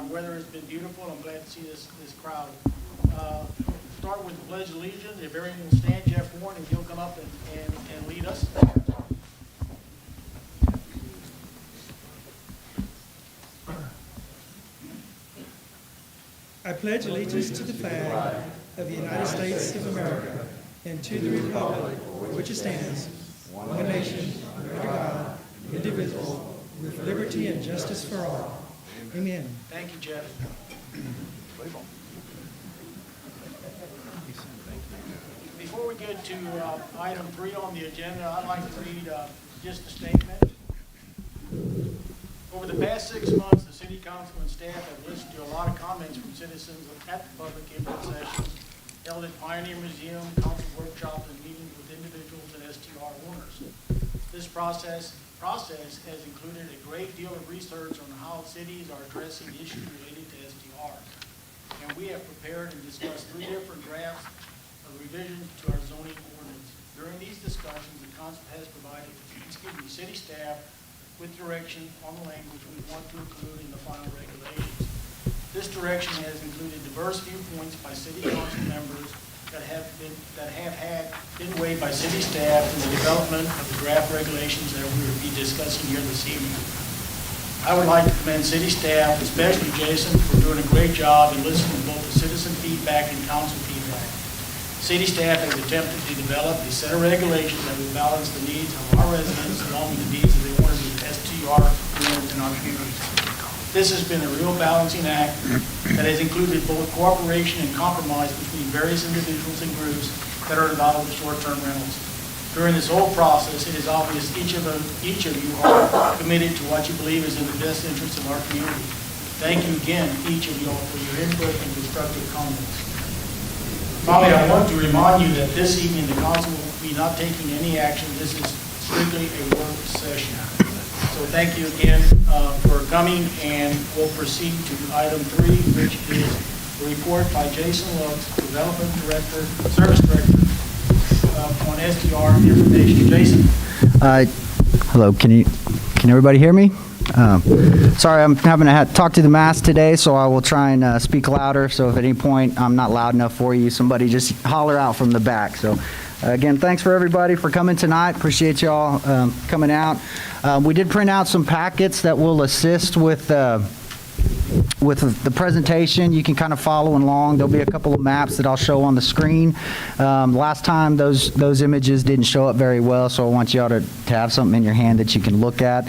weather has been beautiful. I'm glad to see this crowd. Start with the Pledge of Allegiance. If everyone will stand, Jeff Warren, and he'll come up and lead us. I pledge allegiance to the flag of the United States of America and to the republic for which it stands, one nation, under God, indivisible, with liberty and justice for all. Amen. Thank you, Jeff. Before we get to item 3 on the agenda, I'd like to read just a statement. Over the past 6 months, the City Council and staff have listened to a lot of comments from citizens at the public input sessions held at Pioneer Museum, council workshops, and meetings with individuals and STR owners. This process has included a great deal of research on how cities are addressing issues related to STRs. And we have prepared and discussed 3 different drafts of revisions to our zoning ordinance. During these discussions, the council has provided, city staff with direction on the language we want to include in the final regulations. This direction has included diverse viewpoints by city council members that have been weighed by city staff in the development of the draft regulations that we will be discussing here this evening. I would like to commend city staff, especially Jason, for doing a great job in listening to both the citizen feedback and council feedback. City staff has attempted to develop a set of regulations that will balance the needs of our residents along with the needs of the owners of STR units in our community. This has been a real balancing act that has included both cooperation and compromise between various individuals and groups that are involved with short-term rentals. During this whole process, it is obvious each of you are committed to what you believe is in the best interest of our community. Thank you again, each of you all, for your input and constructive comments. Finally, I want to remind you that this evening the council will be not taking any action. This is strictly a work session. So thank you again for coming, and we'll proceed to item 3, which is a report by Jason Lux, Development Director, Service Director on STR information. Jason. Hello. Can everybody hear me? Sorry, I'm having to talk to the mask today, so I will try and speak louder. So if at any point I'm not loud enough for you, somebody just holler out from the back. So again, thanks for everybody for coming tonight. Appreciate y'all coming out. We did print out some packets that will assist with the presentation. You can kind of follow along. There'll be a couple of maps that I'll show on the screen. Last time those images didn't show up very well, so I want y'all to have something in your hand that you can look at.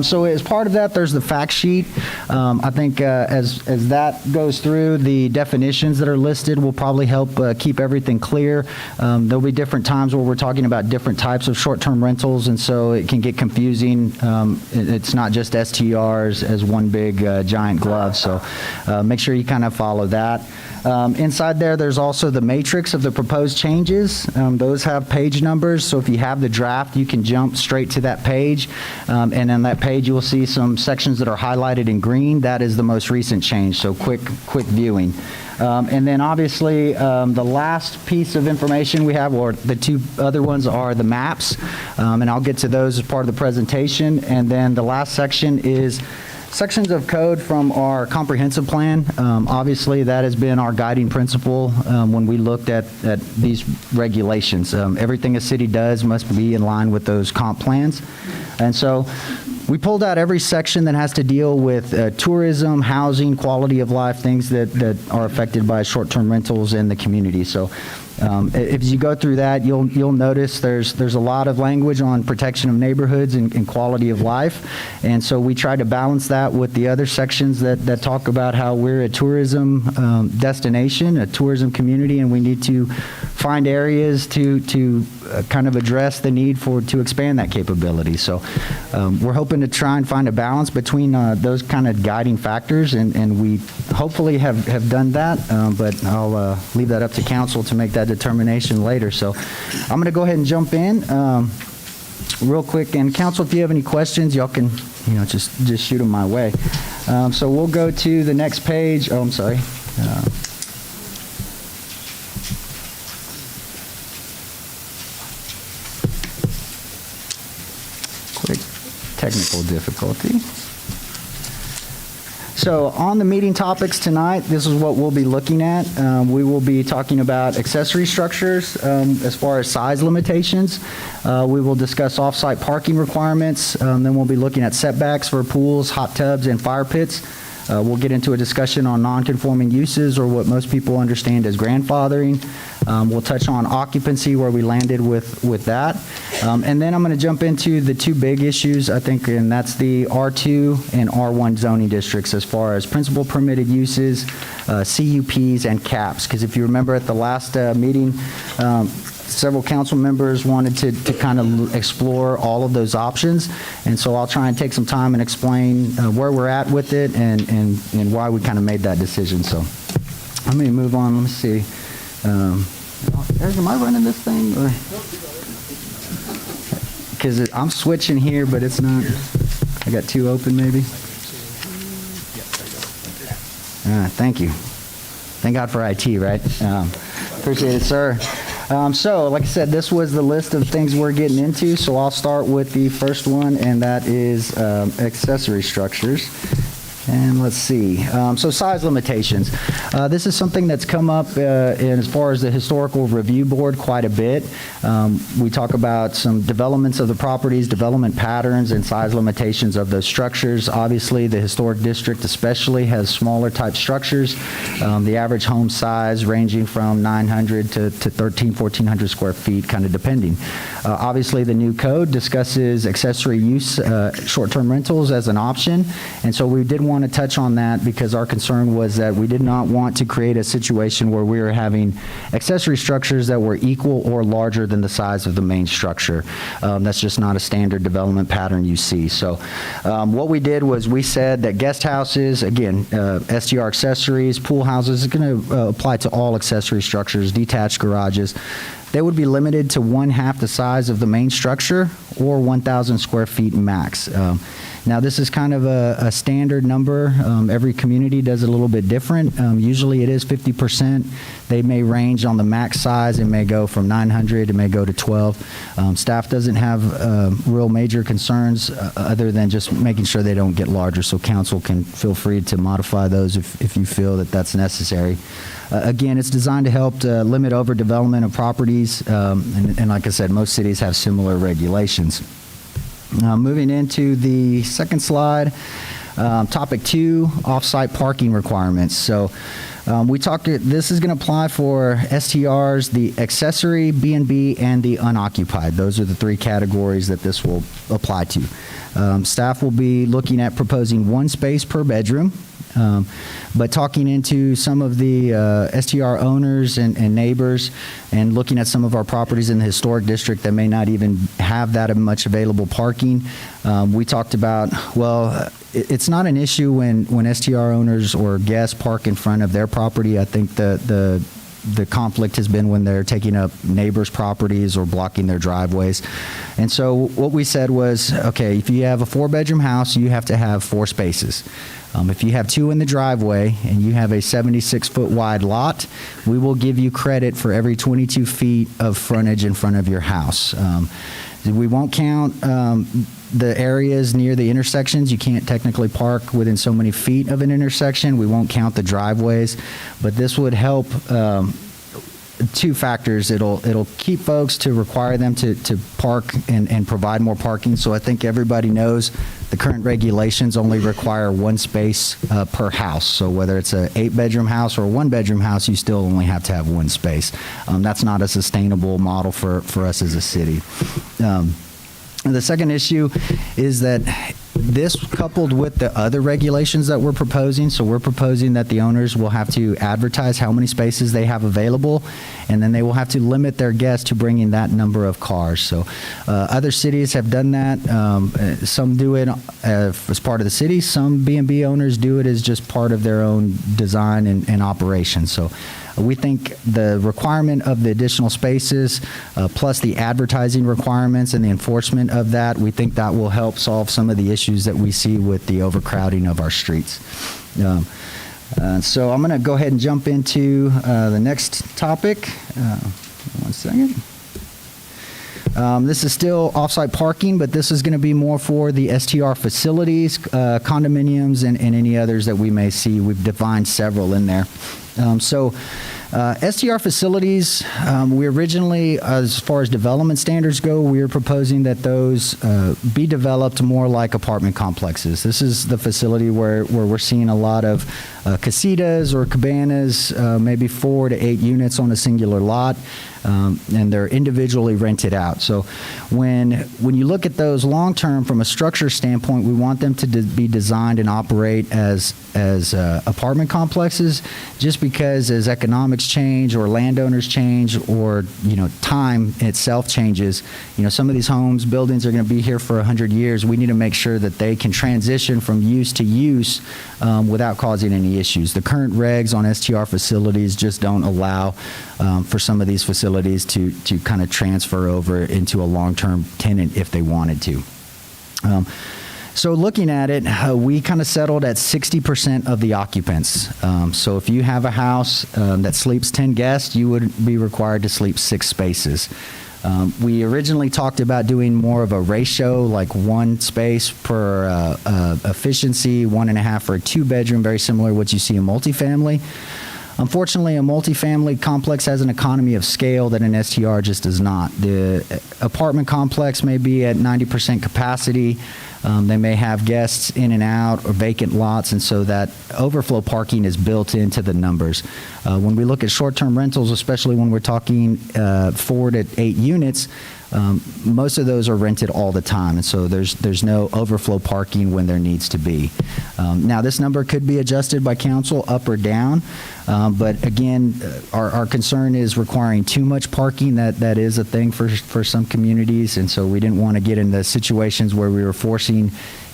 So as part of that, there's the fact sheet. I think as that goes through, the definitions that are listed will probably help keep everything clear. There'll be different times where we're talking about different types of short-term rentals, and so it can get confusing. It's not just STRs as one big giant glove, so make sure you kind of follow that. Inside there's also the matrix of the proposed changes. Those have page numbers, so if you have the draft, you can jump straight to that page. And on that page, you will see some sections that are highlighted in green. That is the most recent change, so quick viewing. And then obviously, the last piece of information we have, or the 2 other ones, are the maps. And I'll get to those as part of the presentation. And then the last section is sections of code from our comprehensive plan. Obviously, that has been our guiding principle when we looked at these regulations. Everything a city does must be in line with those comp plans. And so we pulled out every section that has to deal with tourism, housing, quality of life, things that are affected by short-term rentals in the community. So if you go through that, you'll notice there's a lot of language on protection of neighborhoods and quality of life, and so we try to balance that with the other sections that talk about how we're a tourism destination, a tourism community, and we need to find areas to kind of address the need to expand that capability. So we're hoping to try and find a balance between those kind of guiding factors, and we hopefully have done that, but I'll leave that up to council to make that determination later. So I'm going to go ahead and jump in real quick. And council, if you have any questions, y'all can just shoot them my way. So we'll go to the next page. Oh, I'm sorry. Quick technical difficulty. So on the meeting topics tonight, this is what we'll be looking at. We will be talking about accessory structures as far as size limitations. We will discuss off-site parking requirements. Then we'll be looking at setbacks for pools, hot tubs, and fire pits. We'll get into a discussion on non-conforming uses, or what most people understand as grandfathering. We'll touch on occupancy, where we landed with that. And then I'm going to jump into the two big issues, I think, and that's the R2 and R1 zoning districts as far as principal permitted uses, CUPs, and caps. Because if you remember at the last meeting, several council members wanted to kind of explore all of those options. And so I'll try and take some time and explain where we're at with it and why we kind of made that decision. So let me move on. Let me see. Eric, am I running this thing? Because I'm switching here, but it's not. I got two open maybe. Thank you. Thank God for IT, right? Appreciate it, sir. So, like I said, this was the list of things we're getting into, so I'll start with the first one, and that is accessory structures. And let's see. So size limitations. This is something that's come up in as far as the Historical Review Board quite a bit. We talk about some developments of the properties, development patterns, and size limitations of those structures. Obviously, the historic district especially has smaller type structures. The average home size ranging from 900 to 1,400 square feet, kind of depending. Obviously, the new code discusses accessory use, short-term rentals as an option, and so we did want to touch on that because our concern was that we did not want to create a situation where we were having accessory structures that were equal or larger than the size of the main structure. That's just not a standard development pattern you see. So what we did was we said that guest houses, again, STR accessories, pool houses, is going to apply to all accessory structures, detached garages. They would be limited to 1/2 the size of the main structure or 1,000 square feet max. Now, this is kind of a standard number. Every community does it a little bit different. Usually it is 50%. They may range on the max size. It may go from 900, it may go to 12. Staff doesn't have real major concerns other than just making sure they don't get larger, so council can feel free to modify those if you feel that that's necessary. Again, it's designed to help to limit overdevelopment of properties, and like I said, most cities have similar regulations. Moving into the second slide, topic 2, off-site parking requirements. So this is going to apply for STRs, the accessory, B&B, and the unoccupied. Those are the 3 categories that this will apply to. Staff will be looking at proposing 1 space per bedroom. But talking into some of the STR owners and neighbors and looking at some of our properties in the historic district that may not even have that much available parking, we talked about, well, it's not an issue when STR owners or guests park in front of their property. I think the conflict has been when they're taking up neighbors' properties or blocking their driveways. And so what we said was, okay, if you have a 4-bedroom house, you have to have 4 spaces. If you have 2 in the driveway and you have a 76-foot wide lot, we will give you credit for every 22 feet of frontage in front of your house. We won't count the areas near the intersections. You can't technically park within so many feet of an intersection. We won't count the driveways, but this would help 2 factors. It'll keep folks to require them to park and provide more parking. So I think everybody knows the current regulations only require 1 space per house. So whether it's a 8-bedroom house or a 1-bedroom house, you still only have to have 1 space. That's not a sustainable model for us as a city. The second issue is that this, coupled with the other regulations that we're proposing, so we're proposing that the owners will have to advertise how many spaces they have available, and then they will have to limit their guests to bringing that number of cars. So other cities have done that. Some do it as part of the city. Some B&B owners do it as just part of their own design and operation. So we think the requirement of the additional spaces, plus the advertising requirements and the enforcement of that, we think that will help solve some of the issues that we see with the overcrowding of our streets. So I'm going to go ahead and jump into the next topic. One second. This is still off-site parking, but this is going to be more for the STR facilities, condominiums, and any others that we may see. We've defined several in there. STR facilities, we originally, as far as development standards go, we were proposing that those be developed more like apartment complexes. This is the facility where we're seeing a lot of casitas or cabanas, maybe 4 to 8 units on a singular lot, and they're individually rented out. So when you look at those long-term from a structure standpoint, we want them to be designed and operate as apartment complexes, just because as economics change or landowners change or, time itself changes, some of these homes, buildings are going to be here for 100 years. We need to make sure that they can transition from use to use without causing any issues. The current regs on STR facilities just don't allow for some of these facilities to kind of transfer over into a long-term tenant if they wanted to. So looking at it, we kind of settled at 60% of the occupants. So if you have a house that sleeps 10 guests, you would be required to sleep 6 spaces. We originally talked about doing more of a ratio, like 1 space per efficiency, 1.5 for a 2-bedroom, very similar to what you see in multifamily. Unfortunately, a multifamily complex has an economy of scale that an STR just does not. The apartment complex may be at 90% capacity. They may have guests in and out or vacant lots, and so that overflow parking is built into the numbers. When we look at short-term rentals, especially when we're talking 4 to 8 units, most of those are rented all the time, and so there's no overflow parking when there needs to be. Now, this number could be adjusted by council up or down, but again, our concern is requiring too much parking. That is a thing for some communities, and so we didn't want to get into situations where we were forcing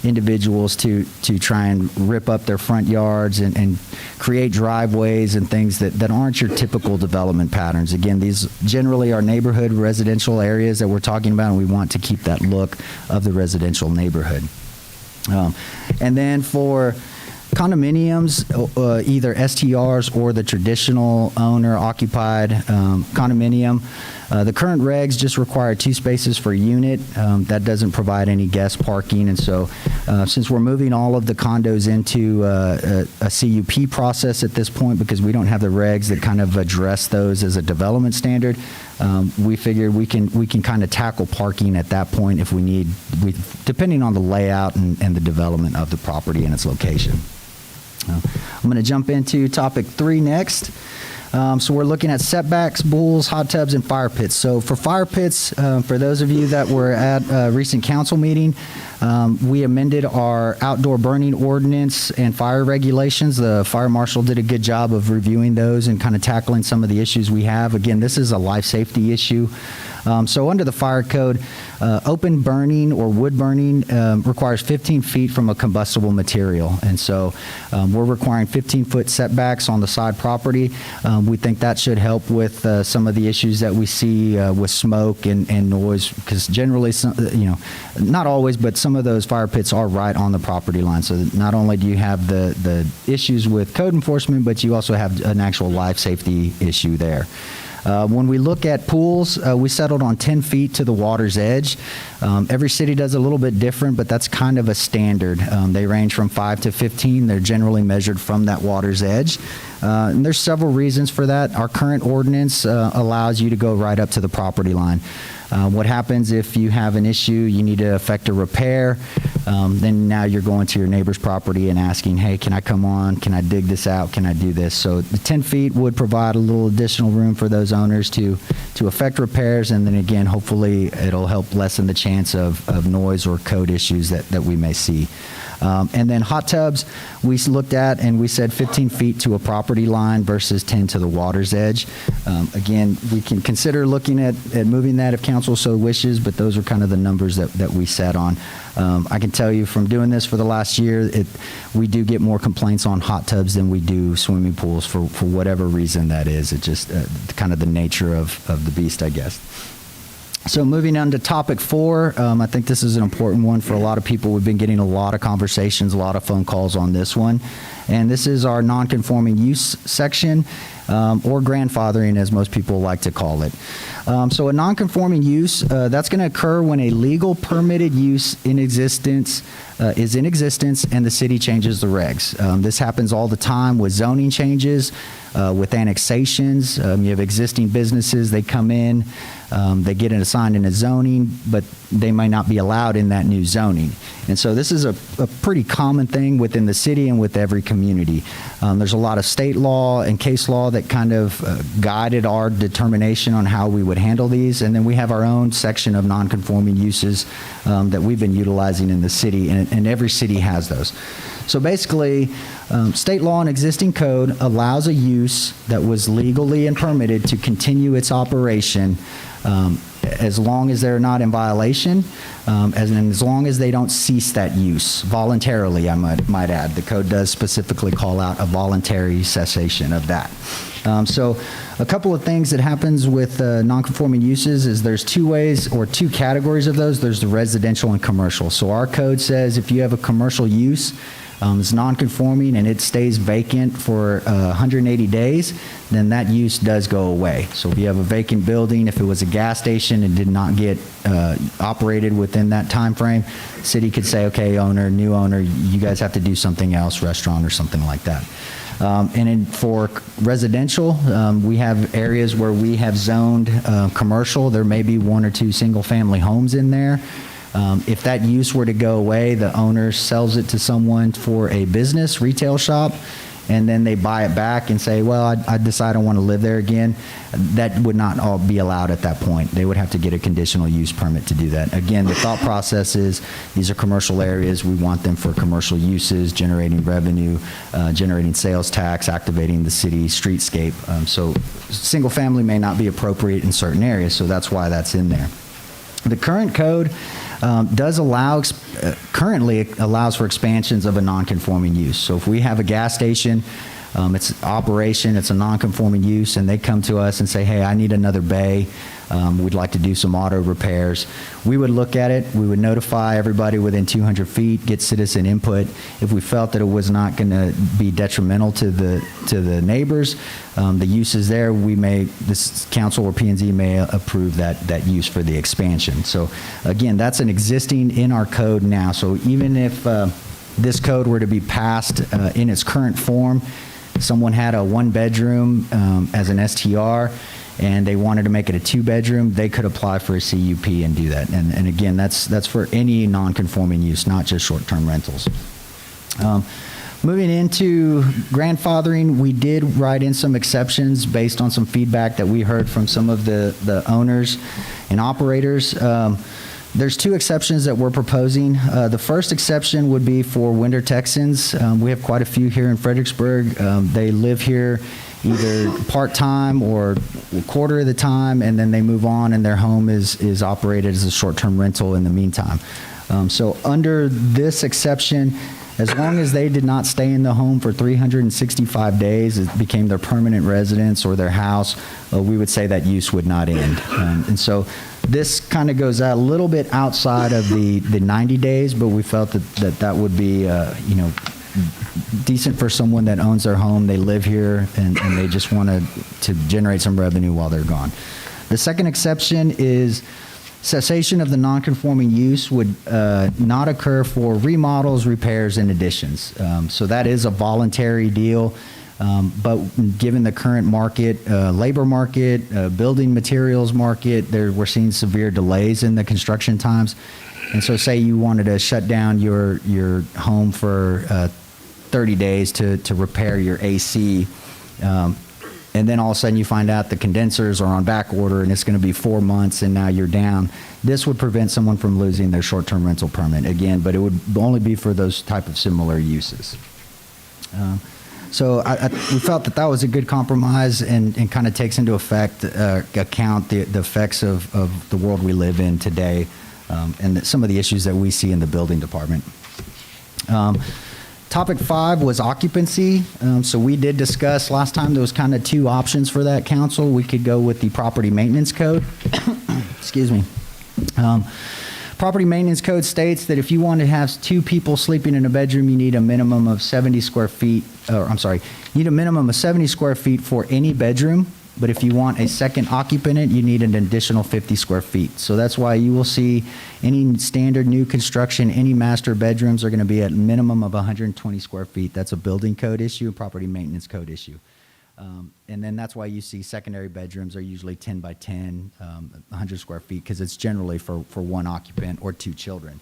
individuals to try and rip up their front yards and create driveways and things that aren't your typical development patterns. Again, these generally are neighborhood residential areas that we're talking about, and we want to keep that look of the residential neighborhood. And then for condominiums, either STRs or the traditional owner-occupied condominium, the current regs just require 2 spaces per unit. That doesn't provide any guest parking, and so since we're moving all of the condos into a CUP process at this point, because we don't have the regs that kind of address those as a development standard, we figured we can kind of tackle parking at that point if we need, depending on the layout and the development of the property and its location. I'm going to jump into topic 3 next. So we're looking at setbacks, pools, hot tubs, and fire pits. So for fire pits, for those of you that were at a recent council meeting, we amended our outdoor burning ordinance and fire regulations. The fire marshal did a good job of reviewing those and kind of tackling some of the issues we have. Again, this is a life safety issue. So under the fire code, open burning or wood burning requires 15 feet from a combustible material. And so we're requiring 15-foot setbacks on the side property. We think that should help with some of the issues that we see with smoke and noise, because generally, not always, but some of those fire pits are right on the property line. So not only do you have the issues with code enforcement, but you also have an actual life safety issue there. When we look at pools, we settled on 10 feet to the water's edge. Every city does a little bit different, but that's kind of a standard. They range from 5 to 15. They're generally measured from that water's edge. And there's several reasons for that. Our current ordinance allows you to go right up to the property line. What happens if you have an issue, you need to effect a repair, then now you're going to your neighbor's property and asking, hey, can I come on? Can I dig this out? Can I do this? So the 10 feet would provide a little additional room for those owners to effect repairs, and then again, hopefully it'll help lessen the chance of noise or code issues that we may see. And then hot tubs, we looked at and we said 15 feet to a property line versus 10 to the water's edge. Again, we can consider looking at moving that if council so wishes, but those are kind of the numbers that we set on. I can tell you from doing this for the last year, we do get more complaints on hot tubs than we do swimming pools for whatever reason that is. It's just kind of the nature of the beast, I guess. So moving on to topic 4, I think this is an important one for a lot of people. We've been getting a lot of conversations, a lot of phone calls on this one. And this is our non-conforming use section. or grandfathering, as most people like to call it. So a non-conforming use, that's going to occur when a legal permitted use in existence is in existence and the city changes the regs. This happens all the time with zoning changes, with annexations. You have existing businesses, they come in, they get it assigned in a zoning, but they might not be allowed in that new zoning. And so this is a pretty common thing within the city and with every community. There's a lot of state law and case law that kind of guided our determination on how we would handle these. And then we have our own section of non-conforming uses that we've been utilizing in the city, and every city has those. So basically, state law and existing code allows a use that was legally and permitted to continue its operation as long as they're not in violation, as long as they don't cease that use voluntarily, I might add. The code does specifically call out a voluntary cessation of that. So a couple of things that happens with non-conforming uses is there's two ways or two categories of those. There's the residential and commercial. So our code says if you have a commercial use, it's non-conforming and it stays vacant for 180 days, then that use does go away. So if you have a vacant building, if it was a gas station and did not get operated within that time frame, the city could say, okay, owner, new owner, you guys have to do something else, restaurant or something like that. For residential, we have areas where we have zoned commercial. There may be one or two single-family homes in there. If that use were to go away, the owner sells it to someone for a business, retail shop, and then they buy it back and say, well, I decide I want to live there again. That would not all be allowed at that point. They would have to get a conditional use permit to do that. Again, the thought process is these are commercial areas. We want them for commercial uses, generating revenue, generating sales tax, activating the city streetscape. So single family may not be appropriate in certain areas, so that's why that's in there. The current code does allow, currently it allows for expansions of a non-conforming use. So if we have a gas station, it's operation, it's a non-conforming use, and they come to us and say, hey, I need another bay. We'd like to do some auto repairs. We would look at it. We would notify everybody within 200 feet, get citizen input. If we felt that it was not going to be detrimental to the neighbors, the uses there, this council or P&Z may approve that use for the expansion. So again, that's an existing in our code now. So even if this code were to be passed in its current form, someone had a one-bedroom as an STR, and they wanted to make it a two-bedroom, they could apply for a CUP and do that. And again, that's for any non-conforming use, not just short-term rentals. Moving into grandfathering, we did write in some exceptions based on some feedback that we heard from some of the owners and operators. There's two exceptions that we're proposing. The first exception would be for winter Texans. We have quite a few here in Fredericksburg. They live here either part-time or a quarter of the time, and then they move on and their home is operated as a short-term rental in the meantime. So under this exception, as long as they did not stay in the home for 365 days, it became their permanent residence or their house, we would say that use would not end. And so this kind of goes out a little bit outside of the 90 days, but we felt that would be, decent for someone that owns their home, they live here, and they just want to generate some revenue while they're gone. The second exception is cessation of the non-conforming use would not occur for remodels, repairs, and additions. So that is a voluntary deal, but given the current market, labor market, building materials market, we're seeing severe delays in the construction times. And so say you wanted to shut down your home for 30 days to repair your AC, and then all of a sudden you find out the condensers are on back order and it's going to be 4 months and now you're down. This would prevent someone from losing their short-term rental permit again, but it would only be for those type of similar uses. So we felt that was a good compromise and kind of takes into account the effects of the world we live in today, and some of the issues that we see in the building department. Topic 5 was occupancy. So we did discuss last time there was kind of two options for that, council. We could go with the property maintenance code. Excuse me. Property maintenance code states that if you want to have 2 people sleeping in a bedroom, you need a minimum of 70 square feet, you need a minimum of 70 square feet for any bedroom, but if you want a second occupant in it, you need an additional 50 square feet. So that's why you will see any standard new construction, any master bedrooms are going to be at a minimum of 120 square feet. That's a building code issue, a property maintenance code issue. And then that's why you see secondary bedrooms are usually 10 by 10, 100 square feet, because it's generally for 1 occupant or 2 children.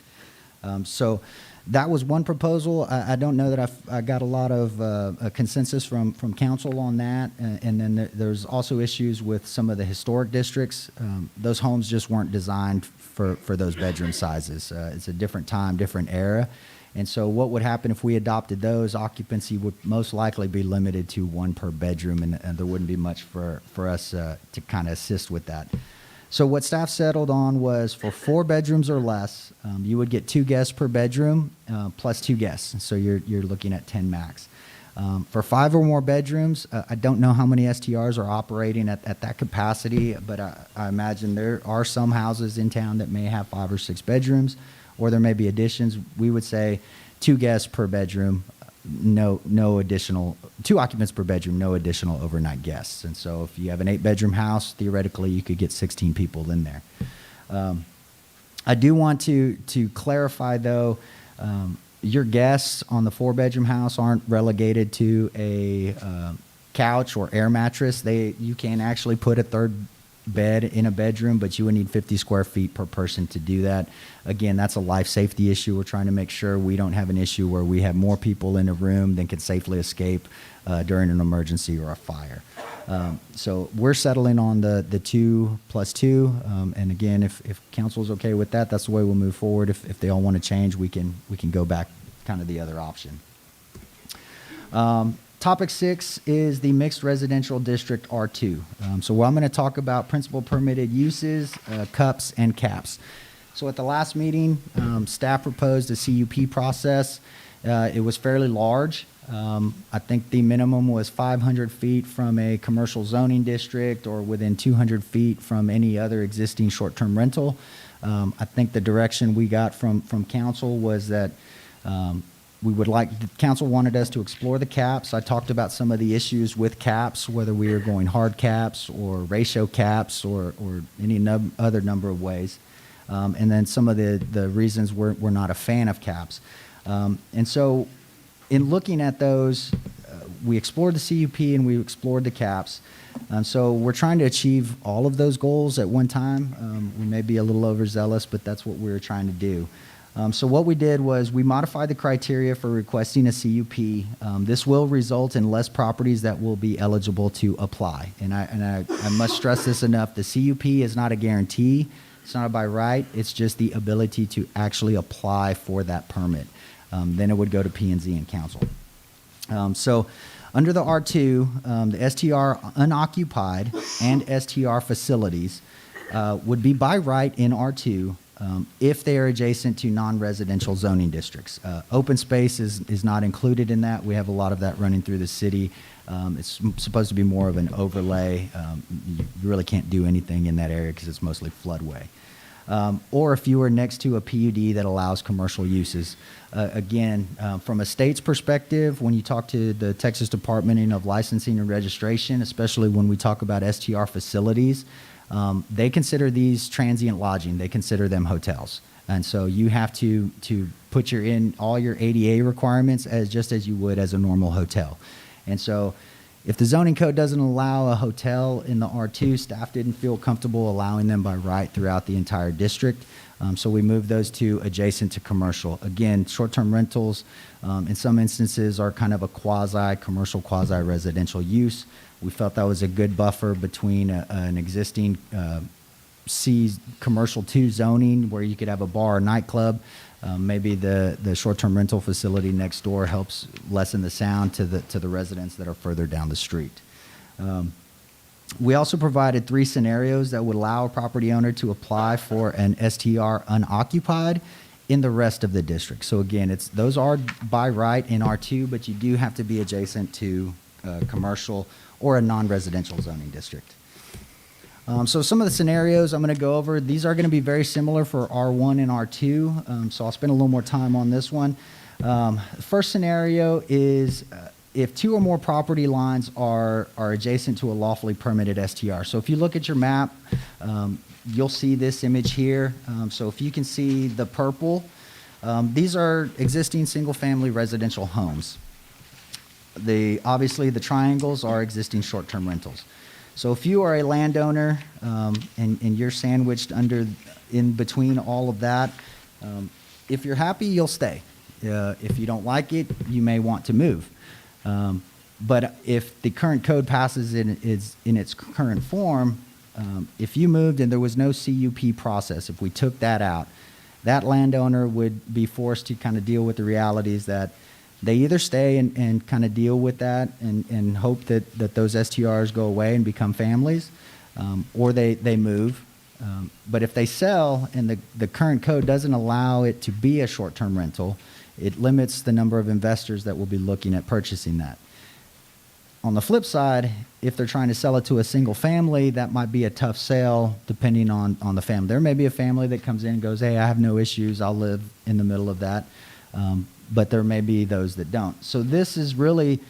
So that was one proposal. I don't know that I got a lot of a consensus from council on that. And then there's also issues with some of the historic districts. Those homes just weren't designed for those bedroom sizes. It's a different time, different era. And so what would happen if we adopted those, occupancy would most likely be limited to 1 per bedroom, and there wouldn't be much for us to kind of assist with that. So what staff settled on was for 4 bedrooms or less, you would get 2 guests per bedroom plus 2 guests. So you're looking at 10 max. For 5 or more bedrooms, I don't know how many STRs are operating at that capacity, but I imagine there are some houses in town that may have 5 or 6 bedrooms, or there may be additions. We would say 2 guests per bedroom, no additional, 2 occupants per bedroom, no additional overnight guests. And so if you have an 8-bedroom house, theoretically you could get 16 people in there. I do want to clarify though, your guests on the 4-bedroom house aren't relegated to a couch or air mattress. You can actually put a 3rd bed in a bedroom, but you would need 50 square feet per person to do that. Again, that's a life safety issue. We're trying to make sure we don't have an issue where we have more people in a room than can safely escape during an emergency or a fire. So we're settling on the 2 plus 2. And again, if council's okay with that, that's the way we'll move forward. If they all want to change, we can go back kind of the other option. Topic 6 is the mixed residential district R2. So I'm going to talk about principal permitted uses, CUPs, and CAPs. So at the last meeting, staff proposed a CUP process. It was fairly large. I think the minimum was 500 feet from a commercial zoning district or within 200 feet from any other existing short-term rental. I think the direction we got from council was that the council wanted us to explore the caps. I talked about some of the issues with caps, whether we are going hard caps or ratio caps or any other number of ways. And then some of the reasons we're not a fan of caps. And so in looking at those, we explored the CUP and we explored the caps. So we're trying to achieve all of those goals at one time. We may be a little overzealous, but that's what we're trying to do. So what we did was we modified the criteria for requesting a CUP. This will result in less properties that will be eligible to apply. And I must stress this enough. The CUP is not a guarantee. It's not a by right. It's just the ability to actually apply for that permit. Then it would go to P&Z and council. So under the R2, the STR unoccupied and STR facilities would be by right in R2 if they are adjacent to non-residential zoning districts. Open space is not included in that. We have a lot of that running through the city. It's supposed to be more of an overlay. You really can't do anything in that area because it's mostly floodway. Or if you are next to a PUD that allows commercial uses. Again, from a state's perspective, when you talk to the Texas Department of Licensing and Registration, especially when we talk about STR facilities, they consider these transient lodging. They consider them hotels. And so you have to put in all your ADA requirements just as you would as a normal hotel. And so if the zoning code doesn't allow a hotel in the R2, staff didn't feel comfortable allowing them by right throughout the entire district. So we moved those two adjacent to commercial. Again, short-term rentals in some instances are kind of a quasi-commercial, quasi-residential use. We felt that was a good buffer between an existing C commercial 2 zoning where you could have a bar or nightclub. Maybe the short-term rental facility next door helps lessen the sound to the residents that are further down the street. We also provided 3 scenarios that would allow a property owner to apply for an STR unoccupied in the rest of the district. So again, those are by right in R2, but you do have to be adjacent to commercial or a non-residential zoning district. So some of the scenarios I'm going to go over, these are going to be very similar for R1 and R2, so I'll spend a little more time on this one. First scenario is if two or more property lines are adjacent to a lawfully permitted STR. So if you look at your map, you'll see this image here. So if you can see the purple, these are existing single-family residential homes. Obviously, the triangles are existing short-term rentals. So if you are a landowner and you're sandwiched in between all of that, if you're happy, you'll stay. If you don't like it, you may want to move. But if the current code passes in its current form, if you moved and there was no CUP process, if we took that out, that landowner would be forced to kind of deal with the realities that they either stay and kind of deal with that and hope that those STRs go away and become families, or they move. But if they sell and the current code doesn't allow it to be a short-term rental, it limits the number of investors that will be looking at purchasing that. On the flip side, if they're trying to sell it to a single family, that might be a tough sale depending on the family. There may be a family that comes in and goes, hey, I have no issues, I'll live in the middle of that. But there may be those that don't. So this is really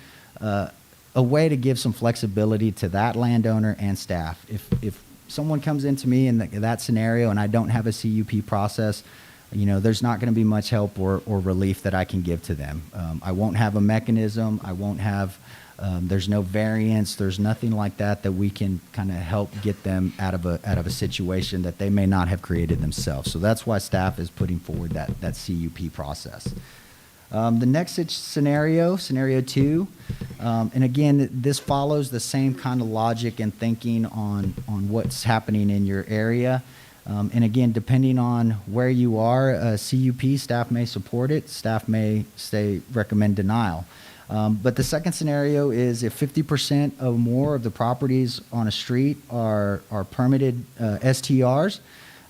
a way to give some flexibility to that landowner and staff. If someone comes into me in that scenario and I don't have a CUP process, there's not going to be much help or relief that I can give to them. I won't have a mechanism. I won't have, there's no variance. There's nothing like that we can kind of help get them out of a situation that they may not have created themselves. So that's why staff is putting forward that CUP process. The next scenario 2, and again, this follows the same kind of logic and thinking on what's happening in your area. And again, depending on where you are, CUP, staff may support it, staff may recommend denial. But the second scenario is if 50% or more of the properties on a street are permitted STRs,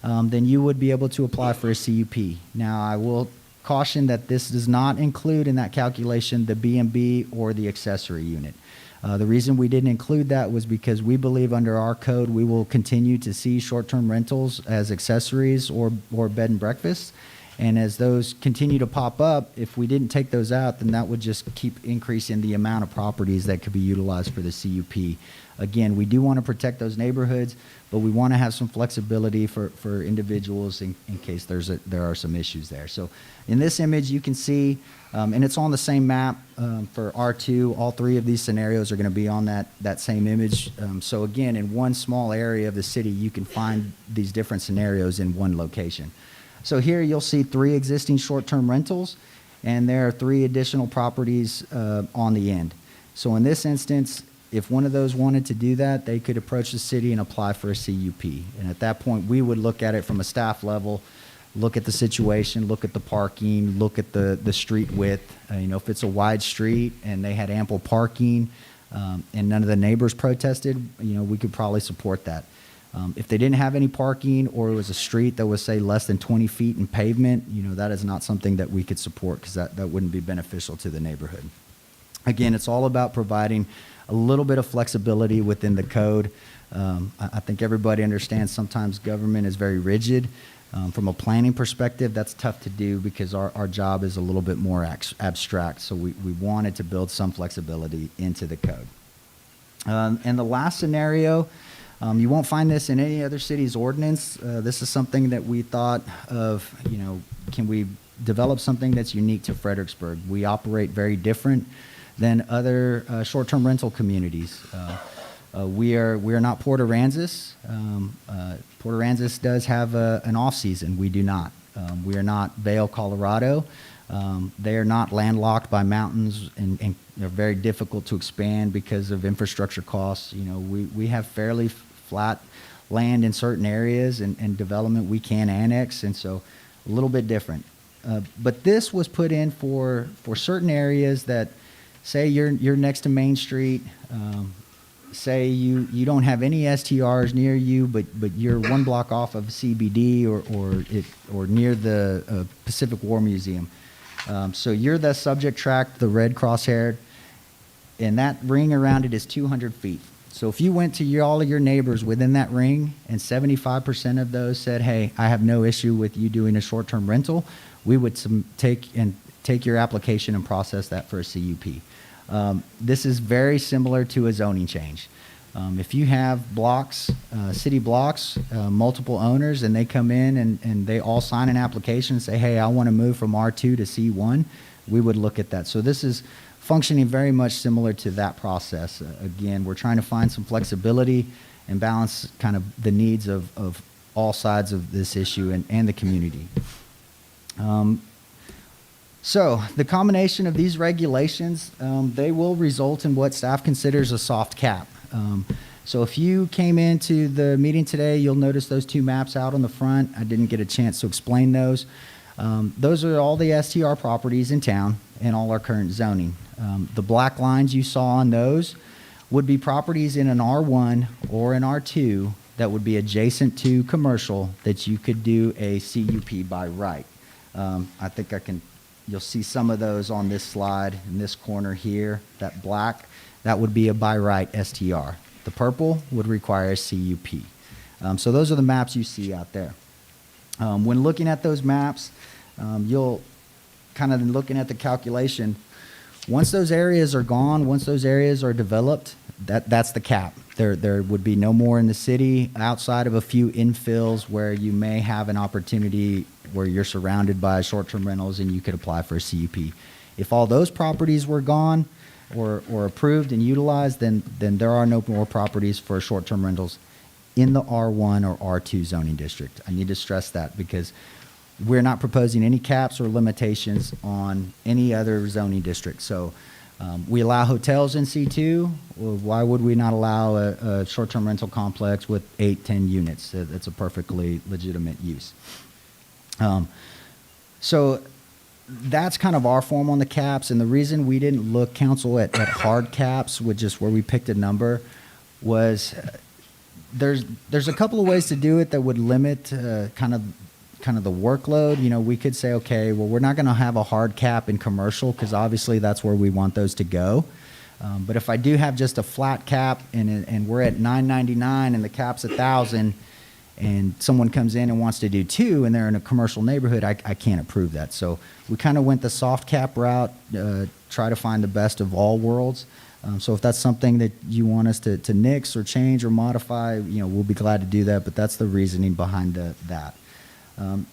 then you would be able to apply for a CUP. Now, I will caution that this does not include in that calculation the B&B or the accessory unit. The reason we didn't include that was because we believe under our code we will continue to see short-term rentals as accessories or bed and breakfasts. And as those continue to pop up, if we didn't take those out, then that would just keep increasing the amount of properties that could be utilized for the CUP. Again, we do want to protect those neighborhoods, but we want to have some flexibility for individuals in case there are some issues there. So in this image, you can see, and it's on the same map for R2, all three of these scenarios are going to be on that same image. So again, in one small area of the city, you can find these different scenarios in one location. So here you'll see 3 existing short-term rentals, and there are 3 additional properties on the end. So in this instance, if one of those wanted to do that, they could approach the city and apply for a CUP. And at that point, we would look at it from a staff level, look at the situation, look at the parking, look at the street width. If it's a wide street and they had ample parking and none of the neighbors protested, we could probably support that. If they didn't have any parking or it was a street that was, say, less than 20 feet in pavement, that is not something that we could support because that wouldn't be beneficial to the neighborhood. Again, it's all about providing a little bit of flexibility within the code. I think everybody understands sometimes government is very rigid. From a planning perspective, that's tough to do because our job is a little bit more abstract. So we wanted to build some flexibility into the code. And the last scenario, you won't find this in any other city's ordinance. This is something that we thought of, can we develop something that's unique to Fredericksburg? We operate very different than other short-term rental communities. We are not Port Aransas. Port Aransas does have an off-season. We do not. We are not Vail, Colorado. They are not landlocked by mountains and they're very difficult to expand because of infrastructure costs. We have fairly flat land in certain areas and development we can annex, and so a little bit different. But this was put in for certain areas that, say you're next to Main Street, say you don't have any STRs near you, but you're 1 block off of CBD or near the Pacific War Museum. So you're the subject tract, the red crosshair, and that ring around it is 200 feet. So if you went to all of your neighbors within that ring and 75% of those said, hey, I have no issue with you doing a short-term rental, we would take your application and process that for a CUP. This is very similar to a zoning change. If you have blocks, city blocks, multiple owners, and they come in and they all sign an application and say, hey, I want to move from R2 to C1, we would look at that. So this is functioning very much similar to that process. Again, we're trying to find some flexibility and balance kind of the needs of all sides of this issue and the community. So the combination of these regulations, they will result in what staff considers a soft cap. So if you came into the meeting today, you'll notice those two maps out on the front. I didn't get a chance to explain those. Those are all the STR properties in town and all our current zoning. The black lines you saw on those would be properties in an R1 or an R2 that would be adjacent to commercial that you could do a CUP by right. I think you'll see some of those on this slide in this corner here. That black, that would be a by right STR. The purple would require a CUP. So those are the maps you see out there. When looking at those maps, you'll kind of looking at the calculation. Once those areas are gone, once those areas are developed, that's the cap. There would be no more in the city outside of a few infills where you may have an opportunity where you're surrounded by short-term rentals and you could apply for a CUP. If all those properties were gone or approved and utilized, then there are no more properties for short-term rentals in the R1 or R2 zoning district. I need to stress that because we're not proposing any caps or limitations on any other zoning district. So we allow hotels in C2. Well, why would we not allow a short-term rental complex with 8-10 units? That's a perfectly legitimate use. So that's kind of our form on the caps. And the reason we didn't look, council, at hard caps, which is where we picked a number, was there's a couple of ways to do it that would limit kind of the workload. You know, we could say, okay, well, we're not going to have a hard cap in commercial because obviously that's where we want those to go. But if I do have just a flat cap and we're at $9.99 and the cap's $1,000 and someone comes in and wants to do 2 and they're in a commercial neighborhood, I can't approve that. So we kind of went the soft cap route, try to find the best of all worlds. So if that's something that you want us to nix or change or modify, you know, we'll be glad to do that. But that's the reasoning behind that.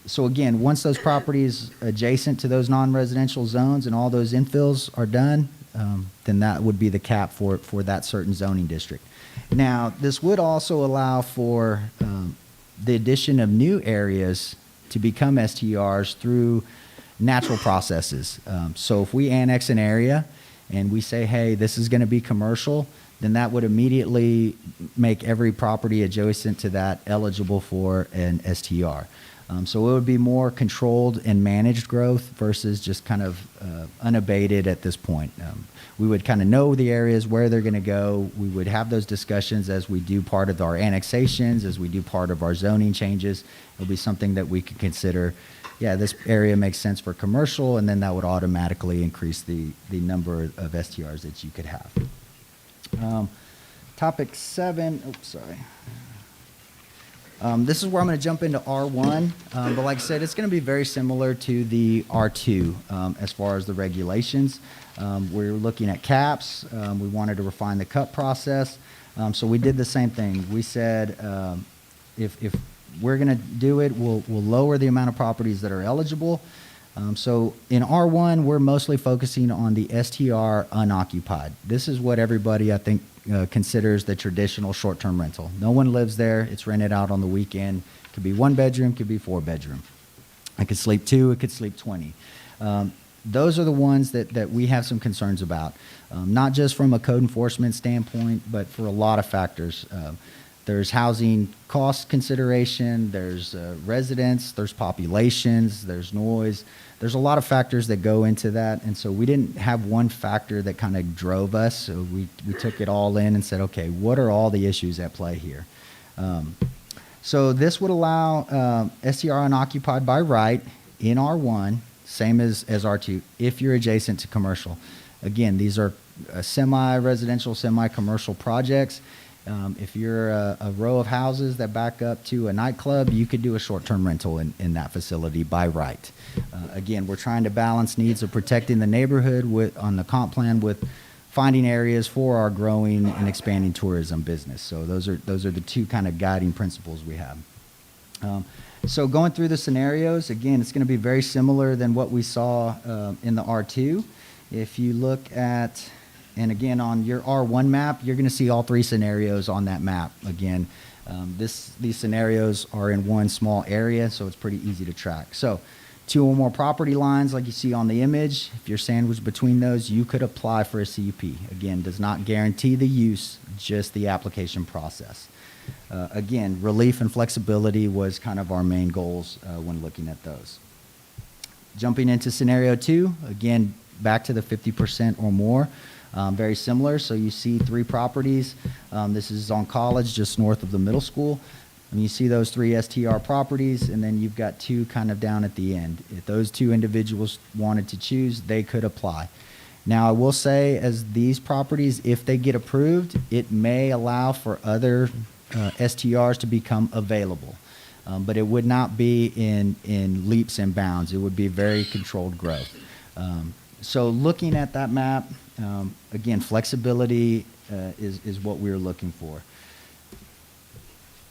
So again, once those properties adjacent to those non-residential zones and all those infills are done, then that would be the cap for that certain zoning district. Now, this would also allow for the addition of new areas to become STRs through natural processes. So if we annex an area and we say, hey, this is going to be commercial, then that would immediately make every property adjacent to that eligible for an STR. So it would be more controlled and managed growth versus just kind of unabated at this point. We would kind of know the areas where they're going to go. We would have those discussions as we do part of our annexations, as we do part of our zoning changes. It'll be something that we could consider, yeah, this area makes sense for commercial, and then that would automatically increase the number of STRs that you could have. Topic 7, oops, sorry. This is where I'm going to jump into R1, but like I said, it's going to be very similar to the R2 as far as the regulations. We're looking at caps. We wanted to refine the cut process. So we did the same thing. We said if we're going to do it, we'll lower the amount of properties that are eligible. So in R1, we're mostly focusing on the STR unoccupied. This is what everybody, I think, considers the traditional short-term rental. No one lives there. It's rented out on the weekend. It could be 1 bedroom, could be 4 bedroom. It could sleep 2, it could sleep 20. Those are the ones that we have some concerns about, not just from a code enforcement standpoint, but for a lot of factors. There's housing cost consideration, there's residents, there's populations, there's noise. There's a lot of factors that go into that, and so we didn't have one factor that kind of drove us. So we took it all in and said, okay, what are all the issues at play here? So this would allow STR unoccupied by right in R1, same as R2, if you're adjacent to commercial. Again, these are semi-residential, semi-commercial projects. If you're a row of houses that back up to a nightclub, you could do a short-term rental in that facility by right. Again, we're trying to balance needs of protecting the neighborhood on the comp plan with finding areas for our growing and expanding tourism business. So those are the two kind of guiding principles we have. So going through the scenarios, again, it's going to be very similar than what we saw in the R2. If you look at, and again, on your R1 map, you're going to see all three scenarios on that map. Again, these scenarios are in one small area, so it's pretty easy to track. So 2 or more property lines like you see on the image, if you're sandwiched between those, you could apply for a CUP. Again, does not guarantee the use, just the application process. Again, relief and flexibility was kind of our main goals when looking at those. Jumping into scenario 2, again, back to the 50% or more. Very similar. So you see 3 properties. This is on College, just north of the middle school. And you see those 3 STR properties, and then you've got 2 kind of down at the end. If those 2 individuals wanted to choose, they could apply. Now, I will say, as these properties, if they get approved, it may allow for other STRs to become available. But it would not be in leaps and bounds. It would be very controlled growth. So looking at that map, again, flexibility is what we're looking for.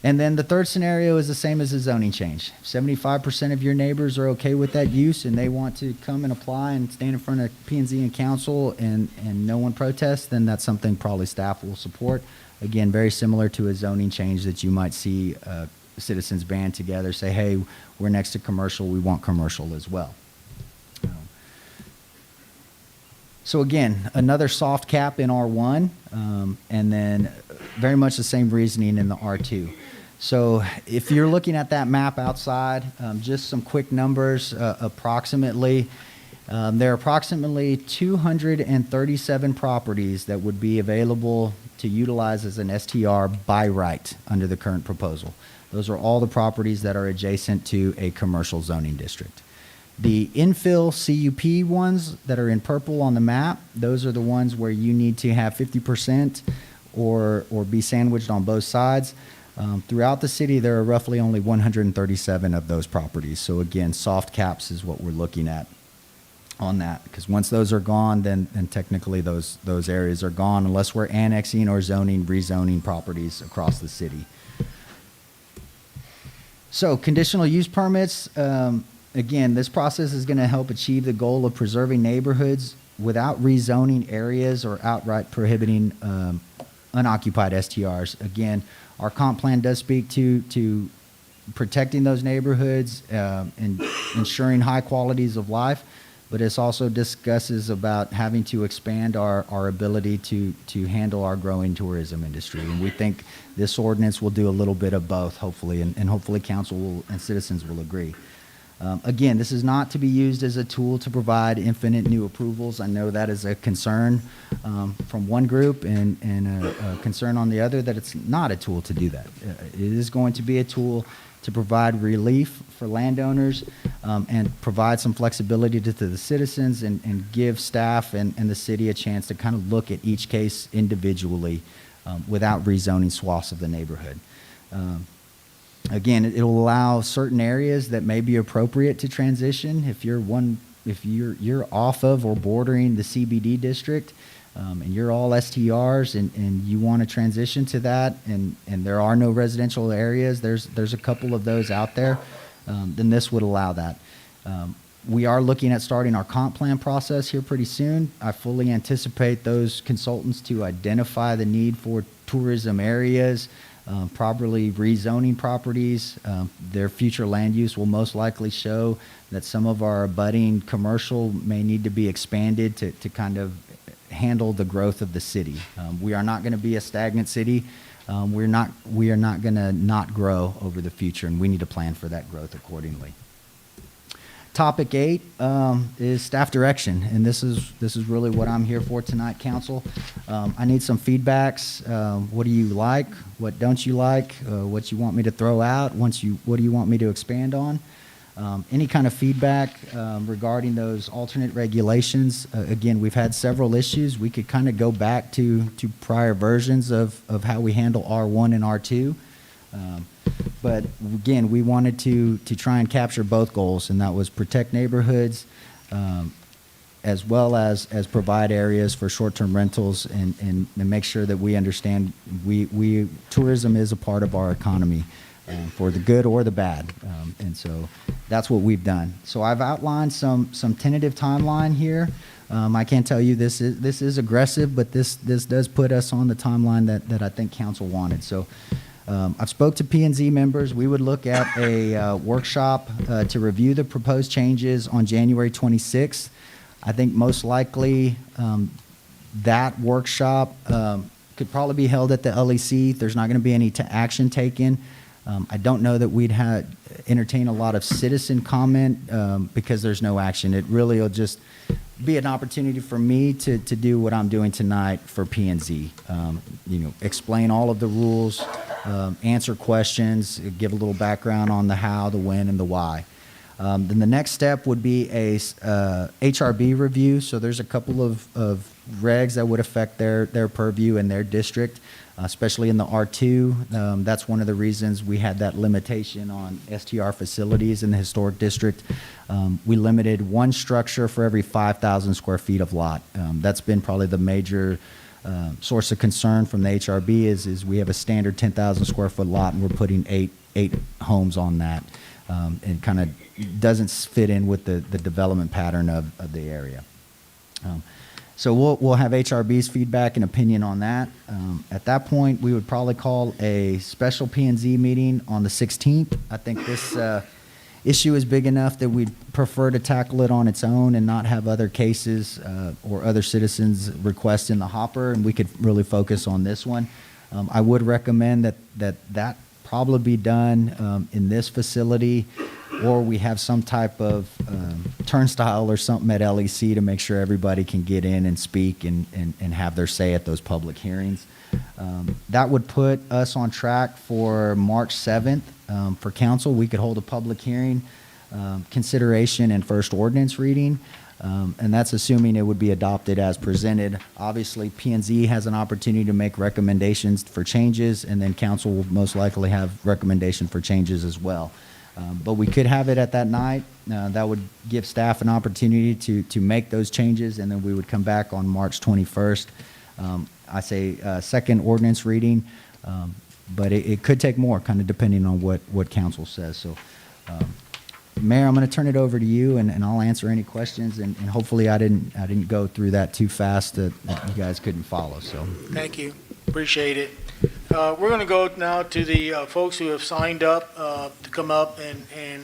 And then the third scenario is the same as a zoning change. 75% of your neighbors are okay with that use and they want to come and apply and stand in front of P&Z and council and no one protests, then that's something probably staff will support. Again, very similar to a zoning change that you might see citizens band together, say, hey, we're next to commercial, we want commercial as well. So again, another soft cap in R1, and then very much the same reasoning in the R2. So if you're looking at that map outside, just some quick numbers, approximately, there are approximately 237 properties that would be available to utilize as an STR by right under the current proposal. Those are all the properties that are adjacent to a commercial zoning district. The infill CUP ones that are in purple on the map, those are the ones where you need to have 50% or be sandwiched on both sides. Throughout the city, there are roughly only 137 of those properties. So again, soft caps is what we're looking at on that, because once those are gone, then technically those areas are gone unless we're annexing or rezoning properties across the city. So conditional use permits, again, this process is going to help achieve the goal of preserving neighborhoods without rezoning areas or outright prohibiting unoccupied STRs. Again, our comp plan does speak to protecting those neighborhoods and ensuring high qualities of life, but it also discusses about having to expand our ability to handle our growing tourism industry. And we think this ordinance will do a little bit of both, hopefully, and hopefully council and citizens will agree. Again, this is not to be used as a tool to provide infinite new approvals. I know that is a concern from one group and a concern on the other, that it's not a tool to do that. It is going to be a tool to provide relief for landowners and provide some flexibility to the citizens and give staff and the city a chance to kind of look at each case individually without rezoning swaths of the neighborhood. Again, it will allow certain areas that may be appropriate to transition. If you're off of or bordering the CBD district, and you're all STRs and you want to transition to that, and there are no residential areas, there's a couple of those out there, then this would allow that. We are looking at starting our comp plan process here pretty soon. I fully anticipate those consultants to identify the need for tourism areas, properly rezoning properties. Their future land use will most likely show that some of our abutting commercial may need to be expanded to kind of handle the growth of the city. We are not going to be a stagnant city. We are not going to not grow over the future, and we need to plan for that growth accordingly. Topic 8 is staff direction, and this is really what I'm here for tonight, council. I need some feedbacks. What do you like? What don't you like? What you want me to throw out? What do you want me to expand on? Any kind of feedback regarding those alternate regulations? Again, we've had several issues. We could kind of go back to prior versions of how we handle R1 and R2. But again, we wanted to try and capture both goals, and that was protect neighborhoods as well as provide areas for short-term rentals and make sure that we understand tourism is a part of our economy for the good or the bad. And so that's what we've done. So I've outlined some tentative timeline here. I can't tell you this is aggressive, but this does put us on the timeline that I think council wanted. So I've spoke to P&Z members. We would look at a workshop to review the proposed changes on January 26th. I think most likely that workshop could probably be held at the LEC. There's not going to be any action taken. I don't know that we'd entertain a lot of citizen comment because there's no action. It really will just be an opportunity for me to do what I'm doing tonight for P&Z. Explain all of the rules, answer questions, give a little background on the how, the when, and the why. Then the next step would be a H.E.B review. So there's a couple of regs that would affect their purview in their district, especially in the R2. That's one of the reasons we had that limitation on STR facilities in the historic district. We limited one structure for every 5,000 square feet of lot. That's been probably the major source of concern from the H.E.B is we have a standard 10,000 square foot lot and we're putting eight homes on that. And kind of doesn't fit in with the development pattern of the area. So we'll have H.E.B's feedback and opinion on that. At that point, we would probably call a special P&Z meeting on the 16th. I think this issue is big enough that we'd prefer to tackle it on its own and not have other cases or other citizens' requests in the hopper, and we could really focus on this one. I would recommend that probably be done in this facility, or we have some type of turnstile or something at LEC to make sure everybody can get in and speak and have their say at those public hearings. That would put us on track for March 7th for council. We could hold a public hearing, consideration, and first ordinance reading. And that's assuming it would be adopted as presented. Obviously, P&Z has an opportunity to make recommendations for changes, and then council will most likely have recommendations for changes as well. But we could have it at that night. That would give staff an opportunity to make those changes, and then we would come back on March 21st. I say second ordinance reading, but it could take more, kind of depending on what council says. So. Mayor, I'm going to turn it over to you, and I'll answer any questions. And hopefully, I didn't go through that too fast that you guys couldn't follow. So, thank you, appreciate it. We're going to go now to the folks who have signed up to come up and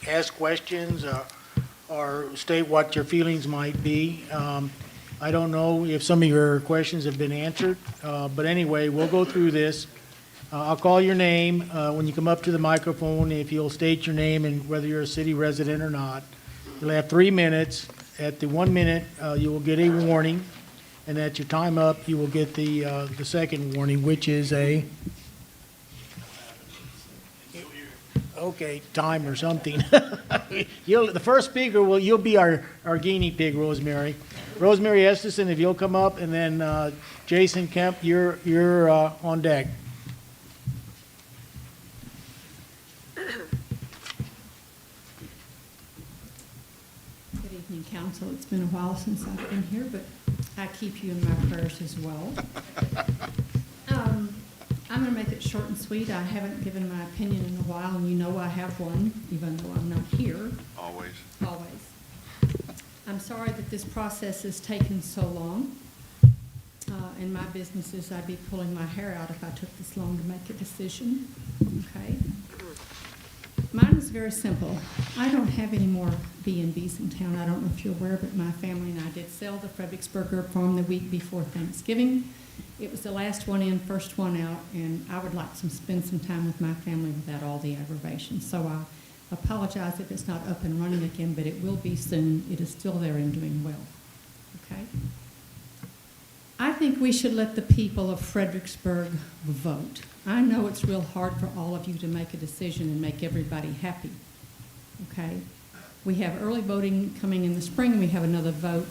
ask questions or state what your feelings might be. I don't know if some of your questions have been answered, but anyway, we'll go through this. I'll call your name when you come up to the microphone. If you'll state your name and whether you're a city resident or not. You'll have 3 minutes. At the 1 minute, you will get a warning, and at your time up, you will get the second warning, which is a time or something. The first speaker you'll be our guinea pig, Rosemary. Rosemary Estison, if you'll come up, and then Jason Kemp, you're on deck. Council, it's been a while since I've been here, but I keep you in my prayers as well. I'm going to make it short and sweet. I haven't given my opinion in a while, and you know I have one, even though I'm not here. Always. I'm sorry that this process has taken so long. In my businesses, I'd be pulling my hair out if I took this long to make a decision. Okay. Mine is very simple. I don't have any more B&Bs in town. I don't know if you're aware, but my family and I did sell the Fredericksburg farm the week before Thanksgiving. It was the last one in, first one out, and I would like to spend some time with my family without all the aggravation. So I apologize if it's not up and running again, but it will be soon. It is still there and doing well. Okay? I think we should let the people of Fredericksburg vote. I know it's real hard for all of you to make a decision and make everybody happy. okay? We have early voting coming in the spring, and we have another vote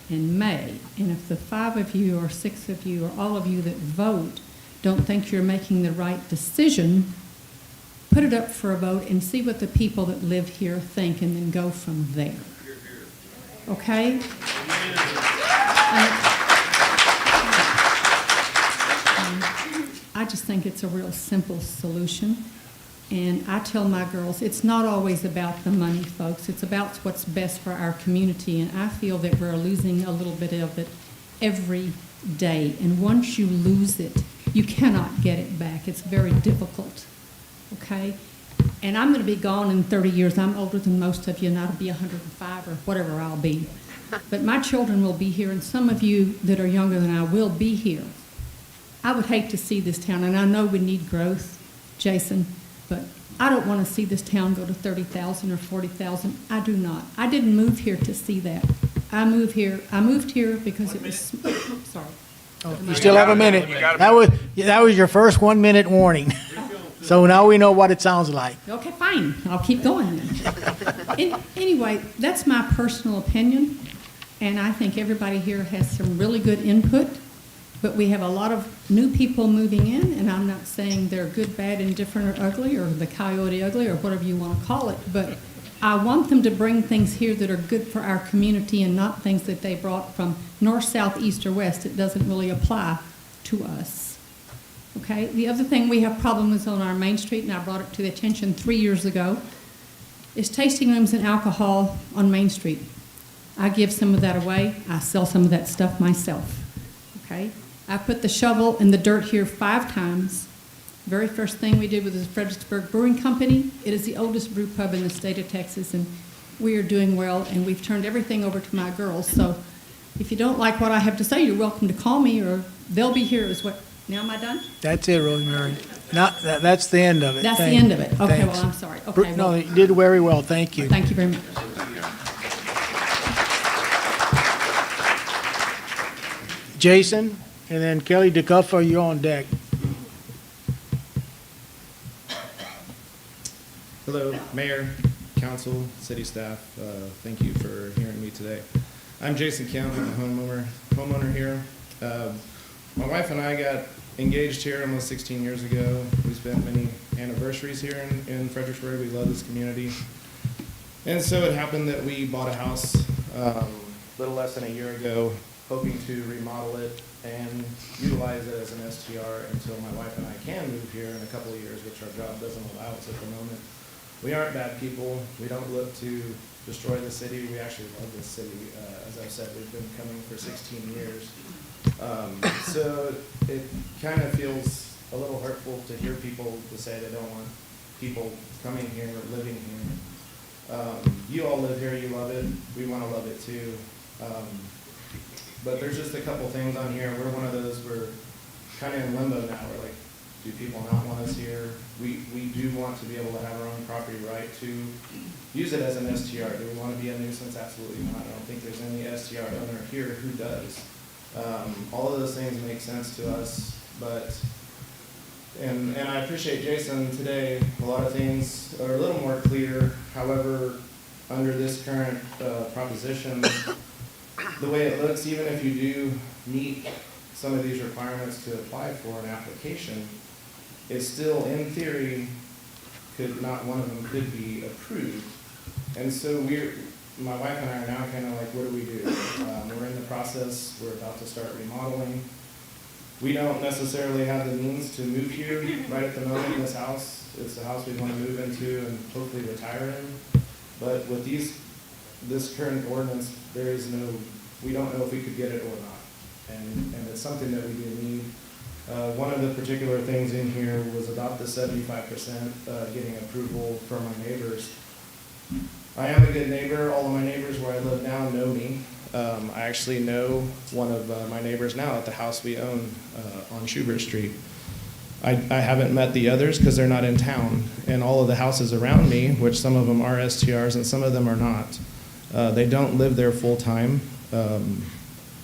in May. And if the 5 of you or 6 of you or all of you that vote don't think you're making the right decision, put it up for a vote and see what the people that live here think, and then go from there. Okay? I just think it's a real simple solution. And I tell my girls, it's not always about the money, folks. It's about what's best for our community. And I feel that we're losing a little bit of it every day. And once you lose it, you cannot get it back. It's very difficult. Okay? And I'm going to be gone in 30 years. I'm older than most of you, and I'll be 105 or whatever I'll be. But my children will be here, and some of you that are younger than I will be here. I would hate to see this town, and I know we need growth, Jason, but I don't want to see this town go to 30,000 or 40,000. I do not. I didn't move here to see that. I moved here because it was, sorry. Oh, you still have a minute. That was your first 1 minute warning. So now we know what it sounds like. Okay, fine. I'll keep going then. Anyway, that's my personal opinion, and I think everybody here has some really good input, but we have a lot of new people moving in, and I'm not saying they're good, bad, indifferent, or ugly, or the coyote ugly, or whatever you want to call it, but I want them to bring things here that are good for our community and not things that they brought from north, south, east, or west. It doesn't really apply to us. Okay, the other thing we have problems on our Main Street, and I brought it to the attention 3 years ago, is tasting rooms and alcohol on Main Street. I give some of that away. I sell some of that stuff myself. Okay, I put the shovel in the dirt here 5 times. Very first thing we did was the Fredericksburg Brewing Company. It is the oldest brew pub in the state of Texas, and we are doing well, and we've turned everything over to my girls. So if you don't like what I have to say, you're welcome to call me, or they'll be here as well. Now am I done? That's it, Rosemary. That's the end of it. That's the end of it. Okay, Thanks. well, I'm sorry. Okay, No, well, you did very well. Thank you. thank you very much. Jason, and then Kelly DeCuffa, you're on deck. Hello, Mayor, Council, City staff. Thank you for hearing me today. I'm Jason Count. I'm a homeowner here. My wife and I got engaged here almost 16 years ago. We spent many anniversaries here in Fredericksburg. We love this community. And so it happened that we bought a house a little less than a year ago, hoping to remodel it and utilize it as an STR until my wife and I can move here in a couple of years, which our job doesn't allow us at the moment. We aren't bad people. We don't look to destroy the city. We actually love this city. As I've said, we've been coming for 16 years. So it kind of feels a little hurtful to hear people to say they don't want people coming here or living here. You all live here, you love it. We want to love it too. But there's just a couple things on here. We're one of those, we're kind of in limbo now. We're like, do people not want us here? We do want to be able to have our own property right to use it as an STR. Do we want to be a nuisance? Absolutely not. I don't think there's any STR owner here who does. All of those things make sense to us, but, and I appreciate Jason today, a lot of things are a little more clear. However, under this current proposition, the way it looks, even if you do meet some of these requirements to apply for an application, it still, in theory, not one of them could be approved. And so my wife and I are now kind of like, what do we do? We're in the process, we're about to start remodeling. We don't necessarily have the means to move here right at the moment in this house. It's the house we want to move into and hopefully retire in. But with this current ordinance, we don't know if we could get it or not. And it's something that we do need. One of the particular things in here was about the 75% getting approval from my neighbors. I am a good neighbor. All of my neighbors where I live now know me. I actually know one of my neighbors now at the house we own on Schubert Street. I haven't met the others because they're not in town. And all of the houses around me, which some of them are STRs and some of them are not, they don't live there full time.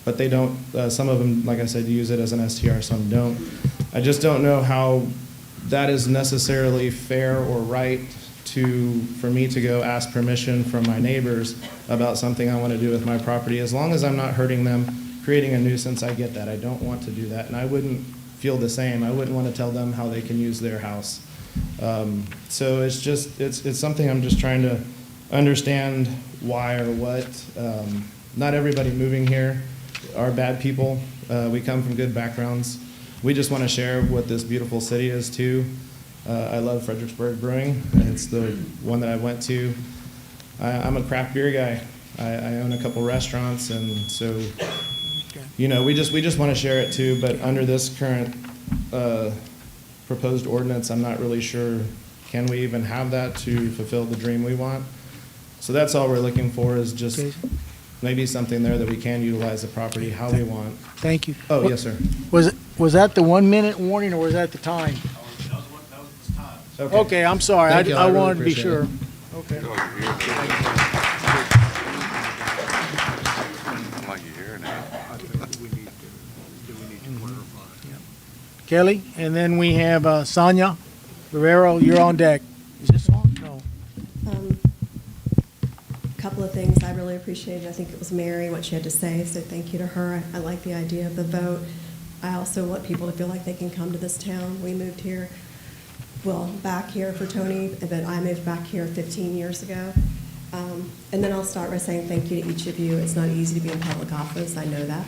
But they don't, some of them, like I said, use it as an STR, some don't. I just don't know how that is necessarily fair or right for me to go ask permission from my neighbors about something I want to do with my property. As long as I'm not hurting them, creating a nuisance, I get that. I don't want to do that, and I wouldn't feel the same. I wouldn't want to tell them how they can use their house. So it's just, it's something I'm just trying to understand why or what. Not everybody moving here are bad people. We come from good backgrounds. We just want to share what this beautiful city is too. I love Fredericksburg Brewing. It's the one that I went to. I'm a craft beer guy. I own a couple restaurants, and so, you know, we just want to share it too. But under this current proposed ordinance, I'm not really sure, can we even have that to fulfill the dream we want? So that's all we're looking for, is just maybe something there that we can utilize the property how we want. Thank you. Oh, yes, sir. Was that the 1 minute warning, or was that the time? Okay, I'm sorry. Thank you. I really wanted to be appreciate sure. it. Okay. Kelly, and then we have Sonia Rivero. You're on deck. Is this on? No. Couple of things I really appreciated. I think it was Mary, what she had to say, so thank you to her. I like the idea of the vote. I also want people to feel like they can come to this town. We moved here, well, back here for Tony, but I moved back here 15 years ago. And then I'll start by saying thank you to each of you. It's not easy to be in public office, I know that.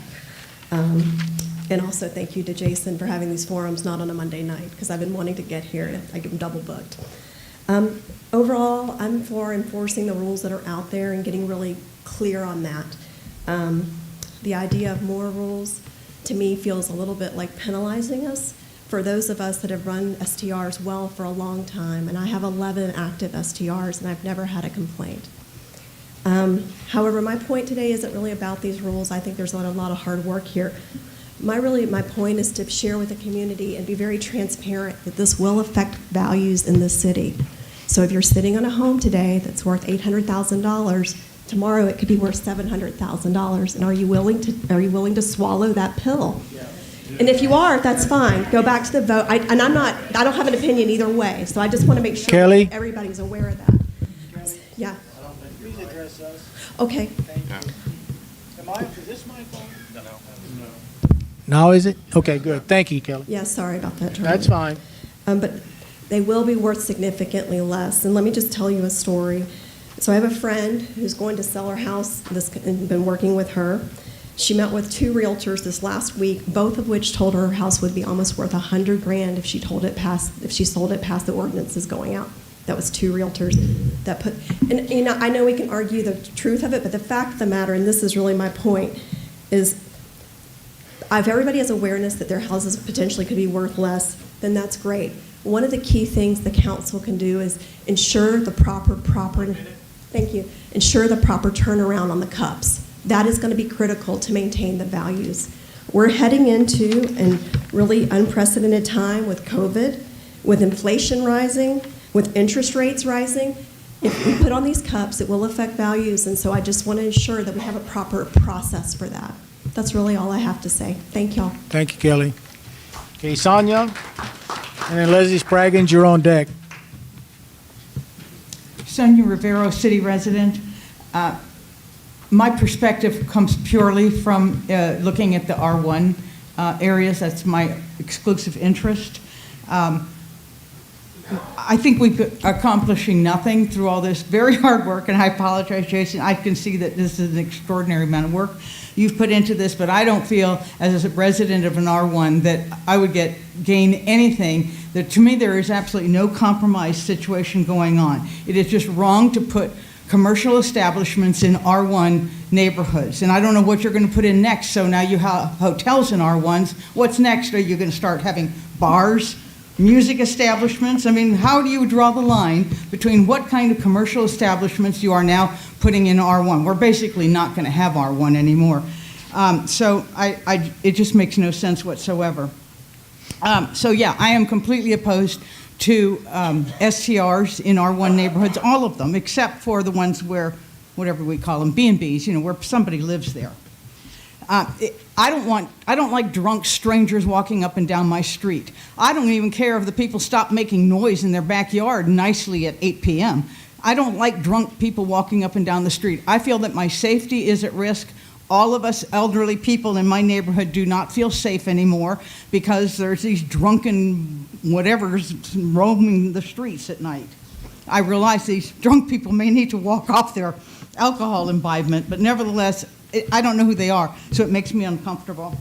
And also thank you to Jason for having these forums not on a Monday night, because I've been wanting to get here and I get them double booked. Overall, I'm for enforcing the rules that are out there and getting really clear on that. The idea of more rules, to me, feels a little bit like penalizing us for those of us that have run STRs well for a long time, and I have 11 active STRs and I've never had a complaint. However, my point today isn't really about these rules. I think there's a lot of hard work here. My point is to share with the community and be very transparent that this will affect values in this city. So if you're sitting on a home today that's worth $800,000, tomorrow it could be worth $700,000. And are you willing to swallow that pill? Yeah. And if you are, that's fine. Go back to the vote. I don't have an opinion either way. So I just want to make sure Kelly? everybody's aware of that. Yeah. Please address us. Okay. Thank you. Is this my phone? No. Now is it? Okay, good. Thank you, Kelly. Yeah, sorry about that, Charlie. That's fine. But they will be worth significantly less. And let me just tell you a story. So I have a friend who's going to sell her house, and been working with her. She met with 2 realtors this last week, both of which told her house would be almost worth $100,000 if she sold it past the ordinances going out. That was 2 realtors that put, and you know, I know we can argue the truth of it, but the fact of the matter, and this is really my point, is if everybody has awareness that their houses potentially could be worth less, then that's great. One of the key things the council can do is ensure the proper turnaround on the cups. That is going to be critical to maintain the values. We're heading into a really unprecedented time with COVID, with inflation rising, with interest rates rising. If we put on these cups, it will affect values, and so I just want to ensure that we have a proper process for that. That's really all I have to say. Thank y'all. Thank you, Kelly. Okay, Sonia, and then Leslie Spraggins, you're on deck. Sonia Rivero, city resident. My perspective comes purely from looking at the R1 areas. That's my exclusive interest. I think we're accomplishing nothing through all this very hard work, and I apologize, Jason. I can see that this is an extraordinary amount of work you've put into this, but I don't feel, as a resident of an R1, that I would gain anything. That, to me, there is absolutely no compromise situation going on. It is just wrong to put commercial establishments in R1 neighborhoods. And I don't know what you're going to put in next. So now you have hotels in R1s. What's next? Are you going to start having bars, music establishments? I mean, how do you draw the line between what kind of commercial establishments you are now putting in R1? We're basically not going to have R1 anymore. So it just makes no sense whatsoever. So yeah, I am completely opposed to STRs in R1 neighborhoods, all of them, except for the ones where, whatever we call them, B&Bs, you know, where somebody lives there. I don't like drunk strangers walking up and down my street. I don't even care if the people stop making noise in their backyard nicely at 8 p.m. I don't like drunk people walking up and down the street. I feel that my safety is at risk. All of us elderly people in my neighborhood do not feel safe anymore because there's these drunken whatevers roaming the streets at night. I realize these drunk people may need to walk off their alcohol imbibement, but nevertheless, I don't know who they are, so it makes me uncomfortable.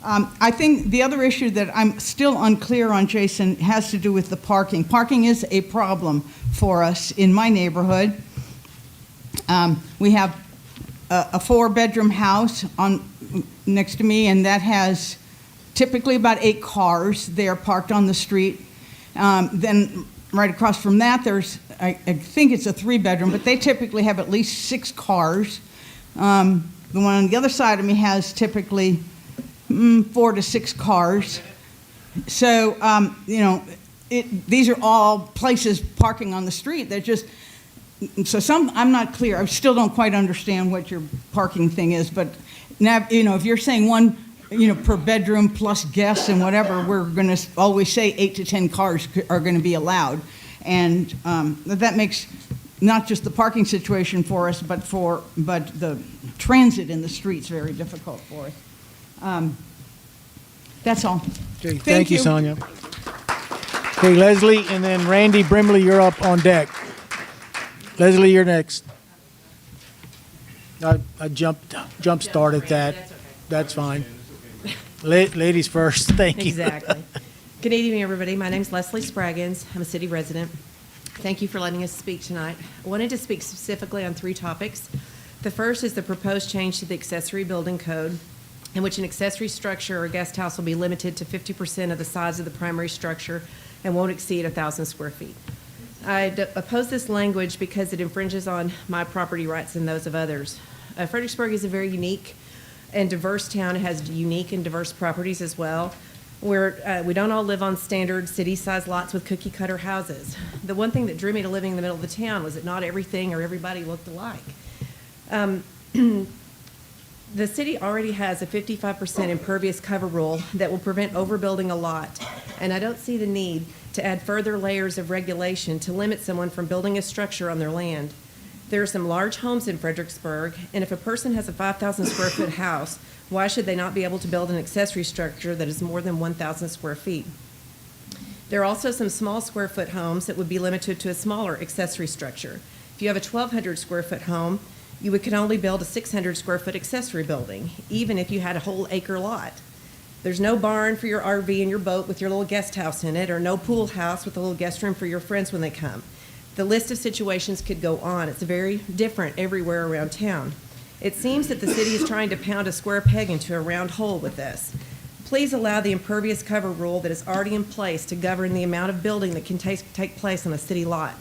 I think the other issue that I'm still unclear on, Jason, has to do with the parking. Parking is a problem for us in my neighborhood. We have a 4-bedroom house next to me, and that has typically about 8 cars. They are parked on the street. Then right across from that, there's, I think it's a 3-bedroom, but they typically have at least 6 cars. The one on the other side of me has typically 4 to 6 cars. So, these are all places parking on the street. They're just, I'm not clear. I still don't quite understand what your parking thing is, but now, if you're saying one, per bedroom plus guests and whatever, we're going to always say 8 to 10 cars are going to be allowed. And that makes not just the parking situation for us, but the transit in the streets very difficult for us. That's all. Okay, thank you, Sonia. Okay, Leslie, and then Randy Brimley, you're up on deck. Leslie, you're next. I jump started that. That's fine. Ladies first. Thank you. Exactly. Good evening, everybody. My name's Leslie Spraggins. I'm a city resident. Thank you for letting us speak tonight. I wanted to speak specifically on 3 topics. The first is the proposed change to the accessory building code, in which an accessory structure or guest house will be limited to 50% of the size of the primary structure and won't exceed 1,000 square feet. I oppose this language because it infringes on my property rights and those of others. Fredericksburg is a very unique and diverse town. It has unique and diverse properties as well. We don't all live on standard city-sized lots with cookie-cutter houses. The one thing that drew me to living in the middle of the town was that not everything or everybody looked alike. The city already has a 55% impervious cover rule that will prevent overbuilding a lot, and I don't see the need to add further layers of regulation to limit someone from building a structure on their land. There are some large homes in Fredericksburg, and if a person has a 5,000 square foot house, why should they not be able to build an accessory structure that is more than 1,000 square feet? There are also some small square foot homes that would be limited to a smaller accessory structure. If you have a 1,200 square foot home, you could only build a 600 square foot accessory building, even if you had a whole acre lot. There's no barn for your RV and your boat with your little guest house in it, or no pool house with a little guest room for your friends when they come. The list of situations could go on. It's very different everywhere around town. It seems that the city is trying to pound a square peg into a round hole with this. Please allow the impervious cover rule that is already in place to govern the amount of building that can take place on a city lot.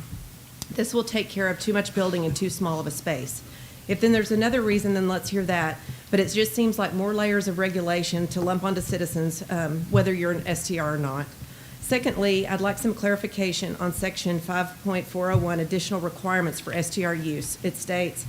This will take care of too much building in too small of a space. If then there's another reason, then let's hear that. But it just seems like more layers of regulation to lump onto citizens, whether you're an STR or not. Secondly, I'd like some clarification on Section 5.401, additional requirements for STR use. It states,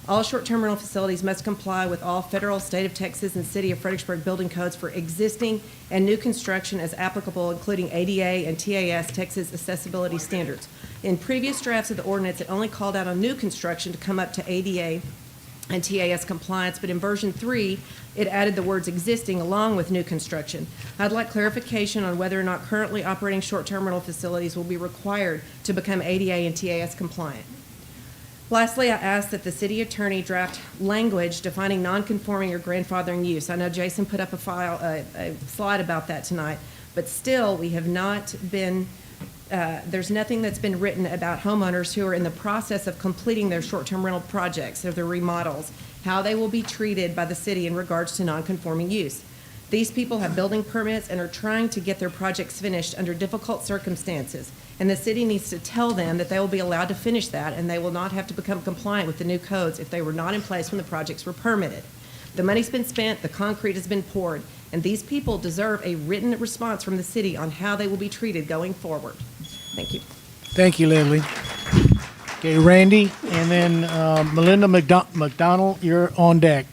all short-term rental facilities must comply with all federal, state of Texas, and city of Fredericksburg building codes for existing and new construction as applicable, including ADA and TAS, Texas accessibility standards. In previous drafts of the ordinance, it only called out on new construction to come up to ADA and TAS compliance, but in version 3, it added the words existing along with new construction. I'd like clarification on whether or not currently operating short-term rental facilities will be required to become ADA and TAS compliant. Lastly, I ask that the city attorney draft language defining non-conforming or grandfathering use. I know Jason put up a slide about that tonight, but still we have not been, there's nothing that's been written about homeowners who are in the process of completing their short-term rental projects or their remodels, how they will be treated by the city in regards to non-conforming use. These people have building permits and are trying to get their projects finished under difficult circumstances, and the city needs to tell them that they will be allowed to finish that and they will not have to become compliant with the new codes if they were not in place when the projects were permitted. The money's been spent, the concrete has been poured, and these people deserve a written response from the city on how they will be treated going forward. Thank you. Thank you, Leslie. Okay, Randy, and then Melinda McDonald, you're on deck.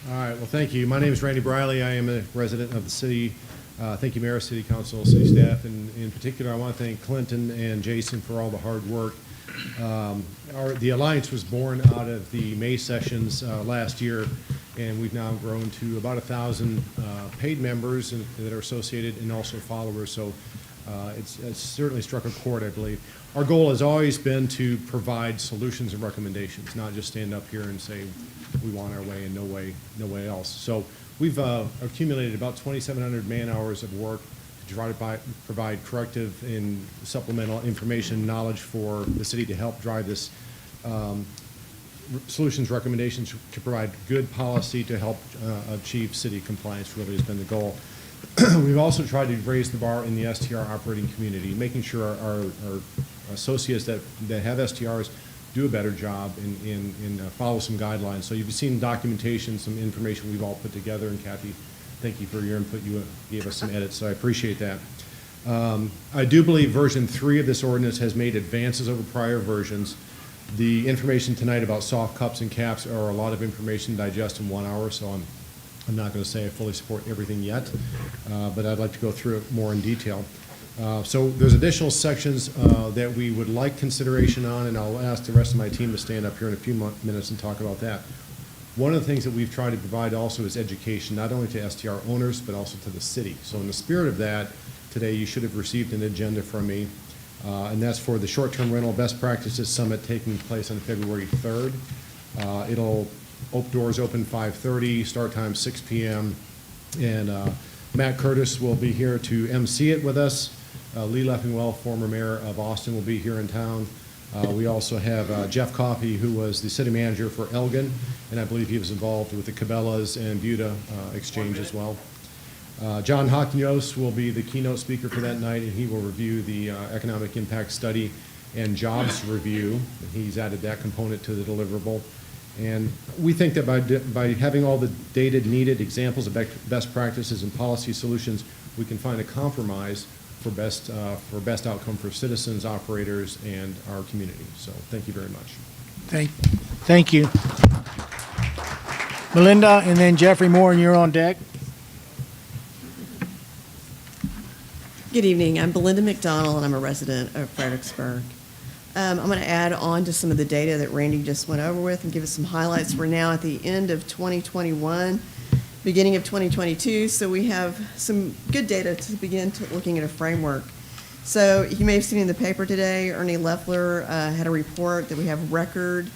All right, well, thank you. My name is Randy Briley. I am a resident of the city. Thank you, Mayor, City Council, City staff, and in particular, I want to thank Clinton and Jason for all the hard work. The Alliance was born out of the May sessions last year, and we've now grown to about 1,000 paid members that are associated and also followers, so it's certainly struck a chord, I believe. Our goal has always been to provide solutions and recommendations, not just stand up here and say we want our way and no way else. So we've accumulated about 2,700 man-hours of work to try to provide corrective and supplemental information, knowledge for the city to help drive this solutions recommendations to provide good policy to help achieve city compliance really has been the goal. We've also tried to raise the bar in the STR operating community, making sure our associates that have STRs do a better job and follow some guidelines. So you've seen documentation, some information we've all put together, and Kathy, thank you for your input. You gave us some edits, so I appreciate that. I do believe version 3 of this ordinance has made advances over prior versions. The information tonight about soft cups and caps are a lot of information to digest in 1 hour, so I'm not going to say I fully support everything yet, but I'd like to go through it more in detail. So there's additional sections that we would like consideration on, and I'll ask the rest of my team to stand up here in a few minutes and talk about that. One of the things that we've tried to provide also is education, not only to STR owners, but also to the city. So in the spirit of that, today you should have received an agenda from me, and that's for the Short-Term Rental Best Practices Summit taking place on February 3rd. Doors open 5:30, start time 6 p.m., and Matt Curtis will be here to MC it with us. Lee Leffingwell, former mayor of Austin, will be here in town. We also have Jeff Coffey, who was the city manager for Elgin, and I believe he was involved with the Cabela's and Buda exchange as well. John Hocknios will be the keynote speaker for that night, and he will review the economic impact study and jobs review. He's added that component to the deliverable. And we think that by having all the data needed, examples of best practices and policy solutions, we can find a compromise for best outcome for citizens, operators, and our community. So thank you very much. Thank you. Melinda, and then Jeffrey Moore, and you're on deck. Good evening. I'm Belinda McDonald, and I'm a resident of Fredericksburg. I'm going to add on to some of the data that Randy just went over with and give us some highlights. We're now at the end of 2021, beginning of 2022, so we have some good data to begin looking at a framework. So you may have seen in the paper today, Ernie Leffler had a report that we have record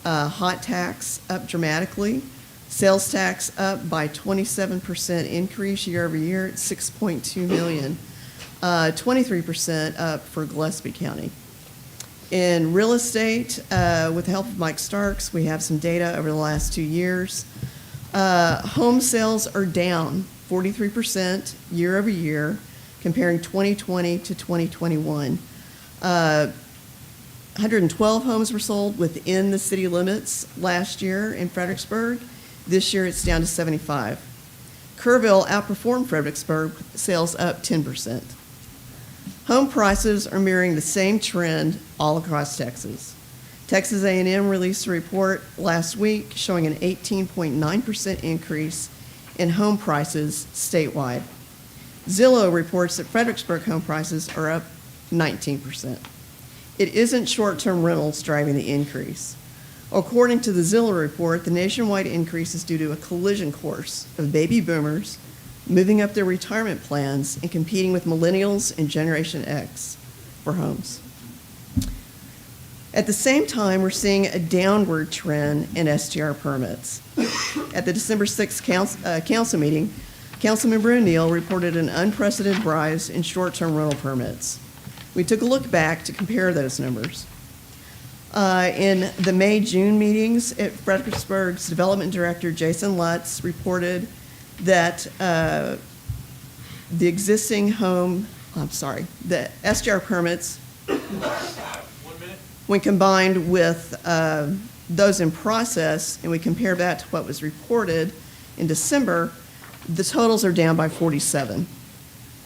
hot tax up dramatically, sales tax up by 27% increase year over year at $6.2 million, 23% up for Gillespie County. In real estate, with the help of Mike Starks, we have some data over the last 2 years. Home sales are down 43% year over year, comparing 2020 to 2021. 112 homes were sold within the city limits last year in Fredericksburg. This year it's down to 75. Kerrville outperformed Fredericksburg, sales up 10%. Home prices are mirroring the same trend all across Texas. Texas A&M released a report last week showing an 18.9% increase in home prices statewide. Zillow reports that Fredericksburg home prices are up 19%. It isn't short-term rentals driving the increase. According to the Zillow report, the nationwide increase is due to a collision course of baby boomers moving up their retirement plans and competing with millennials and Generation X for homes. At the same time, we're seeing a downward trend in STR permits. At the December 6th council meeting, Councilmember O'Neill reported an unprecedented rise in short-term rental permits. We took a look back to compare those numbers. In the May-June meetings, Fredericksburg's Development Director, Jason Lutz, reported that the STR permits, when combined with those in process, and we compare that to what was reported in December, the totals are down by 47.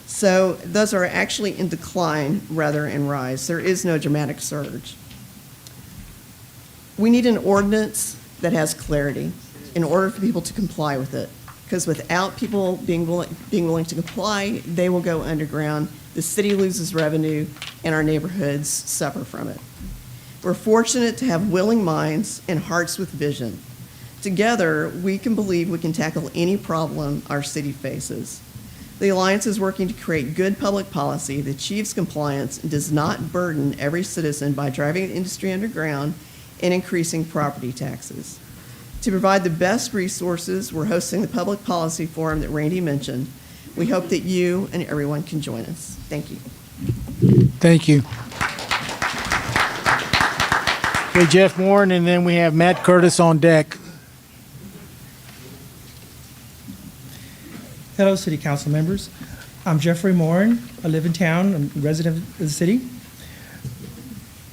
So those are actually in decline rather than rise. There is no dramatic surge. We need an ordinance that has clarity. in order for people to comply with it. Because without people being willing to comply, they will go underground, the city loses revenue, and our neighborhoods suffer from it. We're fortunate to have willing minds and hearts with vision. Together, we can believe we can tackle any problem our city faces. The Alliance is working to create good public policy that achieves compliance and does not burden every citizen by driving the industry underground and increasing property taxes. To provide the best resources, we're hosting the public policy forum that Randy mentioned. We hope that you and everyone can join us. Thank you. Thank you. Okay, Jeff Warren, and then we have Matt Curtis on deck. Hello, City Council members. I'm Jeffrey Morin. I live in town. I'm a resident of the city.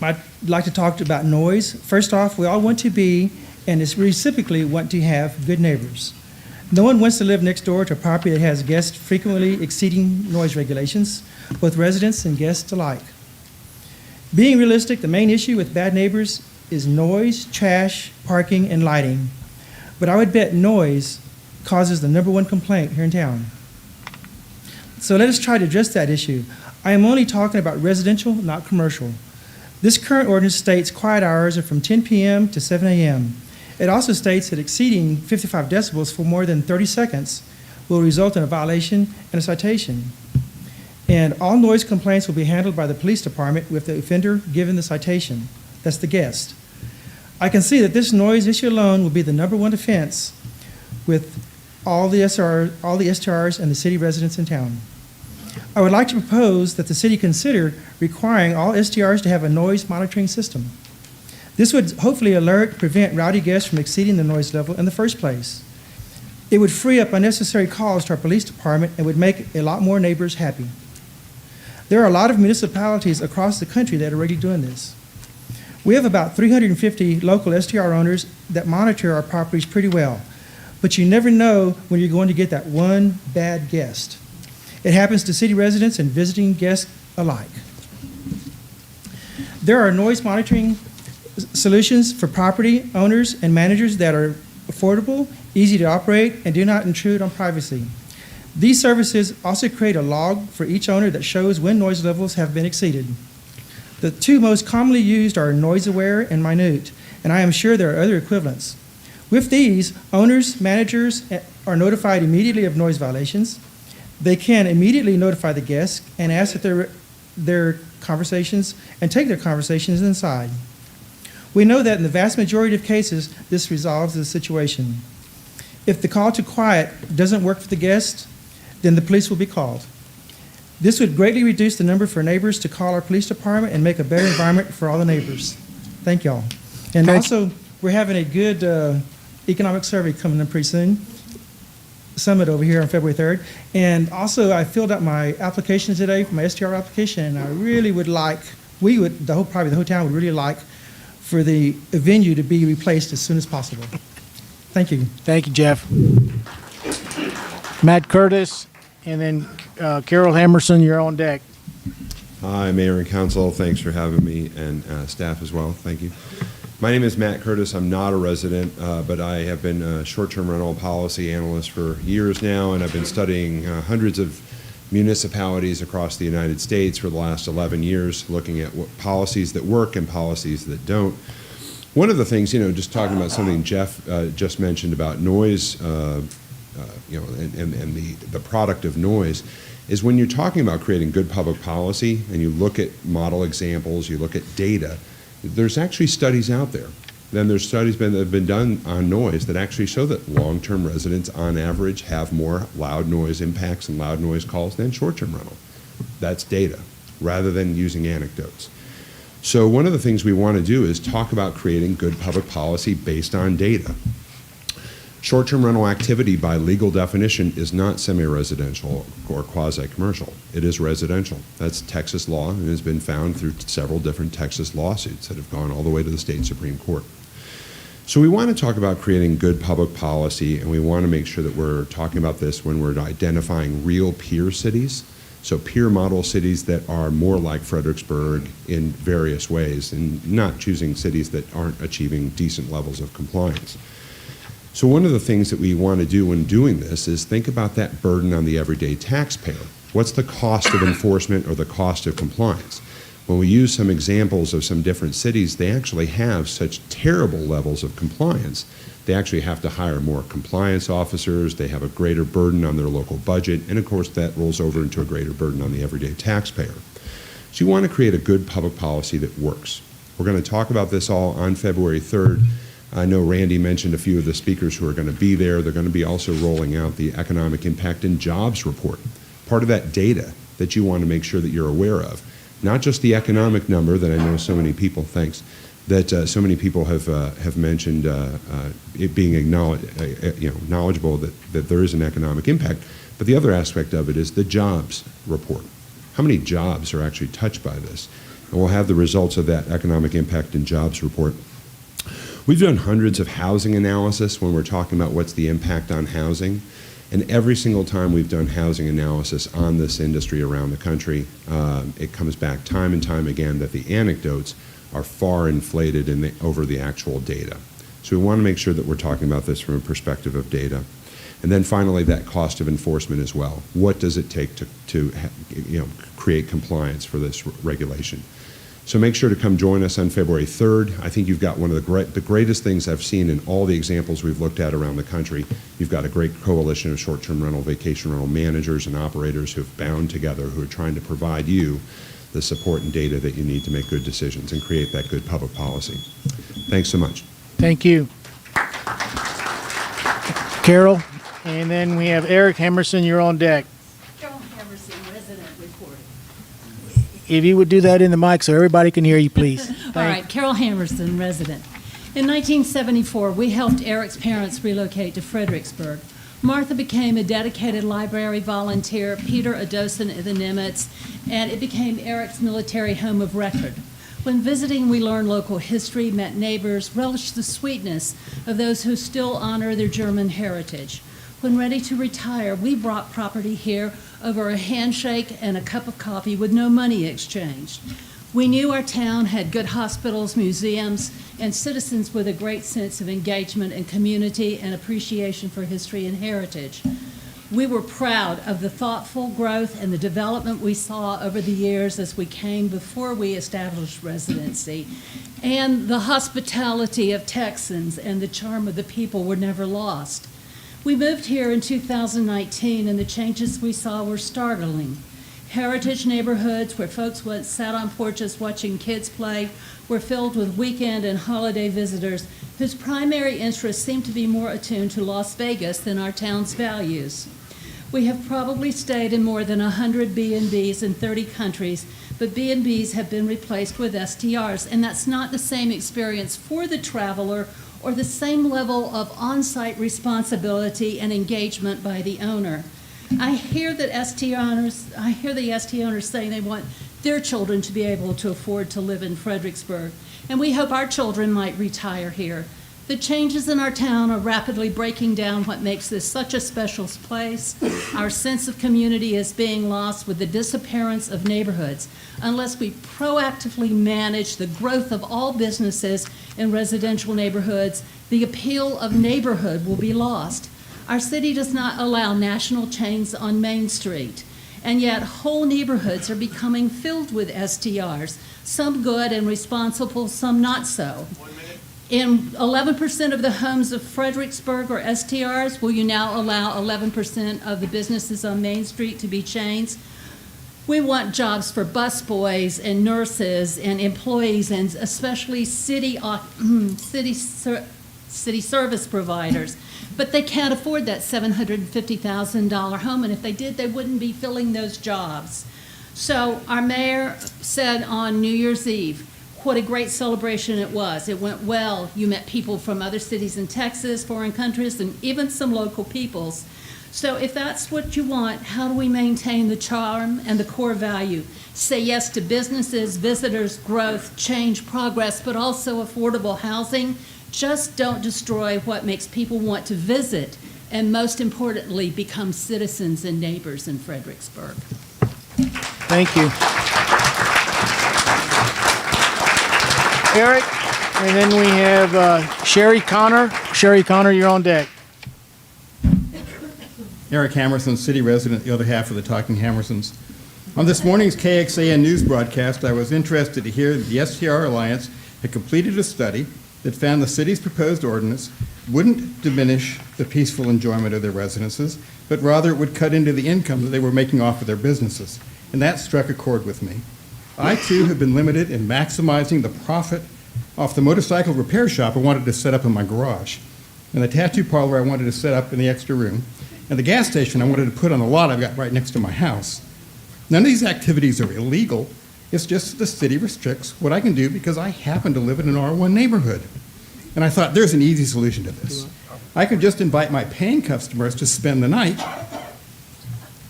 I'd like to talk about noise. First off, we all want to be, and reciprocally want to have, good neighbors. No one wants to live next door to a property that has guests frequently exceeding noise regulations, both residents and guests alike. Being realistic, the main issue with bad neighbors is noise, trash, parking, and lighting. But I would bet noise causes the #1 complaint here in town. So let us try to address that issue. I am only talking about residential, not commercial. This current ordinance states quiet hours are from 10 p.m. to 7 a.m. It also states that exceeding 55 decibels for more than 30 seconds will result in a violation and a citation. And all noise complaints will be handled by the police department with the offender given the citation. That's the guest. I can see that this noise issue alone will be the #1 offense with all the STRs and the city residents in town. I would like to propose that the city consider requiring all STRs to have a noise monitoring system. This would hopefully prevent rowdy guests from exceeding the noise level in the first place. It would free up unnecessary calls to our police department and would make a lot more neighbors happy. There are a lot of municipalities across the country that are already doing this. We have about 350 local STR owners that monitor our properties pretty well. But you never know when you're going to get that one bad guest. It happens to city residents and visiting guests alike. There are noise monitoring solutions for property owners and managers that are affordable, easy to operate, and do not intrude on privacy. These services also create a log for each owner that shows when noise levels have been exceeded. The two most commonly used are Noise Aware and Minute, and I am sure there are other equivalents. With these, owners, managers are notified immediately of noise violations. They can immediately notify the guests and ask that their conversations and take their conversations inside. We know that in the vast majority of cases, this resolves the situation. If the call to quiet doesn't work for the guest, then the police will be called. This would greatly reduce the number for neighbors to call our police department and make a better environment for all the neighbors. Thank y'all. And also, we're having a good economic survey coming in pretty soon, summit over here on February 3rd. And also, I filled out my application today for my STR application, and I really would like, probably the whole town would really like for the venue to be replaced as soon as possible. Thank you. Thank you, Jeff. Matt Curtis, and then Carol Emerson, you're on deck. Hi, Mayor and Council. Thanks for having me, and staff as well. Thank you. My name is Matt Curtis. I'm not a resident, but I have been a short-term rental policy analyst for years now, and I've been studying hundreds of municipalities across the United States for the last 11 years, looking at what policies that work and policies that don't. One of the things, just talking about something Jeff just mentioned about noise, and the product of noise, is when you're talking about creating good public policy and you look at model examples, you look at data, there's actually studies out there. Then there's studies that have been done on noise that actually show that long-term residents on average have more loud noise impacts and loud noise calls than short-term rental. That's data, rather than using anecdotes. So one of the things we want to do is talk about creating good public policy based on data. Short-term rental activity by legal definition is not semi-residential or quasi-commercial. It is residential. That's Texas law and has been found through several different Texas lawsuits that have gone all the way to the state Supreme Court. So we want to talk about creating good public policy, and we want to make sure that we're talking about this when we're identifying real peer cities. So peer model cities that are more like Fredericksburg in various ways, and not choosing cities that aren't achieving decent levels of compliance. So one of the things that we want to do when doing this is think about that burden on the everyday taxpayer. What's the cost of enforcement or the cost of compliance? When we use some examples of some different cities, they actually have such terrible levels of compliance. They actually have to hire more compliance officers, they have a greater burden on their local budget, and of course that rolls over into a greater burden on the everyday taxpayer. So you want to create a good public policy that works. We're going to talk about this all on February 3rd. I know Randy mentioned a few of the speakers who are going to be there. They're going to be also rolling out the Economic Impact and Jobs Report, part of that data that you want to make sure that you're aware of. Not just the economic number that I know so many people, so many people have mentioned it being knowledgeable that there is an economic impact, but the other aspect of it is the jobs report. How many jobs are actually touched by this? And we'll have the results of that Economic Impact and Jobs Report. We've done hundreds of housing analysis when we're talking about what's the impact on housing. And every single time we've done housing analysis on this industry around the country, it comes back time and time again that the anecdotes are far inflated over the actual data. So we want to make sure that we're talking about this from a perspective of data. And then finally, that cost of enforcement as well. What does it take to create compliance for this regulation? So make sure to come join us on February 3rd. I think you've got one of the greatest things I've seen in all the examples we've looked at around the country. You've got a great coalition of short-term rental, vacation rental managers and operators who have bound together, who are trying to provide you the support and data that you need to make good decisions and create that good public policy. Thanks so much. Thank you. Carol, and then we have Eric Hemerson, you're on deck. Carol Hemerson, resident reporting. If you would do that in the mic so everybody can hear you, please. All right, Carol Hemerson, resident. In 1974, we helped Eric's parents relocate to Fredericksburg. Martha became a dedicated library volunteer, Peter a docent at the Nimitz, and it became Eric's military home of record. When visiting, we learned local history, met neighbors, relished the sweetness of those who still honor their German heritage. When ready to retire, we brought property here over a handshake and a cup of coffee with no money exchanged. We knew our town had good hospitals, museums, and citizens with a great sense of engagement and community and appreciation for history and heritage. We were proud of the thoughtful growth and the development we saw over the years as we came before we established residency. And the hospitality of Texans and the charm of the people were never lost. We moved here in 2019, and the changes we saw were startling. Heritage neighborhoods where folks once sat on porches watching kids play were filled with weekend and holiday visitors whose primary interests seemed to be more attuned to Las Vegas than our town's values. We have probably stayed in more than 100 B&Bs in 30 countries, but B&Bs have been replaced with STRs, and that's not the same experience for the traveler or the same level of on-site responsibility and engagement by the owner. I hear the ST owners saying they want their children to be able to afford to live in Fredericksburg, and we hope our children might retire here. The changes in our town are rapidly breaking down what makes this such a special place. Our sense of community is being lost with the disappearance of neighborhoods. Unless we proactively manage the growth of all businesses in residential neighborhoods, the appeal of neighborhood will be lost. Our city does not allow national chains on Main Street, and yet whole neighborhoods are becoming filled with STRs, some good and responsible, some not so. In 11% of the homes of Fredericksburg are STRs. Will you now allow 11% of the businesses on Main Street to be chains? We want jobs for busboys and nurses and employees, and especially city service providers. But they can't afford that $750,000 home, and if they did, they wouldn't be filling those jobs. So our mayor said on New Year's Eve, what a great celebration it was. It went well. You met people from other cities in Texas, foreign countries, and even some local peoples. So if that's what you want, how do we maintain the charm and the core value? Say yes to businesses, visitors, growth, change, progress, but also affordable housing. Just don't destroy what makes people want to visit, and most importantly, become citizens and neighbors in Fredericksburg. Thank you. Eric, And then we have Sherry Connor. Sherry Connor, you're on deck. Eric Hammerson, city resident, the other half of the Talking Hammersons. On this morning's KXAN news broadcast, I was interested to hear that the STR Alliance had completed a study that found the city's proposed ordinance wouldn't diminish the peaceful enjoyment of their residences, but rather it would cut into the income that they were making off of their businesses. And that struck a chord with me. I, too, have been limited in maximizing the profit off the motorcycle repair shop I wanted to set up in my garage, and the tattoo parlor I wanted to set up in the extra room, and the gas station I wanted to put on the lot I've got right next to my house. None of these activities are illegal. It's just the city restricts what I can do because I happen to live in an R1 neighborhood. And I thought, there's an easy solution to this. I could just invite my paying customers to spend the night,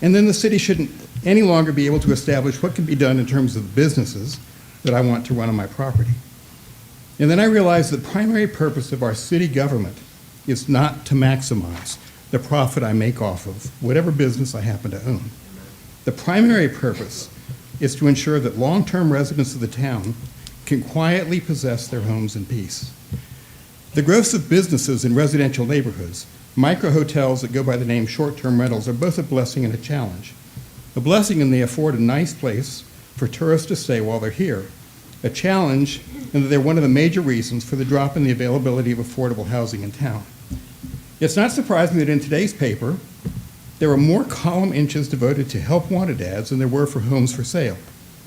and then the city shouldn't any longer be able to establish what can be done in terms of businesses that I want to run on my property. And then I realized the primary purpose of our city government is not to maximize the profit I make off of whatever business I happen to own. The primary purpose is to ensure that long-term residents of the town can quietly possess their homes in peace. The growth of businesses in residential neighborhoods, micro-hotels that go by the name short-term rentals, are both a blessing and a challenge. A blessing in they afford a nice place for tourists to stay while they're here. A challenge in that they're one of the major reasons for the drop in the availability of affordable housing in town. It's not surprising that in today's paper, there are more column inches devoted to help wanted ads than there were for homes for sale.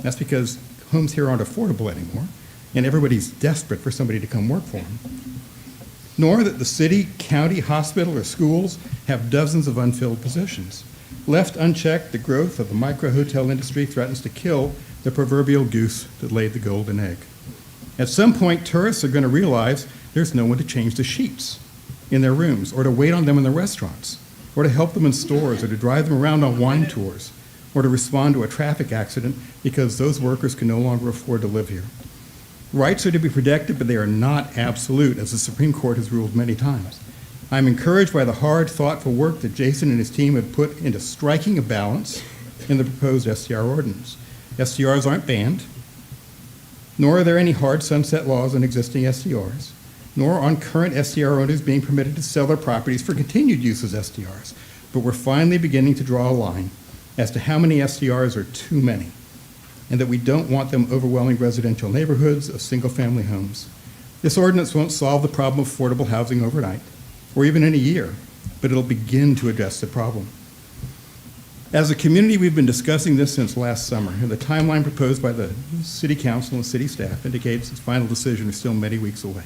That's because homes here aren't affordable anymore, and everybody's desperate for somebody to come work for them. Nor that the city, county, hospital, or schools have dozens of unfilled positions. Left unchecked, the growth of the micro-hotel industry threatens to kill the proverbial goose that laid the golden egg. At some point, tourists are going to realize there's no one to change the sheets in their rooms, or to wait on them in the restaurants, or to help them in stores, or to drive them around on wine tours, or to respond to a traffic accident because those workers can no longer afford to live here. Rights are to be protected, but they are not absolute, as the Supreme Court has ruled many times. I'm encouraged by the hard, thoughtful work that Jason and his team have put into striking a balance in the proposed STR ordinance. STRs aren't banned, nor are there any hard sunset laws on existing STRs, nor on current STR owners being permitted to sell their properties for continued use as STRs. But we're finally beginning to draw a line as to how many STRs are too many, and that we don't want them overwhelming residential neighborhoods of single-family homes. This ordinance won't solve the problem of affordable housing overnight, or even in a year, but it'll begin to address the problem. As a community, we've been discussing this since last summer, and the timeline proposed by the City Council and City staff indicates its final decision is still many weeks away.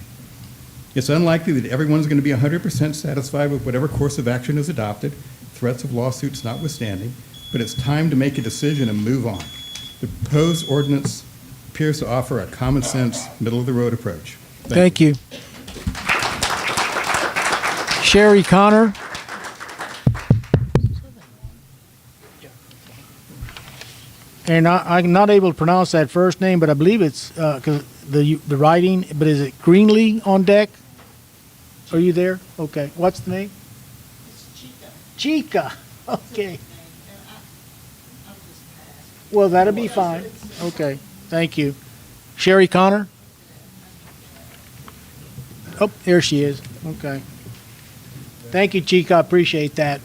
It's unlikely that everyone's going to be 100% satisfied with whatever course of action is adopted, threats of lawsuits notwithstanding, but it's time to make a decision and move on. The proposed ordinance appears to offer a common-sense, middle-of-the-road approach. Thank you. Sherry Connor. And I'm not able to pronounce that first name, but I believe it's because the writing. But is it Greenlee on deck? Are you there? Okay. What's the name? It's Chica. Okay. Well, that'll be fine. Okay. Thank you. Sherry Connor. Oh, there she is. Okay. Thank you, Chica. I appreciate that.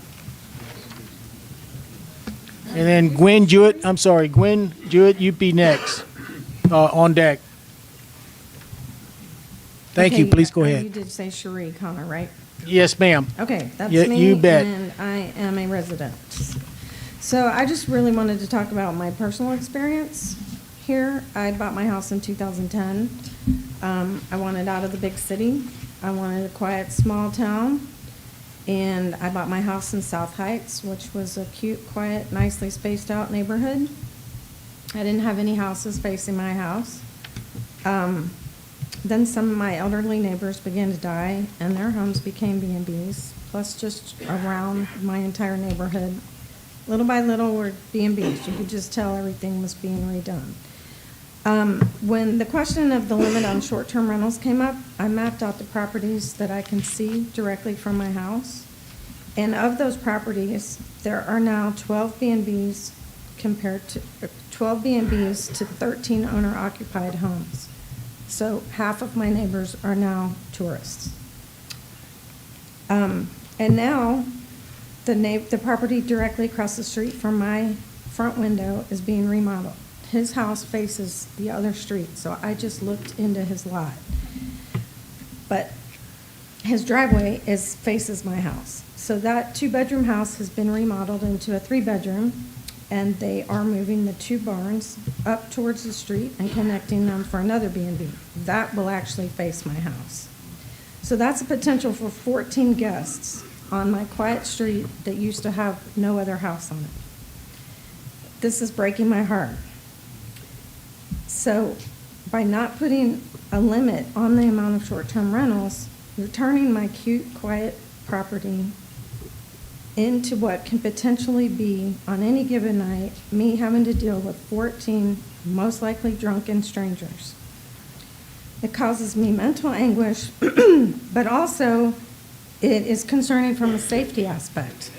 And then Gwen Jewett, you'd be next on deck. Thank you. Please go ahead. You did say Cherie Connor, right? Yes, ma'am. Okay, that's Yeah, me. you bet. And I am a resident. So I just really wanted to talk about my personal experience here. I bought my house in 2010. I wanted out of the big city. I wanted a quiet, small town. And I bought my house in South Heights, which was a cute, quiet, nicely spaced out neighborhood. I didn't have any houses facing my house. Then some of my elderly neighbors began to die, and their homes became B&Bs, plus just around my entire neighborhood. Little by little were B&Bs. You could just tell everything was being redone. When the question of the limit on short-term rentals came up, I mapped out the properties that I can see directly from my house. And of those properties, there are now 12 B&Bs compared to 12 B&Bs to 13 owner-occupied homes. So half of my neighbors are now tourists. And now, the property directly across the street from my front window is being remodeled. His house faces the other street, so I just looked into his lot. But his driveway faces my house. So that two-bedroom house has been remodeled into a three-bedroom, and they are moving the two barns up towards the street and connecting them for another B&B. That will actually face my house. So that's a potential for 14 guests on my quiet street that used to have no other house on it. This is breaking my heart. So by not putting a limit on the amount of short-term rentals, you're turning my cute, quiet property into what can potentially be, on any given night, me having to deal with 14 most likely drunken strangers. It causes me mental anguish, but also it is concerning from a safety aspect.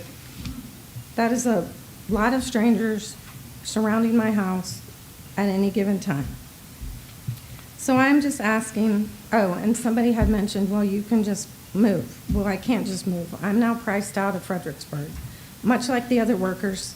That is a lot of strangers surrounding my house at any given time. So I'm just asking, oh, and somebody had mentioned, well, you can just move. Well, I can't just move. I'm now priced out of Fredericksburg, much like the other workers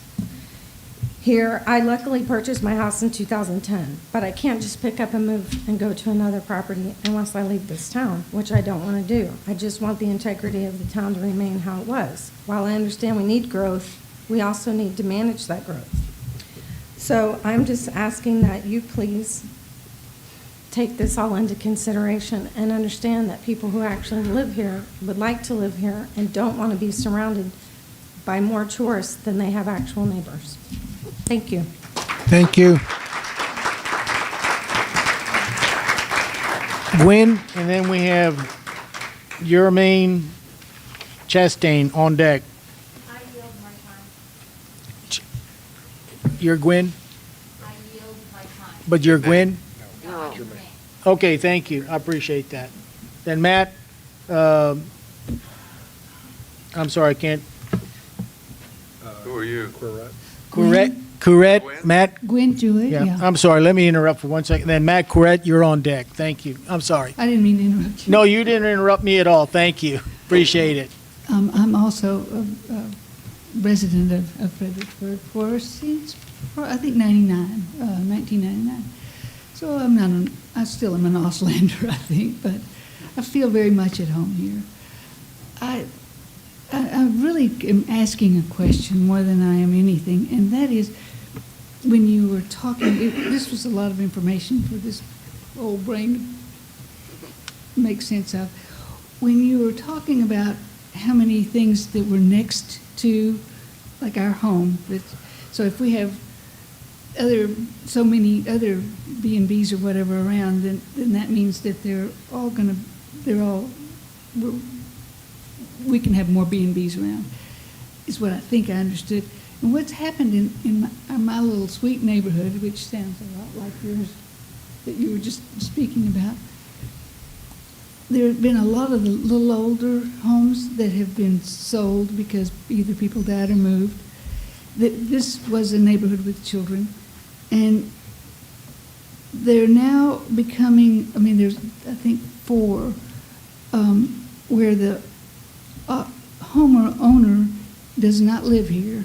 here. I luckily purchased my house in 2010, but I can't just pick up and move and go to another property unless I leave this town, which I don't want to do. I just want the integrity of the town to remain how it was. While I understand we need growth, we also need to manage that growth. So I'm just asking that you please take this all into consideration and understand that people who actually live here would like to live here and don't want to be surrounded by more tourists than they have actual neighbors. Thank you. Thank you. Gwen, and then we have Jermaine Chastain on deck. I yield my time. You're Gwen, I yield my time. but you're Gwen? No, I'm Jermaine. Okay, thank you. I appreciate that. Then Matt, I'm sorry, I can't. Who are you? Correct, Matt? Gwen Jewett, Yeah, yeah. I'm sorry. Let me interrupt for 1 second. Then Matt Corrett, you're on deck. Thank you. I'm sorry. I didn't mean to interrupt you. No, you didn't interrupt me at all. Thank you. Appreciate it. I'm also a resident of Fredericksburg for I think 1999. So I still am an Auslander, I think, but I feel very much at home here. I really am asking a question more than I am anything, and that is, when you were talking, this was a lot of information for this old brain to make sense of. When you were talking about how many things that were next to, like our home, so if we have so many other B&Bs or whatever around, then that means that we can have more B&Bs around, is what I think I understood. And what's happened in my little sweet neighborhood, which sounds a lot like yours that you were just speaking about, there have been a lot of the little older homes that have been sold because either people died or moved. This was a neighborhood with children, and they're now becoming, there's, I think, 4, where the homeowner does not live here,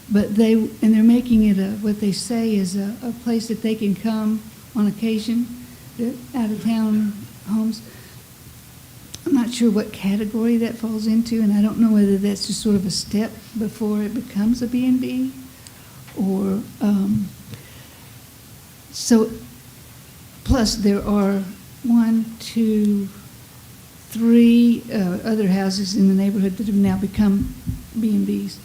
but they're making it what they say is a place that they can come on occasion, out-of-town homes. I'm not sure what category that falls into, and I don't know whether that's just sort of a step before it becomes a B&B, or so. Plus, there are 1, 2, 3 other houses in the neighborhood that have now become B&Bs,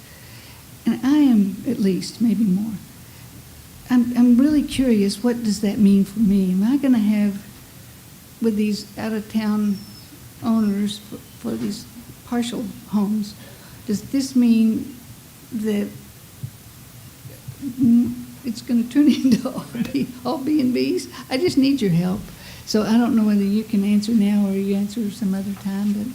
and I am at least, maybe more. I'm really curious. What does that mean for me? Am I going to have, with these out-of-town owners for these partial homes, does this mean that it's going to turn into all B&Bs? I just need your help. So I don't know whether you can answer now or you answer some other time, but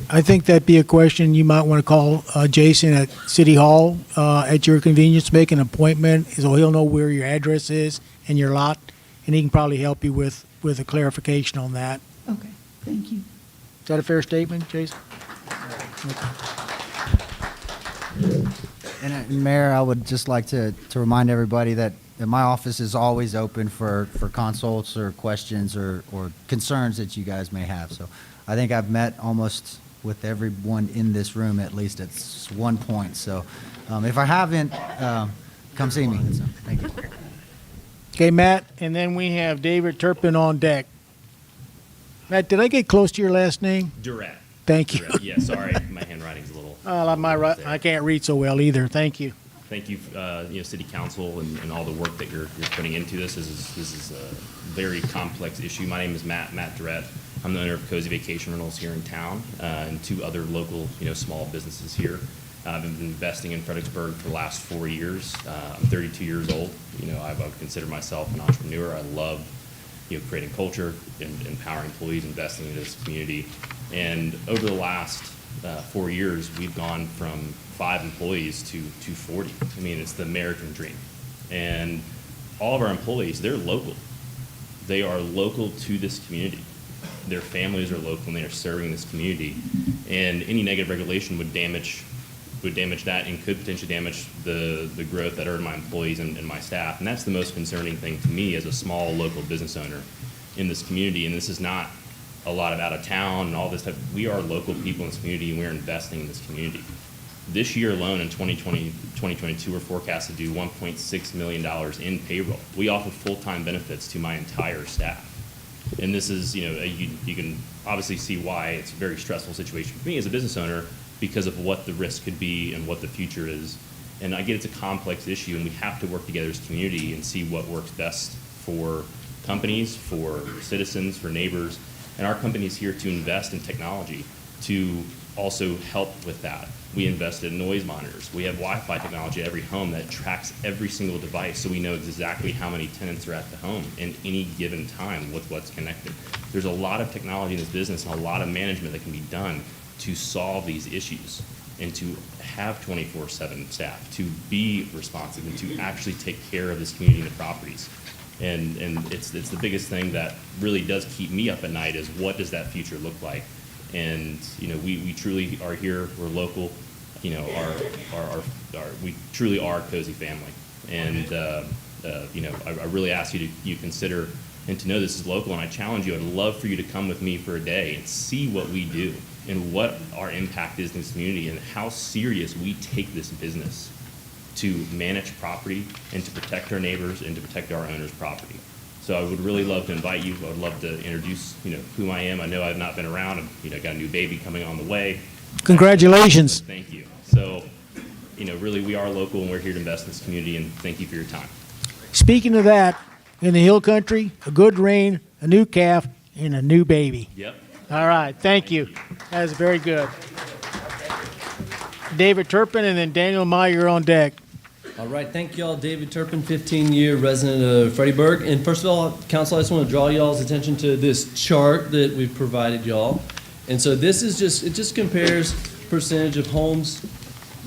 I think that'd be a question you might want to call Jason at City Hall at your convenience, make an appointment, so he'll know where your address is and your lot, and he can probably help you with a clarification on that. Okay, thank you. Is that a fair statement, Jason? And Mayor, I would just like to remind everybody that my office is always open for consults or questions or concerns that you guys may have. So I think I've met almost with everyone in this room at least at one point. So if I haven't, come see me. So, thank you. Okay, Matt, and then we have David Turpin on deck. Matt, did I get close to your last name? Durant. Thank you. Durant. Yeah, sorry, my handwriting's a little. I can't read so well either. Thank you. Thank you, City Council, and all the work that you're putting into this. This is a very complex issue. My name is Matt Durant. I'm the owner of Cozy Vacation Rentals here in town, and 2 other local, small businesses here. I've been investing in Fredericksburg for the last 4 years. I'm 32 years old. I would consider myself an entrepreneur. I love, creating culture and empowering employees, investing in this community. And over the last 4 years, we've gone from 5 employees to 40. I mean, it's the American dream. And all of our employees, they're local. They are local to this community. Their families are local and they are serving this community. And any negative regulation would damage that and could potentially damage the growth that are in my employees and my staff. And that's the most concerning thing to me as a small local business owner in this community. And this is not a lot of out of town and all this stuff. We are local people in this community and we're investing in this community. This year alone in 2022, we're forecast to do $1.6 million in payroll. We offer full-time benefits to my entire staff. And this is, you can obviously see why it's a very stressful situation for me as a business owner because of what the risk could be and what the future is. And I get it's a complex issue and we have to work together as a community and see what works best for companies, for citizens, for neighbors. And our company is here to invest in technology to also help with that. We invested in noise monitors. We have Wi-Fi technology at every home that tracks every single device so we know exactly how many tenants are at the home in any given time with what's connected. There's a lot of technology in this business and a lot of management that can be done to solve these issues and to have 24/7 staff, to be responsive and to actually take care of this community and the properties. And it's the biggest thing that really does keep me up at night is what does that future look like? And we truly are here. We're local. We truly are a cozy family. And I really ask you to consider and to know this is local. And I challenge you. I'd love for you to come with me for a day and see what we do and what our impact is in this community and how serious we take this business to manage property and to protect our neighbors and to protect our owners' property. So I would really love to invite you. I would love to introduce, who I am. I know I've not been around. I've, got a new baby coming on the way. Congratulations. Thank you. So, really we are local and we're here to invest in this community and thank you for your time. Speaking of that, in the hill country, a good rain, a new calf, and a new baby. Yep. All right. Thank you. That is very good. David Turpin and then Daniel Meyer on deck. All right, thank y'all. David Turpin, 15-year resident of Fredericksburg. And first of all, Council, I just want to draw y'all's attention to this chart that we've provided y'all. And so this is it just compares percentage of homes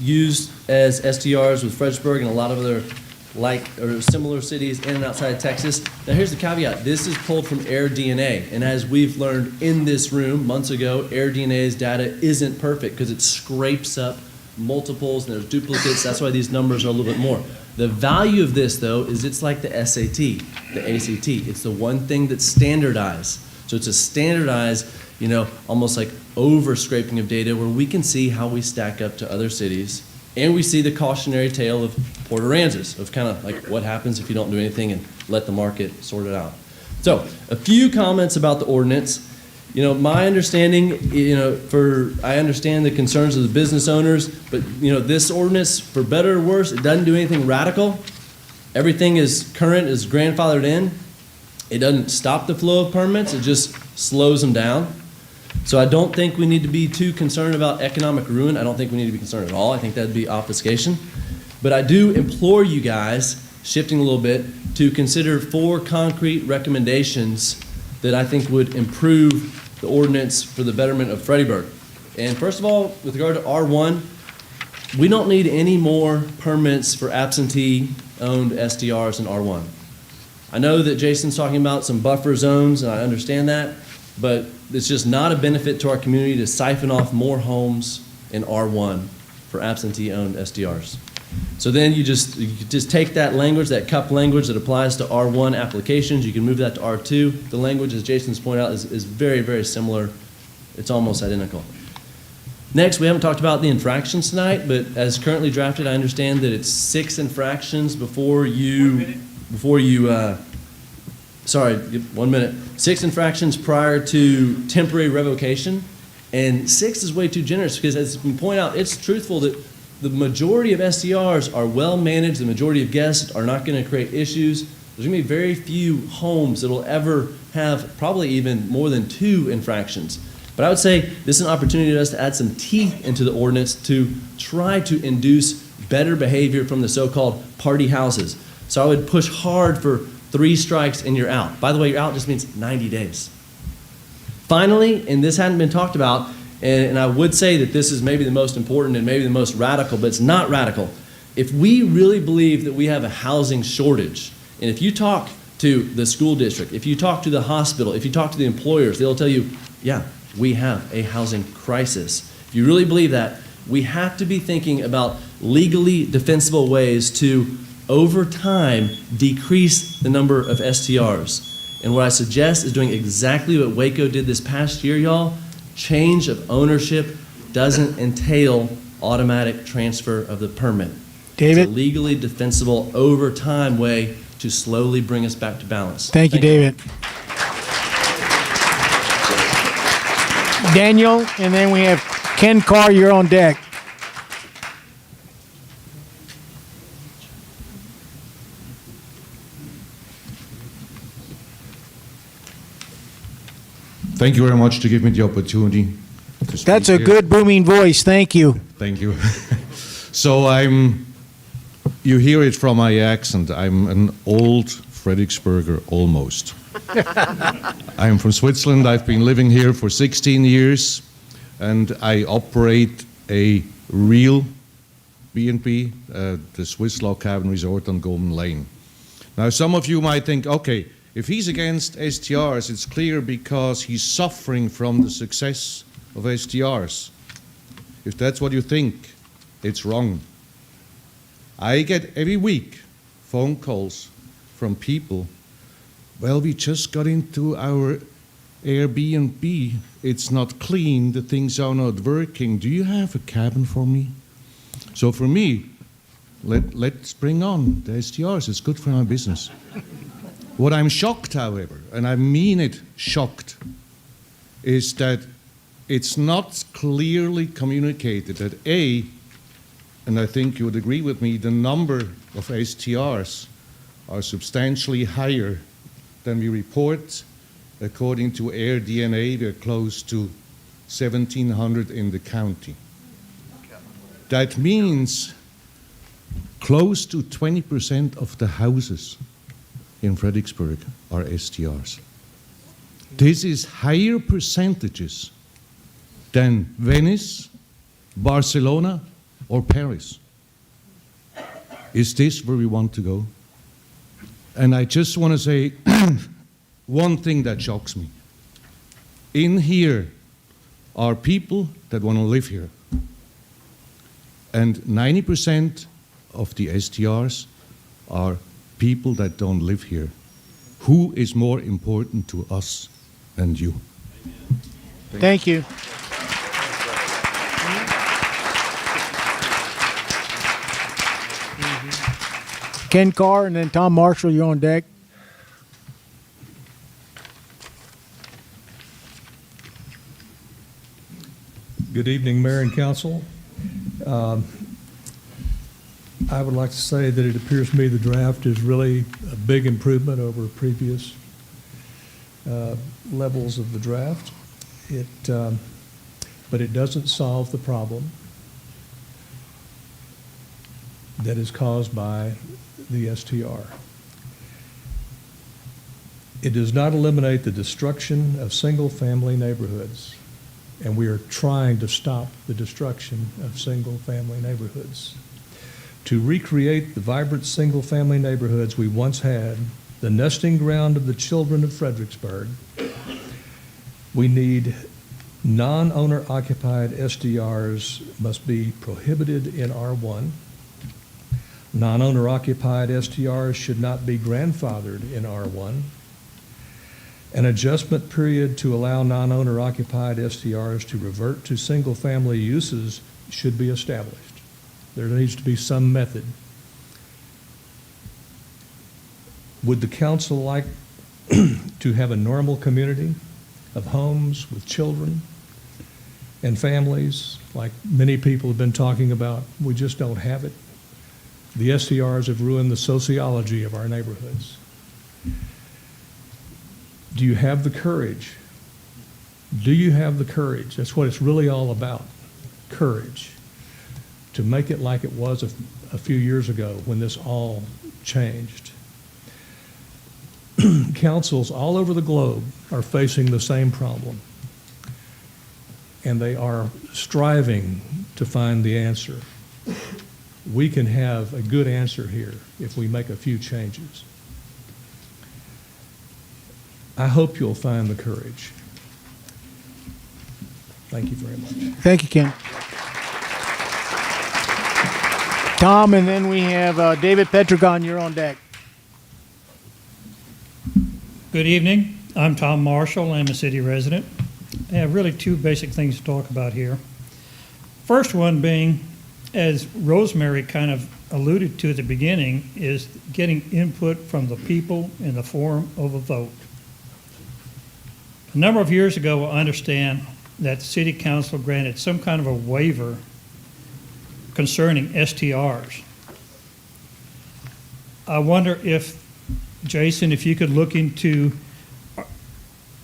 used as STRs with Fredericksburg and a lot of other or similar cities in and outside of Texas. Now here's the caveat. This is pulled from AirDNA. And as we've learned in this room months ago, AirDNA's data isn't perfect because it scrapes up multiples and there's duplicates. That's why these numbers are a little bit more. The value of this, though, is it's like the SAT, the ACT. It's the one thing that's standardized. So it's a standardized, almost like over-scraping of data where we can see how we stack up to other cities. And we see the cautionary tale of Port Aransas, of kind of like what happens if you don't do anything and let the market sort it out. So a few comments about the ordinance. My understanding, I understand the concerns of the business owners, but, this ordinance, for better or worse, it doesn't do anything radical. Everything is current, is grandfathered in. It doesn't stop the flow of permits, it just slows them down. So I don't think we need to be too concerned about economic ruin. I don't think we need to be concerned at all. I think that'd be obfuscation. But I do implore you guys, shifting a little bit, to consider 4 concrete recommendations that I think would improve the ordinance for the betterment of Fredericksburg. And first of all, with regard to R1, we don't need any more permits for absentee-owned STRs in R1. I know that Jason's talking about some buffer zones, and I understand that, but it's just not a benefit to our community to siphon off more homes in R1 for absentee-owned STRs. So then you just take that language, that CUP language that applies to R1 applications, you can move that to R2. The language, as Jason's pointed out, is very, very similar. It's almost identical. Next, we haven't talked about the infractions tonight, but as currently drafted, I understand that it's 6 infractions before you, sorry, 1 minute. 6 infractions prior to temporary revocation, and 6 is way too generous because, as we point out, it's truthful that the majority of STRs are well managed. The majority of guests are not going to create issues. There's going to be very few homes that will ever have probably even more than 2 infractions. But I would say this is an opportunity for us to add some teeth into the ordinance to try to induce better behavior from the so-called party houses. So I would push hard for 3 strikes and you're out. By the way, you're out just means 90 days. Finally, and this hadn't been talked about, and I would say that this is maybe the most important and maybe the most radical, but it's not radical. If we really believe that we have a housing shortage, and if you talk to the school district, if you talk to the hospital, if you talk to the employers, they'll tell you, yeah, we have a housing crisis. If you really believe that, we have to be thinking about legally defensible ways to, over time, decrease the number of STRs. And what I suggest is doing exactly what Waco did this past year, y'all. Change of ownership doesn't entail automatic transfer of the permit. David? It's a legally defensible, over time way to slowly bring us back to balance. Thank you, David. Daniel, and then we have Ken Carr, you're on deck. Thank you very much to give me the opportunity to speak. That's a here. good booming voice. Thank you. Thank you. So you hear it from my accent. I'm an old Fredericksburger almost. I'm from Switzerland. I've been living here for 16 years, and I operate a real B&B, the Swiss Log Cabin Resort on Goldman Lane. Now, some of you might think, okay, if he's against STRs, it's clear because he's suffering from the success of STRs. If that's what you think, it's wrong. I get every week phone calls from people, well, we just got into our Airbnb. It's not clean. The things are not working. Do you have a cabin for me? So for me, let's bring on the STRs. It's good for our business. What I'm shocked, however, and I mean it shocked, is that it's not clearly communicated that A, and I think you would agree with me, the number of STRs are substantially higher than we report. According to Air DNA, we're close to 1,700 in the county. That means close to 20% of the houses in Fredericksburg are STRs. This is higher percentages than Venice, Barcelona, or Paris. Is this where we want to go? And I just want to say one thing that shocks me. In here are people that want to live here. And 90% of the STRs are people that don't live here. Who is more important to us than you? Thank you. Ken Carr, and then Tom Marshall, you're on deck. Good evening, Mayor and Council. I would like to say that it appears to me the draft is really a big improvement over previous levels of the draft. But it doesn't solve the problem that is caused by the STR. It does not eliminate the destruction of single-family neighborhoods, and we are trying to stop the destruction of single-family neighborhoods. To recreate the vibrant single-family neighborhoods we once had the nesting ground of the children of Fredericksburg. We need non-owner occupied STRs must be prohibited in R1. Non-owner occupied STRs should not be grandfathered in R1. An adjustment period to allow non-owner occupied STRs to revert to single-family uses should be established. There needs to be some method. Would the council like to have a normal community of homes with children and families like many people have been talking about? We just don't have it. The STRs have ruined the sociology of our neighborhoods. Do you have the courage? Do you have the courage? That's what it's really all about, courage, to make it like it was a few years ago when this all changed. Councils all over the globe are facing the same problem, and they are striving to find the answer. We can have a good answer here if we make a few changes. I hope you'll find the courage. Thank you very much. Thank you, Ken. Tom, and then we have David Petragon. You're on deck. Good evening. I'm Tom Marshall. I'm a city resident. I have really two basic things to talk about here. First one being, as Rosemary kind of alluded to at the beginning, is getting input from the people in the form of a vote. A number of years ago, I understand that the City Council granted some kind of a waiver concerning STRs. I wonder if, Jason, if you could look into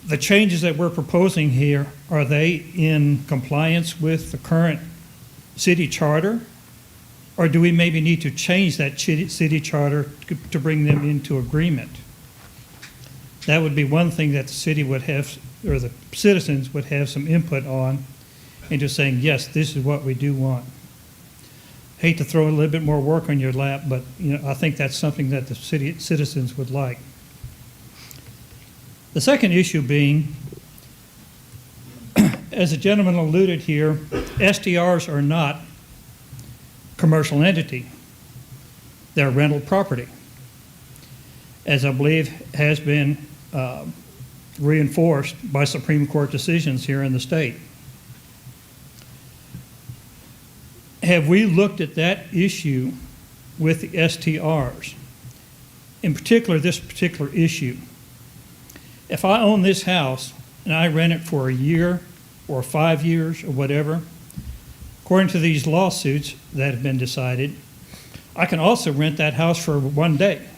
the changes that we're proposing here, are they in compliance with the current city charter? Or do we maybe need to change that city charter to bring them into agreement? That would be one thing that the city would have, or the citizens would have some input on, into saying, yes, this is what we do want. Hate to throw a little bit more work on your lap, but I think that's something that the city citizens would like. The second issue being, as the gentleman alluded here, STRs are not commercial entity. They're rental property, as I believe has been reinforced by Supreme Court decisions here in the state. Have we looked at that issue with the STRs? In particular, this particular issue. If I own this house and I rent it for a year or 5 years or whatever, according to these lawsuits that have been decided, I can also rent that house for 1 day,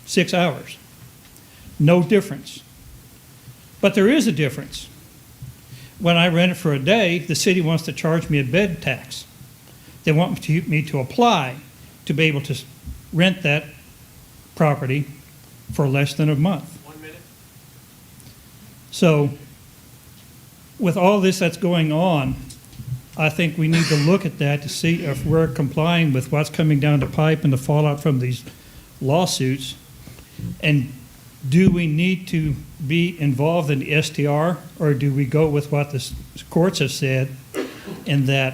6 hours. No difference. But there is a difference. When I rent it for a day, the city wants to charge me a bed tax. They want me to apply to be able to rent that property for less than a month. 1 minute. So with all this that's going on, I think we need to look at that to see if we're complying with what's coming down the pipe and the fallout from these lawsuits. And do we need to be involved in the STR, or do we go with what the courts have said, in that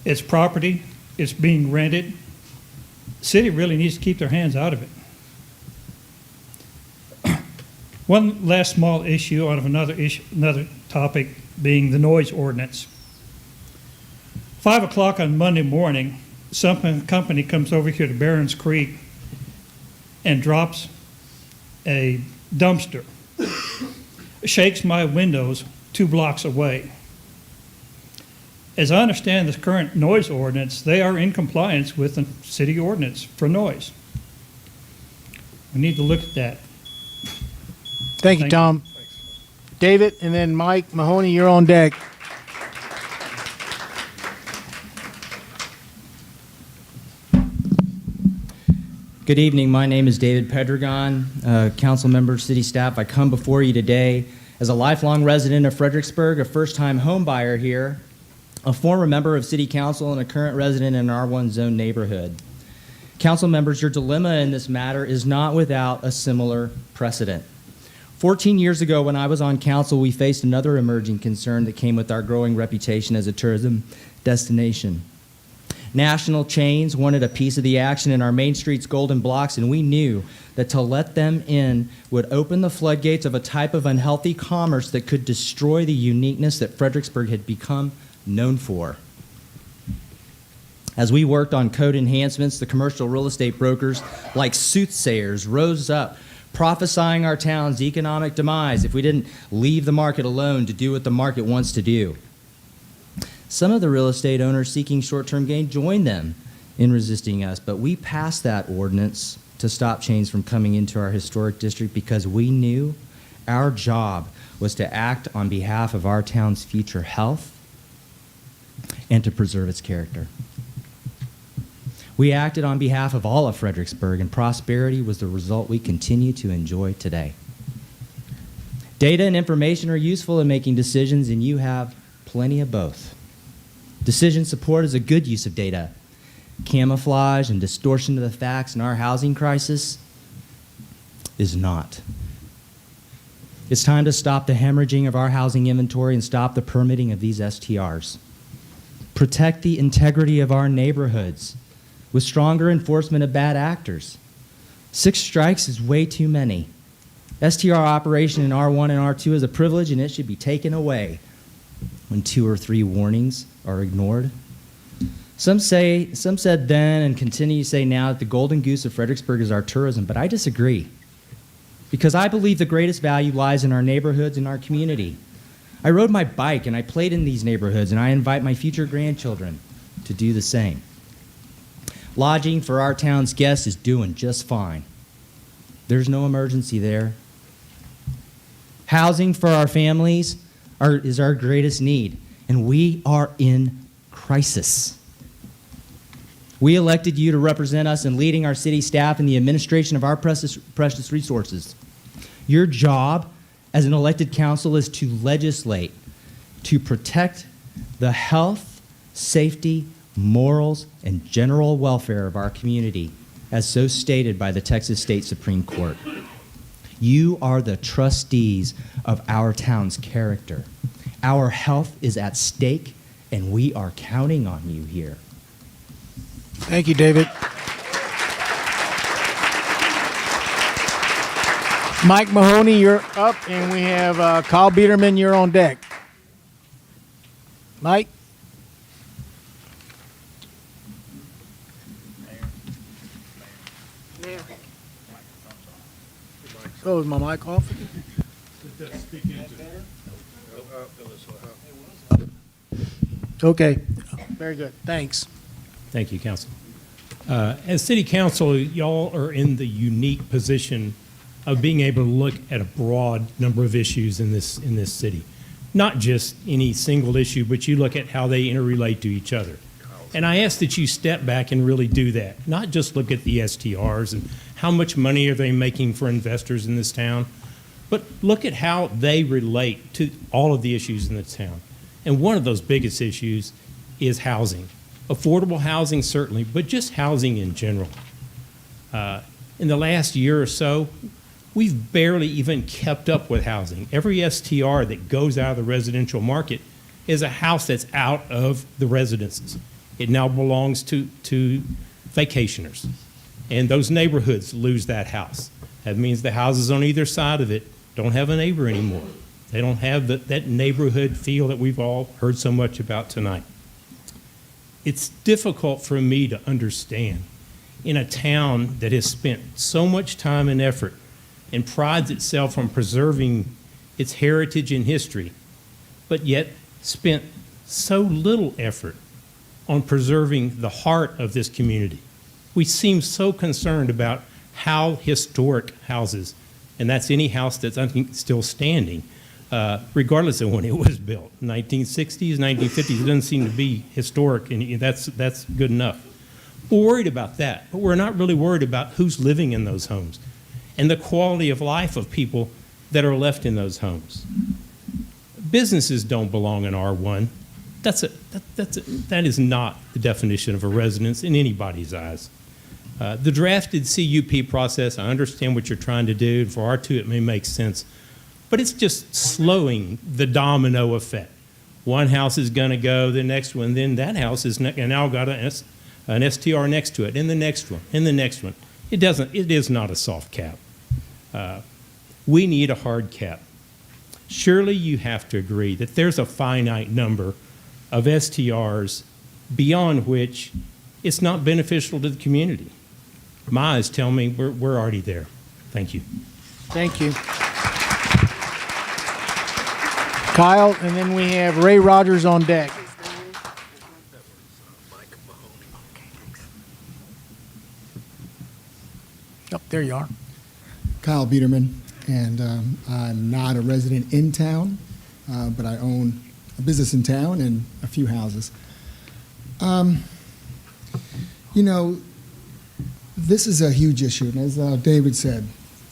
it's property, it's being rented? The city really needs to keep their hands out of it. One last small issue out of another topic being the noise ordinance. 5 o'clock on Monday morning, some company comes over here to Barron's Creek and drops a dumpster, shakes my windows 2 blocks away. As I understand this current noise ordinance, they are in compliance with the city ordinance for noise. We need to look at that. Thank you, Tom. David, and then Mike Mahoney, you're on deck. Good evening. My name is David Pedragon, council member, city staff. I come before you today as a lifelong resident of Fredericksburg, a first-time home buyer here, a former member of city council, and a current resident in an R1 zone neighborhood. Council members, your dilemma in this matter is not without a similar precedent. 14 years ago, when I was on council, we faced another emerging concern that came with our growing reputation as a tourism destination. National chains wanted a piece of the action in our Main Street's golden blocks, and we knew that to let them in would open the floodgates of a type of unhealthy commerce that could destroy the uniqueness that Fredericksburg had become known for. As we worked on code enhancements, the commercial real estate brokers, like soothsayers, rose up, prophesying our town's economic demise if we didn't leave the market alone to do what the market wants to do. Some of the real estate owners seeking short-term gain joined them in resisting us, but we passed that ordinance to stop chains from coming into our historic district because we knew our job was to act on behalf of our town's future health and to preserve its character. We acted on behalf of all of Fredericksburg, and prosperity was the result we continue to enjoy today. Data and information are useful in making decisions, and you have plenty of both. Decision support is a good use of data. Camouflage and distortion of the facts in our housing crisis is not. It's time to stop the hemorrhaging of our housing inventory and stop the permitting of these STRs. Protect the integrity of our neighborhoods with stronger enforcement of bad actors. 6 strikes is way too many. STR operation in R1 and R2 is a privilege, and it should be taken away when 2 or 3 warnings are ignored. Some said then and continue to say now that the golden goose of Fredericksburg is our tourism, but I disagree. Because I believe the greatest value lies in our neighborhoods and our community. I rode my bike and I played in these neighborhoods, and I invite my future grandchildren to do the same. Lodging for our town's guests is doing just fine. There's no emergency there. Housing for our families is our greatest need, and we are in crisis. We elected you to represent us in leading our city staff in the administration of our precious resources. Your job as an elected council is to legislate, to protect the health, safety, morals, and general welfare of our community, as so stated by the Texas State Supreme Court. You are the trustees of our town's character. Our health is at stake, and we are counting on you here. Thank you, David. Mike Mahoney, you're up, and we have Kyle Biederman, you're on deck. Mike? Oh, is my mic off? Okay, very good, thanks. Thank you, Council. As City Council, y'all are in the unique position of being able to look at a broad number of issues in this city. Not just any single issue, but you look at how they interrelate to each other. And I ask that you step back and really do that. Not just look at the STRs and how much money are they making for investors in this town, but look at how they relate to all of the issues in the town. And one of those biggest issues is housing. Affordable housing, certainly, but just housing in general. In the last year or so, we've barely even kept up with housing. Every STR that goes out of the residential market is a house that's out of the residences. It now belongs to vacationers. And those neighborhoods lose that house. That means the houses on either side of it don't have a neighbor anymore. They don't have that neighborhood feel that we've all heard so much about tonight. It's difficult for me to understand in a town that has spent so much time and effort and prides itself on preserving its heritage and history, but yet spent so little effort on preserving the heart of this community. We seem so concerned about how historic houses, and that's any house that's still standing, regardless of when it was built, 1960s, 1950s, it doesn't seem to be historic, and that's good enough. We're worried about that, but we're not really worried about who's living in those homes and the quality of life of people that are left in those homes. Businesses don't belong in R1. That is not the definition of a residence in anybody's eyes. The drafted CUP process, I understand what you're trying to do. For R2, it may make sense. But it's just slowing the domino effect. One house is going to go, the next one, then that house is now got an STR next to it, and the next one, and the next one. It is not a soft cap. We need a hard cap. Surely you have to agree that there's a finite number of STRs beyond which it's not beneficial to the community. My eyes tell me we're already there. Thank you. Thank you. Kyle, and then we have Ray Rogers on deck. Oh, there you are. Kyle Biederman, and I'm not a resident in town, but I own a business in town and a few houses. You know, this is a huge issue, and as David said,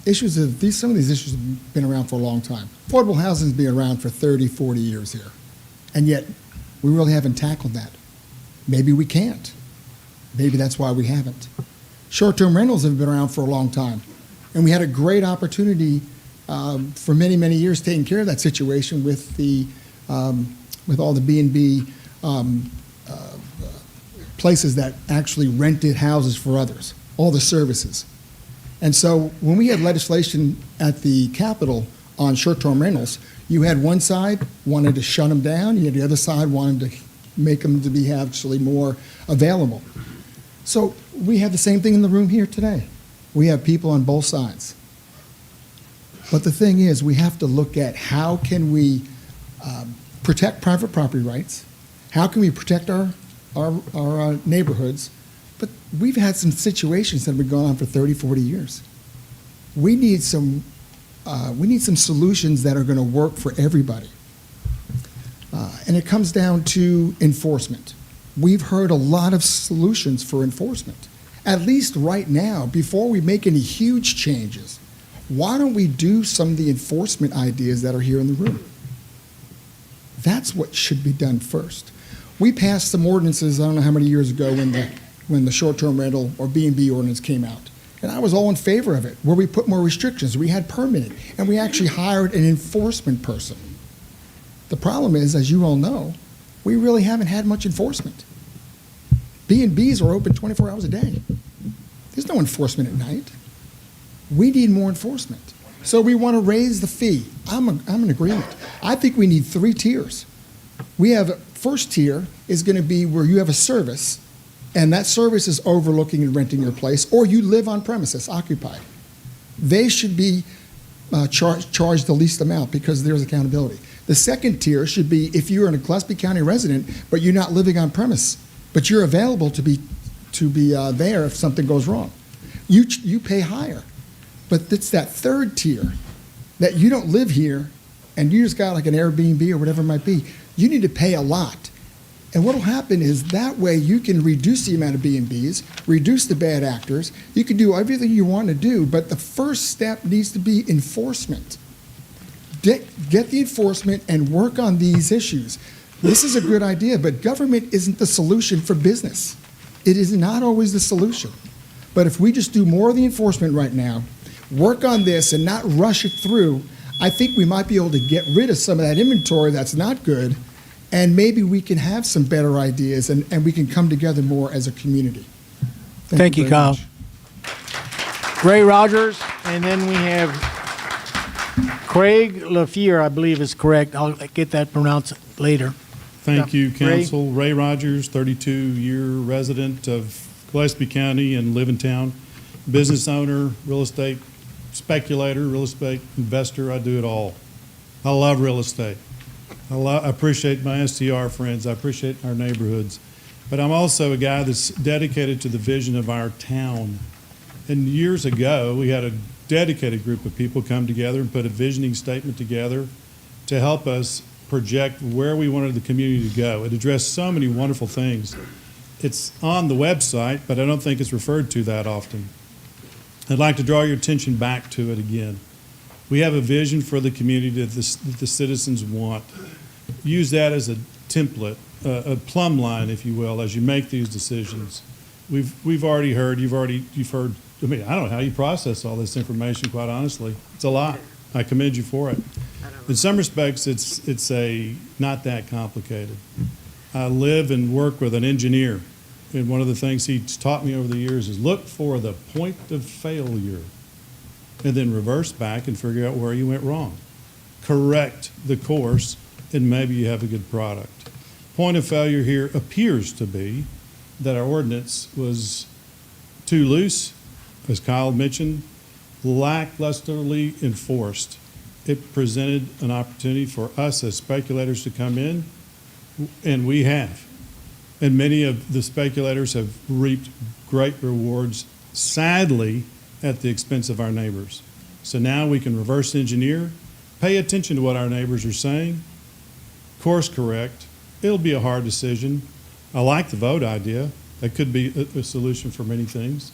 some of these issues have been around for a long time. Affordable housing has been around for 30, 40 years here, and yet we really haven't tackled that. Maybe we can't. Maybe that's why we haven't. Short-term rentals have been around for a long time, and we had a great opportunity for many, many years taking care of that situation with all the B&B places that actually rented houses for others, all the services. And so when we had legislation at the Capitol on short-term rentals, you had one side wanted to shut them down, you had the other side wanted to make them to be actually more available. So we have the same thing in the room here today. We have people on both sides. But the thing is, we have to look at how can we protect private property rights, how can we protect our neighborhoods, but we've had some situations that have been going on for 30, 40 years. We need some solutions that are going to work for everybody. And it comes down to enforcement. We've heard a lot of solutions for enforcement. At least right now, before we make any huge changes, why don't we do some of the enforcement ideas that are here in the room? That's what should be done first. We passed some ordinances, I don't know how many years ago, when the short-term rental or B&B ordinance came out. And I was all in favor of it, where we put more restrictions. We had permitting, and we actually hired an enforcement person. The problem is, as you all know, we really haven't had much enforcement. B&Bs are open 24 hours a day. There's no enforcement at night. We need more enforcement. So we want to raise the fee. I'm in agreement. I think we need 3 tiers. We have, first tier is going to be where you have a service, and that service is overlooking and renting your place, or you live on premises, occupied. They should be charged the least amount because there's accountability. The second tier should be if you're in a Gillespie County resident, but you're not living on premise, but you're available to be there if something goes wrong. You pay higher. But it's that third tier that you don't live here and you just got like an Airbnb or whatever it might be. You need to pay a lot. And what will happen is that way you can reduce the amount of B&Bs, reduce the bad actors. You can do everything you want to do, but the first step needs to be enforcement. Get the enforcement and work on these issues. This is a good idea, but government isn't the solution for business. It is not always the solution. But if we just do more of the enforcement right now, work on this and not rush it through, I think we might be able to get rid of some of that inventory that's not good, and maybe we can have some better ideas and we can come together more as a community. Thank you, Kyle. Ray Rogers, and then we have Craig LaFleur, I believe is correct. I'll get that pronounced later. Thank you, Ray? Council. Ray Rogers, 32-year resident of Gillespie County and live in town. Business owner, real estate speculator, real estate investor. I do it all. I love real estate. I appreciate my STR friends. I appreciate our neighborhoods. But I'm also a guy that's dedicated to the vision of our town. And years ago, we had a dedicated group of people come together and put a visioning statement together to help us project where we wanted the community to go. It addressed so many wonderful things. It's on the website, but I don't think it's referred to that often. I'd like to draw your attention back to it again. We have a vision for the community that the citizens want. Use that as a template, a plumb line, if you will, as you make these decisions. we've already heard, you've heard, I mean, I don't know how you process all this information, quite honestly. It's a lot. I commend you for it. In some respects, it's not that complicated. I live and work with an engineer, and one of the things he's taught me over the years is look for the point of failure and then reverse back and figure out where you went wrong. Correct the course, and maybe you have a good product. Point of failure here appears to be that our ordinance was too loose, as Kyle mentioned, lacklusterly enforced. It presented an opportunity for us as speculators to come in, and we have. And many of the speculators have reaped great rewards, sadly, at the expense of our neighbors. So now we can reverse engineer, pay attention to what our neighbors are saying, course correct. It'll be a hard decision. I like the vote idea. That could be a solution for many things.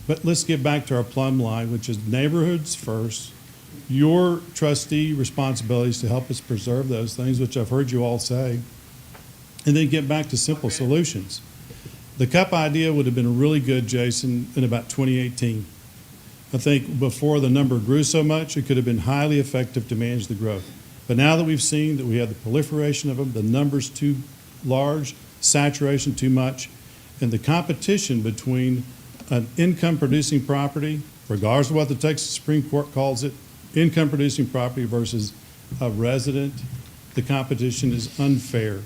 But let's get back to our plumb line, which is neighborhoods first. Your trustee responsibilities to help us preserve those things, which I've heard you all say, and then get back to simple solutions. The cup idea would have been really good, Jason, in about 2018. I think before the number grew so much, it could have been highly effective to manage the growth. But now that we've seen that we have the proliferation of them, the numbers too large, saturation too much, and the competition between an income-producing property, regardless of what the Texas Supreme Court calls it, income-producing property versus a resident, the competition is unfair.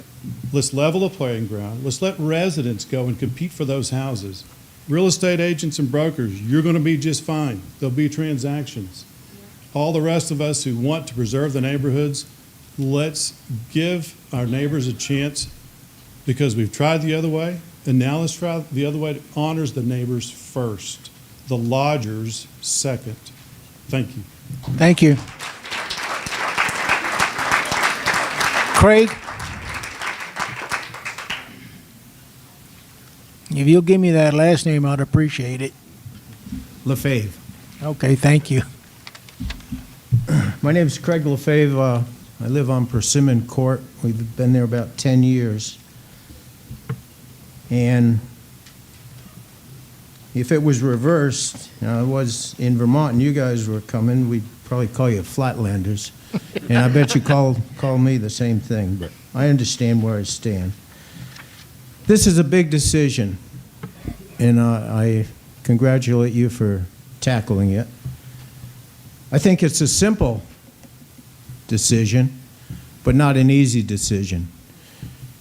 Let's level the playing ground. Let's let residents go and compete for those houses. Real estate agents and brokers, you're going to be just fine. There'll be transactions. All the rest of us who want to preserve the neighborhoods, let's give our neighbors a chance, because we've tried the other way, and now let's try the other way that honors the neighbors first, the lodgers second. Thank you. Thank you. Craig? If you'll give me that last name, I'd appreciate it. Lefebvre. Okay, thank you. My name is Craig Lefebvre. I live on Persimmon Court. We've been there about 10 years. And if it was reversed, I was in Vermont and you guys were coming, we'd probably call you Flatlanders. And I bet you call me the same thing, but I understand where I stand. This is a big decision, and I congratulate you for tackling it. I think it's a simple decision, but not an easy decision.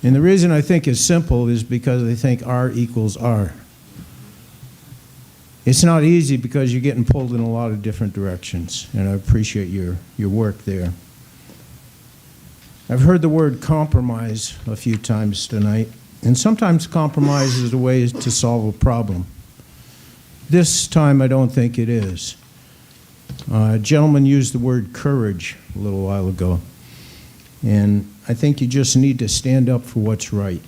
And the reason I think it's simple is because I think R equals R. It's not easy because you're getting pulled in a lot of different directions, and I appreciate your work there. I've heard the word compromise a few times tonight, and sometimes compromise is a way to solve a problem. This time I don't think it is. A gentleman used the word courage a little while ago, and I think you just need to stand up for what's right.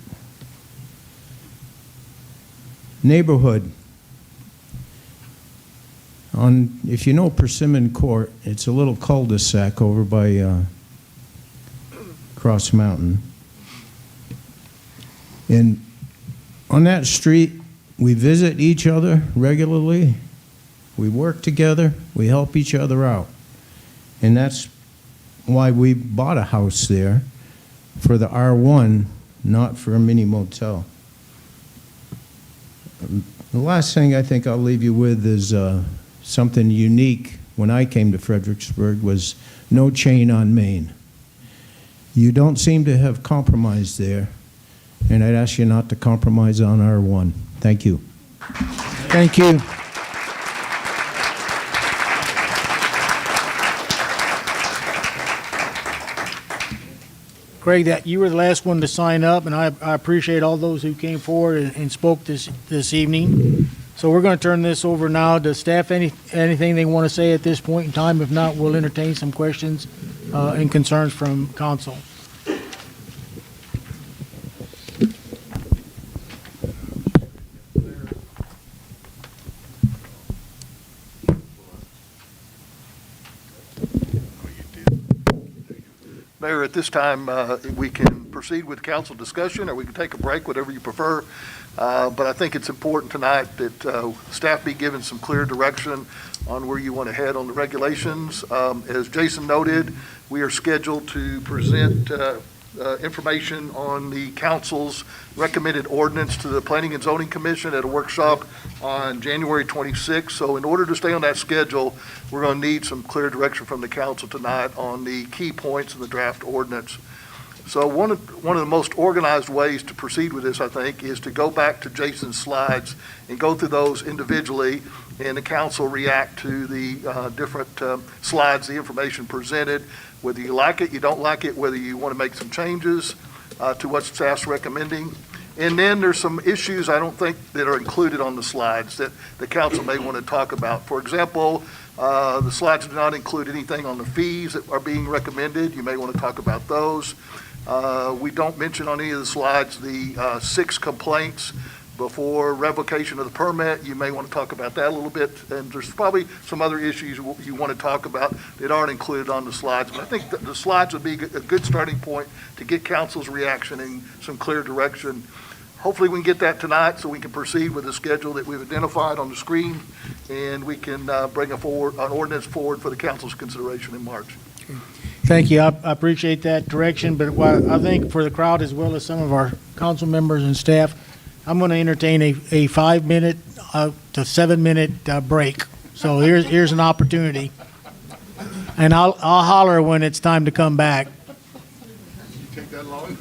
Neighborhood. If you know Persimmon Court, it's a little cul-de-sac over by Cross Mountain. And on that street, we visit each other regularly. We work together. We help each other out. And that's why we bought a house there for the R1, not for a mini motel. The last thing I think I'll leave you with is something unique when I came to Fredericksburg was no chain on Main. You don't seem to have compromised there, and I'd ask you not to compromise on R1. Thank you. Thank you. Craig, that you were the last one to sign up, and I appreciate all those who came forward and spoke this evening. So we're going to turn this over now to staff. Anything they want to say at this point in time? If not, we'll entertain some questions and concerns from council. Mayor, at this time, we can proceed with council discussion, or we can take a break, whatever you prefer. But I think it's important tonight that staff be given some clear direction on where you want to head on the regulations. As Jason noted, we are scheduled to present information on the council's recommended ordinance to the Planning and Zoning Commission at a workshop on January 26th. So in order to stay on that schedule, we're going to need some clear direction from the council tonight on the key points in the draft ordinance. So one of the most organized ways to proceed with this, I think, is to go back to Jason's slides and go through those individually, and the council react to the different slides, the information presented, whether you like it, you don't like it, whether you want to make some changes to what staff's recommending. And then there's some issues I don't think that are included on the slides that the council may want to talk about. For example, the slides do not include anything on the fees that are being recommended. You may want to talk about those. We don't mention on any of the slides the 6 complaints before revocation of the permit. You may want to talk about that a little bit. And there's probably some other issues you want to talk about that aren't included on the slides. But I think the slides would be a good starting point to get council's reaction and some clear direction. Hopefully we can get that tonight so we can proceed with the schedule that we've identified on the screen, and we can bring an ordinance forward for the council's consideration in March. Thank you. I appreciate that direction, but I think for the crowd as well as some of our council members and staff, I'm going to entertain a 5-minute to 7-minute break. So here's an opportunity, and I'll holler when it's time to come back. Take that long?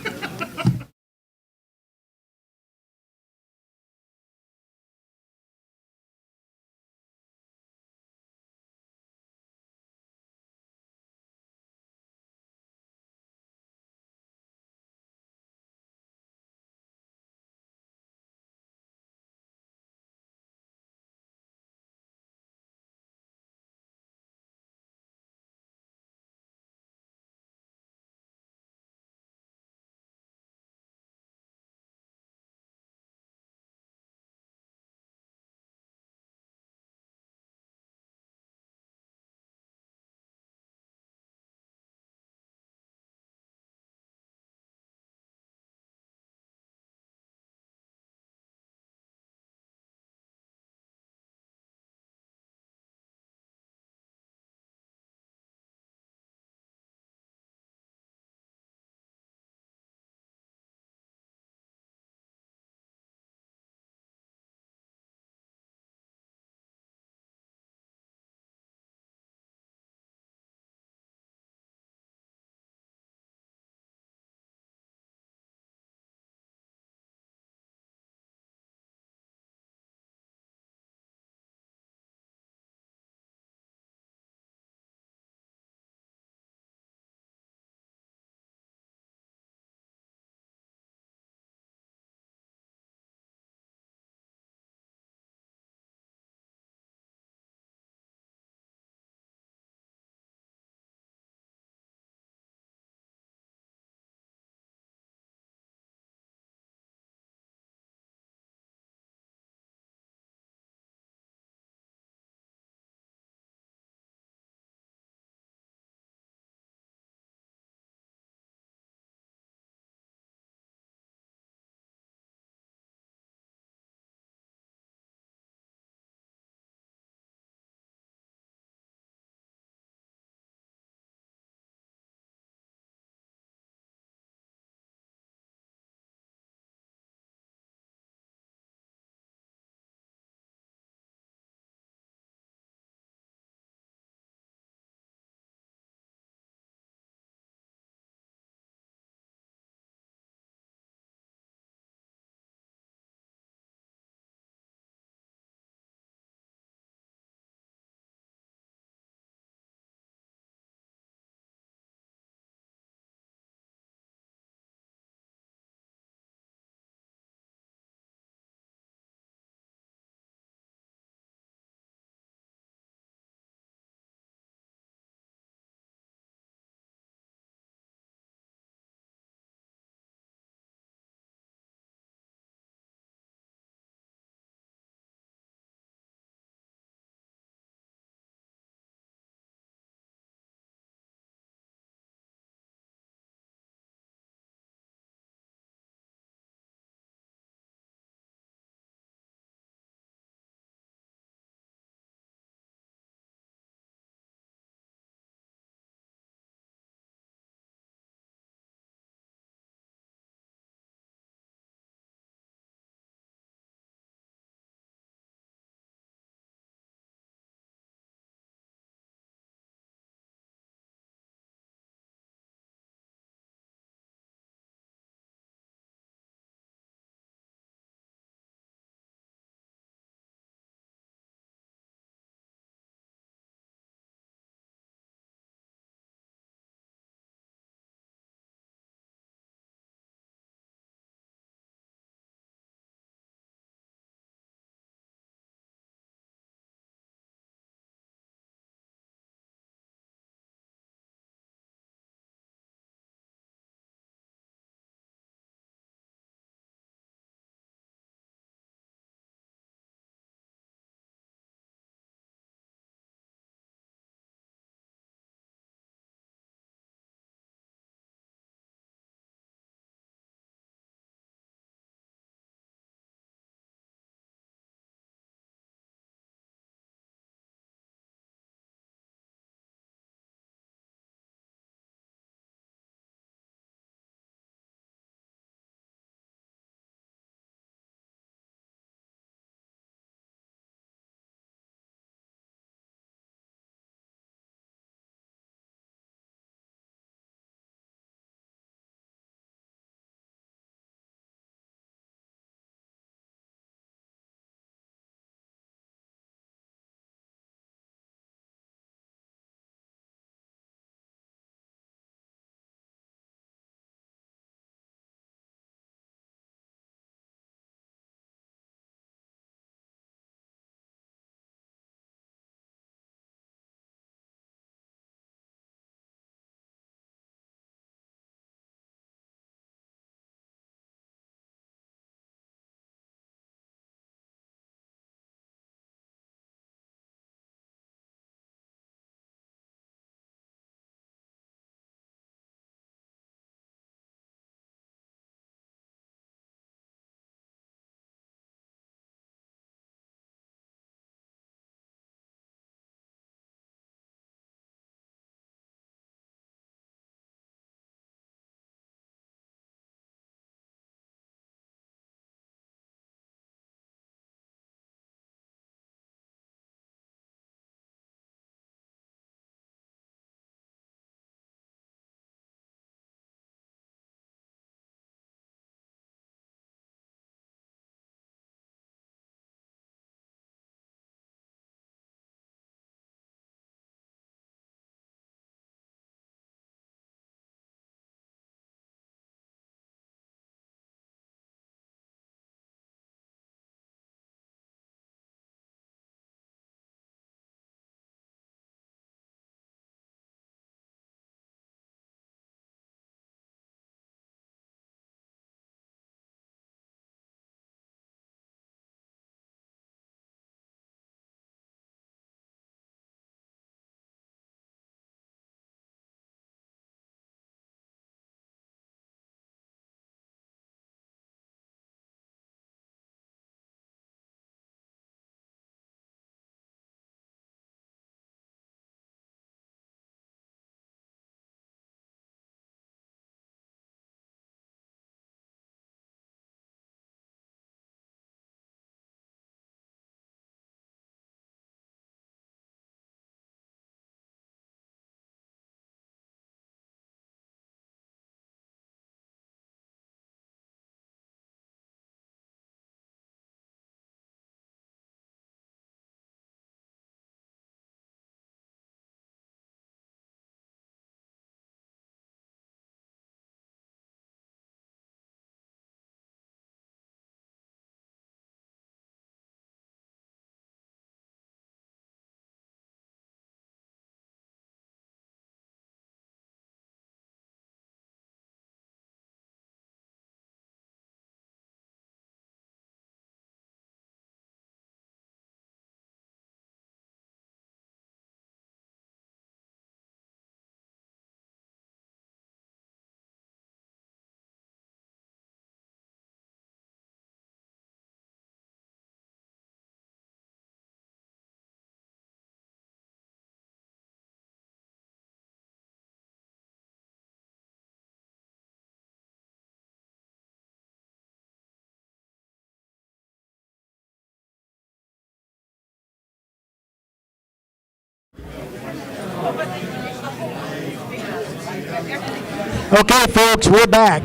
Okay, folks, we're back.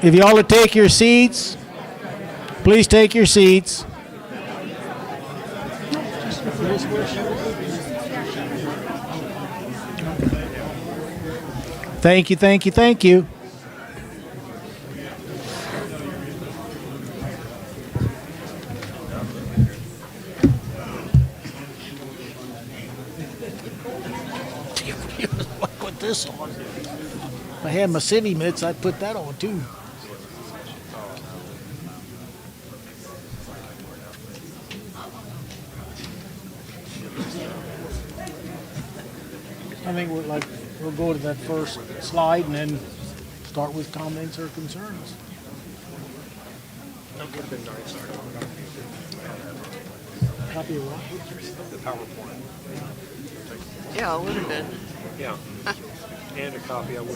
If you all would take your seats, please take your seats. Thank you, thank you, thank you. Put this on. If I had my city mitts, I'd put that on too. I think we'll go to that first slide and then start with comments or concerns. Copy of what? The PowerPoint. Yeah, it would have been. Yeah. And a copy, I'd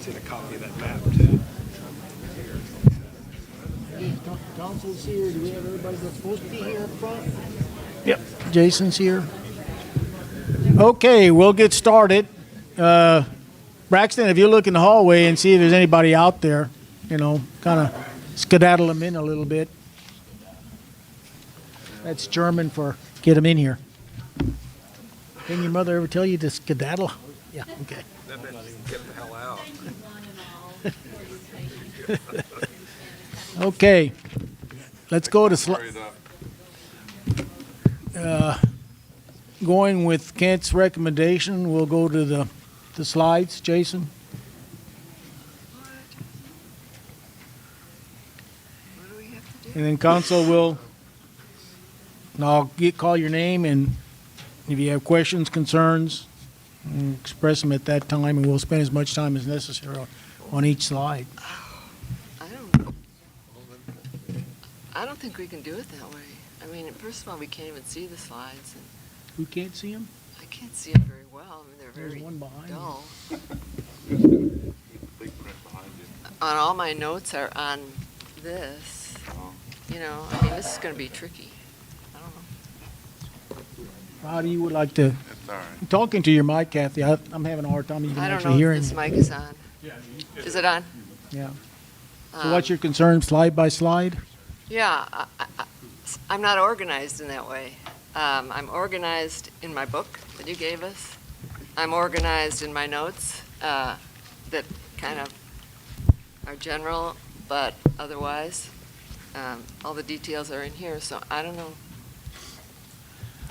say a copy of that map too. Council's here. Do we have everybody that's supposed to be here up front? Yep. Jason's here. Okay, we'll get started. Braxton, if you look in the hallway and see if there's anybody out there, kind of skedaddle them in a little bit. That's German for get them in here. Didn't your mother ever tell you to skedaddle? Yeah, okay. That meant get the hell out. Okay, let's go to going with Kent's recommendation. We'll go to the slides, Jason. And then council will, and I'll call your name, and if you have questions, concerns, express them at that time, and we'll spend as much time as necessary on each slide. I don't think we can do it that way. I mean, first of all, we can't even see the slides. And Who can't see them? I can't see them very well. I mean, they're There's very one behind you. dull. On all my notes are on this. I mean, this is going to be tricky. I don't know. How do you would like to? Talking to your mic, Kathy. I'm having a hard time even I don't actually know hearing. if this mic is on. Is it on? Yeah. So what's your concern, slide by slide? Yeah, I'm not organized in that way. I'm organized in my book that you gave us. I'm organized in my notes that kind of are general, but otherwise, all the details are in here, so I don't know.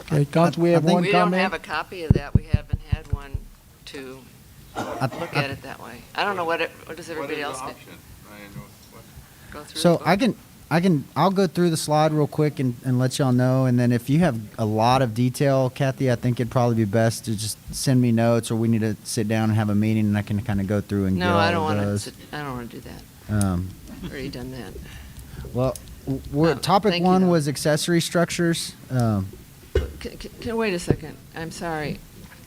Okay, Council, we have one We don't comment. have a copy of that. We haven't had one to look at it that way. I don't know what does everybody else think? Go through So the book? I'll go through the slide real quick and let y'all know, and then if you have a lot of detail, Kathy, I think it'd probably be best to just send me notes, or we need to sit down and have a meeting, and I can kind of go through and get all I don't of want those. to. I don't want to do that. Already done that. Well, topic thank you, one though. was accessory structures. Can wait a second. I'm sorry,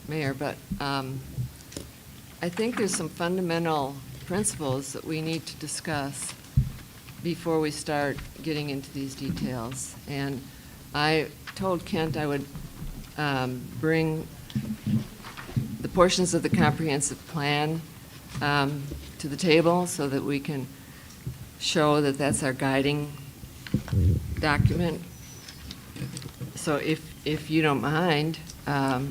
Mayor, but I think there's some fundamental principles that we need to discuss before we start getting into these details. And I told Kent I would bring the portions of the comprehensive plan to the table so that we can show that that's our guiding document. So if you don't mind, I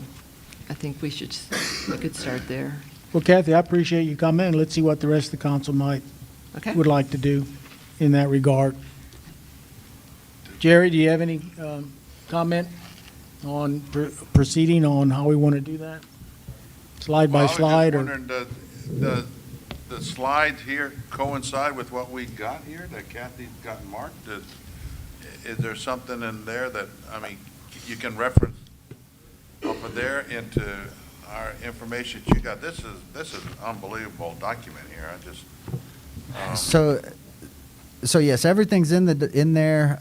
think we could start there. Well, Kathy, I appreciate you coming in. Let's see what the rest of the council would like to do in that regard. Jerry, do you have any comment on proceeding on how we want to do that? Slide by slide, Well, I or? was just wondering, the slides here coincide with what we got here, that Kathy's got marked? Is there something in there that, I mean, you can reference over there into our information that you got? This is an unbelievable document here. I just. So So yes, everything's in there.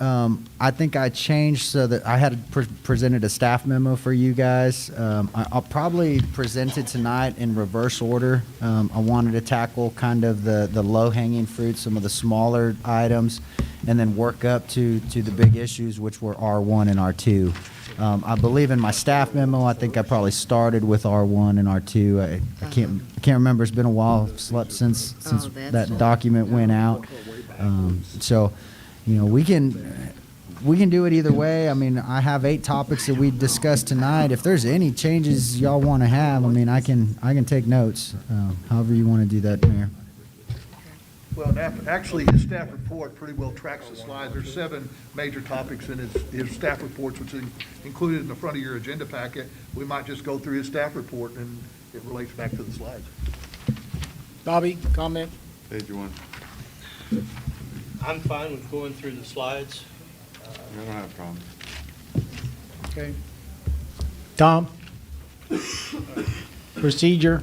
I think I changed so that I had presented a staff memo for you guys. I'll probably present it tonight in reverse order. I wanted to tackle kind of the low-hanging fruit, some of the smaller items, and then work up to the big issues, which were R1 and R2. I believe in my staff memo, I think I probably started with R1 and R2. I can't remember. It's been a while. I've slept since that document went out. So, you know, we can do it either way. I mean, I have 8 topics that we discussed tonight. If there's any changes y'all want to have, I mean, I can take notes. However you want to do that, Mayor. Well, actually, his staff report pretty well tracks the slides. There's 7 major topics in his staff reports, which is included in the front of your agenda packet. We might just go through his staff report, and it relates back to the slides. Bobby, comment? Page 1. I'm fine with going through the slides. I don't have a problem. Okay. Tom? Procedure?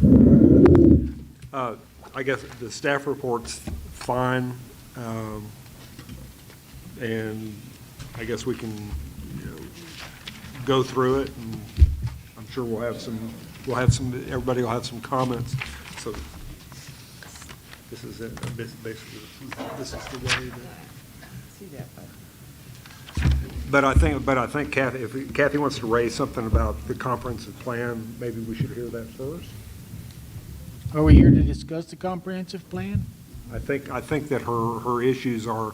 I guess the staff report's fine, and I guess we can, go through it, and I'm sure everybody will have some comments. So this is it, basically, this is the way that. But I think Kathy, if Kathy wants to raise something about the comprehensive plan, maybe we should hear that first. Are we here to discuss the comprehensive plan? I think that her issues are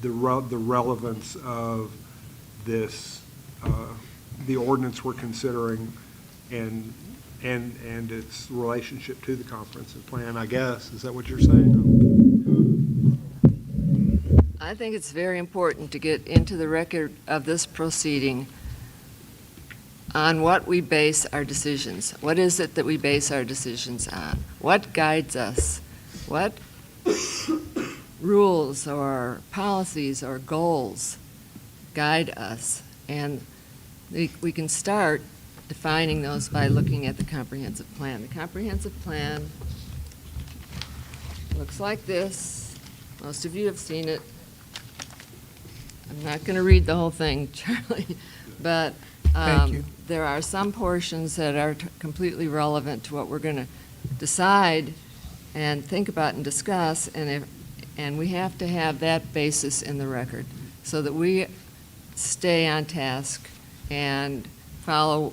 the relevance of this, the ordinance we're considering, and its relationship to the comprehensive plan, I guess. Is that what you're saying? I think it's very important to get into the record of this proceeding on what we base our decisions. What is it that we base our decisions on? What guides us? What rules or policies or goals guide us? And we can start defining those by looking at the comprehensive plan. The comprehensive plan looks like this. Most of you have seen it. I'm not going to read the whole thing, Charlie, but Thank you. there are some portions that are completely relevant to what we're going to decide and think about and discuss, and we have to have that basis in the record so that we stay on task and follow,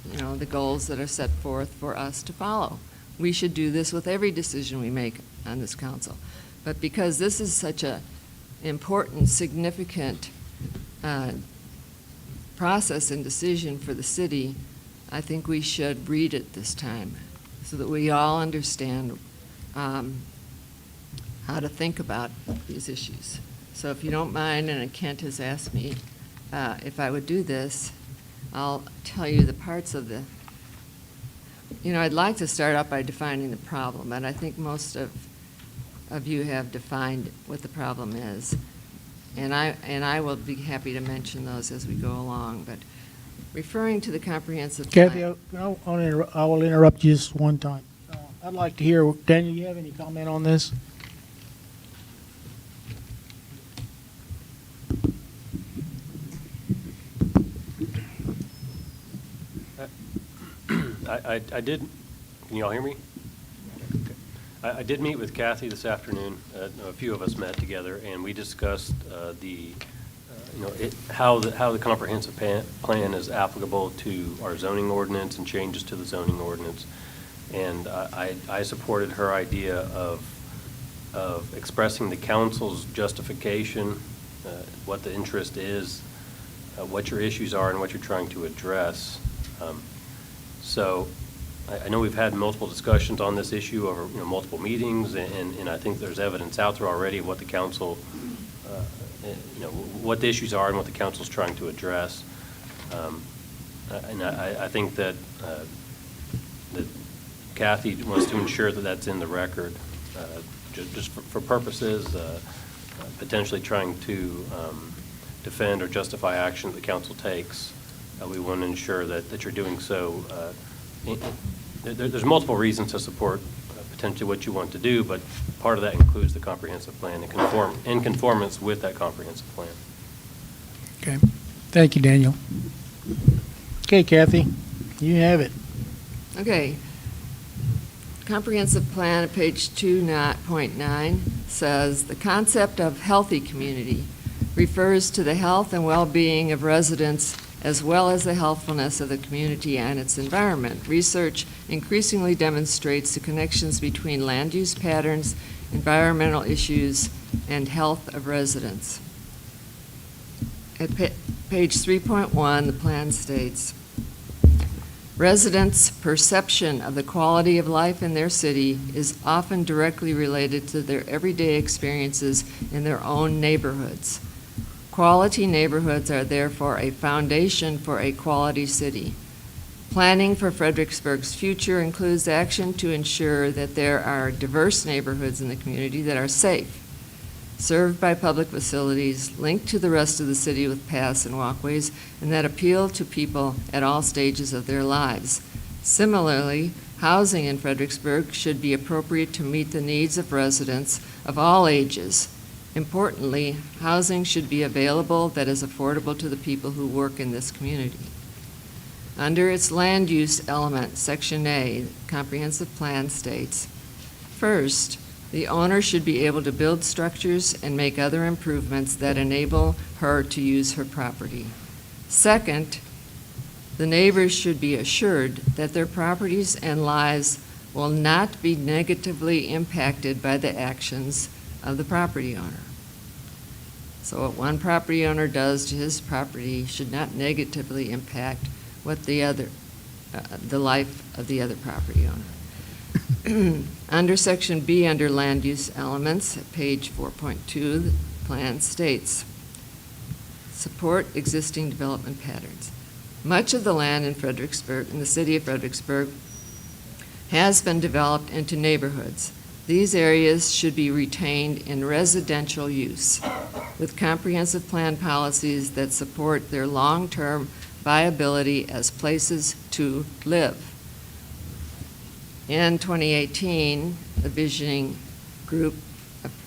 the goals that are set forth for us to follow. We should do this with every decision we make on this council. But because this is such a important, significant process and decision for the city, I think we should read it this time so that we all understand how to think about these issues. So if you don't mind, and Kent has asked me if I would do this, I'll tell you the parts of the, I'd like to start out by defining the problem, and I think most of you have defined what the problem is. And I will be happy to mention those as we go along, but referring to the comprehensive plan. Kathy, I will interrupt you just one time. I'd like to hear, Daniel, you have any comment on this? I did, can you all hear me? Okay. I did meet with Kathy this afternoon. A few of us met together, and we discussed how the comprehensive plan is applicable to our zoning ordinance and changes to the zoning ordinance. And I supported her idea of expressing the council's justification, what the interest is, what your issues are, and what you're trying to address. So I know we've had multiple discussions on this issue over multiple meetings, and I think there's evidence out there already of what the council, what the issues are and what the council's trying to address. And I think that Kathy wants to ensure that that's in the record, just for purposes potentially trying to defend or justify action the council takes. We want to ensure that you're doing so. There's multiple reasons to support potentially what you want to do, but part of that includes the comprehensive plan and in conformance with that comprehensive plan. Okay. Thank you, Daniel. Okay, Kathy, you have it. Okay. Comprehensive plan at page 2.9 says, the concept of healthy community refers to the health and well-being of residents as well as the healthfulness of the community and its environment. Research increasingly demonstrates the connections between land use patterns, environmental issues, and health of residents. At page 3.1, the plan states, residents' perception of the quality of life in their city is often directly related to their everyday experiences in their own neighborhoods. Quality neighborhoods are therefore a foundation for a quality city. Planning for Fredericksburg's future includes action to ensure that there are diverse neighborhoods in the community that are safe, served by public facilities, linked to the rest of the city with paths and walkways, and that appeal to people at all stages of their lives. Similarly, housing in Fredericksburg should be appropriate to meet the needs of residents of all ages. Importantly, housing should be available that is affordable to the people who work in this community. Under its land use element, Section A, the comprehensive plan states, first, the owner should be able to build structures and make other improvements that enable her to use her property. Second, the neighbors should be assured that their properties and lives will not be negatively impacted by the actions of the property owner. So what one property owner does to his property should not negatively impact what the life of the other property owner. Under Section B, under land use elements, at page 4.2, the plan states, support existing development patterns. Much of the land in Fredericksburg, in the city of Fredericksburg, has been developed into neighborhoods. These areas should be retained in residential use with comprehensive plan policies that support their long-term viability as places to live. In 2018, the visioning group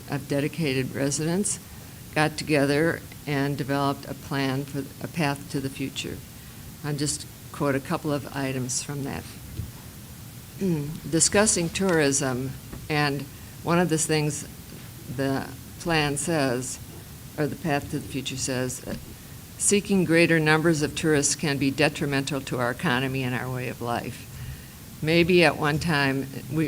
of dedicated residents got together and developed a plan for a path to the future. I'll just quote a couple of items from that. Discussing tourism, and one of the things the plan says, or the path to the future says, seeking greater numbers of tourists can be detrimental to our economy and our way of life. Maybe at one time,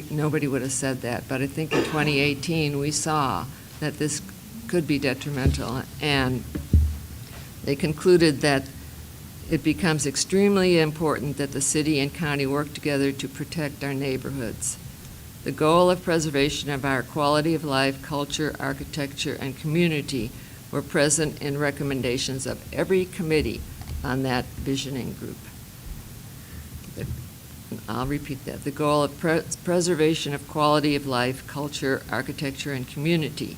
nobody would have said that, but I think in 2018, we saw that this could be detrimental, and they concluded that it becomes extremely important that the city and county work together to protect our neighborhoods. The goal of preservation of our quality of life, culture, architecture, and community were present in recommendations of every committee on that visioning group. I'll repeat that. The goal of preservation of quality of life, culture, architecture, and community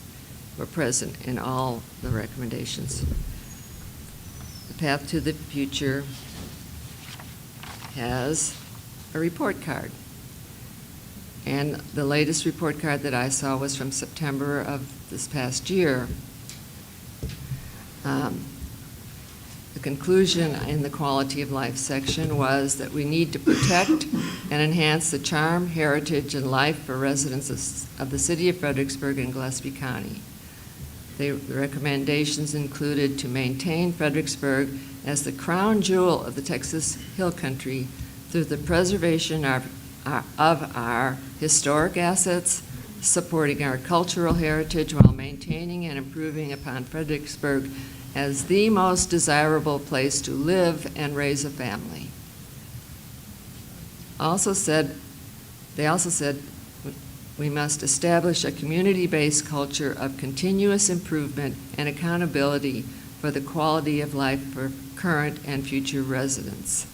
were present in all the recommendations. The path to the future has a report card. And the latest report card that I saw was from September of this past year. The conclusion in the quality of life section was that we need to protect and enhance the charm, heritage, and life for residents of the city of Fredericksburg and Gillespie County. The recommendations included to maintain Fredericksburg as the crown jewel of the Texas Hill Country through the preservation of our historic assets, supporting our cultural heritage while maintaining and improving upon Fredericksburg as the most desirable place to live and raise a family. They also said we must establish a community-based culture of continuous improvement and accountability for the quality of life for current and future residents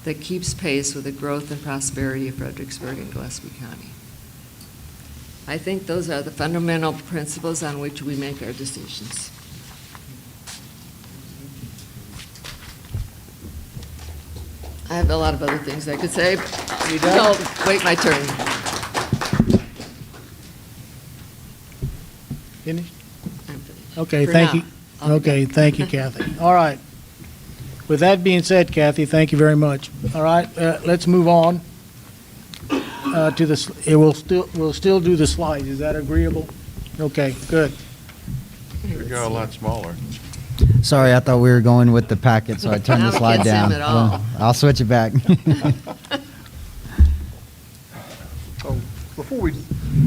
that keeps pace with the growth and prosperity of Fredericksburg and Gillespie County. I think those are the fundamental principles on which we make our decisions. I have a lot of other things I could say, but I'll wait my turn. Finished? I'm finished. Okay, For thank now. you. I'll be Okay, back. thank you, Kathy. All right. With that being said, Kathy, thank you very much. All right, let's move on to this. We'll still do the slides. Is that agreeable? Okay, good. Should go a lot smaller. Sorry, I thought we were going with the packet, so I turned Now the we slide can't see 'em down. at all. Well, I'll switch it back. So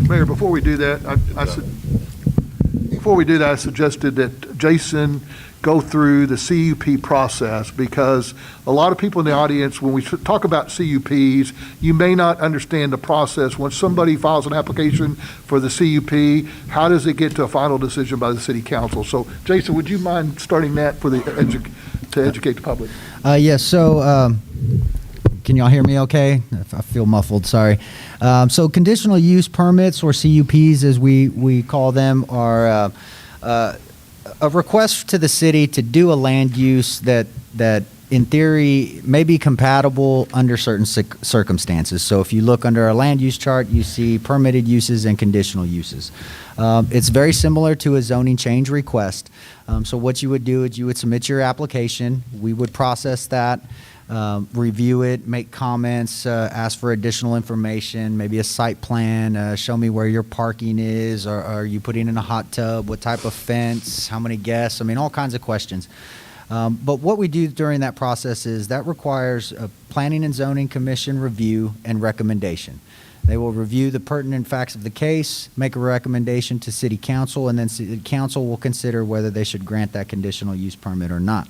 Mayor, before we do that, I suggested that Jason go through the CUP process, because a lot of people in the audience, when we talk about CUPs, you may not understand the process. When somebody files an application for the CUP, how does it get to a final decision by the city council? So, Jason, would you mind starting that for to educate the public? Yes, so can y'all hear me okay? I feel muffled, sorry. So conditional use permits, or CUPs as we call them, are a request to the city to do a land use that in theory may be compatible under certain circumstances. So if you look under a land use chart, you see permitted uses and conditional uses. It's very similar to a zoning change request. So what you would do is you would submit your application. We would process that, review it, make comments, ask for additional information, maybe a site plan, show me where your parking is, or are you putting in a hot tub, what type of fence, how many guests, I mean, all kinds of questions. But what we do during that process is that requires a Planning and Zoning Commission review and recommendation. They will review the pertinent facts of the case, make a recommendation to City Council, and then City Council will consider whether they should grant that conditional use permit or not.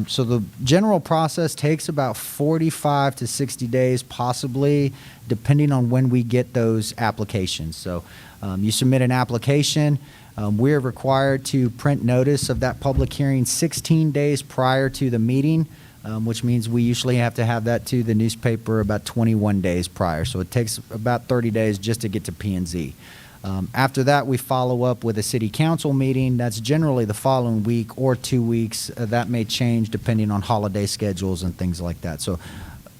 So the general process takes about 45 to 60 days, possibly, depending on when we get those applications. So you submit an application. We're required to print notice of that public hearing 16 days prior to the meeting, which means we usually have to have that to the newspaper about 21 days prior. So it takes about 30 days just to get to P&Z. After that, we follow up with a city council meeting. That's generally the following week or 2 weeks. That may change depending on holiday schedules and things like that. So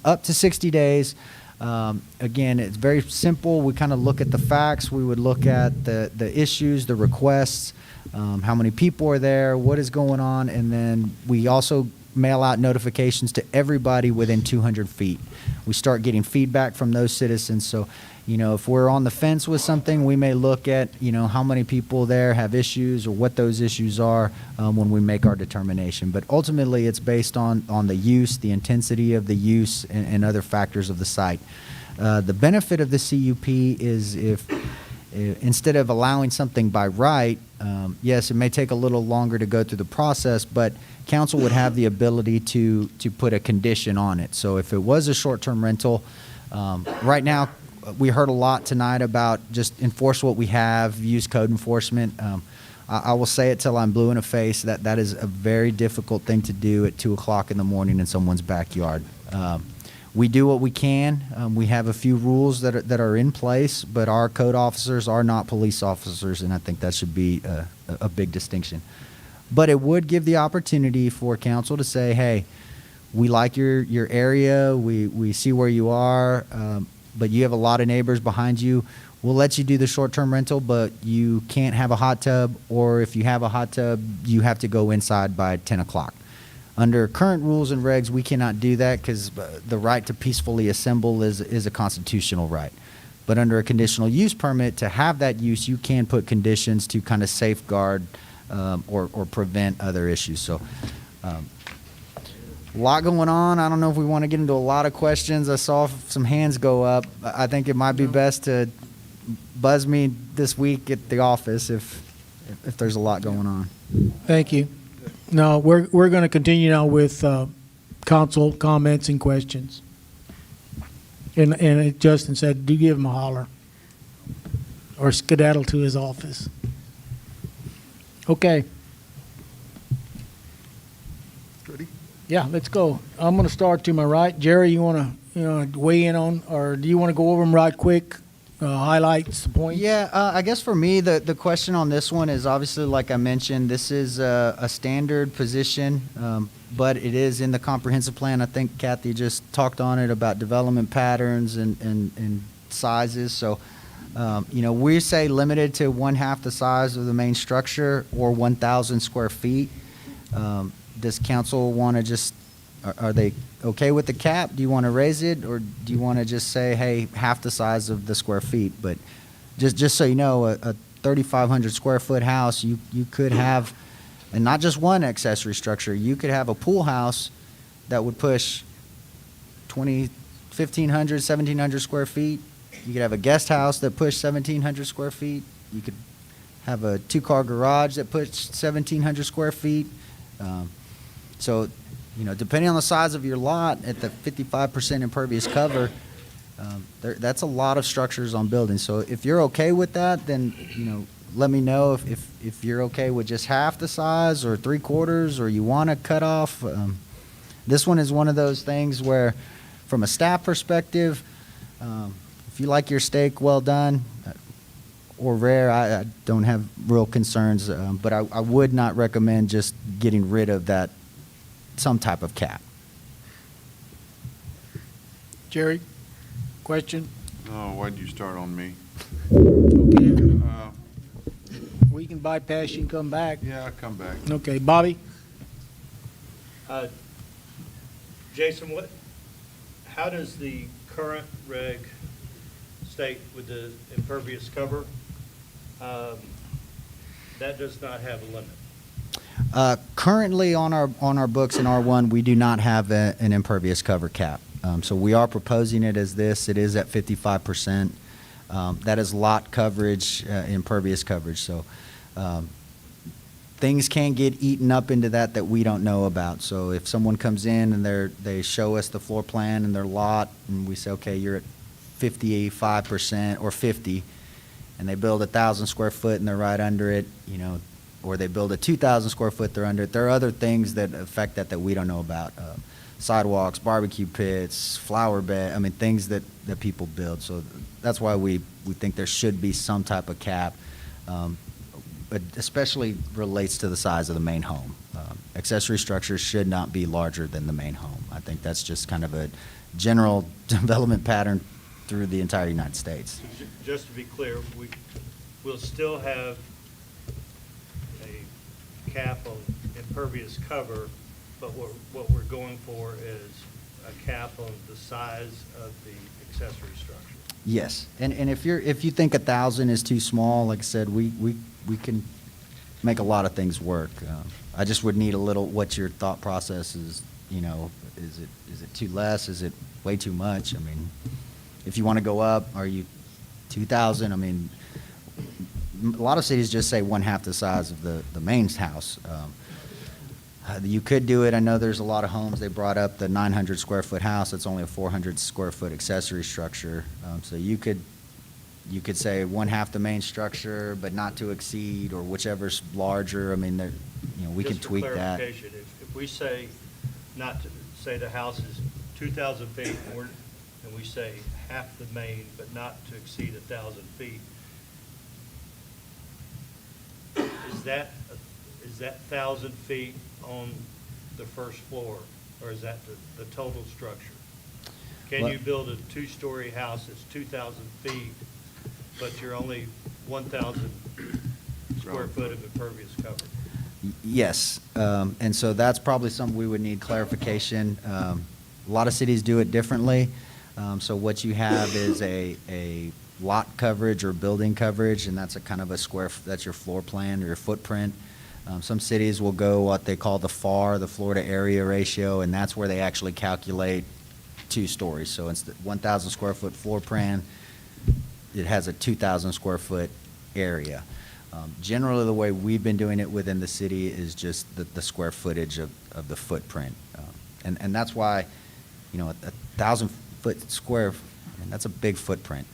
up to 60 days. Again, it's very simple. We kind of look at the facts. We would look at the issues, the requests, how many people are there, what is going on, and then we also mail out notifications to everybody within 200 feet. We start getting feedback from those citizens. So, if we're on the fence with something, we may look at, how many people there have issues or what those issues are when we make our determination. But ultimately, it's based on the use, the intensity of the use, and other factors of the site. The benefit of the CUP is if instead of allowing something by right, yes, it may take a little longer to go through the process, but council would have the ability to put a condition on it. So if it was a short-term rental, right now, we heard a lot tonight about just enforce what we have, use code enforcement. I will say it till I'm blue in the face, that is a very difficult thing to do at 2 o'clock in the morning in someone's backyard. We do what we can. We have a few rules that are in place, but our code officers are not police officers, and I think that should be a big distinction. But it would give the opportunity for council to say, hey, we like your area, we see where you are, but you have a lot of neighbors behind you. We'll let you do the short-term rental, but you can't have a hot tub, or if you have a hot tub, you have to go inside by 10 o'clock. Under current rules and regs, we cannot do that because the right to peacefully assemble is a constitutional right. But under a conditional use permit, to have that use, you can put conditions to kind of safeguard or prevent other issues. So a lot going on. I don't know if we want to get into a lot of questions. I saw some hands go up. I think it might be best to buzz me this week at the office if there's a lot going on. Thank you. No, we're going to continue now with council comments and questions. And Justin said, do give him a holler or skedaddle to his office. Okay. Ready? Yeah, let's go. I'm going to start to my right. Jerry, you want to weigh in on, or do you want to go over them right quick? Highlights, the points? Yeah, I guess for me, the question on this one is obviously, like I mentioned, this is a standard position, but it is in the comprehensive plan. I think Kathy just talked on it about development patterns and sizes. So We say limited to 1/2 the size of the main structure or 1,000 square feet. Does council want to just, are they okay with the cap? Do you want to raise it, or do you want to just say, hey, half the size of the square feet? But just so you know, a 3,500 square foot house, you could have, and not just one accessory structure, you could have a pool house that would push 1,500, 1,700 square feet. You could have a guest house that pushed 1,700 square feet. You could have a 2-car garage that pushed 1,700 square feet. So, depending on the size of your lot, at the 55% impervious cover, that's a lot of structures on buildings. So if you're okay with that, then, let me know if you're okay with just half the size or 3/4, or you want to cut off. This one is one of those things where, from a staff perspective, if you like your steak well done or rare, I don't have real concerns, but I would not recommend just getting rid of that, some type of cap. Jerry, question? No, why'd you start on me? Okay. We can bypass you and come back. Yeah, I'll come back. Okay, Bobby? Jason, how does the current reg state with the impervious cover? That does not have a limit. Currently on our books in R1, we do not have an impervious cover cap. So we are proposing it as this. It is at 55%. That is lot coverage, impervious coverage. So things can get eaten up into that we don't know about. So if someone comes in and they show us the floor plan and their lot, and we say, okay, you're at 55% or 50, and they build 1,000 square foot and they're right under it, or they build a 2,000 square foot, they're under it. There are other things that affect that we don't know about. Sidewalks, barbecue pits, flower bed, things that people build. So that's why we think there should be some type of cap, but especially relates to the size of the main home. Accessory structures should not be larger than the main home. I think that's just kind of a general development pattern through the entire United States. Just to be clear, we'll still have a cap on impervious cover, but what we're going for is a cap on the size of the accessory structure. Yes, and if you think 1,000 is too small, like I said, we can make a lot of things work. I just would need a little, what your thought process is. Is it too less? Is it way too much? If you want to go up, are you 2,000? A lot of cities just say 1/2 the size of the main house. You could do it. I know there's a lot of homes, they brought up the 900 square foot house. It's only a 400 square foot accessory structure. So you could say 1/2 the main structure, but not to exceed, or whichever's larger. We can tweak that. Just for clarification, if we say not to, say the house is 2,000 feet, and we say half the main, but not to exceed 1,000 feet, is that 1,000 feet on the first floor, or is that the total structure? Can you build a 2-story house that's 2,000 feet, but you're only 1,000 square foot of impervious cover? Yes, and so that's probably something we would need clarification. A lot of cities do it differently. So what you have is a lot coverage or building coverage, and that's a kind of a square, that's your floor plan or your footprint. Some cities will go what they call the FAR, the floor to area ratio, and that's where they actually calculate 2 stories. So it's the 1,000 square foot floor plan, it has a 2,000 square foot area. Generally, the way we've been doing it within the city is just the square footage of the footprint. And that's why, 1,000 foot square, that's a big footprint.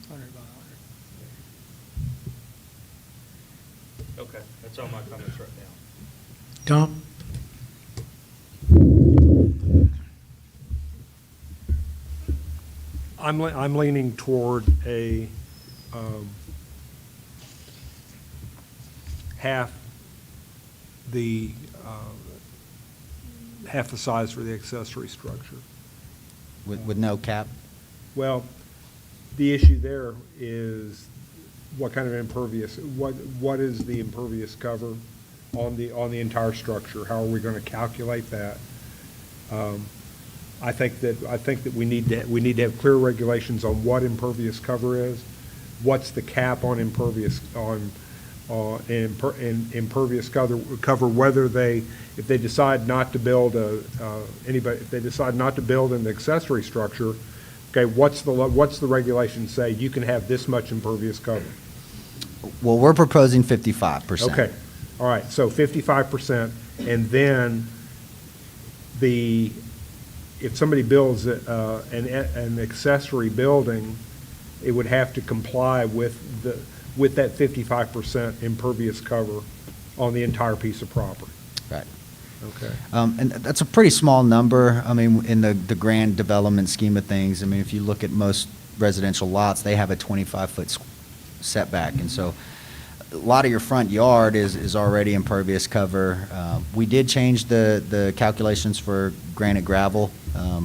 100 by 100. Okay, that's all my comments right now. Tom? I'm leaning toward a half the size for the accessory structure. With no cap? Well, the issue there is what kind of impervious, what is the impervious cover on the entire structure? How are we going to calculate that? I think that we need to have clear regulations on what impervious cover is. What's the cap on impervious impervious cover? Whether if they decide not to build if they decide not to build an accessory structure, okay, what's the regulation say? You can have this much impervious cover. Well, we're proposing 55%. Okay, all right, so 55%, and then if somebody builds an accessory building, it would have to comply with that 55% impervious cover on the entire piece of property. Right. Okay. And that's a pretty small number. I mean, in the grand development scheme of things, I mean, if you look at most residential lots, they have a 25-foot setback. And so a lot of your front yard is already impervious cover. We did change the calculations for granite gravel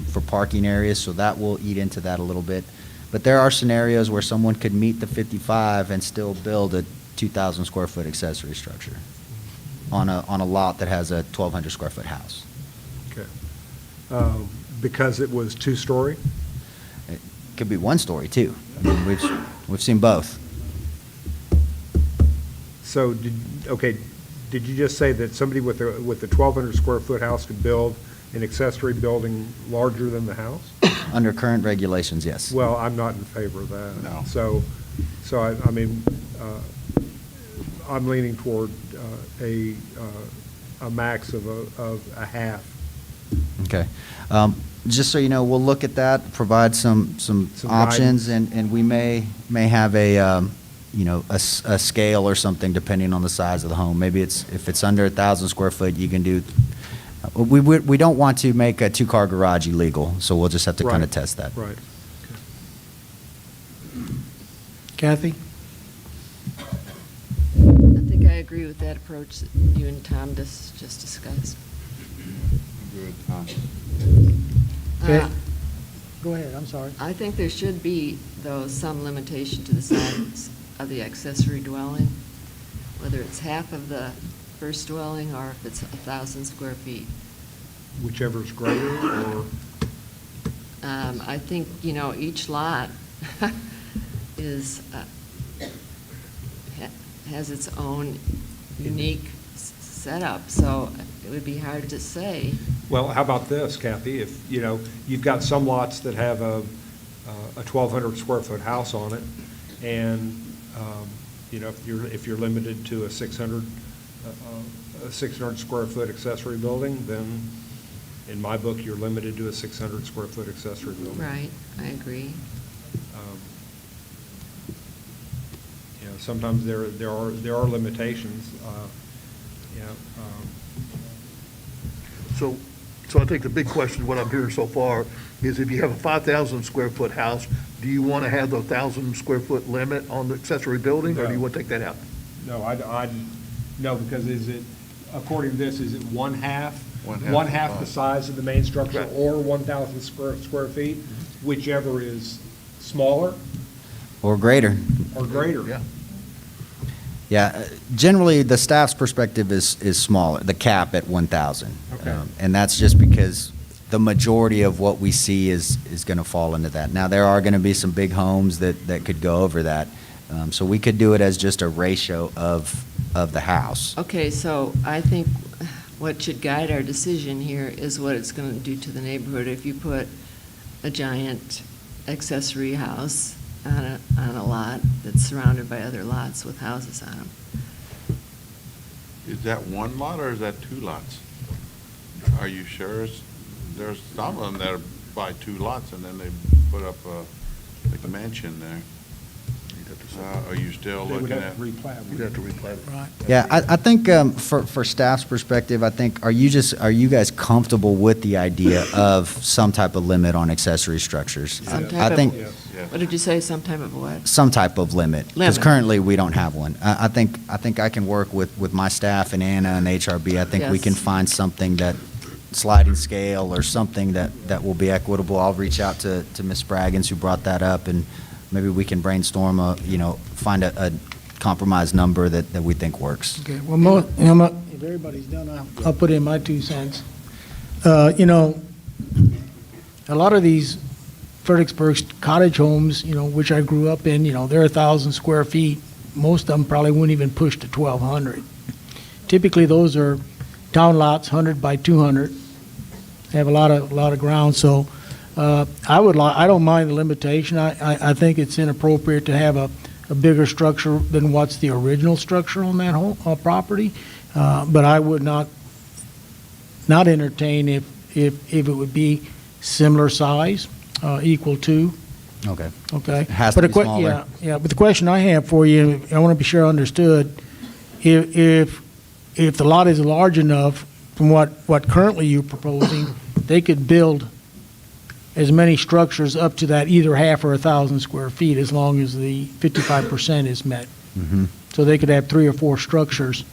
for parking areas, so that will eat into that a little bit. But there are scenarios where someone could meet the 55 and still build a 2,000 square foot accessory structure on a lot that has a 1,200 square foot house. Okay. Because it was two-story? It could be one story too. I mean, we've seen both. So, did you just say that somebody with a 1,200 square foot house could build an accessory building larger than the house? Under current regulations, yes. Well, I'm not in favor of that. No. So I mean, I'm leaning toward a max of a half. Okay. Just so you know, we'll look at that, provide some options, and we may have a scale or something depending on the size of the home. Maybe if it's under 1,000 square foot, you can do. We don't want to make a two-car garage illegal, so we'll just have to kind of test that. Right. Kathy? I think I agree with that approach that you and Tom just discussed. Good. Okay. Go ahead, I'm sorry. I think there should be, though, some limitation to the size of the accessory dwelling, whether it's half of the first dwelling or if it's 1,000 square feet. Whichever's greater, or? I think, each lot has its own unique setup, so it would be hard to say. Well, how about this, Kathy? If, you've got some lots that have a 1,200 square foot house on it, and, if you're limited to a 600 square foot accessory building, then in my book, you're limited to a 600 square foot accessory building. Right, I agree. Sometimes there are limitations. So I think the big question, what I'm hearing so far, is if you have a 5,000 square foot house, do you want to have the 1,000 square foot limit on the accessory building, or do you want to take that out? No, no, because according to this, is it one half the size of the main structure, Right. or 1,000 square feet, whichever is smaller Or greater. or greater? Yeah. Yeah, generally, the staff's perspective is smaller, the cap at 1,000. Okay. And that's just because the majority of what we see is going to fall into that. Now, there are going to be some big homes that could go over that. So we could do it as just a ratio of the house. Okay, so I think what should guide our decision here is what it's going to do to the neighborhood if you put a giant accessory house on a lot that's surrounded by other lots with houses on them. Is that one lot or is that two lots? Are you sure? There's some of them that are by two lots and then they put up a mansion there. Are you still They would looking have at? to replat. You'd have to replat it. Right. Yeah, I think for staff's perspective, I think, are you guys comfortable with the idea of some type of limit on accessory structures? Some type I of- think What did you say, some type of what? some type of limit, because Limit. currently we don't have one. I think I can work with my staff and Anna and H.R.B. I think we Yes. can find something that sliding scale or something that will be equitable. I'll reach out to Ms. Spraggins, who brought that up, and maybe we can brainstorm find a compromise number that we think works. Okay, well, if everybody's done, I'll put in my 2 cents. A lot of these Fredericksburg cottage homes, which I grew up in, they're 1,000 square feet. Most of them probably wouldn't even push to 1,200. Typically, those are town lots, 100 by 200. They have a lot of ground, so I don't mind the limitation. I think it's inappropriate to have a bigger structure than what's the original structure on that whole property. But I would not entertain if it would be similar size, equal to. Okay. Okay. It has to be smaller. Yeah, but the question I have for you, I want to be sure I understood, if the lot is large enough from what currently you're proposing, they could build as many structures up to that either half or 1,000 square feet as long as the 55% is met. Mhm. So they could have 3 or 4 structures.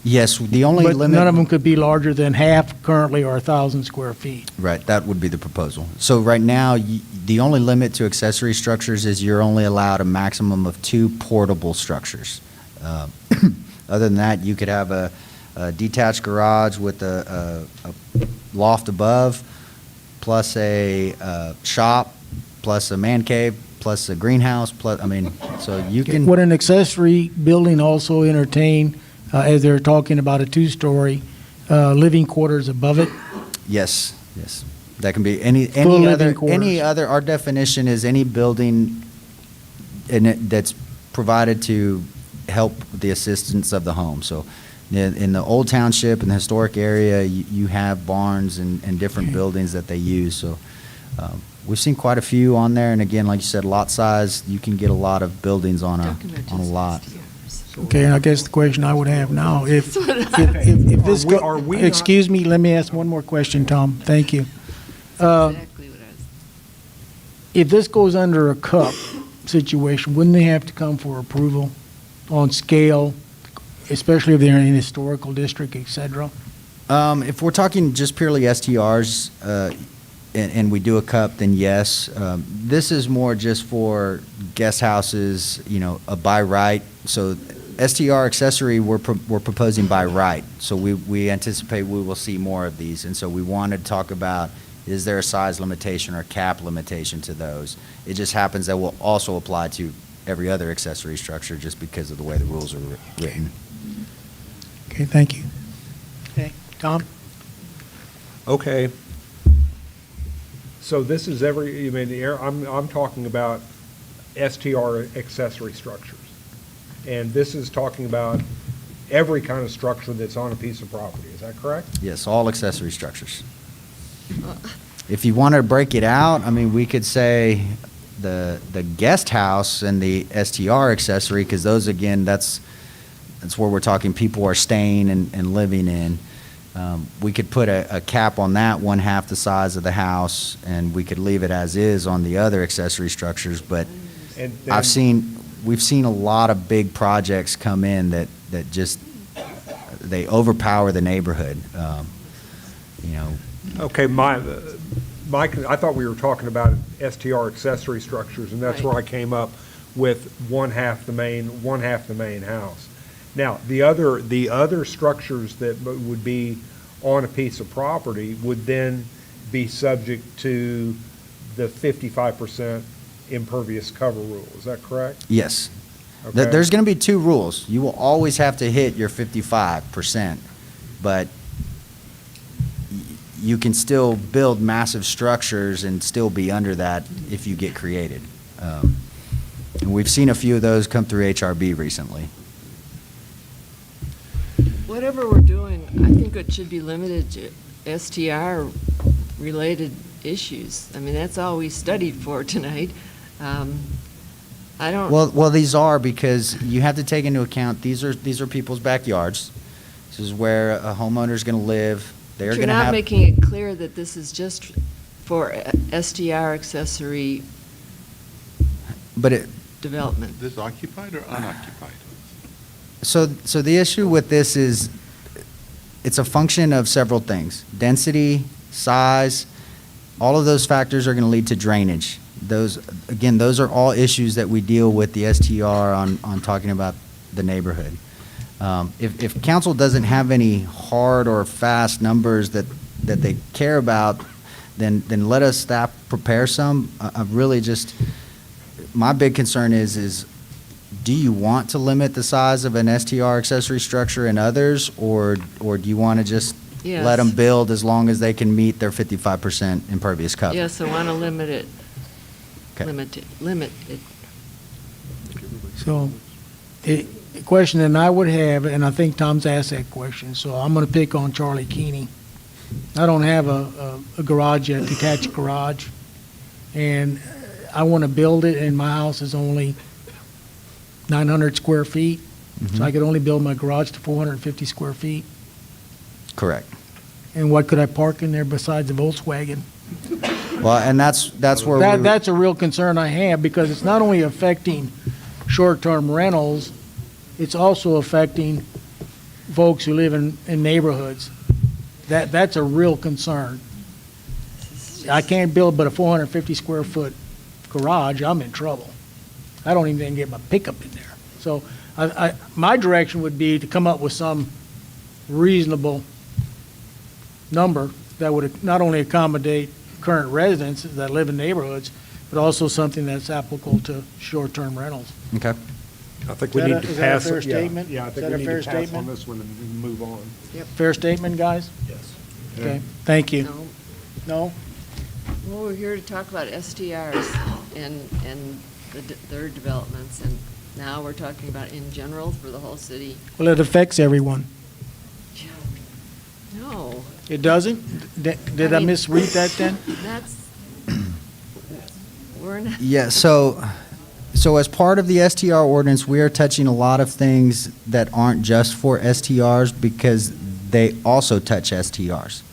Yes, the only But limit. none of them could be larger than half currently or 1,000 square feet. Right, that would be the proposal. So right now, the only limit to accessory structures is you're only allowed a maximum of 2 portable structures. Other than that, you could have a detached garage with a loft above, plus a shop, plus a man cave, plus a greenhouse, so you can. Would an accessory building also entertain, as they're talking about a 2-story, living quarters above it? Yes, yes. That can be any Full living other, our definition is any building that's provided to help the assistance of the home. So in the old township, in the historic area, you have barns and different buildings that they use. So we've seen quite a few on there. And again, like you said, lot size, you can get a lot of buildings on a lot. Okay, and I guess the question I would have now, if this, excuse me, let me ask one more question, Tom. Thank you. If this goes under a cup situation, wouldn't they have to come for approval on scale, especially if they're in a historical district, et cetera? If we're talking just purely STRs, and we do a cup, then yes. This is more just for guest houses, a by right. So STR accessory, we're proposing by right. So we anticipate we will see more of these. And so we wanted to talk about, is there a size limitation or cap limitation to those? It just happens that will also apply to every other accessory structure just because of the way the rules are written. Okay, thank you. Okay, Tom? Okay. So this is I'm talking about STR accessory structures. And this is talking about every kind of structure that's on a piece of property. Is that correct? Yes, all accessory structures. If you want to break it out, we could say the guest house and the STR accessory, because those, again, that's where we're talking people are staying and living in. We could put a cap on that, 1/2 the size of the house, and we could leave it as is on the other accessory structures. But we've seen a lot of big projects come in that just, they overpower the neighborhood. Okay, I thought we were talking about STR accessory structures, and that's where I came up with 1/2 the main house. Now, the other structures that would be on a piece of property would then be subject to the 55% impervious cover rule. Is that correct? Yes. Okay. There's going to be 2 rules. You will always have to hit your 55%, but you can still build massive structures and still be under that if you get created. And we've seen a few of those come through H.E.B recently. Whatever we're doing, I think it should be limited to STR-related issues. That's all we studied for tonight. I don't. Well, these are, because you have to take into account these are people's backyards. This is where a homeowner is going to live. They're You're going to not have. making it clear that this is just for STR accessory. But it. Development. This occupied or unoccupied? So the issue with this is it's a function of several things. Density, size, all of those factors are going to lead to drainage. those are all issues that we deal with the STR on talking about the neighborhood. If council doesn't have any hard or fast numbers that they care about, then let us staff prepare some. I've really just, my big concern is do you want to limit the size of an STR accessory structure and others, or do you want to just Yes. let them build as long as they can meet their 55% impervious cover? Yes, I want to limit it. Okay. Limit it. So, a question that I would have, and I think Tom's asked that question, so I'm going to pick on Charlie Keeney. I don't have a garage yet, detached garage, and I want to build it, and my house is only 900 square feet, so I could only build my garage to 450 square feet. Correct. And what could I park in there besides a Volkswagen? Well, and that's where That's a real concern I have, because it's not only affecting short-term rentals, it's also affecting folks who live in neighborhoods. That's a real concern. I can't build but a 450 square foot garage, I'm in trouble. I don't even get my pickup in there. So my direction would be to come up with some reasonable number that would not only accommodate current residents that live in neighborhoods, but also something that's applicable to short-term rentals. Okay. I think we need to Is that a pass. fair yeah, statement? Yeah, I Is think that we a need fair to pass on statement? this one and move on. Fair statement, guys? Yes. Okay, thank you. No. No? Well, we're here to talk about STRs and their developments, and now we're talking about in general for the whole city. Well, it affects everyone. No, It doesn't? Did I mean, misread that then? that's, we're not. Yeah, so as part of the STR ordinance, we are touching a lot of things that aren't just for STRs because they also touch STRs.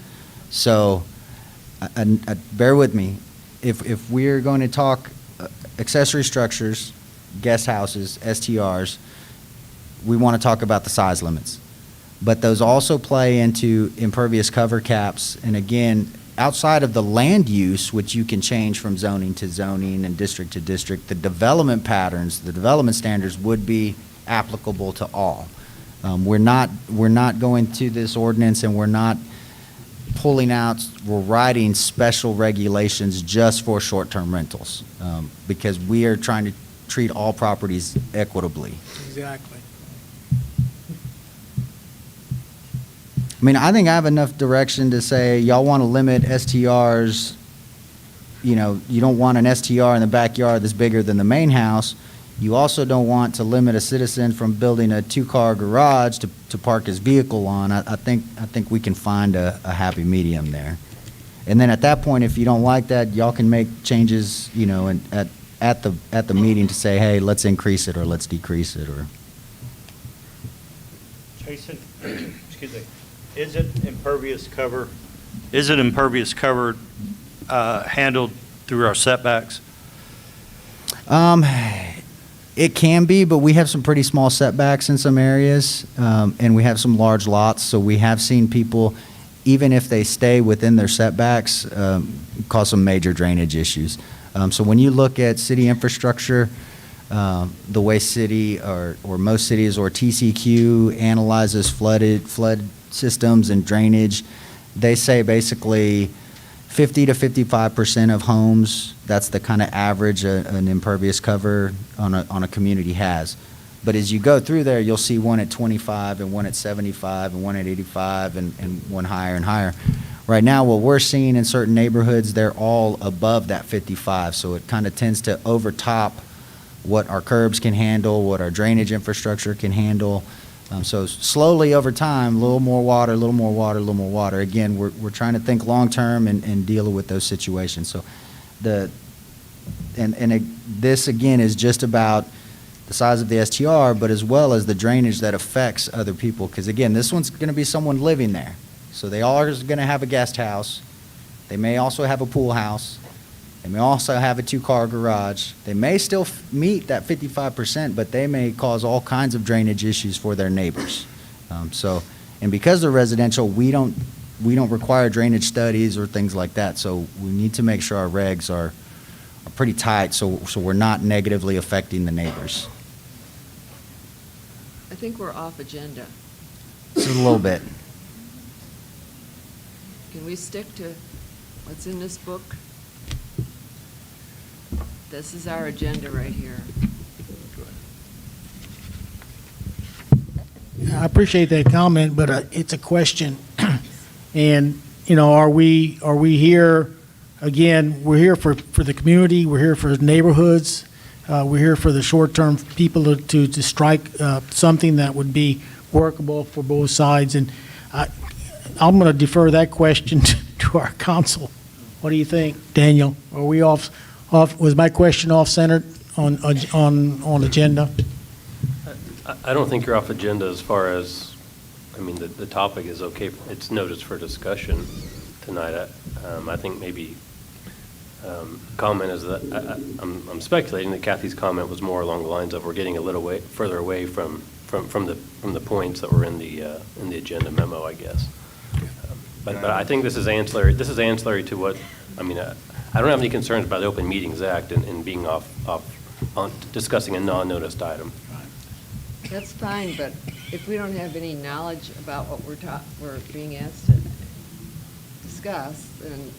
So, bear with me. If we're going to talk accessory structures, guest houses, STRs, we want to talk about the size limits. But those also play into impervious cover caps, and again, outside of the land use, which you can change from zoning to zoning and district to district, the development patterns, the development standards would be applicable to all. We're not going to this ordinance and we're writing special regulations just for short-term rentals, because we are trying to treat all properties equitably. Exactly. I mean, I think I have enough direction to say, y'all want to limit STRs, you know, you don't want an STR in the backyard that's bigger than the main house. You also don't want to limit a citizen from building a two-car garage to park his vehicle on. I think we can find a happy medium there. And then at that point, if you don't like that, y'all can make changes, you know, and at the meeting to say, hey, let's increase it or let's decrease it, or. Jason, excuse me. Is it impervious cover handled through our setbacks? It can be, but we have some pretty small setbacks in some areas, and we have some large lots, so we have seen people, even if they stay within their setbacks, cause some major drainage issues. So when you look at city infrastructure, the way city or most cities or TCQ analyzes flood systems and drainage, they say basically 50 to 55% of homes, that's the kind of average an impervious cover on a community has. But as you go through there, you'll see one at 25 and one at 75 and one at 85 and one higher and higher. Right now, what we're seeing in certain neighborhoods, they're all above that 55, so it kind of tends to overtop what our curbs can handle, what our drainage infrastructure can handle. So slowly over time, a little more water, a little more water, a little more water. Again, we're trying to think long-term and deal with those situations. So this, again, is just about the size of the STR, but as well as the drainage that affects other people. Because, again, this one's going to be someone living there. So they all are going to have a guest house. They may also have a pool house. They may also have a two-car garage. They may still meet that 55%, but they may cause all kinds of drainage issues for their neighbors. And because they're residential, we don't require drainage studies or things like that. So we need to make sure our regs pretty tight, so we're not negatively affecting the neighbors. I think we're off agenda. Just a little bit. Can we stick to what's in this book? This is our agenda right here. I appreciate that comment, but it's a question. And, you know, are we here, again, we're here for the community, we're here for neighborhoods, we're here for the short-term people to strike something that would be workable for both sides. And I'm going to defer that question to our council. What do you think, Daniel? Are we off, was my question off-centered on agenda? I don't think you're off agenda as far as, I mean, the topic is okay. It's noticed for discussion tonight. I think maybe comment is that, I'm speculating that Kathy's comment was more along the lines of we're getting a little further away from the points that were in the agenda memo, I guess. But I think this is ancillary. This is ancillary to what, I mean, I don't have any concerns about the Open Meetings Act and being off on discussing a non-noticed item. That's fine, but if we don't have any knowledge about what we're being asked to discuss, then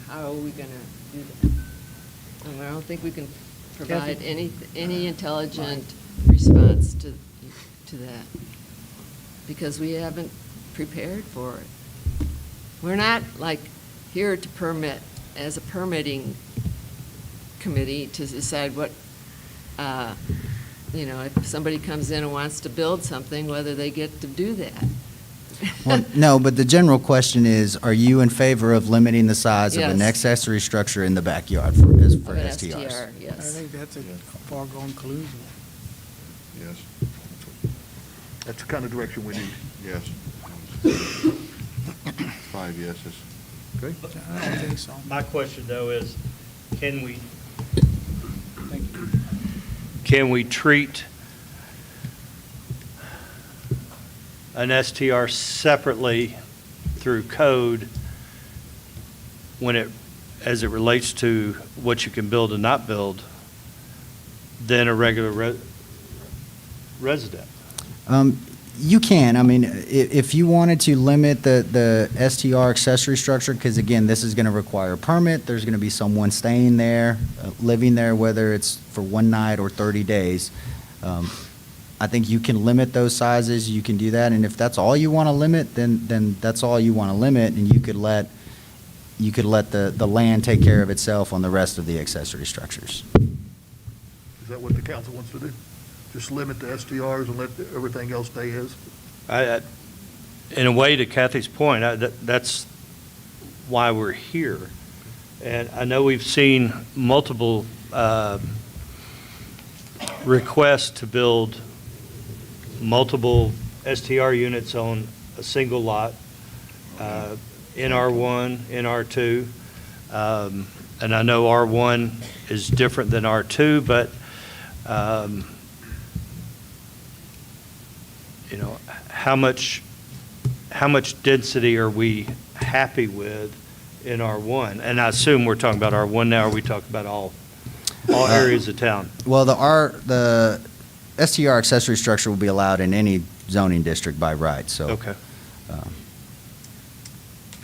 how are we going to do that? And I don't think we can provide any intelligent response to that, because we haven't prepared for it. We're not like here to permit, as a permitting committee, to decide what, you know, if somebody comes in and wants to build something, whether they get to do that. Well, no, but the general question is, are you in favor of limiting the size of an Yes. accessory structure in the backyard for STRs? STR, yes. I think that's a foregone conclusion. Yes. That's the kind of direction we need. Yes. 5 yeses. Okay? I don't think so. My question, though, is can we treat an STR separately through code as it relates to what you can build and not build than a regular resident? You can. I mean, if you wanted to limit the STR accessory structure, because again, this is going to require a permit, there's going to be someone staying there, living there, whether it's for one night or 30 days. I think you can limit those sizes. You can do that, and if that's all you want to limit, then that's all you want to limit, and you could let the land take care of itself on the rest of the accessory structures. Is that what the council wants to do? Just limit the STRs and let everything else stay as? In a way, to Kathy's point, that's why we're here. And I know we've seen multiple requests to build multiple STR units on a single lot in R1, in R2. And I know R1 is different than R2, but you know, how much density are we happy with in R1? And I assume we're talking about R1 now, or we talk about all areas of town? Well, the STR accessory structure will be allowed in any zoning district by right, so. Okay.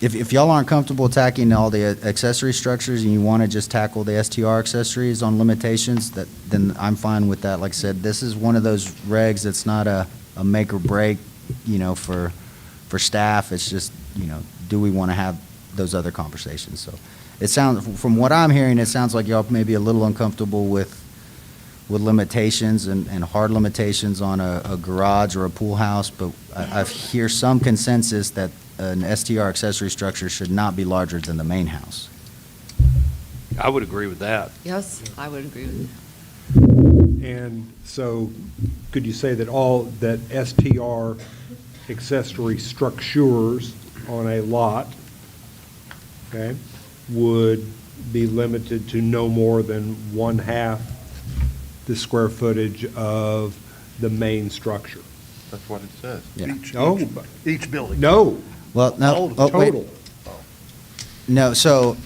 If y'all aren't comfortable attacking all the accessory structures and you want to just tackle the STR accessories on limitations, then I'm fine with that. Like I said, this is one of those regs that's not a make or break, you know, for staff. It's just, you know, do we want to have those other conversations? So it sounds, from what I'm hearing, it sounds like y'all may be a little uncomfortable with limitations and hard limitations on a garage or a pool house, but I hear some consensus that an STR accessory structure should not be larger than the main house. I would agree with that. Yes, I would agree with that. And so could you say that STR accessory structures on a lot, okay, would be limited to no more than 1/2 the square footage of the main structure? That's what it says. Yeah. Each building. No. Well, no. Total. Wait. No, so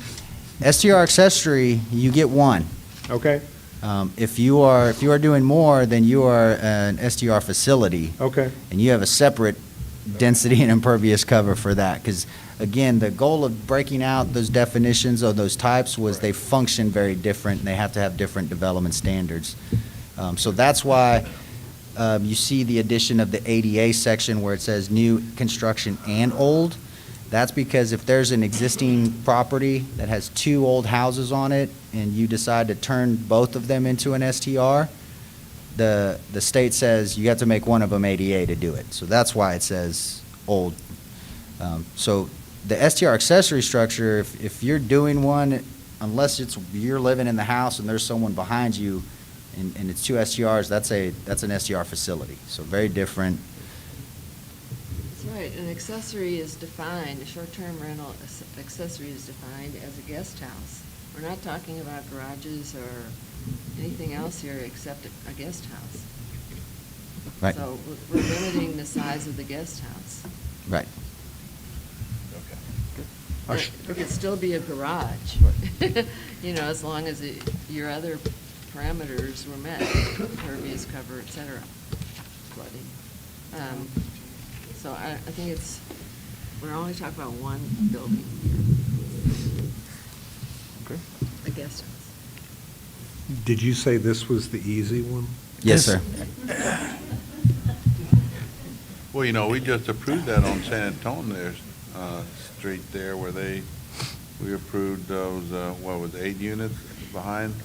STR accessory, you get one. Okay, If you are doing more, then you are an STR facility. okay. And you have a separate density and impervious cover for that. Because, again, the goal of breaking out those definitions of those types was they function very different, and they have to have different development standards. So that's why you see the addition of the ADA section where it says new construction and old. That's because if there's an existing property that has 2 old houses on it, and you decide to turn both of them into an STR, the state says you have to make one of them ADA to do it. So that's why it says old. So the STR accessory structure, if you're doing one, unless you're living in the house and there's someone behind you and it's 2 STRs, that's an STR facility. So very different. That's right, an accessory is defined, a short-term rental accessory is defined as a guest house. We're not talking about garages or anything else here except a guest house. Right. So we're limiting the size of the guest house. Right. It could still be a garage, as long as your other parameters were met, impervious cover, et cetera, flooding. So I think we're only talking about one building here. Okay. A guest house. Did you say this was the easy one? Yes, sir. Well, we just approved that on San Antonio Street there where we approved those, 8 units behind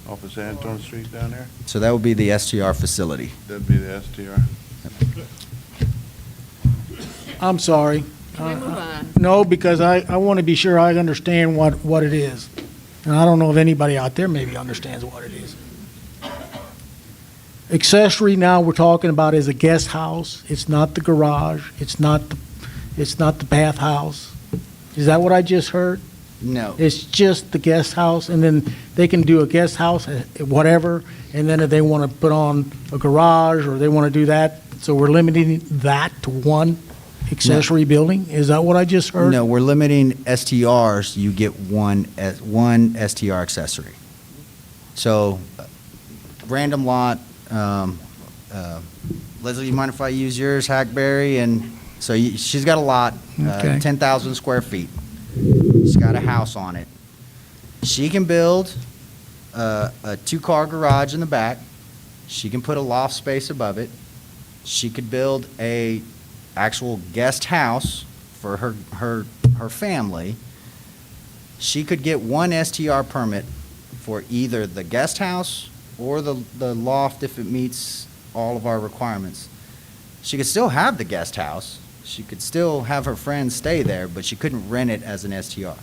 off of San Antonio Street down there? So that would be the STR facility. That'd be the STR. I'm sorry. Can we move on? No, because I want to be sure I understand what it is. And I don't know if anybody out there maybe understands what it is. Accessory now we're talking about is a guest house. It's not the garage. It's not the bathhouse. Is that what I just heard? No. It's just the guest house, and then they can do a guest house, whatever, and then if they want to put on a garage or they want to do that, so we're limiting that to one accessory building? Is that what I just heard? No, we're limiting STRs. You get one STR accessory. So, random lot. Leslie, you mind if I use yours, Hackberry? And so she's got a lot, Okay. 10,000 square feet. She's got a house on it. She can build a 2-car garage in the back. She can put a loft space above it. She could build a actual guest house for her family. She could get one STR permit for either the guest house or the loft if it meets all of our requirements. She could still have the guest house. She could still have her friends stay there, but she couldn't rent it as an STR.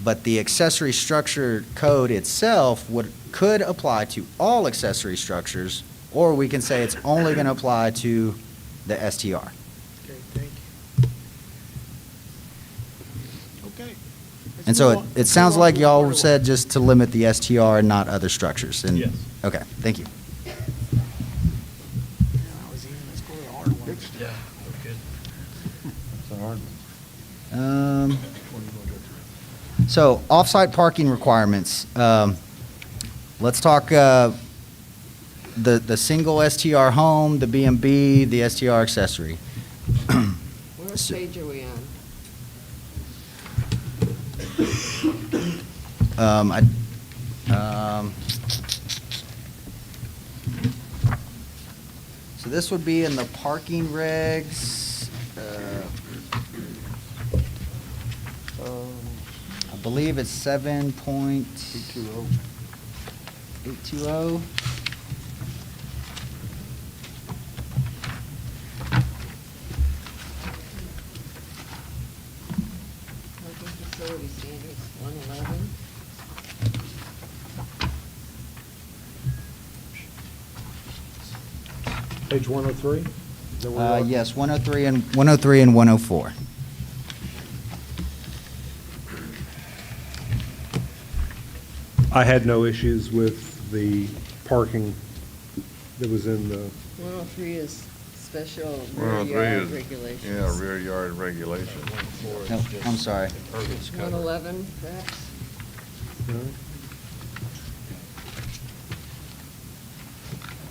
But the accessory structure code itself could apply to all accessory structures, or we can say it's only going to apply to the STR. Okay, thank you. Okay. And so it sounds like y'all said just to limit the STR and not other structures. And, Yes. Okay, thank you. Yeah, good. So off-site parking requirements. Let's talk the single STR home, the B&B, the STR accessory. What page are we on? So this would be in the parking regs. I believe it's 7.820. Parking facility standards, 111. Page 103? Is that where we are? Yes, 103 and 104. I had no issues with the parking that was in the, 103 is special rear 103 yard is, regulations. yeah, rear yard regulations. No, I'm sorry. 111, perhaps?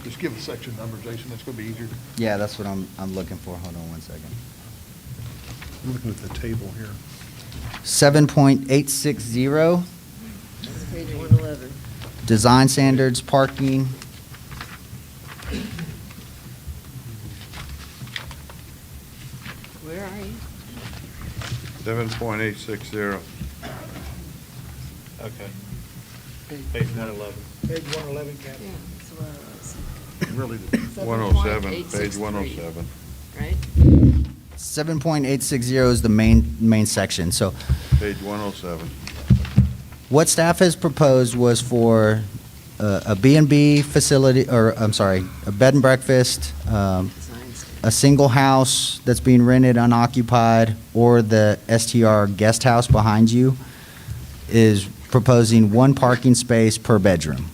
Just give a section number, Jason, that's going to be easier. Yeah, that's what I'm looking for. Hold on one second. I'm looking at the table here. 7.860, That's page 111. design standards, parking. Where are you? 7.860. Okay. Page 111. Page 111, Kathy. Yeah, that's where I was. Really, 107, page 107. Right? 7.860 is the main section. So Page 107. what staff has proposed was for a B&B facility, or I'm sorry, a bed and breakfast, a single house that's being rented unoccupied, or the STR guest house behind you, is proposing one parking space per bedroom.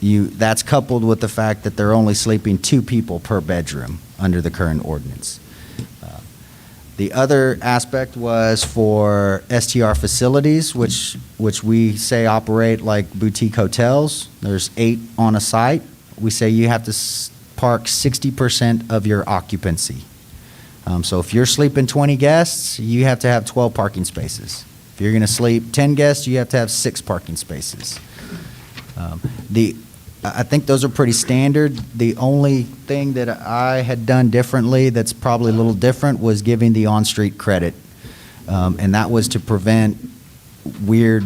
That's coupled with the fact that they're only sleeping 2 people per bedroom under the current ordinance. The other aspect was for STR facilities, which we say operate like boutique hotels. There's 8 on a site. We say you have to park 60% of your occupancy. So if you're sleeping 20 guests, you have to have 12 parking spaces. If you're going to sleep 10 guests, you have to have 6 parking spaces. I think those are pretty standard. The only thing that I had done differently that's probably a little different was giving the on-street credit. And that was to prevent weird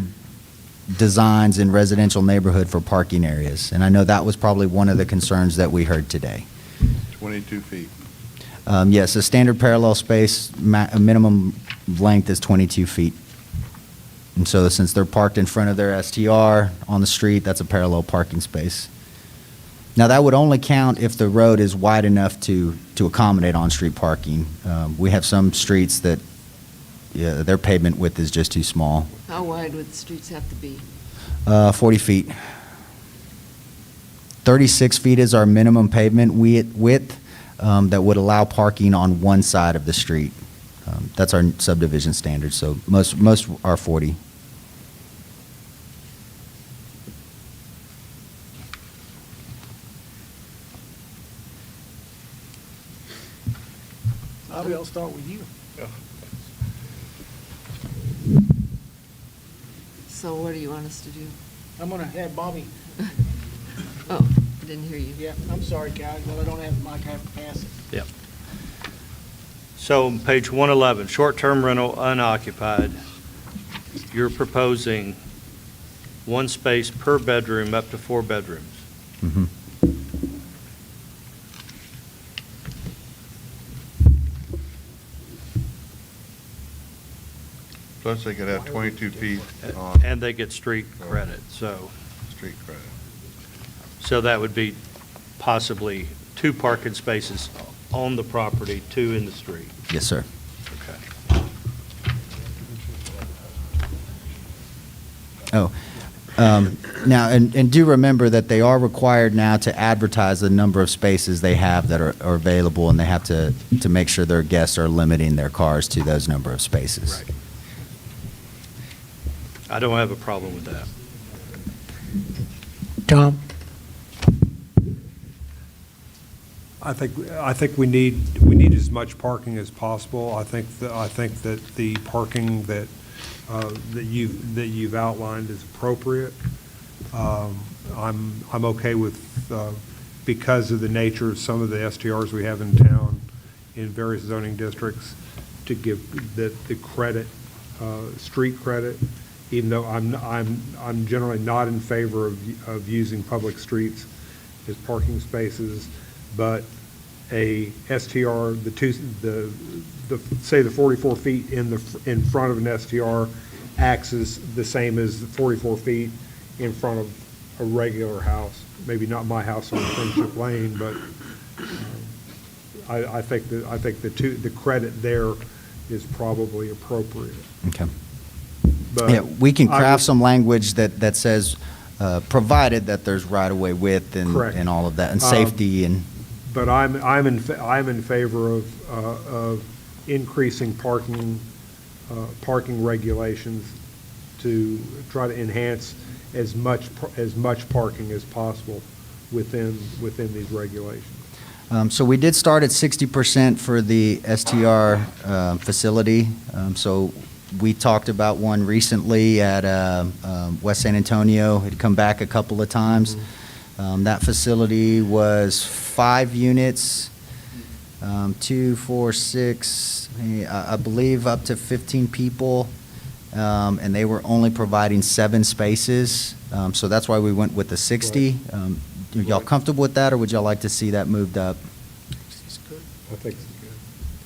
designs in residential neighborhood for parking areas. And I know that was probably one of the concerns that we heard today. 22 feet. Yes, a standard parallel space, a minimum length is 22 feet. And so since they're parked in front of their STR on the street, that's a parallel parking space. Now, that would only count if the road is wide enough to accommodate on-street parking. We have some streets that their pavement width is just too small. How wide would the streets have to be? 40 feet. 36 feet is our minimum pavement width that would allow parking on one side of the street. That's our subdivision standard, so most are 40. Bobby, I'll start with you. So what do you want us to do? I'm going to have Bobby. Oh, I didn't hear you. Yeah, I'm sorry, guys. Well, I don't have the mic. I have to pass it. Yep. So page 111, short-term rental unoccupied, you're proposing one space per bedroom up to 4 bedrooms. Mm-hmm. Plus, they could have 22 feet on And they get street credit, so. street credit. So that would be possibly 2 parking spaces on the property, 2 in the street. Yes, sir. Okay. Oh, now, and do remember that they are required now to advertise the number of spaces they have that are available, and they have to make sure their guests are limiting their cars to those number of spaces. Right. I don't have a problem with that. Tom? I think we need as much parking as possible. I think that the parking that you've outlined is appropriate. I'm okay with because of the nature of some of the STRs we have in town in various zoning districts to give the credit, street credit, even though I'm generally not in favor of using public streets as parking spaces, but a STR, say the 44 feet in front of an STR acts as the same as the 44 feet in front of a regular house. Maybe not my house on Friendship Lane, but I think the credit there is probably appropriate. Okay. But Yeah, we can I craft would- some language that says, provided that there's right-of-way width Correct. and all of that, and safety and. But I'm in favor of increasing parking regulations to try to enhance as much parking as possible within these regulations? So we did start at 60% for the STR facility. So we talked about one recently at West San Antonio. It had come back a couple of times. That facility was 5 units, 2, 4, 6, I believe up to 15 people, and they were only providing 7 spaces. So that's why we went with the 60. Are y'all comfortable with that, or would y'all like to see that moved up? I think it's good.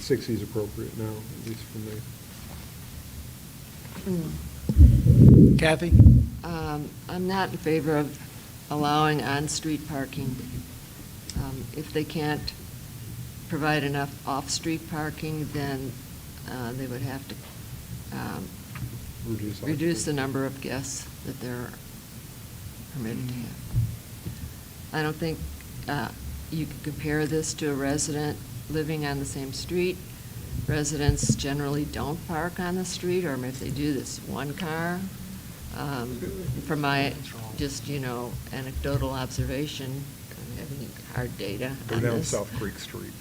60 is appropriate now, at least for me. Kathy? I'm not in favor of allowing on-street parking. If they can't provide enough off-street parking, then they would have to reduce the number of guests that they're permitted to have. I don't think you could compare this to a resident living on the same street. Residents generally don't park on the street, or if they do, this one car. From my just, anecdotal observation, I'm having hard data Go on down this. South Creek Street.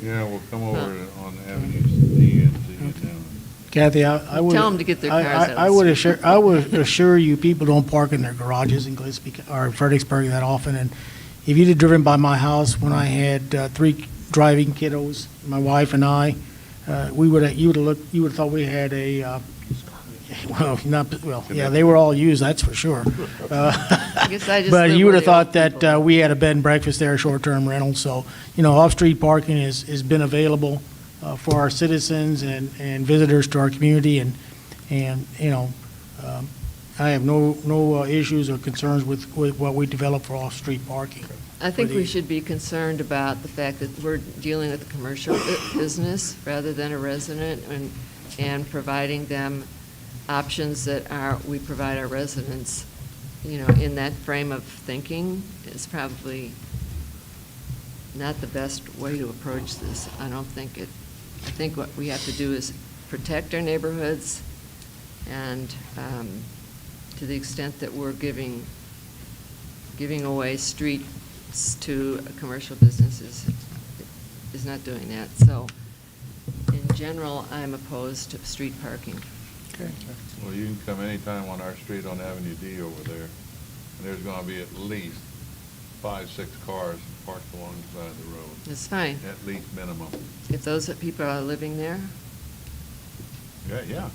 Yeah, we'll come over on Avenue D and see you down. Kathy, I would. Tell them to get their cars out of the I would street. I would assure you, people don't park in their garages in Gillespie, or Fredericksburg that often. And if you'd have driven by my house when I had 3 driving kiddos, my wife and I, you would have thought we had a, they were all used, that's for sure. I guess I just But live you where would have the old thought that we had a bed and breakfast there, short-term rental. So, off-street parking has been available for our citizens and visitors to our community, and I have no issues or concerns with what we develop for off-street parking. I think we should be concerned about the fact that we're dealing with a commercial business rather than a resident, and providing them options that we provide our residents, in that frame of thinking is probably not the best way to approach this. I think what we have to do is protect our neighborhoods, and to the extent that we're giving away streets to commercial businesses is not doing that. So in general, I'm opposed to street parking. Okay. Well, you can come anytime on our street on Avenue D over there, and there's gonna be at least 5, 6 cars parked along the side of the road. It's fine. At least minimum. If those people are living there, Yeah, yeah.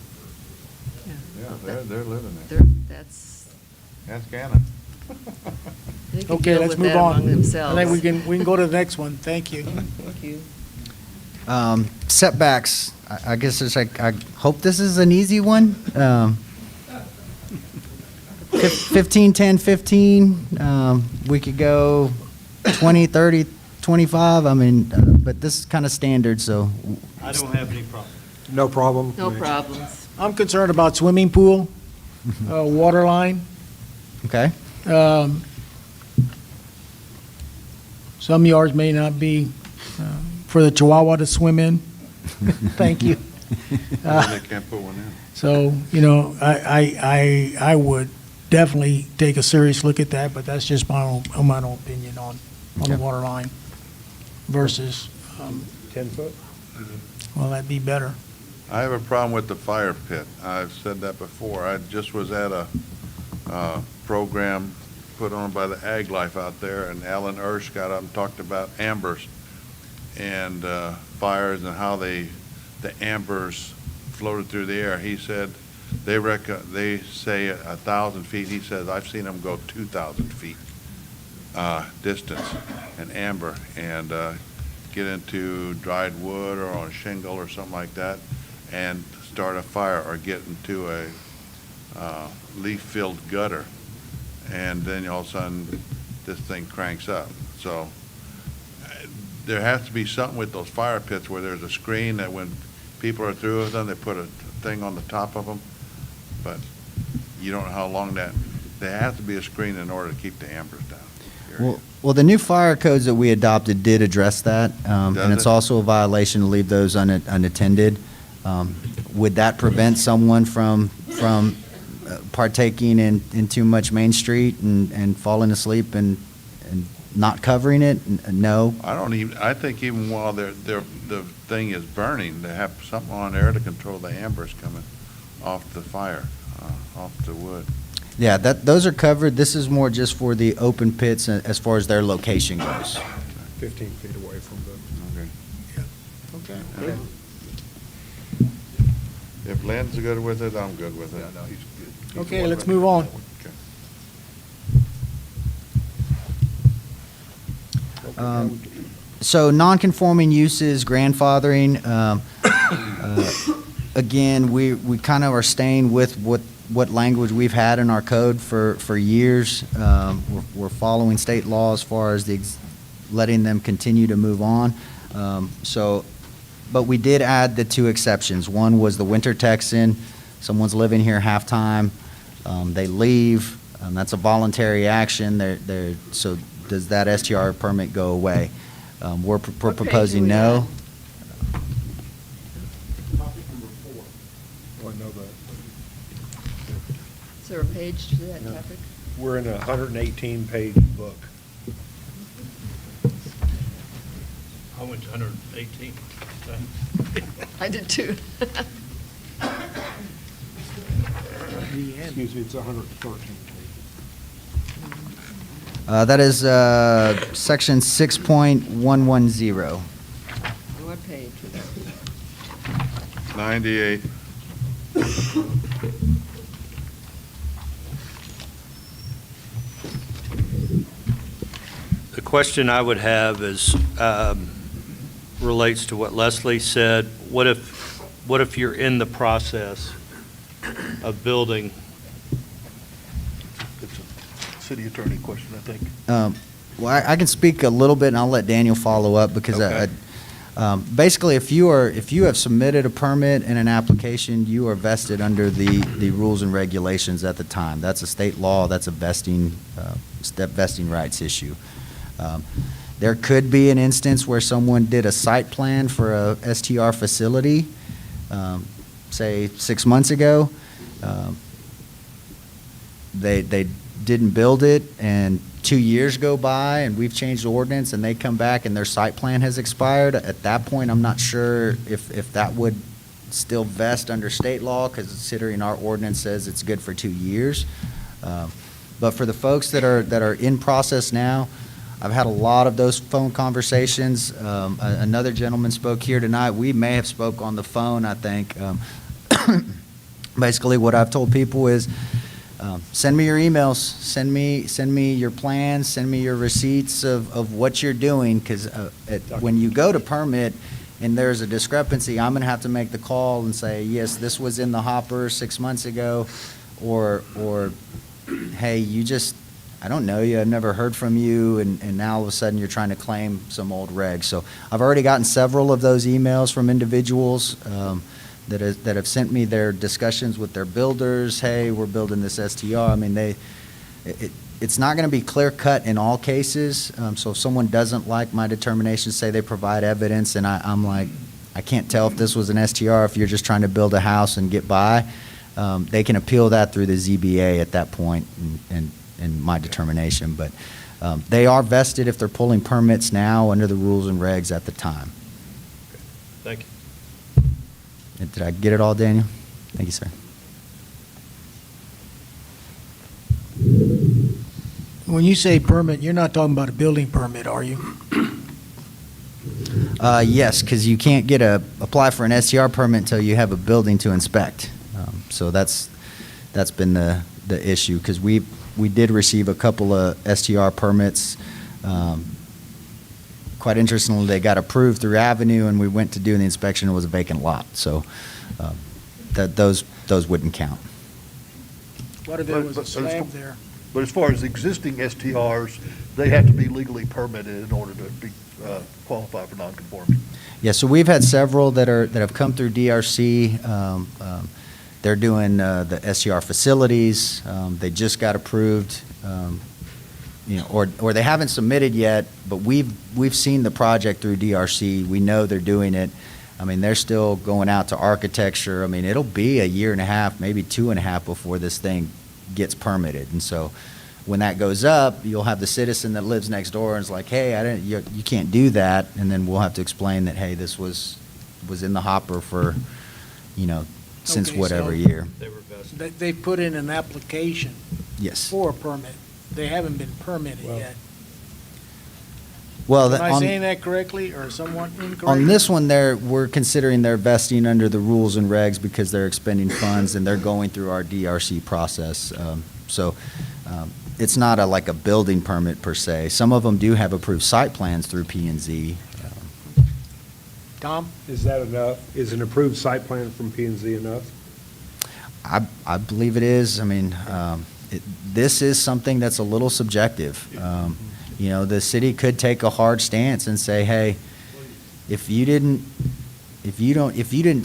they're living there. That's, Ask Anna. they can Okay, deal let's with move that on. among themselves. I think we can go to the next one. Thank you. Thank you. Setbacks, I guess I hope this is an easy one. 15, 10, 15, we could go 20, 30, 25, but this is kind of standard, so. I don't have any problem. No problem. No problems. I'm concerned about swimming pool, water line. Okay. Some yards may not be for the Chihuahua to swim in. Thank you. They can't put one in. So, I would definitely take a serious look at that, but that's just my own opinion on the water line versus, 10 foot? well, that'd be better. I have a problem with the fire pit. I've said that before. I just was at a program put on by the Ag Life out there, and Alan Ersch got up and talked about ambers and fires and how the ambers floated through the air. He said they say 1,000 feet. He says, I've seen them go 2,000 feet distance, an amber, and get into dried wood or on shingle or something like that and start a fire, or get into a leaf-filled gutter, and then all of a sudden this thing cranks up. So there has to be something with those fire pits where there's a screen that when people are through with them, they put a thing on the top of them, but you don't know how long there has to be a screen in order to keep the ambers down. Well, the new fire codes that we adopted did address that, and it's also a violation to leave those unattended. Would that prevent someone from partaking in too much Main Street and falling asleep and not covering it, no. I think even while the thing is burning, they have something on there to control the embers coming off the fire, off the wood. Yeah, those are covered. This is more just for the open pits as far as their location goes. 15 feet away from the. Okay. Okay. If Lynn's good with it, I'm good with it. Yeah, no, he's good. Okay, let's move on. So non-conforming uses, grandfathering, again, we kind of are staying with what language we've had in our code for years. We're following state law as far as letting them continue to move on. But we did add the two exceptions. One was the winter Texan. Someone's living here half-time. They leave. That's a voluntary action. So does that STR permit go away? We're proposing no. Oh, I know that. Is there a page to that topic? We're in a 118-page book. I went to 118. I did too. Excuse me, it's 113. That is section 6.110. What page? 98. The question I would have is, relates to what Leslie said. What if you're in the process of building? It's a city attorney question, I think. Well, I can speak a little bit, and I'll let Daniel follow up, because basically, if you have submitted a permit and an application, you are vested under the rules and regulations at the time. That's a state law. That's a vesting rights issue. There could be an instance where someone did a site plan for a STR facility, say 6 months ago. They didn't build it, and 2 years go by, and we've changed the ordinance, and they come back and their site plan has expired. At that point, I'm not sure if that would still vest under state law, because considering our ordinance says it's good for 2 years. But for the folks that are in process now, I've had a lot of those phone conversations. Another gentleman spoke here tonight. We may have spoke on the phone, I think. Basically, what I've told people is, send me your emails, send me your plans, send me your receipts of what you're doing, because when you go to permit and there's a discrepancy, I'm going to have to make the call and say, yes, this was in the hopper 6 months ago, or hey, I don't know you, I've never heard from you, and now all of a sudden you're trying to claim some old reg. So I've already gotten several of those emails from individuals that have sent me their discussions with their builders. Hey, we're building this STR. I mean, it's not going to be clear cut in all cases. So if someone doesn't like my determination, say they provide evidence, and I'm like, I can't tell if this was an STR, if you're just trying to build a house and get by, they can appeal that through the ZBA at that point, and my determination. But they are vested if they're pulling permits now under the rules and regs at the time. Thank you. Did I get it all, Daniel? Thank you, sir. When you say permit, you're not talking about a building permit, are you? Yes, because you can't apply for an STR permit until you have a building to inspect. So that's been the issue, because we did receive a couple of STR permits. Quite interestingly, they got approved through Avenue, and we went to do the inspection. It was a vacant lot, so those wouldn't count. What if there was a slab there? But as far as existing STRs, they have to be legally permitted in order to be qualify for non-conforming. Yeah, so we've had several that have come through DRC. They're doing the STR facilities. They just got approved, or they haven't submitted yet, but we've seen the project through DRC. We know they're doing it. I mean, they're still going out to architecture. I mean, it'll be a year and a half, maybe 2.5 before this thing gets permitted. And so when that goes up, you'll have the citizen that lives next door and is like, hey, you can't do that. And then we'll have to explain that, hey, this was in the hopper for, since Okay, whatever so- year. They put in an application Yes. for a permit. They haven't been permitted yet. Well, Am I saying that correctly or somewhat incorrectly? on this one, we're considering their vesting under the rules and regs because they're expending funds and they're going through our DRC process. So it's not like a building permit per se. Some of them do have approved site plans through P&Z. Tom? Is that enough? Is an approved site plan from P&Z enough? I believe it is. I mean, this is something that's a little subjective. The city could take a hard stance and say, hey, if you didn't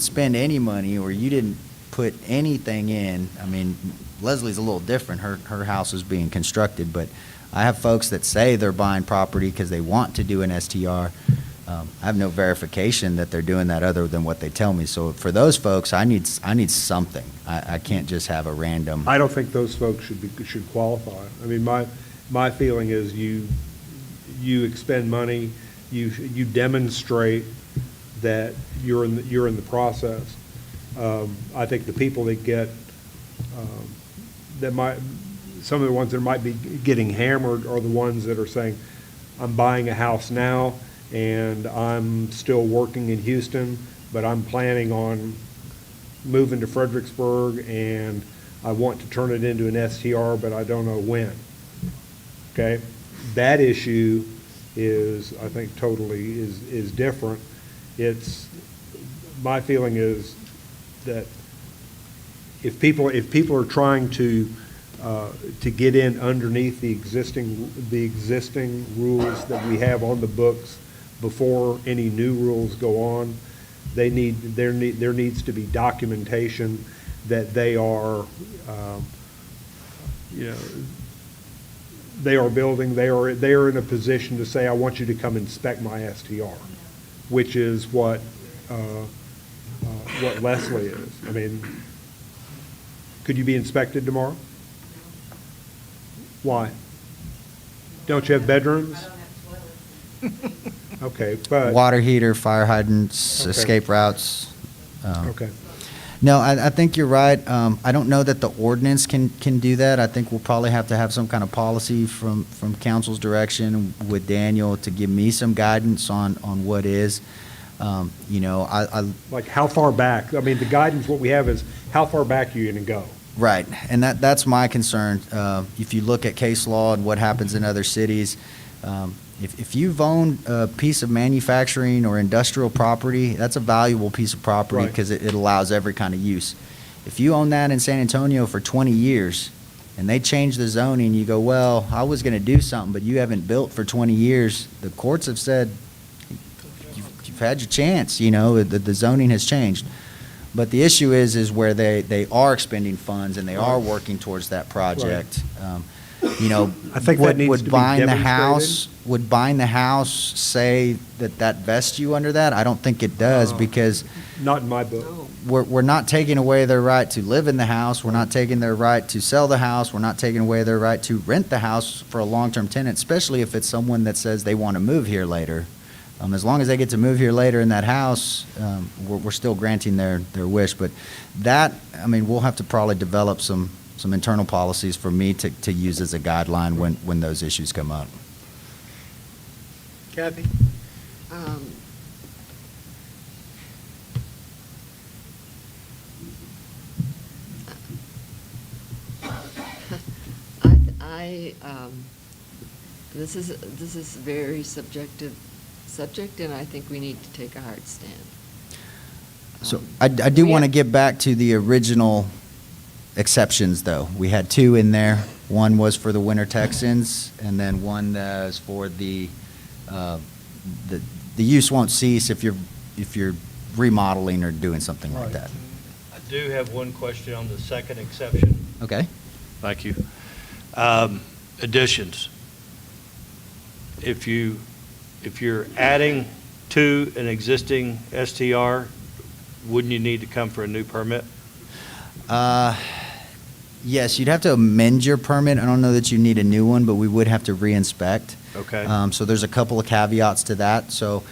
spend any money or you didn't put anything in, I mean, Leslie's a little different. Her house is being constructed, but I have folks that say they're buying property because they want to do an STR. I have no verification that they're doing that other than what they tell me. So for those folks, I need something. I can't just have a random. I don't think those folks should qualify. I mean, my feeling is you expend money, you demonstrate that you're in the process. I think the people that get some of the ones that might be getting hammered are the ones that are saying, I'm buying a house now and I'm still working in Houston, but I'm planning on moving to Fredericksburg and I want to turn it into an STR, but I don't know when. Okay? That issue is, I think, totally is different. My feeling is that if people are trying to get in underneath the existing rules that we have on the books before any new rules go on, there needs to be documentation that they are building, they are in a position to say, I want you to come inspect my STR, which is what Leslie is. I mean, could you be inspected tomorrow? Why? Don't you have bedrooms? Okay, but. Water heater, fire hydrants, Okay. escape routes. Okay. No, I think you're right. I don't know that the ordinance can do that. I think we'll probably have to have some kind of policy from council's direction with Daniel to give me some guidance on what is. Like how far back? I mean, the guidance, what we have is how far back are you going to go? Right, and that's my concern. If you look at case law and what happens in other cities, if you've owned a piece of manufacturing or industrial property, that's a valuable piece of property Right. because it allows every kind of use. If you own that in San Antonio for 20 years and they change the zoning, you go, well, I was going to do something, but you haven't built for 20 years. The courts have said, you've had your chance, the zoning has changed. But the issue is where they are expending funds and they are working towards that project. I think that needs to be buying the demonstrated. house, would buying the house say that vests you under that? I don't think it does because Not in my book. we're not taking away their right to live in the house. We're not taking their right to sell the house. We're not taking away their right to rent the house for a long-term tenant, especially if it's someone that says they want to move here later. As long as they get to move here later in that house, we're still granting their wish. But that, we'll have to probably develop some internal policies for me to use as a guideline when those issues come up. Kathy? This is a very subjective subject, and I think we need to take a hard stand. So I do want to get back to the original exceptions, though. We had two in there. One was for the Winter Texans, and then one that is for the use won't cease if you're remodeling or doing something like that. I do have one question on the second exception. Okay. Thank you. Additions. If you're adding to an existing STR, wouldn't you need to come for a new permit? Yes, you'd have to amend your permit. I don't know that you need a new one, but we would have to re-inspect. Okay. So there's a couple of caveats to that. So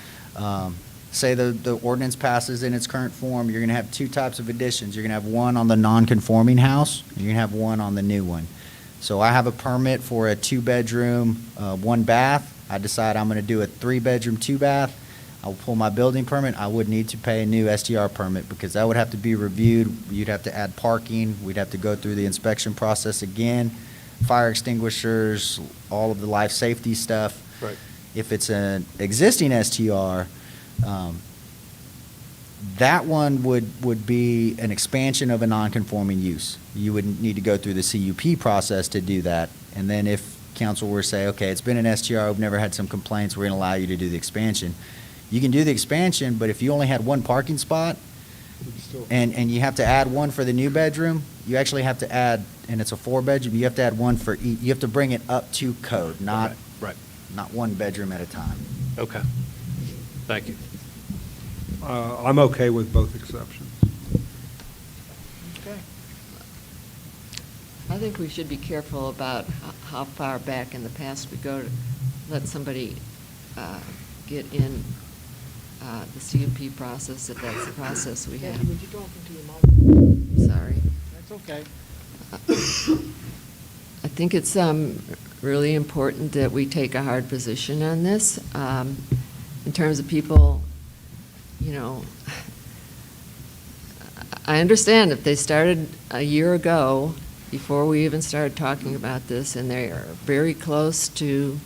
say the ordinance passes in its current form, you're going to have two types of additions. You're going to have one on the non-conforming house, and you're going to have one on the new one. So I have a permit for a 2-bedroom, 1 bath. I decide I'm going to do a 3-bedroom, 2-bath. I'll pull my building permit. I would need to pay a new STR permit because that would have to be reviewed. You'd have to add parking. We'd have to go through the inspection process again, fire extinguishers, all of the life safety stuff. Right. If it's an existing STR, that one would be an expansion of a non-conforming use. You would need to go through the CUP process to do that. And then if council were to say, okay, it's been an STR, we've never had some complaints, we're going to allow you to do the expansion. You can do the expansion, but if you only had 1 parking spot and you have to add 1 for the new bedroom, you actually have to add, and it's a 4-bedroom, you have to add 1 for each. You have to bring it up to code, not, Right. not 1 bedroom at a time. Okay. Thank you. I'm okay with both exceptions. Okay. I think we should be careful about how far back in the past we go to let somebody get in the CUP process, if that's the process we have. Would you talk into your mic? Sorry. That's okay. I think it's really important that we take a hard position on this. In terms of people, you know, I understand if they started a year ago, before we even started talking about this, and they are very close to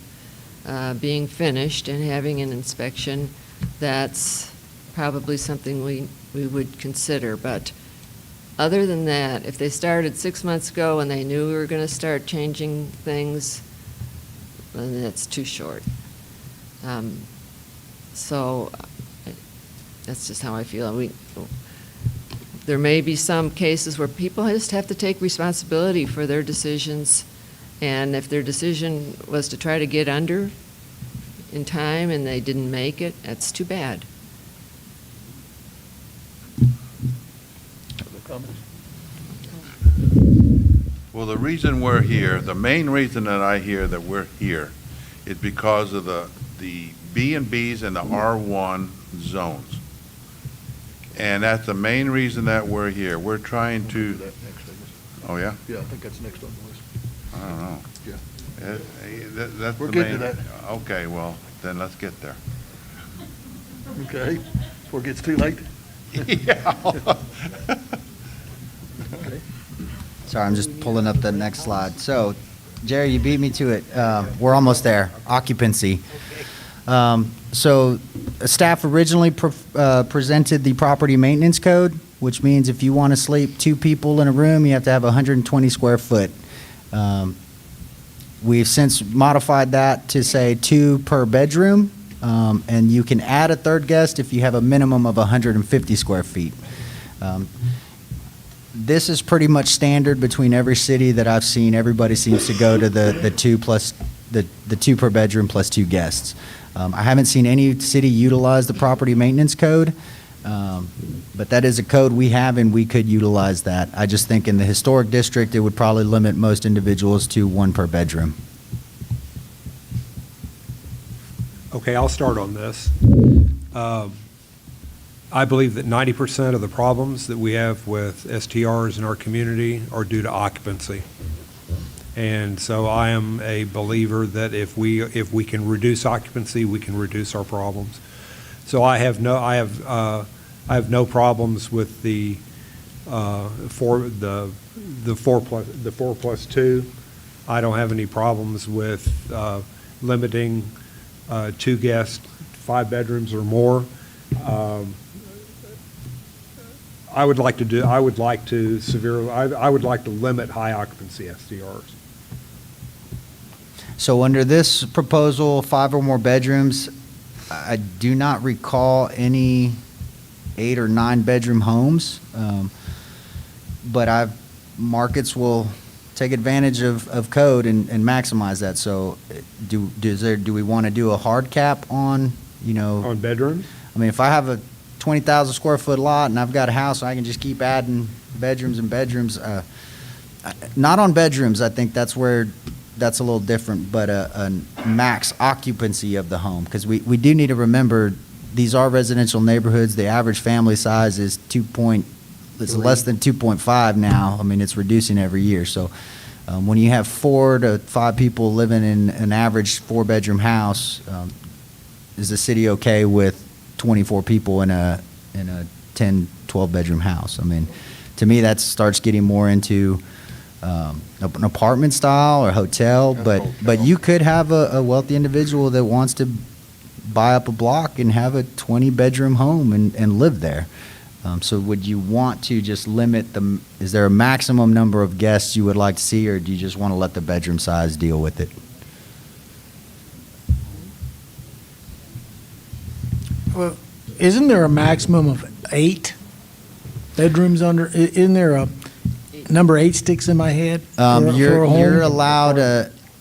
being finished and having an inspection, that's probably something we would consider. But other than that, if they started 6 months ago and they knew we were going to start changing things, then that's too short. So that's just how I feel. There may be some cases where people just have to take responsibility for their decisions, and if their decision was to try to get under in time and they didn't make it, that's too bad. Other comments? Well, the reason we're here, the main reason that I hear that we're here is because of the B&Bs and the R1 zones. And that's the main reason that we're here. We're trying to, oh, yeah? Yeah, I think that's next on the list. I don't know. Yeah. That's We're the getting main. to that. Okay, well, then let's get there. Okay, before it gets too late? Yeah. Okay. Sorry, I'm just pulling up the next slide. So, Jerry, you beat me to it. We're almost there. Occupancy. So, staff originally presented the property maintenance code, which means if you want to sleep 2 people in a room, you have to have 120 square foot. We've since modified that to say 2 per bedroom, and you can add a 3rd guest if you have a minimum of 150 square feet. This is pretty much standard between every city that I've seen. Everybody seems to go to the 2 plus the 2 per bedroom plus 2 guests. I haven't seen any city utilize the property maintenance code, but that is a code we have and we could utilize that. I just think in the historic district, it would probably limit most individuals to 1 per bedroom. Okay, I'll start on this. I believe that 90% of the problems that we have with STRs in our community are due to occupancy. And so I am a believer that if we can reduce occupancy, we can reduce our problems. So I have no problems with the 4 plus 2. I don't have any problems with limiting 2 guests, 5 bedrooms or more. I would like to limit high occupancy STRs. So under this proposal, 5 or more bedrooms, I do not recall any 8 or 9 bedroom homes. But markets will take advantage of code and maximize that. So do we want to do a hard cap on, On bedrooms? I mean, if I have a 20,000 square foot lot and I've got a house, I can just keep adding bedrooms and bedrooms. Not on bedrooms, I think that's where, that's a little different, but a max occupancy of the home, because we do need to remember, these are residential neighborhoods, the average family size is it's less than 2.5 now, I mean, it's reducing every year, so when you have 4 to 5 people living in an average 4-bedroom house, is the city okay with 24 people in a 10, 12-bedroom house? I mean, to me, that starts getting more into an apartment style or hotel, but you could have a wealthy individual that wants to buy up a block and have a 20-bedroom home and live there. So would you want to just limit is there a maximum number of guests you would like to see, or do you just want to let the bedroom size deal with it? Well, isn't there a maximum of 8 bedrooms isn't there a number 8 sticks in my head? For a home? You're allowed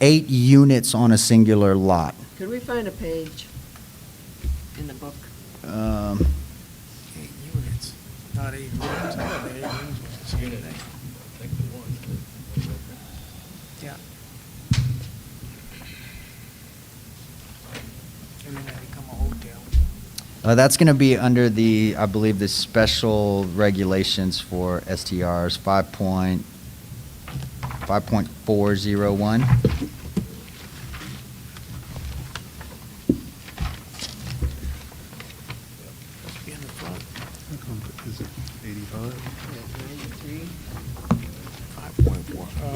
8 units on a singular lot. Could we find a page in the book? 8 units, not 8 rooms. I have 8 rooms. It's unit 8. Yeah. And then they become a hotel. That's going to be under I believe, the special regulations for STRs, 5.401. Is it 85?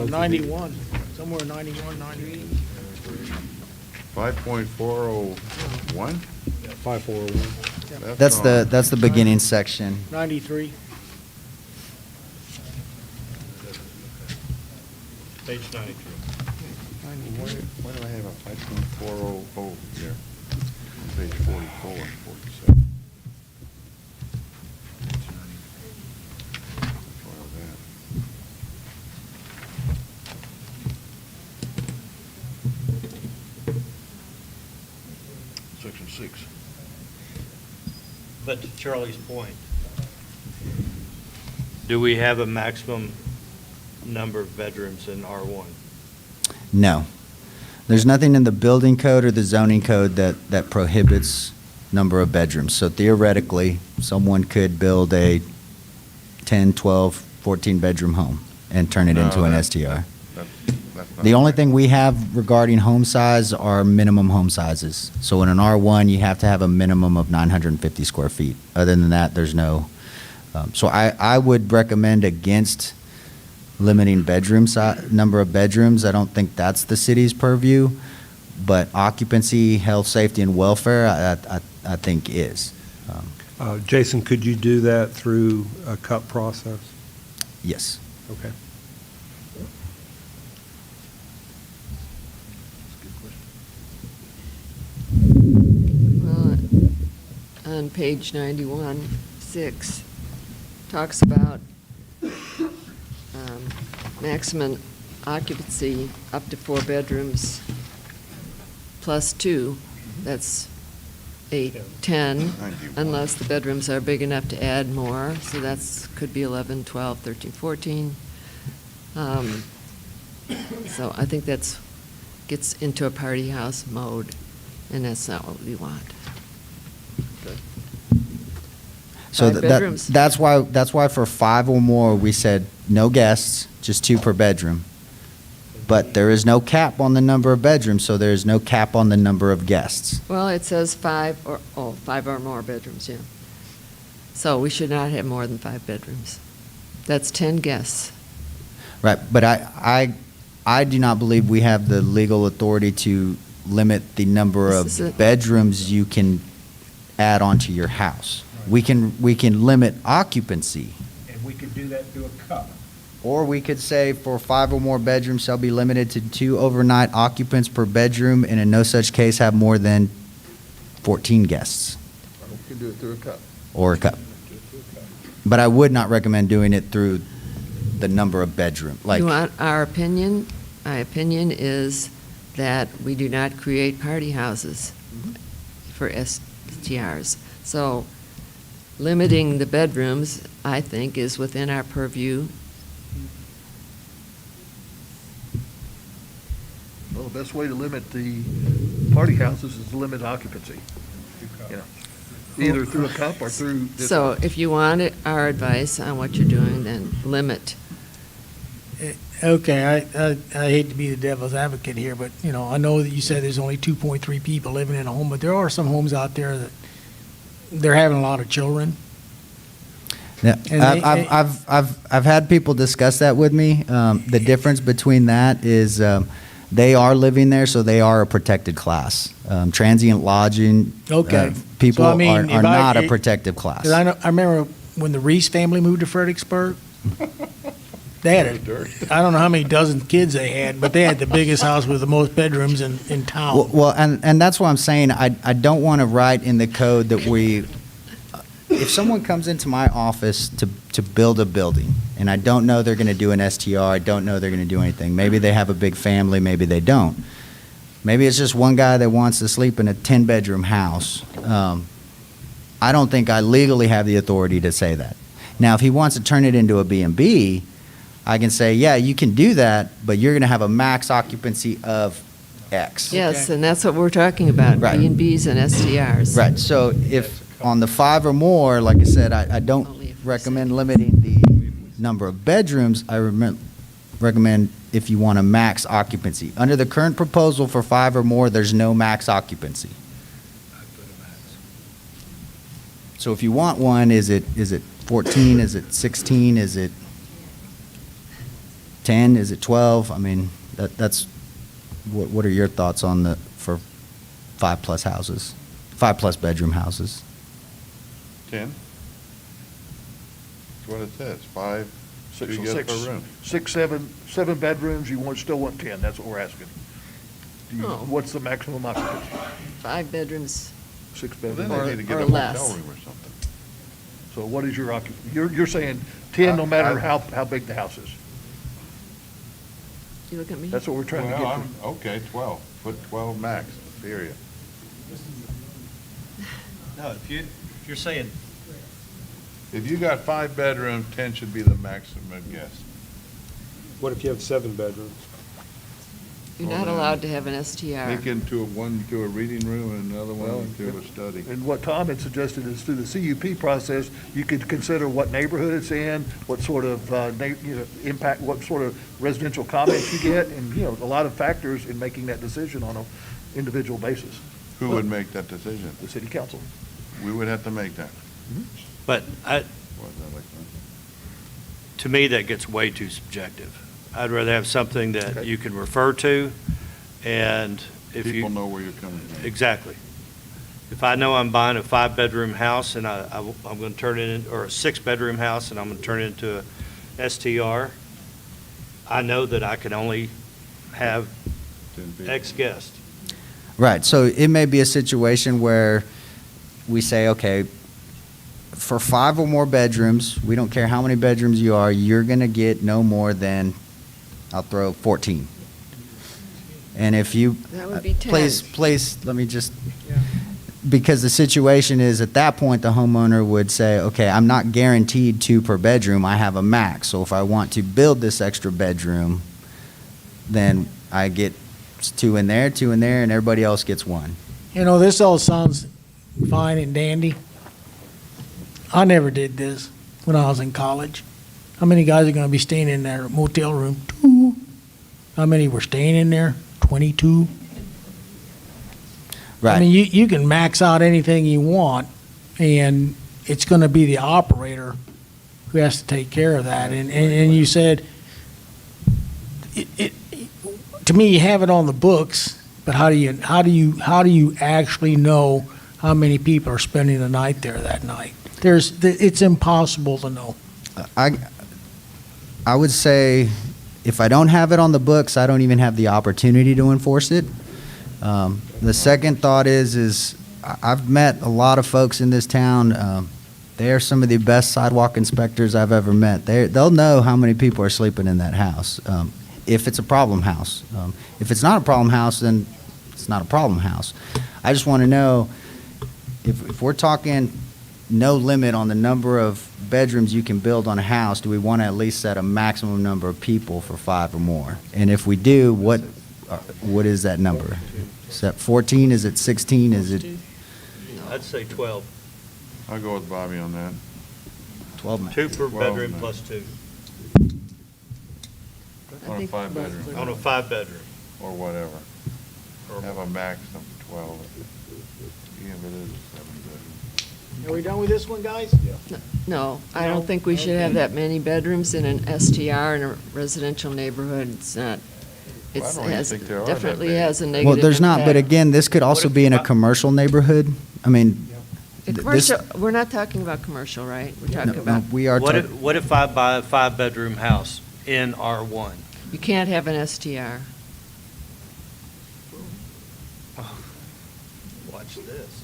93. 91, somewhere 91, 93. 5.401? 5401. That's the beginning section. 93. Page 93. Why do I have a 5.400 here? On page 44 and 47. File that. Section 6. But to Charlie's point, do we have a maximum number of bedrooms in R1? No. There's nothing in the building code or the zoning code that prohibits number of bedrooms. So theoretically, someone could build a 10, 12, 14-bedroom home and turn it into an STR. The only thing we have regarding home size are minimum home sizes. So in an R1, you have to have a minimum of 950 square feet. Other than that, there's no. So I would recommend against limiting number of bedrooms. I don't think that's the city's purview, but occupancy, health, safety, and welfare, I think is. Jason, could you do that through a CUP process? Yes. Okay. Well, on page 91, 6, talks about maximum occupancy up to 4 bedrooms plus 2. That's 8, 10, unless the bedrooms are big enough to add more. So that's, could be 11, 12, 13, 14. So I think gets into a party house mode, and that's not what we want. So 5 bedrooms. that's why for 5 or more, we said no guests, just 2 per bedroom. But there is no cap on the number of bedrooms, so there is no cap on the number of guests. Well, it says 5 or more bedrooms, yeah. So we should not have more than 5 bedrooms. That's 10 guests. Right, but I do not believe we have the legal authority to limit the number This is of it. bedrooms you can add onto your house. We can limit occupancy. And we could do that through a CUP. Or we could say for 5 or more bedrooms shall be limited to 2 overnight occupants per bedroom, and in no such case have more than 14 guests. We can do it through a CUP. Or a cup. But I would not recommend doing it through the number of bedroom, like. You want our opinion? My opinion is that we do not create party houses for STRs. So limiting the bedrooms, I think, is within our purview. best way to limit the party houses is to limit occupancy. You know, either through a cup or through. So if you want our advice on what you're doing, then limit. Okay, I hate to be the devil's advocate here, but, you know, I know that you said there's only 2.3 people living in a home, but there are some homes out there that they're having a lot of children. Yeah, And I've had people discuss that with me. The difference between that is they are living there, so they are a protected class. Transient lodging. Okay. People So, I mean, are if not a protected class. 'Cause I remember when the Reese family moved to Fredericksburg, they had I don't know how many dozen kids they had, but they had the biggest house with the most bedrooms in town. Well, and that's what I'm saying. I don't want to write in the code that if someone comes into my office to build a building, and I don't know they're going to do an STR, I don't know they're going to do anything. Maybe they have a big family, maybe they don't. Maybe it's just one guy that wants to sleep in a 10-bedroom house. I don't think I legally have the authority to say that. Now, if he wants to turn it into a B&B, I can say, yeah, you can do that, but you're going to have a max occupancy of X. Yes, and that's what we're talking about, Right. B&Bs and STRs. Right, so if on the 5 or more, like I said, I don't recommend limiting the number of bedrooms. I recommend if you want a max occupancy. Under the current proposal for 5 or more, there's no max occupancy. So if you want one, is it 14, is it 16, is it 10, is it 12? I mean, that's, what are your thoughts on for 5+ houses, 5+ bedroom houses? 10? That's what it says, 5, Six, you get per room. 6, 7 bedrooms, you still want 10, that's what we're asking. What's the maximum occupancy? 5 bedrooms 6 Well, bedrooms? then they need to get or a less. hotel room or something. So what is your you're saying 10 no matter how big the house is? You look at me? That's what we're trying to Well, get to. okay, 12, put 12 max, period. No, if you're saying, If you got 5 bedrooms, 10 should be the maximum, yes. What if you have 7 bedrooms? You're not allowed to have an STR. Make into one to a reading room and another one into a study. And what Tom had suggested is through the CUP process, you could consider what neighborhood it's in, what sort of, impact, what sort of residential comments you get, and, a lot of factors in making that decision on an individual basis. Who would make that decision? The city council. We would have to make that. but Was that like that? to me, that gets way too subjective. I'd rather have something that you can refer to, and if People you, know where you're coming from. exactly. If I know I'm buying a 5-bedroom house and I'm going to turn it in, or a 6-bedroom house and I'm going to turn it into a STR, I know that I can only have 10 people. X guests. Right, so it may be a situation where we say, okay, for 5 or more bedrooms, we don't care how many bedrooms you are, you're going to get no more than, I'll throw 14. And if you, That would be 10. please, let me just, because the situation is, at that point, the homeowner would say, okay, I'm not guaranteed 2 per bedroom, I have a max. So if I want to build this extra bedroom, then I get 2 in there, and everybody else gets 1. This all sounds fine and dandy. I never did this when I was in college. How many guys are going to be staying in their motel room? 2. How many were staying in there? 22. Right. I mean, you can max out anything you want, and it's going to be the operator who has to take care of that. And you said, to me, you have it on the books, but how do you actually know how many people are spending the night there that night? It's impossible to know. I would say, if I don't have it on the books, I don't even have the opportunity to enforce it. The second thought is I've met a lot of folks in this town. They are some of the best sidewalk inspectors I've ever met. They'll know how many people are sleeping in that house, if it's a problem house. If it's not a problem house, then it's not a problem house. I just want to know, if we're talking no limit on the number of bedrooms you can build on a house, do we want to at least set a maximum number of people for 5 or more? And if we do, what is that number? Is that 14? Is it 16? Is it I'd say 12. I'll go with Bobby on that. 12 max? 2 per 12 bedroom max. plus 2. On a 5-bedroom. On a 5-bedroom. Or whatever. Have a max of 12. Even if it is a 7-bedroom. Are we done with this one, guys? No, I No? don't think we should have Okay. that many bedrooms in an STR in a residential neighborhood. It's not, Well, I it's, don't even has, think there are that definitely many. has a negative Well, there's not, but impact. again, this could also be in a commercial neighborhood. I mean, The this, commercial, we're not talking about commercial, right? We're talking no, about, we are, What if I buy a 5-bedroom house in R1? you can't have an STR. Watch this.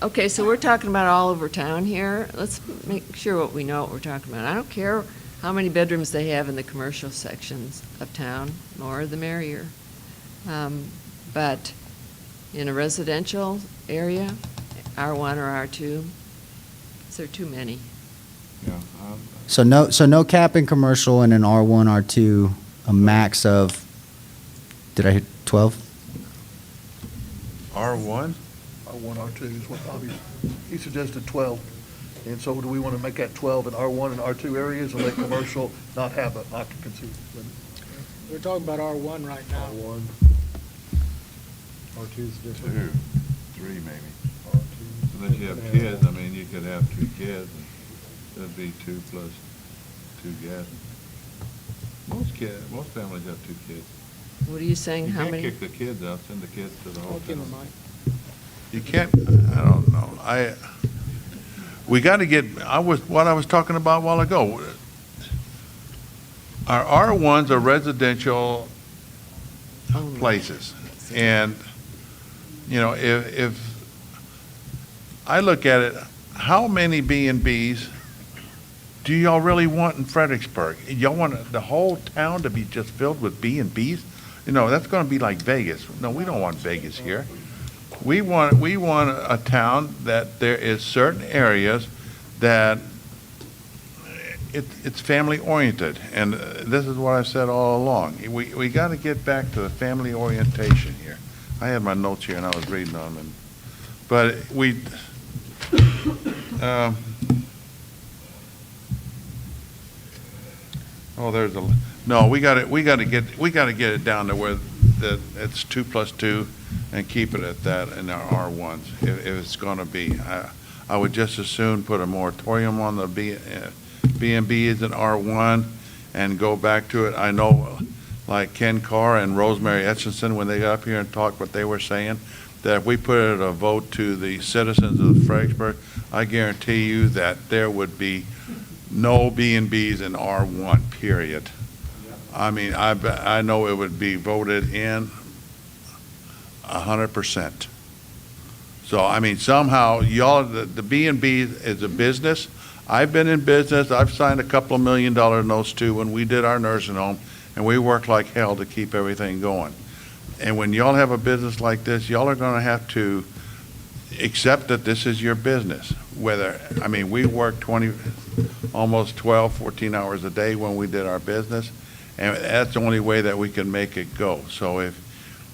Okay, so we're talking about all over town here. Let's make sure what we know what we're talking about. I don't care how many bedrooms they have in the commercial sections of town, more the merrier. But in a residential area, R1 or R2, is there too many? Yeah. so no cap in commercial and an R1, R2, a max of, did I hit 12? R1? R1, R2 is what Bobby, he suggested 12. And so do we want to make that 12 in R1 and R2 areas and let commercial not have an occupancy limit? We're talking about R1 right now. R1. R2 is Two, different. 3 maybe. Unless you have kids, I mean, you could have 2 kids, and that'd be 2 plus 2 guests. Most families have 2 kids. What are you saying, You how can't many? kick the kids out, send the kids to the Okay, hotel. Mike. You can't, I don't know, we gotta get, what I was talking about a while ago. Our R1s are residential places. And, you know, if I look at it, how many B&Bs do y'all really want in Fredericksburg? Y'all want the whole town to be just filled with B&Bs? You know, that's gonna be like Vegas. No, we don't want Vegas here. We want a town that there is certain areas that it's family oriented. And this is what I've said all along. We gotta get back to the family orientation here. I had my notes here and I was reading them, but we gotta get it down to where it's 2 plus 2 and keep it at that in our R1s, if it's gonna be. I would just as soon put a moratorium on the B&Bs in R1 and go back to it. I know, like Ken Carr and Rosemary Etchinson, when they got up here and talked what they were saying, that if we put it a vote to the citizens of Fredericksburg, I guarantee you that there would be no B&Bs in R1, period. I mean, I know it would be voted in 100%. So, I mean, somehow, y'all, the B&B is a business. I've been in business. I've signed a couple of $1 million notes too when we did our nursing home, and we worked like hell to keep everything going. And when y'all have a business like this, y'all are gonna have to accept that this is your business. I mean, we worked almost 12, 14 hours a day when we did our business, and that's the only way that we can make it go. So if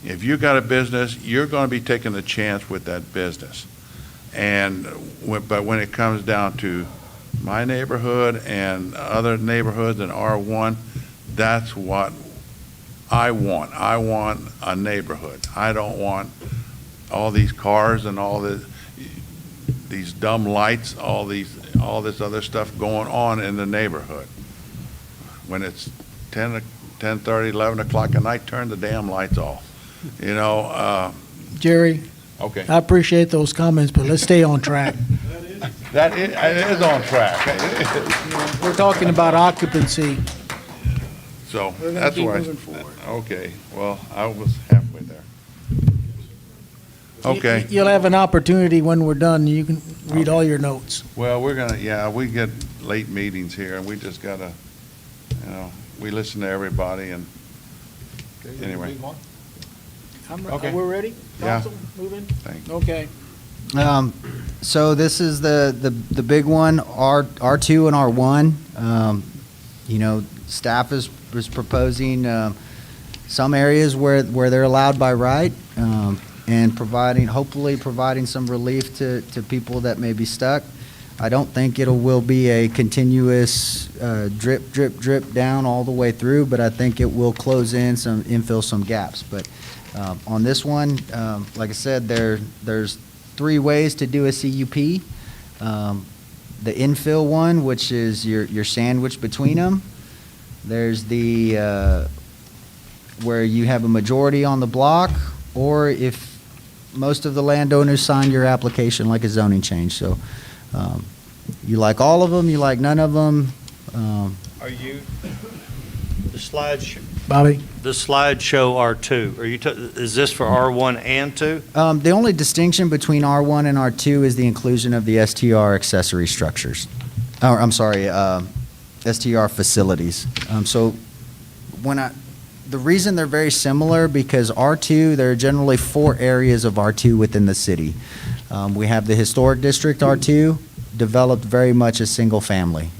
you got a business, you're gonna be taking a chance with that business. But when it comes down to my neighborhood and other neighborhoods in R1, that's what I want. I want a neighborhood. I don't want all these cars and all these dumb lights, all this other stuff going on in the neighborhood. When it's 10:30, 11 o'clock at night, turn the damn lights off. You know, Jerry, okay. I appreciate those comments, but let's stay on track. It is on track. We're talking about occupancy. So We're gonna that's keep why. moving forward. Okay, well, I was halfway there. Okay. You'll have an opportunity when we're done. You can read all your notes. Well, we get late meetings here, and we just gotta, we listen to everybody, and anyway. Okay. We're ready? Yeah. Council, move in? Thank you. Okay. So this is the big one, R2 and R1. You know, Staff is proposing some areas where they're allowed by right, and hopefully providing some relief to people that may be stuck. I don't think will be a continuous drip, drip, drip down all the way through, but I think it will close in infill some gaps. But on this one, like I said, there's 3 ways to do a CUP. The infill one, which is your sandwich between them. There's the where you have a majority on the block, or if most of the landowners sign your application like a zoning change. So you like all of them, you like none of them. Are you, the slides, Bobby? the slides show R2. Is this for R1 and 2? The only distinction between R1 and R2 is the inclusion of the STR accessory structures. Or, I'm sorry, STR facilities. So the reason they're very similar, because R2, there are generally 4 areas of R2 within the city. We have the historic district R2, developed very much as single family.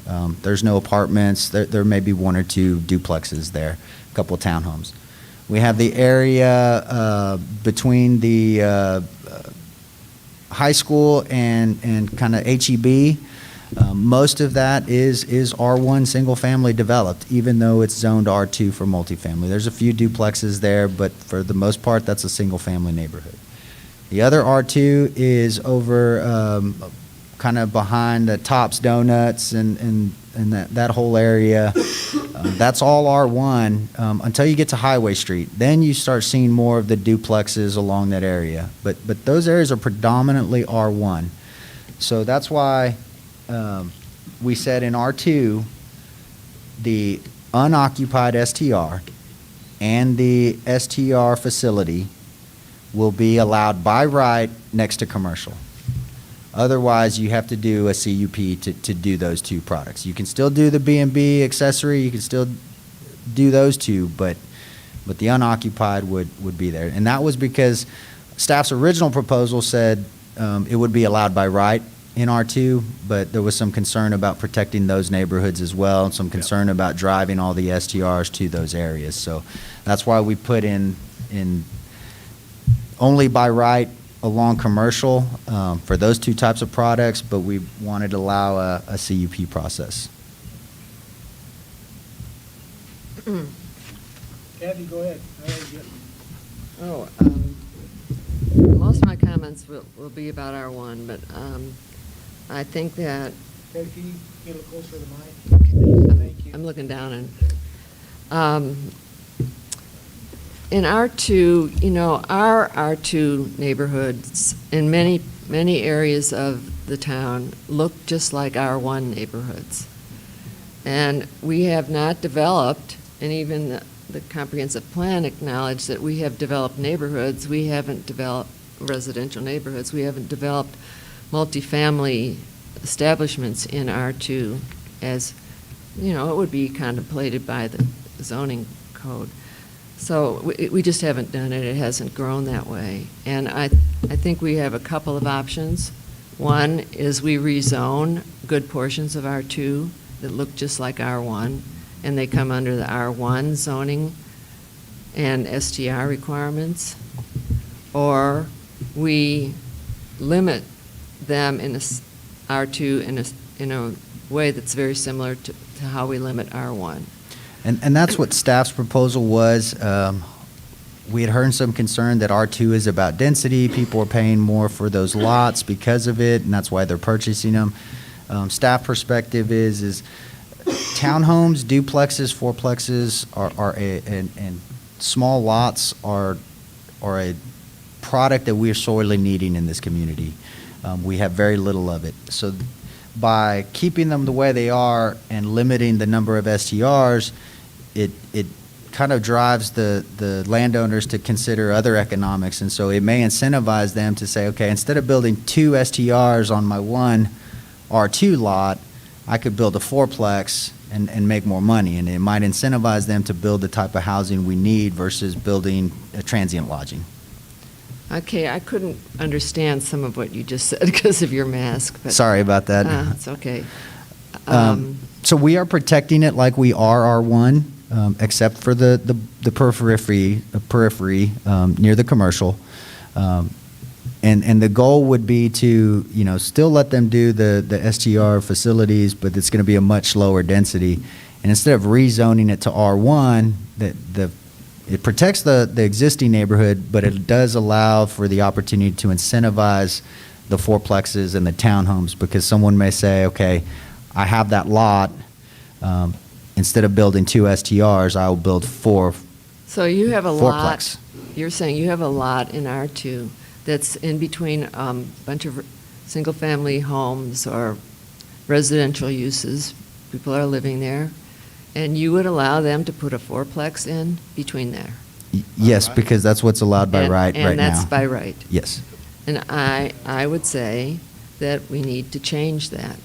There's no apartments. There may be 1 or 2 duplexes there, a couple of townhomes. We have the area between the high school and kind of H.E.B. Most of that is R1 single family developed, even though it's zoned R2 for multifamily. There's a few duplexes there, but for the most part, that's a single family neighborhood. The other R2 is over kind of behind the Tops Donuts and that whole area. That's all R1 until you get to Highway Street. Then you start seeing more of the duplexes along that area. But those areas are predominantly R1. So that's why we said in R2, the unoccupied STR and the STR facility will be allowed by right next to commercial. Otherwise, you have to do a CUP to do those 2 products. You can still do the B&B accessory, you can still do those 2, but the unoccupied would be there. And that was because staff's original proposal said it would be allowed by right in R2, but there was some concern about protecting those neighborhoods as well, and some concern about driving all the STRs to those areas. So that's why we put in only by right along commercial for those 2 types of products, but we wanted to allow a CUP process. Kathy, go ahead. Most of my comments will be about R1, but I think that... Kathy, can you get a little closer to the mic? Thank you. I'm looking down and... in R2, our R2 neighborhoods in many areas of the town look just like R1 neighborhoods. And we have not developed, and even the comprehensive plan acknowledged that we have developed neighborhoods. We haven't developed residential neighborhoods. We haven't developed multifamily establishments in R2 as, it would be contemplated by the zoning code. So we just haven't done it. It hasn't grown that way. And I think we have a couple of options. One is we rezone good portions of R2 that look just like R1, and they come under the R1 zoning and STR requirements. Or we limit them in R2 in a way that's very similar to how we limit R1. And that's what staff's proposal was. We had heard some concern that R2 is about density. People are paying more for those lots because of it, and that's why they're purchasing them. Staff perspective is townhomes, duplexes, fourplexes and small lots are a product that we are sorely needing in this community. We have very little of it. So by keeping them the way they are and limiting the number of STRs, it kind of drives the landowners to consider other economics. And so it may incentivize them to say, okay, instead of building 2 STRs on my 1 R2 lot, I could build a fourplex and make more money. And it might incentivize them to build the type of housing we need versus building a transient lodging. Okay, I couldn't understand some of what you just said because of your mask. But, Sorry about that. It's okay. So we are protecting it like we are R1, except for the periphery near the commercial. And the goal would be to, still let them do the STR facilities, but it's going to be a much lower density. And instead of rezoning it to R1, it protects the existing neighborhood, but it does allow for the opportunity to incentivize the fourplexes and the townhomes, because someone may say, okay, I have that lot. Instead of building 2 STRs, I will build 4. So you have a lot, Fourplex. you're saying you have a lot in R2 that's in between a bunch of single-family homes or residential uses, people are living there, and you would allow them to put a fourplex in between there? Yes, because that's what's allowed by right now. And that's by right? Yes. And I would say that we need to change that.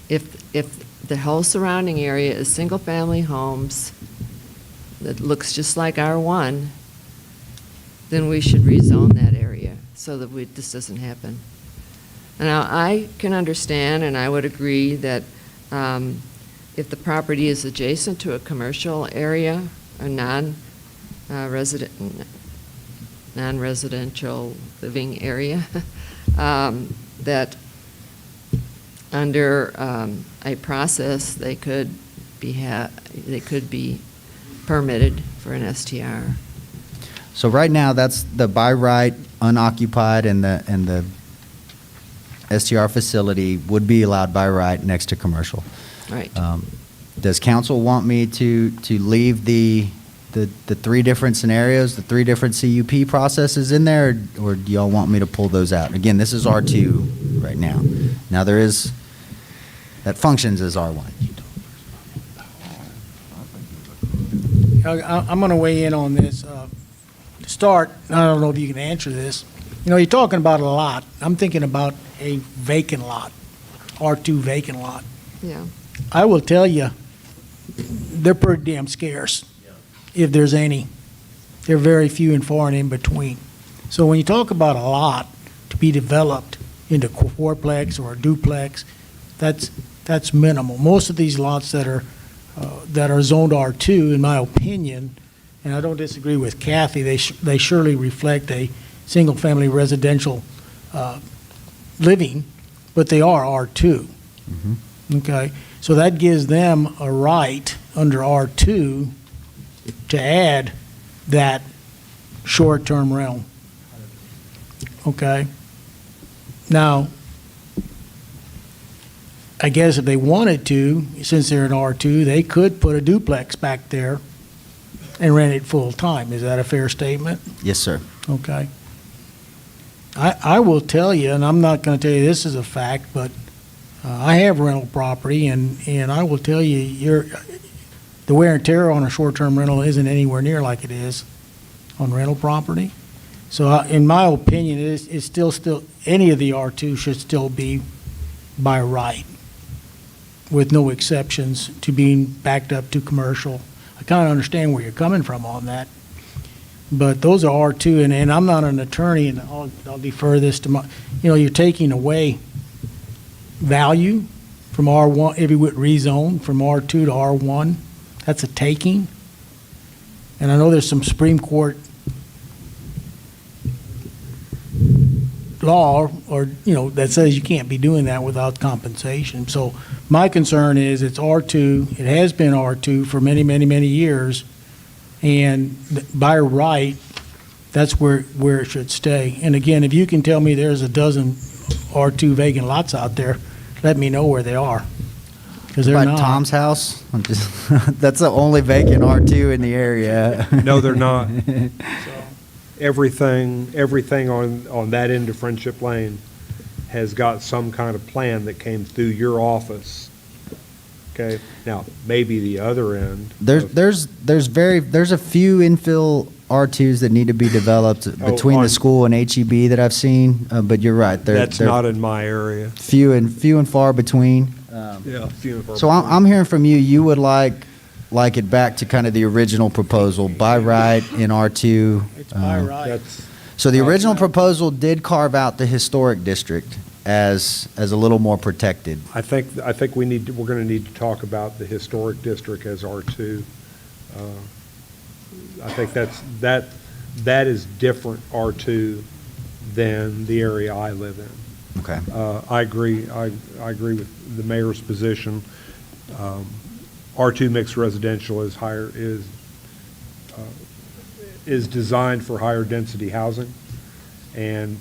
If the whole surrounding area is single-family homes that looks just like R1, then we should rezone that area so that this doesn't happen. Now, I can understand, and I would agree, that if the property is adjacent to a commercial area, a non-residential living area, that under a process, they could be permitted for an STR. So right now, that's the by right unoccupied, and the STR facility would be allowed by right next to commercial. Right. Does council want me to leave the 3 different scenarios, the 3 different CUP processes in there, or do y'all want me to pull those out? Again, this is R2 right now. Now there is, that functions as R1. I'm going to weigh in on this. To start, I don't know if you can answer this. You're talking about a lot. I'm thinking about a vacant lot, R2 vacant lot. Yeah. I will tell you, they're pretty damn scarce, if there's any. They're very few and far and in between. So when you talk about a lot to be developed into fourplex or a duplex, that's minimal. Most of these lots that are zoned R2, in my opinion, and I don't disagree with Kathy, they surely reflect a single-family residential living, but they are R2. Mm-hmm. Okay, so that gives them a right under R2 to add that short-term rental. Okay? Now, I guess if they wanted to, since they're in R2, they could put a duplex back there and rent it full-time. Is that a fair statement? Yes, sir. Okay. I will tell you, and I'm not going to tell you this is a fact, but I have rental property, and I will tell you, the wear and tear on a short-term rental isn't anywhere near like it is on rental property. So in my opinion, it's still any of the R2 should still be by right, with no exceptions to being backed up to commercial. I kind of understand where you're coming from on that. But those are R2, and I'm not an attorney, and I'll defer this to my, you're taking away value from R1, if you would rezone from R2 to R1. That's a taking. And I know there's some Supreme Court law, or, that says you can't be doing that without compensation. So my concern is it's R2, it has been R2 for many, many, many years, and by right, that's where it should stay. And again, if you can tell me there's a dozen R2 vacant lots out there, let me know where they are. Because they're By not. Tom's house? That's the only vacant R2 in the area. No, they're not. Everything on that end of Friendship Lane has got some kind of plan that came through your office. Okay, now, maybe the other end. There's a few infill R2s that need to be developed between the school and H.E.B. that I've seen, but you're right. That's not in my area. Few and far between. Yeah, few and far So between. I'm hearing from you, you would like it back to kind of the original proposal, by right in R2. It's by right. So the original proposal did carve out the historic district, as a little more protected. I think we're going to need to talk about the historic district as R2. I think that is different R2 than the area I live in. Okay. I agree with the mayor's position. R2 mixed residential is designed for higher density housing, and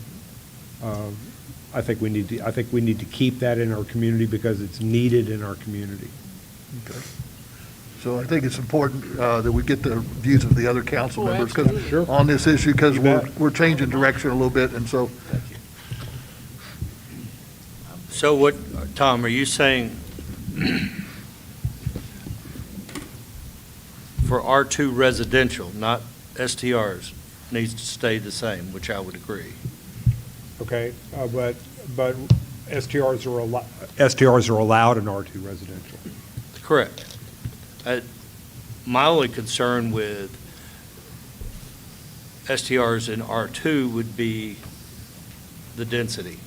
I think we need to keep that in our community because it's needed in our community. Okay. So I think it's important that we get the views of the other council members 'cause on this issue, because we're changing direction a little bit, and so. So what, Tom, are you saying for R2 residential, not STRs, needs to stay the same, which I would agree? Okay, but STRs are allowed in R2 residential. Correct. My only concern with STRs in R2 would be the density.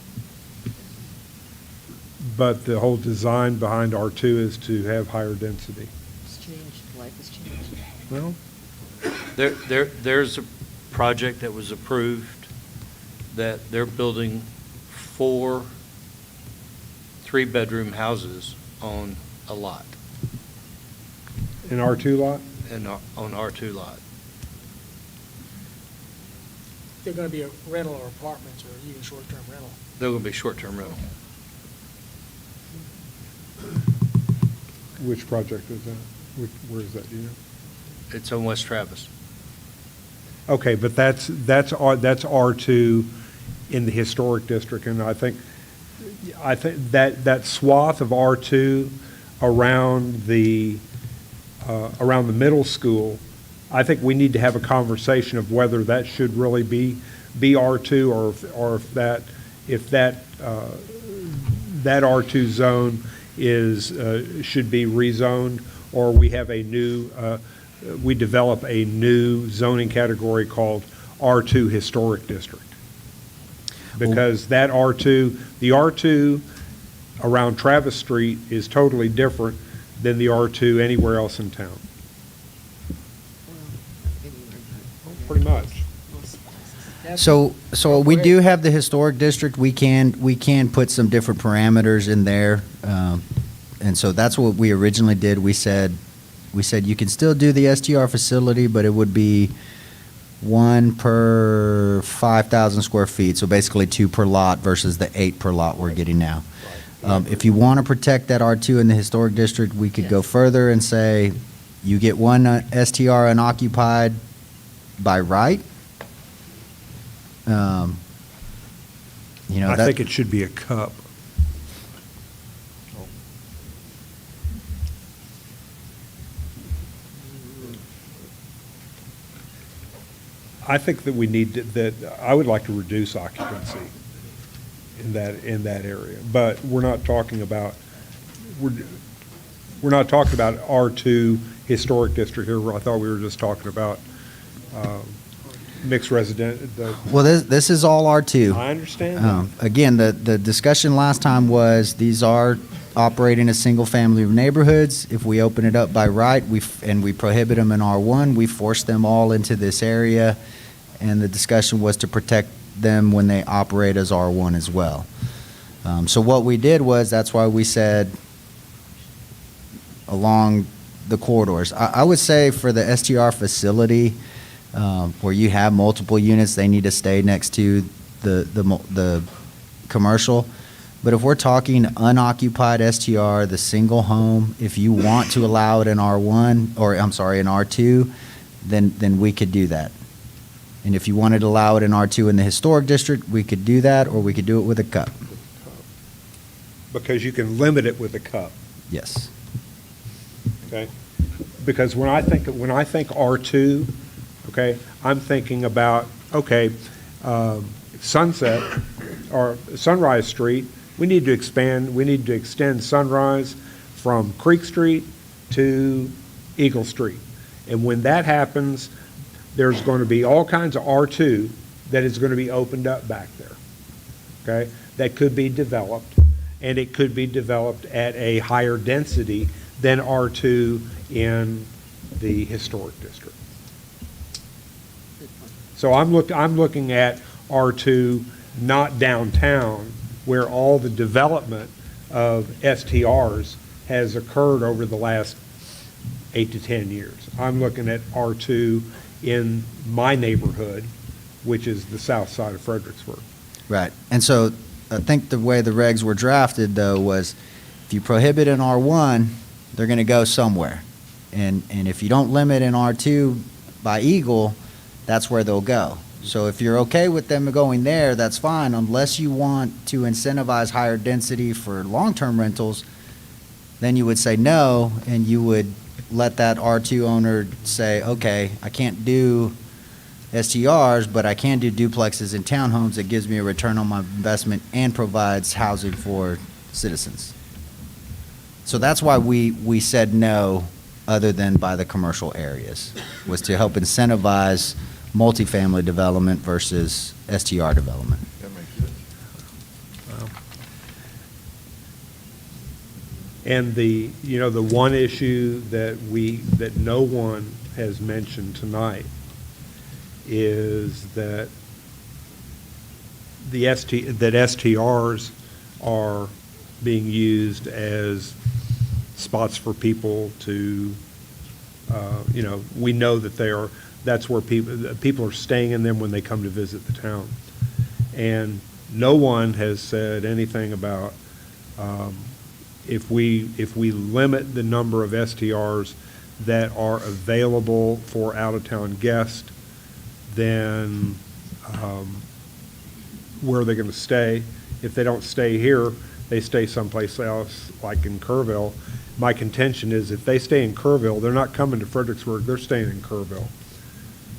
But the whole design behind R2 is to have higher density. It's changed, life has changed. Well, There's a project that was approved that they're building 4 3-bedroom houses on a lot. an R2 lot? And on R2 lot. They're going to be a rental or apartments or even short-term rental. They're going to be short-term rental. Which project is that? Where is that, do you know? It's on West Travis. Okay, but that's R2 in the historic district, and I think that swath of R2 around the middle school, I think we need to have a conversation of whether that should really be R2 or if that R2 zone should be rezoned, or we develop a new zoning category called R2 Historic District. Because the R2 around Travis Street is totally different than the R2 anywhere else in town. Pretty much. So we do have the historic district. We can put some different parameters in there, and so that's what we originally did. We said you can still do the STR facility, but it would be 1 per 5,000 square feet. So basically 2 per lot versus the 8 per lot we're getting now. If you want to protect that R2 in the historic district, we could go further and say you get 1 STR unoccupied by right. I think it should be a cup. I think that I would like to reduce occupancy in that area, but we're not talking about R2 historic district here. I thought we were just talking about mixed resident. Well, this is all R2. I understand that. Again, the discussion last time was these are operating as single-family neighborhoods. If we open it up by right, and we prohibit them in R1, we force them all into this area, and the discussion was to protect them when they operate as R1 as well. So what we did was, that's why we said along the corridors. I would say for the STR facility, where you have multiple units, they need to stay next to the commercial. But if we're talking unoccupied STR, the single home, if you want to allow it in R1, or I'm sorry, in R2, then we could do that. And if you wanted to allow it in R2 in the historic district, we could do that, or we could do it with a cup. Because you can limit it with a cup. Yes. Okay? Because when I think R2, okay, I'm thinking about, Sunset or Sunrise Street, we need to extend Sunrise from Creek Street to Eagle Street. And when that happens, there's going to be all kinds of R2 that is going to be opened up back there. Okay? that could be developed, and it could be developed at a higher density than R2 in the historic district. So I'm looking at R2, not downtown, where all the development of STRs has occurred over the last 8 to 10 years. I'm looking at R2 in my neighborhood, which is the south side of Fredericksburg. Right. And so I think the way the regs were drafted, though, was if you prohibit in R1, they're going to go somewhere. And if you don't limit in R2 by Eagle, that's where they'll go. So if you're okay with them going there, that's fine, unless you want to incentivize higher density for long-term rentals, then you would say no, and you would let that R2 owner say, okay, I can't do STRs, but I can do duplexes and townhomes that gives me a return on my investment and provides housing for citizens. So that's why we said no, other than by the commercial areas, was to help incentivize multifamily development versus STR development. That makes sense. And the one issue that no one has mentioned tonight is that that STRs are being used as spots for people to, we know that that's where people are staying in them when they come to visit the town. And no one has said anything about if we limit the number of STRs that are available for out-of-town guests, then where are they going to stay? If they don't stay here, they stay someplace else, like in Kerrville. My contention is if they stay in Kerrville, they're not coming to Fredericksburg, they're staying in Kerrville.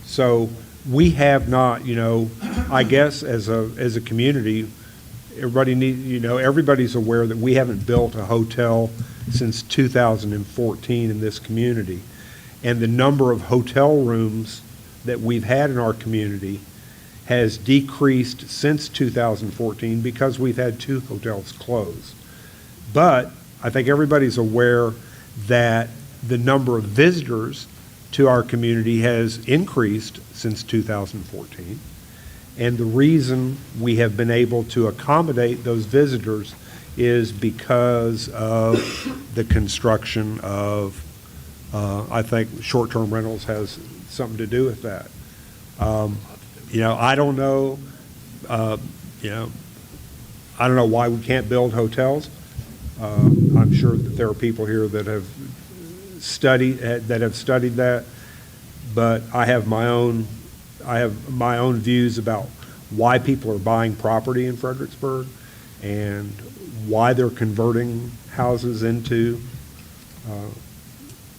So we have not, I guess as a community, everybody's aware that we haven't built a hotel since 2014 in this community. And the number of hotel rooms that we've had in our community has decreased since 2014 because we've had 2 hotels close. But I think everybody's aware that the number of visitors to our community has increased since 2014. And the reason we have been able to accommodate those visitors is because of the construction of, I think short-term rentals has something to do with that. I don't know, I don't know why we can't build hotels. I'm sure that there are people here that have studied that, but I have my own views about why people are buying property in Fredericksburg and why they're converting houses into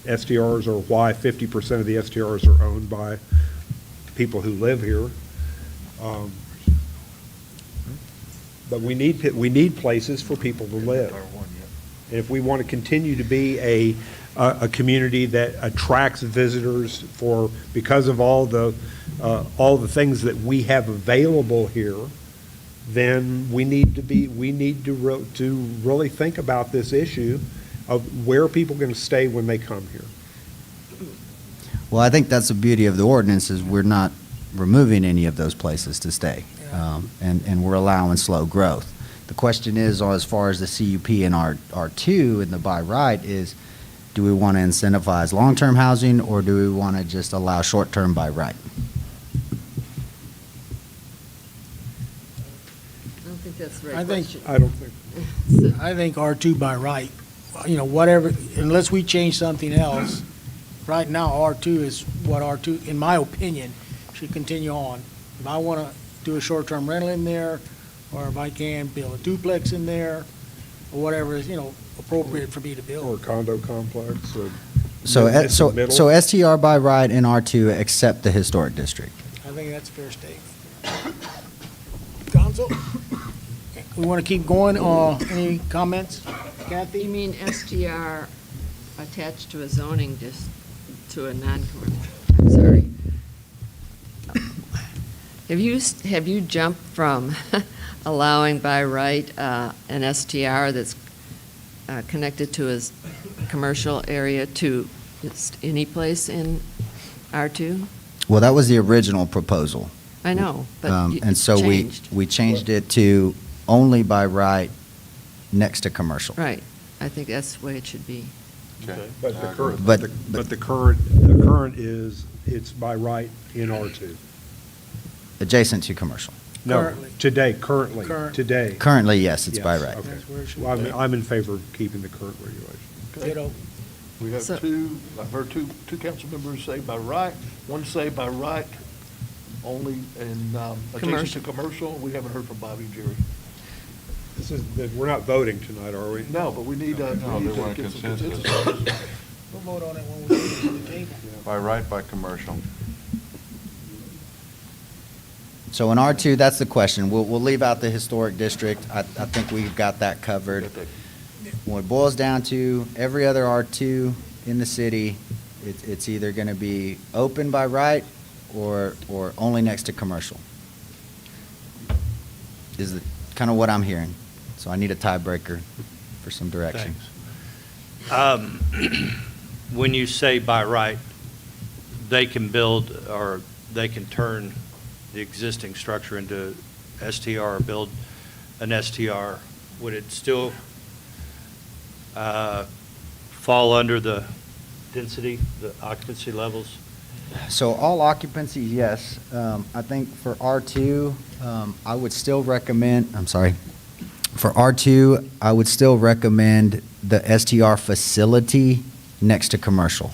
STRs, or why 50% of the STRs are owned by people who live here. But we need places for people to live. And if we want to continue to be a community that attracts visitors because of all the things that we have available here, then we need to really think about this issue of where people are going to stay when they come here. Well, I think that's the beauty of the ordinance, is we're not removing any of those places to stay, and we're allowing slow growth. The question is, as far as the CUP and R2 and the by right, is do we want to incentivize long-term housing, or do we want to just allow short-term by right? I don't think that's the right I think- question. I think R2 by right, whatever, unless we change something else, right now R2 is what R2, in my opinion, should continue on. If I want to do a short-term rental in there, or if I can build a duplex in there, or whatever is, appropriate for me to build. Or a condo complex. So STR by right and R2 except the historic district. I think that's a fair statement. Council, we want to keep going, any comments? Kathy? You mean STR attached to a zoning to a non-conforming? I'm sorry. Have you jumped from allowing by right an STR that's connected to a commercial area to just any place in R2? Well, that was the original proposal. I know, but And so changed. we changed it to only by right next to commercial. Right. I think that's the way it should be. Okay. But the current, But- but the current is, it's by right in R2. Adjacent to commercial. No, Currently. currently, Current. today. Currently, yes, it's by Yes, right. okay. That's where it should Well, be. I'm in favor of keeping the current regulation. Ditto. We have So- two, I've heard two council members say by right, one say by right only in adjacent to commercial. We haven't heard from Bobby and Jerry. This is, we're not voting tonight, are we? No, but we need No, we need they want to a get some consensus. consensus. We'll vote on it when we get to the table. By right, by commercial. So in R2, that's the question. We'll leave out the historic district. I think we've got that covered. When it boils down to every other R2 in the city, it's either going to be open by right or only next to commercial. Is kind of what I'm hearing. So I need a tiebreaker for some direction. When you say by right, they can build, or they can turn the existing structure into STR or build an STR, would it still fall under the density, the occupancy levels? So all occupancy, yes. I think for R2, I would still recommend, for R2, I would still recommend the STR facility next to commercial.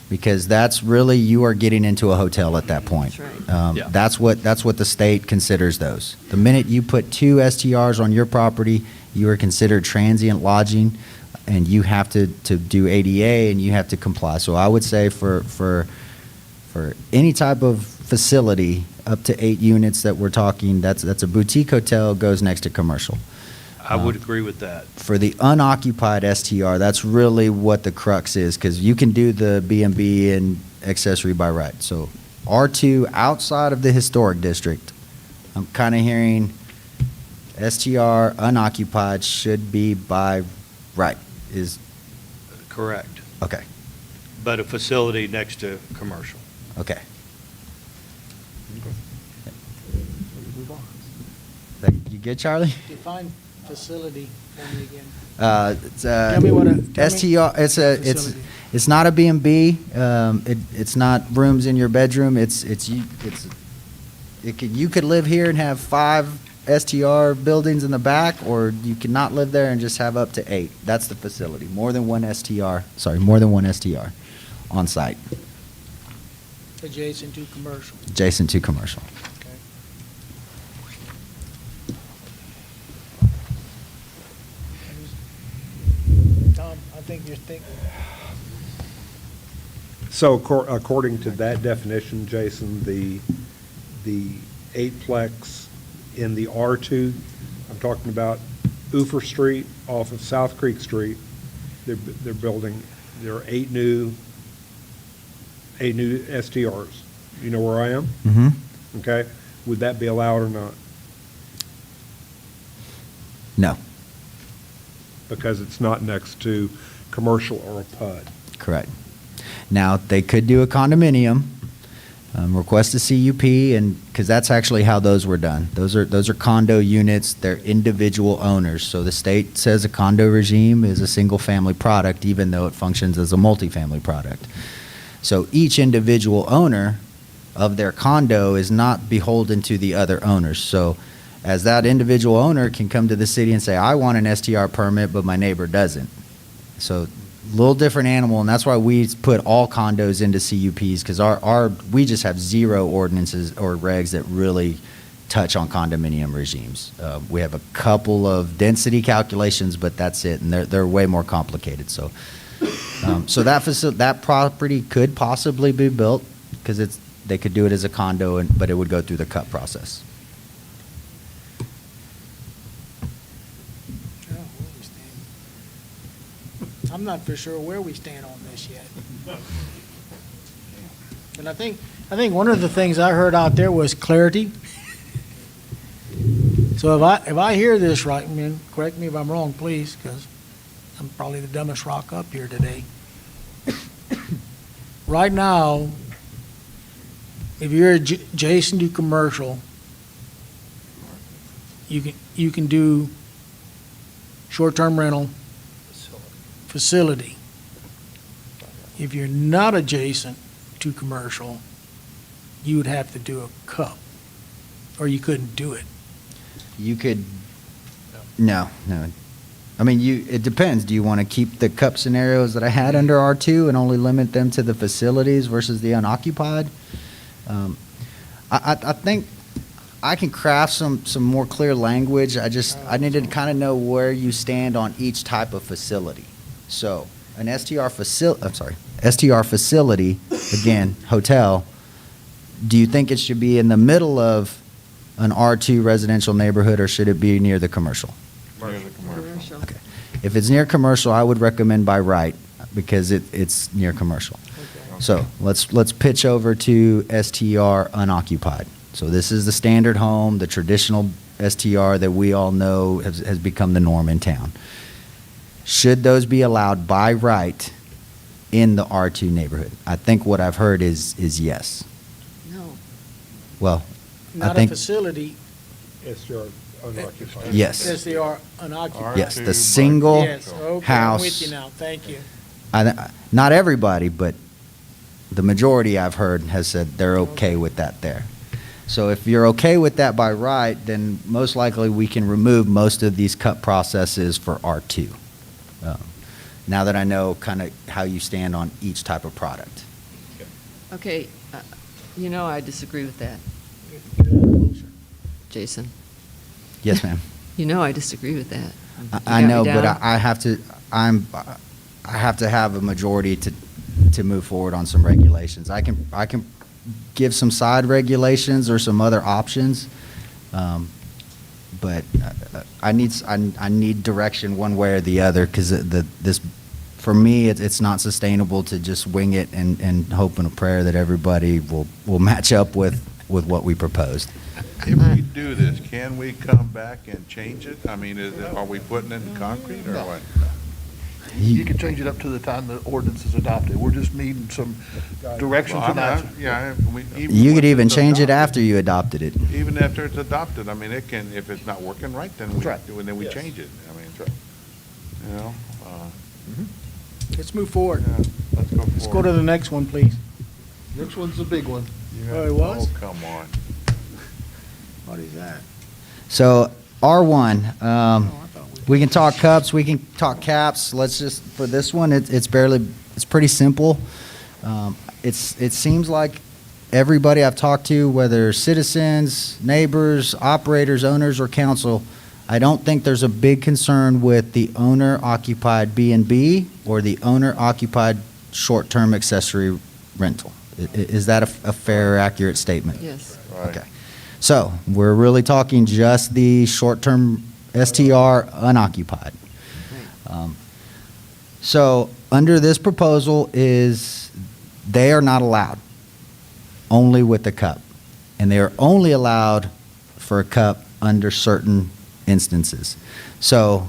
Because that's really, you are getting into a hotel at that point. That's right. Yeah. That's what the state considers those. The minute you put two STRs on your property, you are considered transient lodging, and you have to do ADA, and you have to comply. So I would say for any type of facility, up to 8 units that we're talking, that's a boutique hotel, goes next to commercial. I would agree with that. For the unoccupied STR, that's really what the crux is, because you can do the B&B and accessory by right. So R2 outside of the historic district, I'm kind of hearing STR unoccupied should be by right. Is Correct. okay. But a facility next to commercial. Okay. That, you good, Charlie? Define facility for me again. It's Tell me what STR. facility. It's not a B&B. It's not rooms in your bedroom. You could live here and have 5 STR buildings in the back, or you could not live there and just have up to 8. That's the facility. More than one STR on site, Adjacent to commercial. adjacent to commercial. Okay. Tom, I think you're thinking. So according to that definition, Jason, the eightplex in the R2, I'm talking about Oofer Street off of South Creek Street, they're building, there are 8 new STRs. You know where I am? Mm-hmm. Okay? Would that be allowed or not? No, Because it's not next to commercial or a PUD. correct. Now, they could do a condominium, request a CUP, and, because that's actually how those were done. Those are condo units, they're individual owners. So the state says a condo regime is a single-family product, even though it functions as a multifamily product. So each individual owner of their condo is not beholden to the other owners. So as that individual owner can come to the city and say, I want an STR permit, but my neighbor doesn't. So a little different animal, and that's why we put all condos into CUPs, because we just have 0 ordinances or regs that really touch on condominium regimes. We have a couple of density calculations, but that's it, and they're way more complicated. So that property could possibly be built, because they could do it as a condo, but it would go through the cut process. Oh, where we stand. I'm not for sure where we stand on this yet. And I think one of the things I heard out there was clarity. So if I hear this right, man, correct me if I'm wrong, please, because I'm probably the dumbest rock up here today. Right now, if you're adjacent to commercial, you can do short-term rental facility. If you're not adjacent to commercial, you would have to do a cup, or you couldn't do it. You could, no. I mean, it depends. Do you want to keep the cup scenarios that I had under R2 and only limit them to the facilities versus the unoccupied? I think I can craft some more clear language. I need to kind of know where you stand on each type of facility. So an STR facility, again, hotel, do you think it should be in the middle of an R2 residential neighborhood, or should it be near the commercial? Commercial. Okay. If it's near commercial, I would recommend by right, because it's near commercial. So let's pitch over to STR unoccupied. So this is the standard home, the traditional STR that we all know has become the norm in town. Should those be allowed by right in the R2 neighborhood? I think what I've heard is yes. No. Well, Not I think a facility, STR unoccupied. yes. SDR unoccupied. Yes, the single Yes, okay, house. I'm with you now, thank you. Not everybody, but the majority I've heard has said they're okay with that there. So if you're okay with that by right, then most likely we can remove most of these cut processes for R2. Now that I know kind of how you stand on each type of product. Okay, I disagree with that, Jason. Yes, ma'am. I disagree with that. I You got know, me but down? I have to have a majority to move forward on some regulations. I can give some side regulations or some other options, but I need direction one way or the other, because for me it's not sustainable to just wing it and hope and a prayer that everybody will match up with what we proposed. If we do this, can we come back and change it? I mean, are we putting it in concrete or what? You can change it up to the time the ordinance is adopted. We're just needing some direction Well, tonight. You could even it's change it adopted- after you adopted it. Even after it's adopted, I mean, if it's not working right, then we Yes. change it. I mean, Let's move forward. let's go forward. Let's go to the next one, please. Next one's the big one. Oh, it was? Oh, come on. What is that? So R1, we can talk cups, we can talk caps. Let's just, for this one, it's pretty simple. It seems like everybody I've talked to, whether citizens, neighbors, operators, owners, or council, I don't think there's a big concern with the owner-occupied B&B or the owner-occupied short-term accessory rental. Is that a fair, accurate statement? Yes. Okay. So we're really talking just the short-term STR unoccupied. So under this proposal is they are not allowed, only with the cup. And they are only allowed for a cup under certain instances. So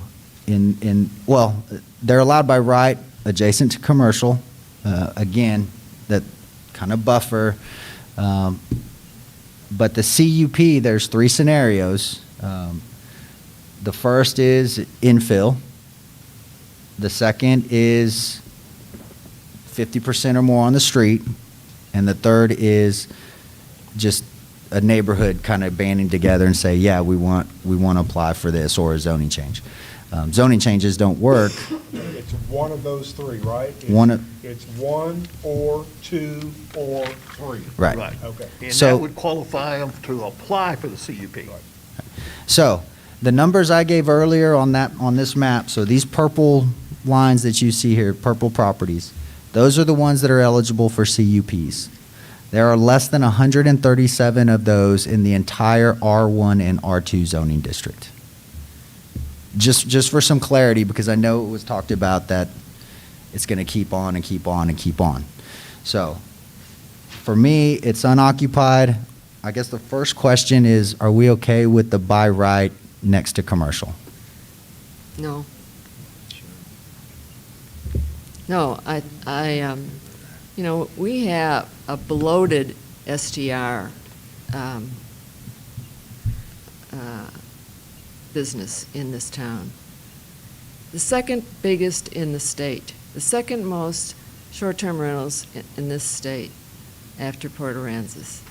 they're allowed by right adjacent to commercial. Again, that kind of buffer. But the CUP, there's three scenarios. The first is infill. The second is 50% or more on the street. And the third is just a neighborhood kind of banding together and say, yeah, we want to apply for this, or a zoning change. Zoning changes don't work. It's one of those three, right? It's one or two or three. Right. Okay. And So- that would qualify them to apply for the CUP. So the numbers I gave earlier on this map, so these purple lines that you see here, purple properties, those are the ones that are eligible for CUPs. There are less than 137 of those in the entire R1 and R2 zoning district. Just for some clarity, because I know it was talked about that it's going to keep on and keep on and keep on. So for me, it's unoccupied. I guess the first question is, are we okay with the by right next to commercial. No. No, we have a bloated STR business in this town. The second biggest in the state, the second most short-term rentals in this state after Port Aransas.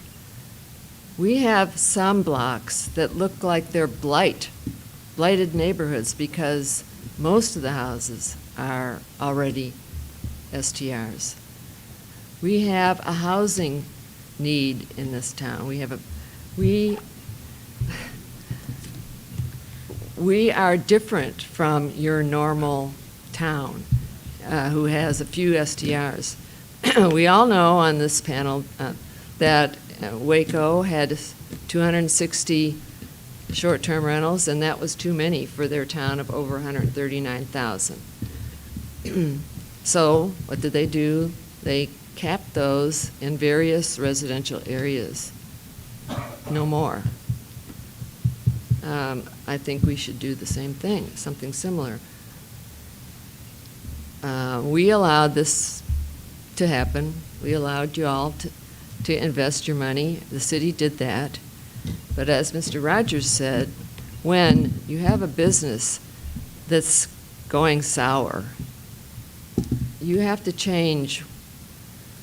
We have some blocks that look like they're blighted neighborhoods because most of the houses are already STRs. We have a housing need in this town. We are different from your normal town who has a few STRs. We all know on this panel that Waco had 260 short-term rentals, and that was too many for their town of over 139,000. So what did they do? They capped those in various residential areas. No more. I think we should do the same thing, something similar. We allowed this to happen. We allowed you all to invest your money. The city did that. But as Mr. Rogers said, when you have a business that's going sour, you have to change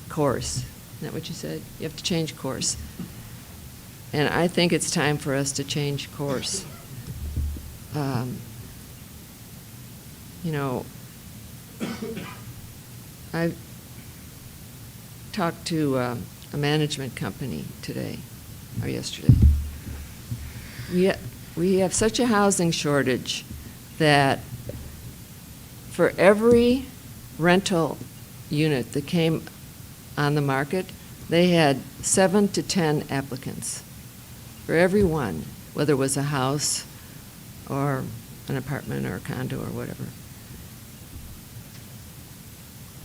course. Isn't that what you said? You have to change course. And I think it's time for us to change course. I talked to a management company today, or yesterday. We have such a housing shortage that for every rental unit that came on the market, they had 7 to 10 applicants for every one, whether it was a house or an apartment or a condo or whatever.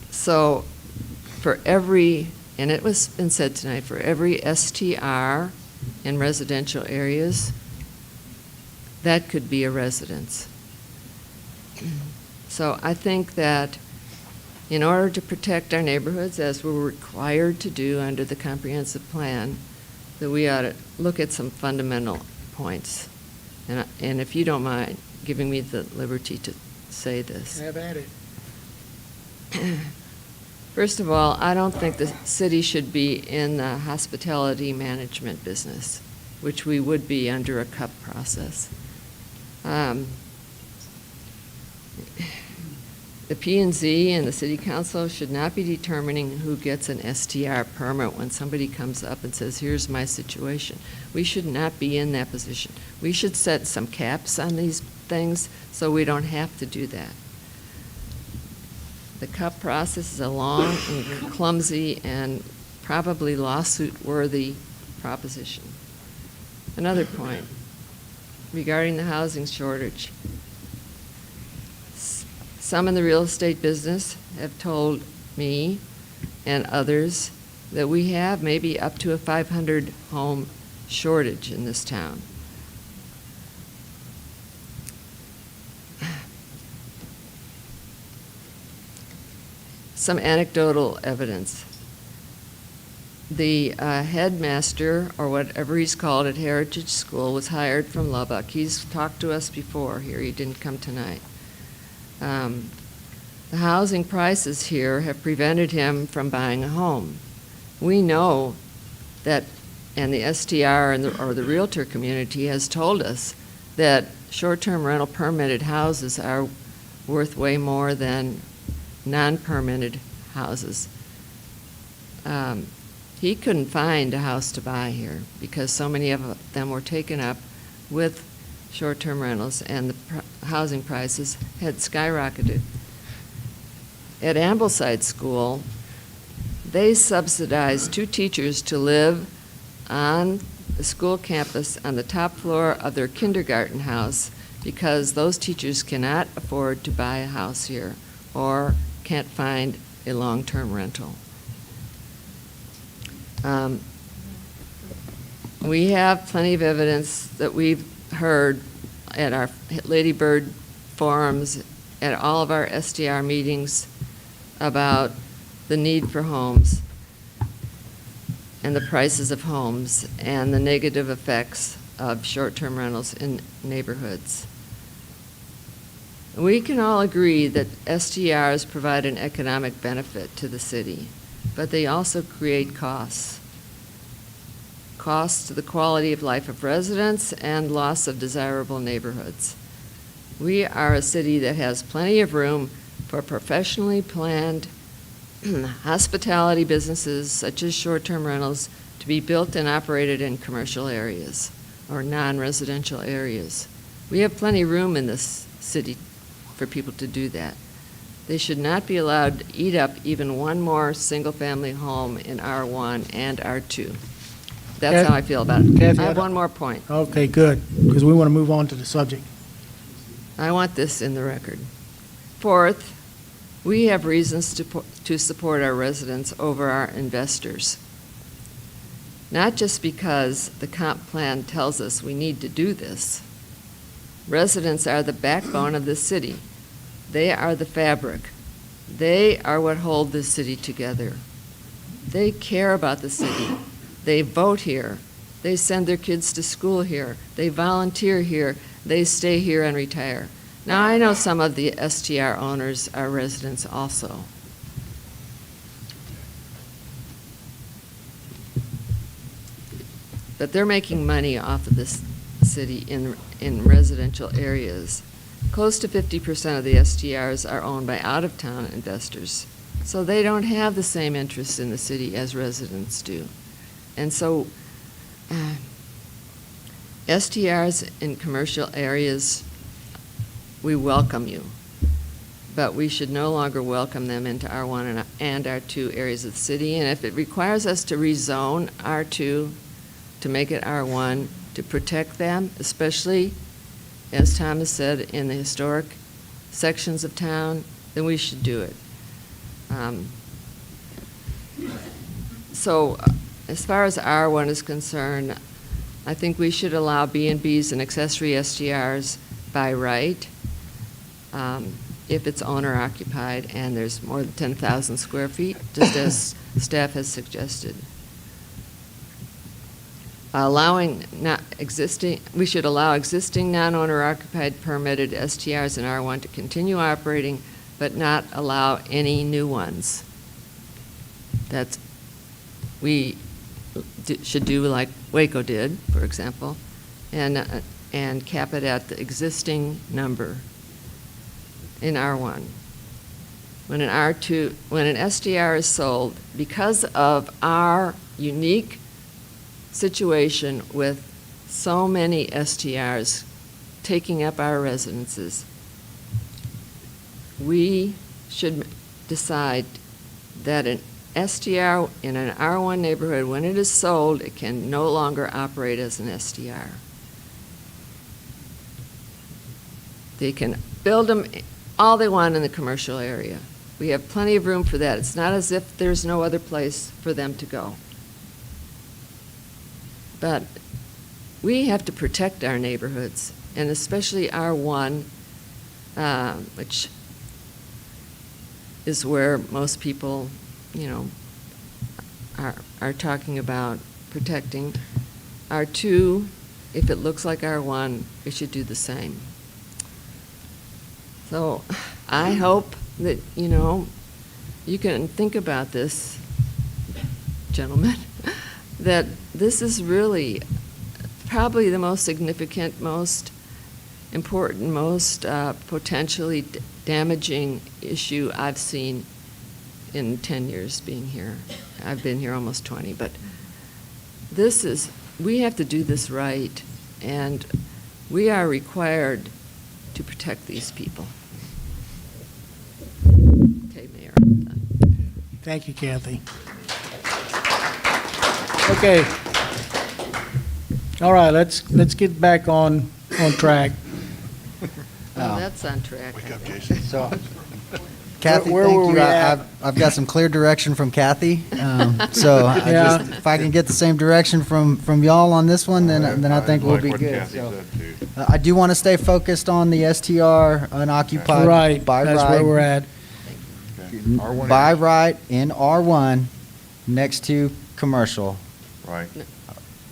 So for every, and it was been said tonight, for every STR in residential areas, that could be a residence. So I think that in order to protect our neighborhoods, as we're required to do under the comprehensive plan, that we ought to look at some fundamental points. And if you don't mind giving me the liberty to say this. Have at it. First of all, I don't think the city should be in the hospitality management business, which we would be under a CUP process. The P&Z and the city council should not be determining who gets an STR permit when somebody comes up and says, here's my situation. We should not be in that position. We should set some caps on these things so we don't have to do that. The CUP process is a long and clumsy and probably lawsuit-worthy proposition. Another point regarding the housing shortage. Some in the real estate business have told me and others that we have maybe up to a 500 home shortage in this town. Some anecdotal evidence. The headmaster, or whatever he's called at Heritage School, was hired from Lubbock. He's talked to us before here. He didn't come tonight. The housing prices here have prevented him from buying a home. We know that, and the STR or the realtor community has told us that short-term rental permitted houses are worth way more than non-permitted houses. He couldn't find a house to buy here because so many of them were taken up with short-term rentals, and the housing prices had skyrocketed. At Ambleside School, they subsidized 2 teachers to live on the school campus on the top floor of their kindergarten house because those teachers cannot afford to buy a house here or can't find a long-term rental. We have plenty of evidence that we've heard at our Lady Bird forums, at all of our SDR meetings about the need for homes and the prices of homes and the negative effects of short-term rentals in neighborhoods. We can all agree that STRs provide an economic benefit to the city, but they also create costs. Costs to the quality of life of residents and loss of desirable neighborhoods. We are a city that has plenty of room for professionally planned hospitality businesses such as short-term rentals to be built and operated in commercial areas or non-residential areas. We have plenty of room in this city for people to do that. They should not be allowed to eat up even one more single-family home in R1 and R2. That's how I feel about it. Kathy, I have one more point. Okay, good, because we want to move on to the subject. I want this in the record. Fourth, we have reasons to support our residents over our investors. Not just because the comp plan tells us we need to do this. Residents are the backbone of this city. They are the fabric. They are what hold this city together. They care about the city. They vote here. They send their kids to school here. They volunteer here. They stay here and retire. Now, I know some of the STR owners are residents also. But they're making money off of this city in residential areas. Close to 50% of the STRs are owned by out-of-town investors. So they don't have the same interest in the city as residents do. And so STRs in commercial areas, we welcome you, but we should no longer welcome them into R1 and R2 areas of the city. And if it requires us to rezone R2 to make it R1, to protect them, especially, as Thomas said, in the historic sections of town, then we should do it. So as far as R1 is concerned, I think we should allow B&Bs and accessory STRs by right if it's owner occupied and there's more than 10,000 square feet, just as staff has suggested. We should allow existing non-owner occupied permitted STRs in R1 to continue operating, but not allow any new ones. We should do like Waco did, for example, and cap it at the existing number in R1. When an STR is sold, because of our unique situation with so many STRs taking up our residences, we should decide that an STR in an R1 neighborhood, when it is sold, it can no longer operate as an STR. They can build them all they want in the commercial area. We have plenty of room for that. It's not as if there's no other place for them to go. But we have to protect our neighborhoods, and especially R1, which is where most people, are talking about protecting. R2, if it looks like R1, we should do the same. So I hope that, you can think about this, gentlemen, that this is really probably the most significant, most important, most potentially damaging issue I've seen in 10 years being here. I've been here almost 20, but we have to do this right, and we are required to protect these people. Okay, Mayor, I'm done. Thank you, Kathy. Okay. All right, let's get back on track. Oh, that's on track. Wake up, Jason. So, Kathy, Where thank were you. we at? I've got some clear direction from Kathy. So Yeah. if I can get the same direction from y'all on this one, then I think we'll be good. So, I do want to stay focused on the STR unoccupied Right, by that's right. where we're at. By right in R1 next to commercial. Right.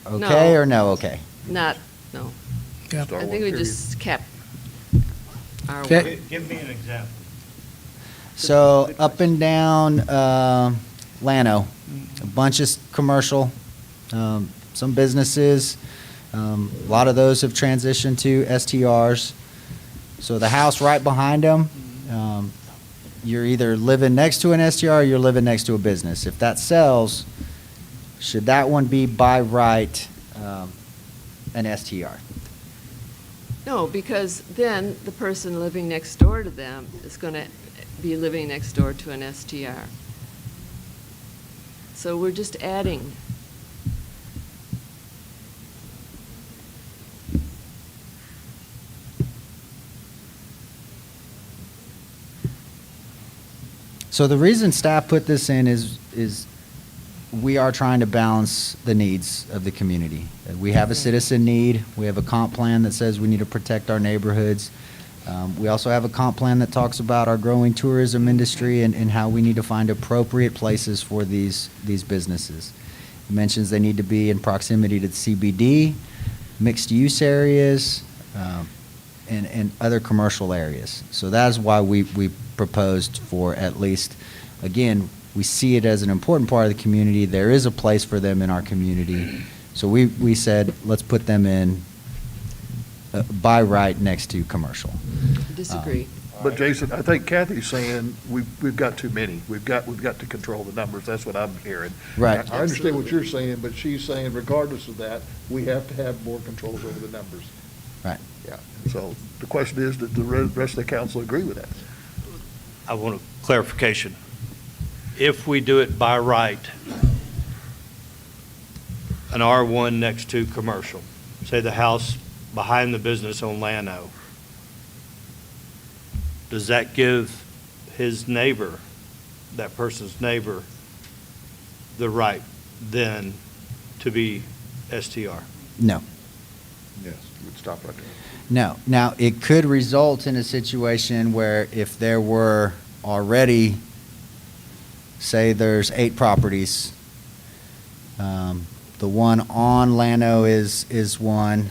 Okay or no okay? Not, no. Yeah. I think we just kept our Okay. Give me an example. So up and down Llano, a bunch of commercial, some businesses. A lot of those have transitioned to STRs. So the house right behind them, you're either living next to an STR or you're living next to a business. If that sells, should that one be by right an STR? No, because then the person living next door to them is going to be living next door to an STR. So we're just adding. So the reason staff put this in is we are trying to balance the needs of the community. We have a citizen need. We have a comp plan that says we need to protect our neighborhoods. We also have a comp plan that talks about our growing tourism industry and how we need to find appropriate places for these businesses. It mentions they need to be in proximity to the CBD, mixed-use areas, and other commercial areas. So that is why we proposed for at least, again, we see it as an important part of the community. There is a place for them in our community. So we said, let's put them in by right next to commercial. Disagree. But Jason, I think Kathy's saying we've got too many. We've got to control the numbers. That's what I'm hearing. Right. I understand what you're saying, but she's saying regardless of that, we have to have more controls over the numbers. Right. Yeah. So the question is, does the rest of the council agree with that? I want a clarification. If we do it by right, an R1 next to commercial, say the house behind the business on Llano, does that give his neighbor, that person's neighbor, the right then to be STR? No. Yes, we'd stop right there. No. Now, it could result in a situation where if there were already, say there's 8 properties, the one on Llano is 1,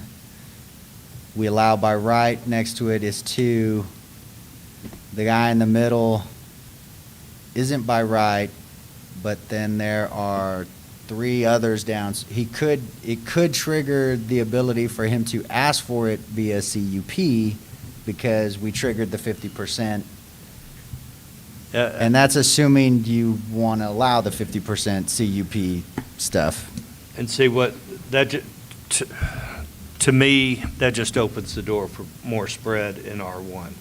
we allow by right, next to it is 2, the guy in the middle isn't by right, but then there are 3 others down. It could trigger the ability for him to ask for it via CUP because we triggered the 50%. And that's assuming you want to allow the 50% CUP stuff. And see what, to me, that just opens the door for more spread in R1.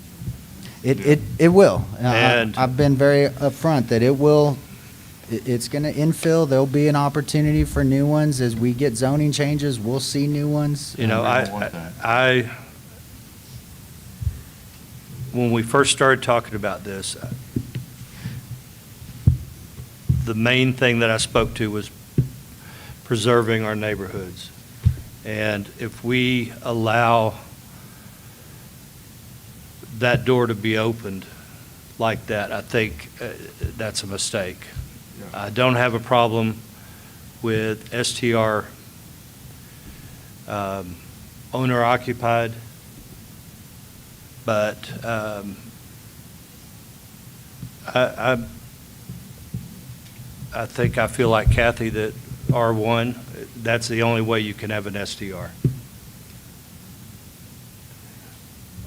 It will. And- I've been very upfront that it will. It's going to infill. There'll be an opportunity for new ones. As we get zoning changes, we'll see new ones. You know, I when we first started talking about this, the main thing that I spoke to was preserving our neighborhoods. And if we allow that door to be opened like that, I think that's a mistake. I don't have a problem with STR owner occupied, but I think I feel like Kathy that R1, that's the only way you can have an STR.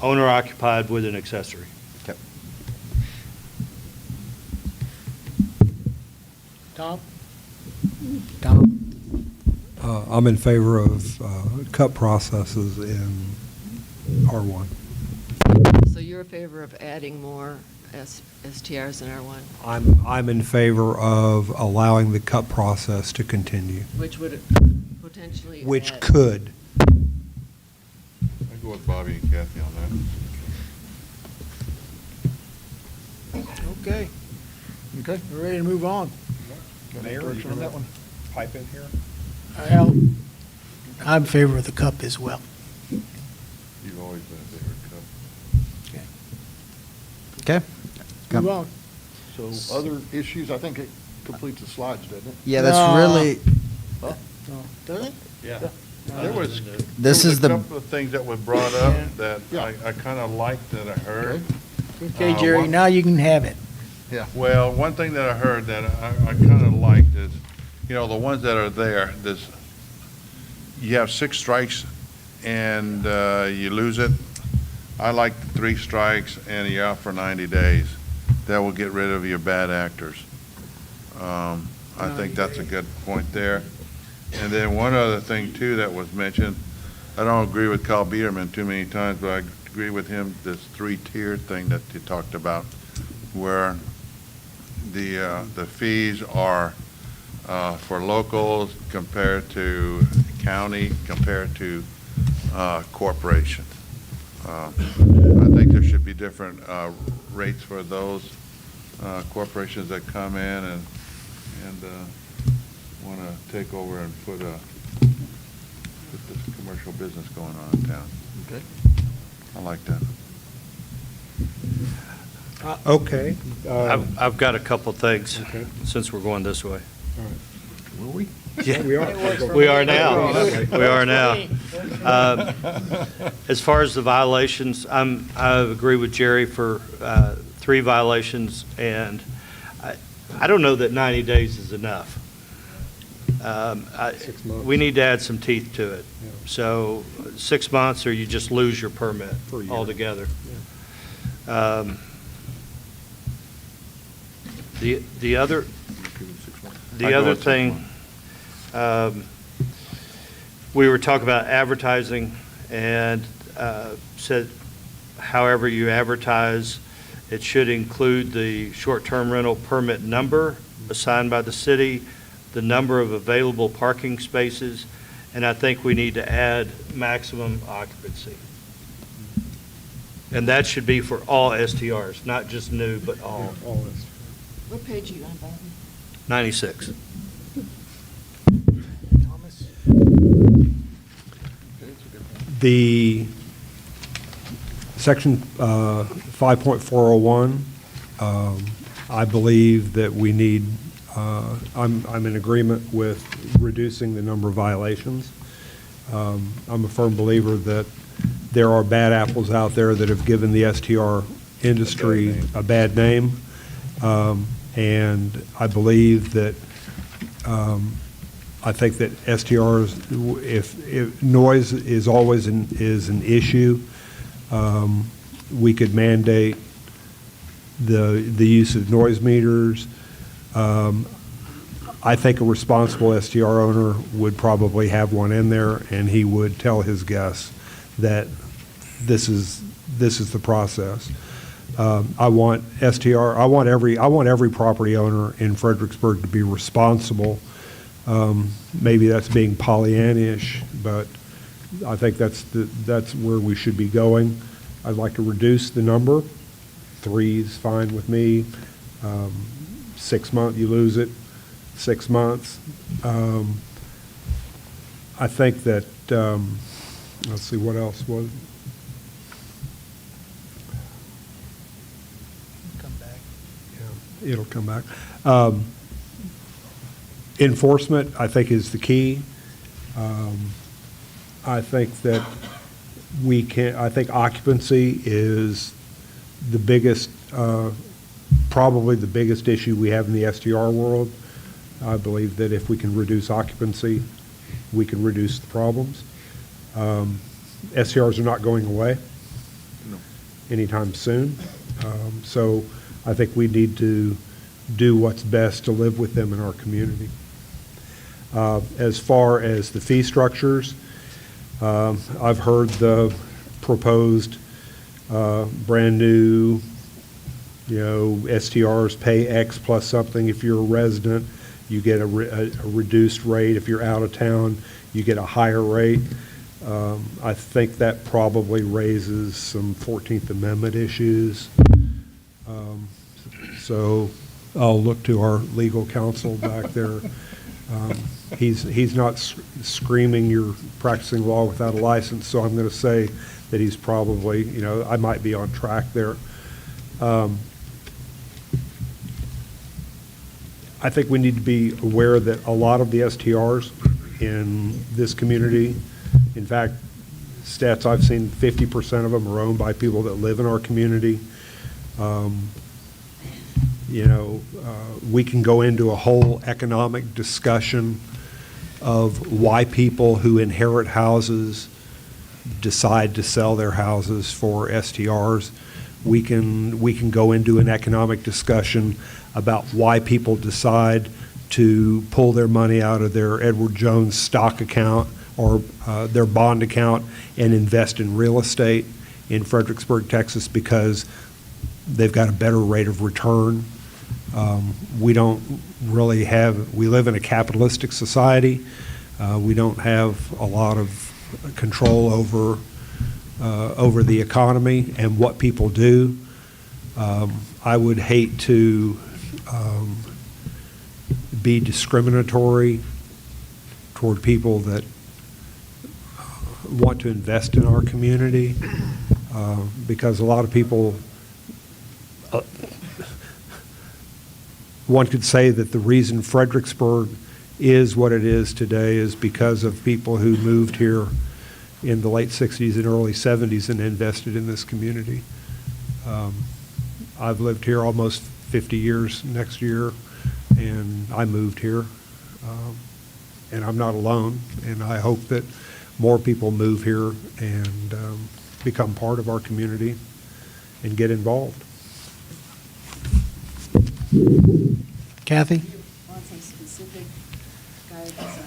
Owner occupied with an accessory. Okay. Tom? I'm in favor of cut processes in R1. So you're in favor of adding more STRs in R1, I'm in favor of allowing the cut process to continue, which would potentially which add- could. I go with Bobby and Kathy on that. Okay, Okay. we're ready to move on. Mayor, you on that one? pipe in here? Well, I'm in favor of the cup as well. You've always been a favorite cup. Okay. Move on. So other issues, I think it completes the slides, doesn't it? Yeah, that's really, Huh? Does it? Yeah. There was, This is a the- couple of things that were brought up Yeah. that Yeah. I kind of liked that I heard. Okay, Jerry, now you can have it. Well, one thing that I heard that I kind of liked is, you know, the ones that are there, you have 6 strikes and you lose it. I like 3 strikes and you're out for 90 days. That will get rid of your bad actors. I think that's a good point there. And then one other thing too that was mentioned, I don't agree with Carl Biederman too many times, but I agree with him, this 3-tier thing that you talked about, where the fees are for locals compared to county, compared to corporations. I think there should be different rates for those corporations that come in and want to take over and put this commercial business going on in town. Okay. I like that. Okay. I've got a couple things, Okay. since we're going this way. Will we? Yeah, We are. we are now. We are now. As far as the violations, I agree with Jerry for 3 violations, and I don't know that 90 days is enough. 6 months. We need to add some teeth to it. Yeah. So 6 months, or you just lose your permit For a year. altogether. The other I go with 6 thing, we were talking about advertising, and said however you advertise, it should include the short-term rental permit number assigned by the city, the number of available parking spaces, and I think we need to add maximum occupancy. And that should be for all STRs, not just new, but all. All this. What page are you on, Bobby? 96. Thomas? The section 5.401, I believe that we need, I'm in agreement with reducing the number of violations. I'm a firm believer that there are bad apples out there that have given the STR industry a bad name. And I believe that, I think that STRs, if noise is always is an issue, we could mandate the use of noise meters. I think a responsible STR owner would probably have one in there, and he would tell his guests that this is the process. I want every property owner in Fredericksburg to be responsible. Maybe that's being Pollyannish, but I think that's where we should be going. I'd like to reduce the number. 3 is fine with me. 6 months, you lose it. 6 months. I think that, let's see, what else was? Come back. Yeah, it'll come back. Enforcement, I think, is the key. I think that I think occupancy is the biggest, probably the biggest issue we have in the STR world. I believe that if we can reduce occupancy, we can reduce the problems. STRs are not going away anytime soon. So I think we need to do what's best to live with them in our community. As far as the fee structures, I've heard the proposed brand new, STRs pay X plus something. If you're a resident, you get a reduced rate. If you're out of town, you get a higher rate. I think that probably raises some 14th Amendment issues. So I'll look to our legal counsel back there. He's not screaming you're practicing law without a license, so I'm going to say that he's probably, I might be on track there. I think we need to be aware that a lot of the STRs in this community, in fact, stats I've seen, 50% of them are owned by people that live in our community. We can go into a whole economic discussion of why people who inherit houses decide to sell their houses for STRs. We can go into an economic discussion about why people decide to pull their money out of their Edward Jones stock account or their bond account and invest in real estate in Fredericksburg, Texas, because they've got a better rate of return. We don't really we live in a capitalistic society. We don't have a lot of control over the economy and what people do. I would hate to be discriminatory toward people that want to invest in our community, because a lot of people, one could say that the reason Fredericksburg is what it is today is because of people who moved here in the late 60s and early 70s and invested in this community. I've lived here almost 50 years next year, and I moved here, and I'm not alone, and I hope that more people move here and become part of our community and get involved. Kathy? Want some specific guidance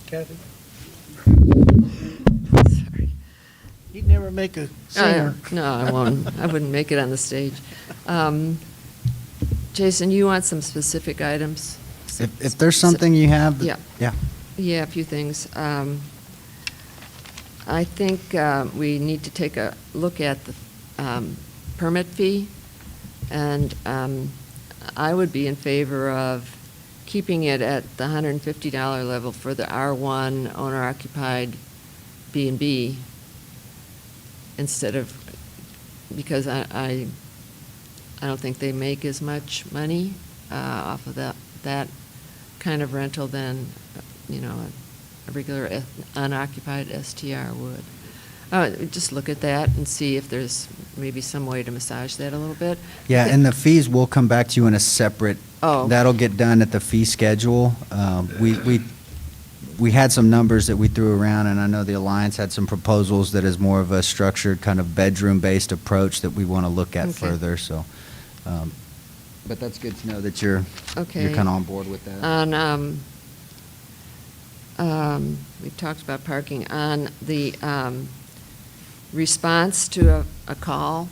Kathy? Sorry. You'd never make a singer. No, I won't. I wouldn't make it on the stage. Jason, you want some specific items? If there's something you have. Yeah. Yeah. Yeah, a few things. I think we need to take a look at the permit fee, and I would be in favor of keeping it at the $150 level for the R1 owner-occupied B&B instead of, because I don't think they make as much money off of that kind of rental than, a regular unoccupied STR would. Just look at that and see if there's maybe some way to massage that a little bit. Yeah, and the fees will come back to you in a separate, that'll get done at the fee schedule. We had some numbers that we threw around, and I know the Alliance had some proposals that is more of a structured kind of bedroom-based approach that we want to look at further, so. But that's good to know that you're kind of on board with that. We've talked about parking. On the response to a call,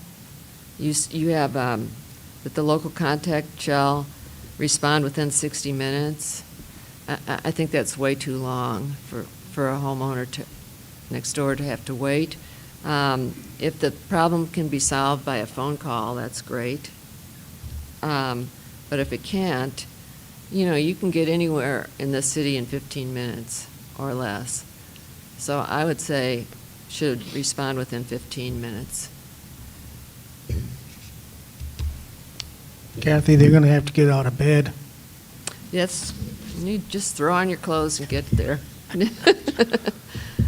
you have that the local contact shall respond within 60 minutes. I think that's way too long for a homeowner next door to have to wait. If the problem can be solved by a phone call, that's great. But if it can't, you can get anywhere in the city in 15 minutes or less. So I would say should respond within 15 minutes. Kathy, they're going to have to get out of bed. Yes, you just throw on your clothes and get there.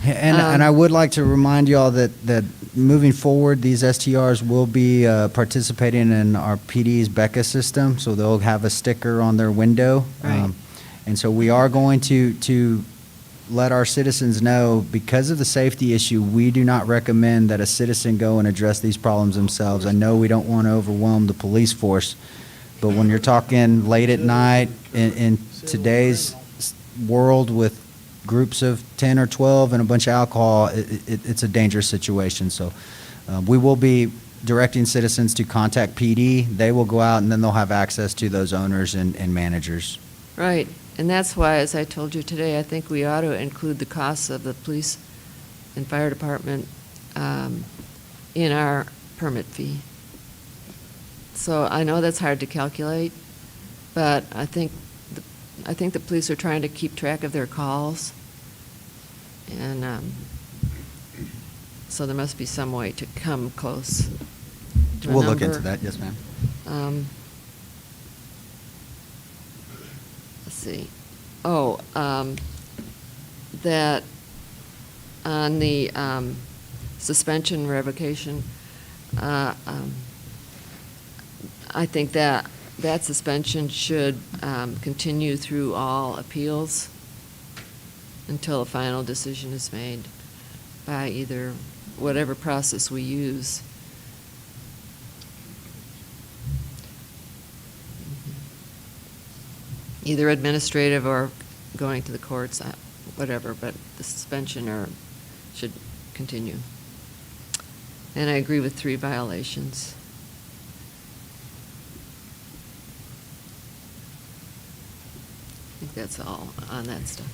And I would like to remind you all that moving forward, these STRs will be participating in our PD's BECA system, so they'll have a sticker on their window. Right. And so we are going to let our citizens know, because of the safety issue, we do not recommend that a citizen go and address these problems themselves. I know we don't want to overwhelm the police force, but when you're talking late at night in today's world with groups of 10 or 12 and a bunch of alcohol, it's a dangerous situation. So we will be directing citizens to contact PD. They will go out, and then they'll have access to those owners and managers. Right, and that's why, as I told you today, I think we ought to include the costs of the police and fire department in our permit fee. So I know that's hard to calculate, but I think the police are trying to keep track of their calls. And so there must be some way to come close to a We'll look number. into that, yes, ma'am. Let's see. Oh, that on the suspension revocation, I think that suspension should continue through all appeals until a final decision is made by either whatever process we use. Either administrative or going to the courts, whatever, but the suspension should continue. And I agree with 3 violations. I think that's all on that stuff.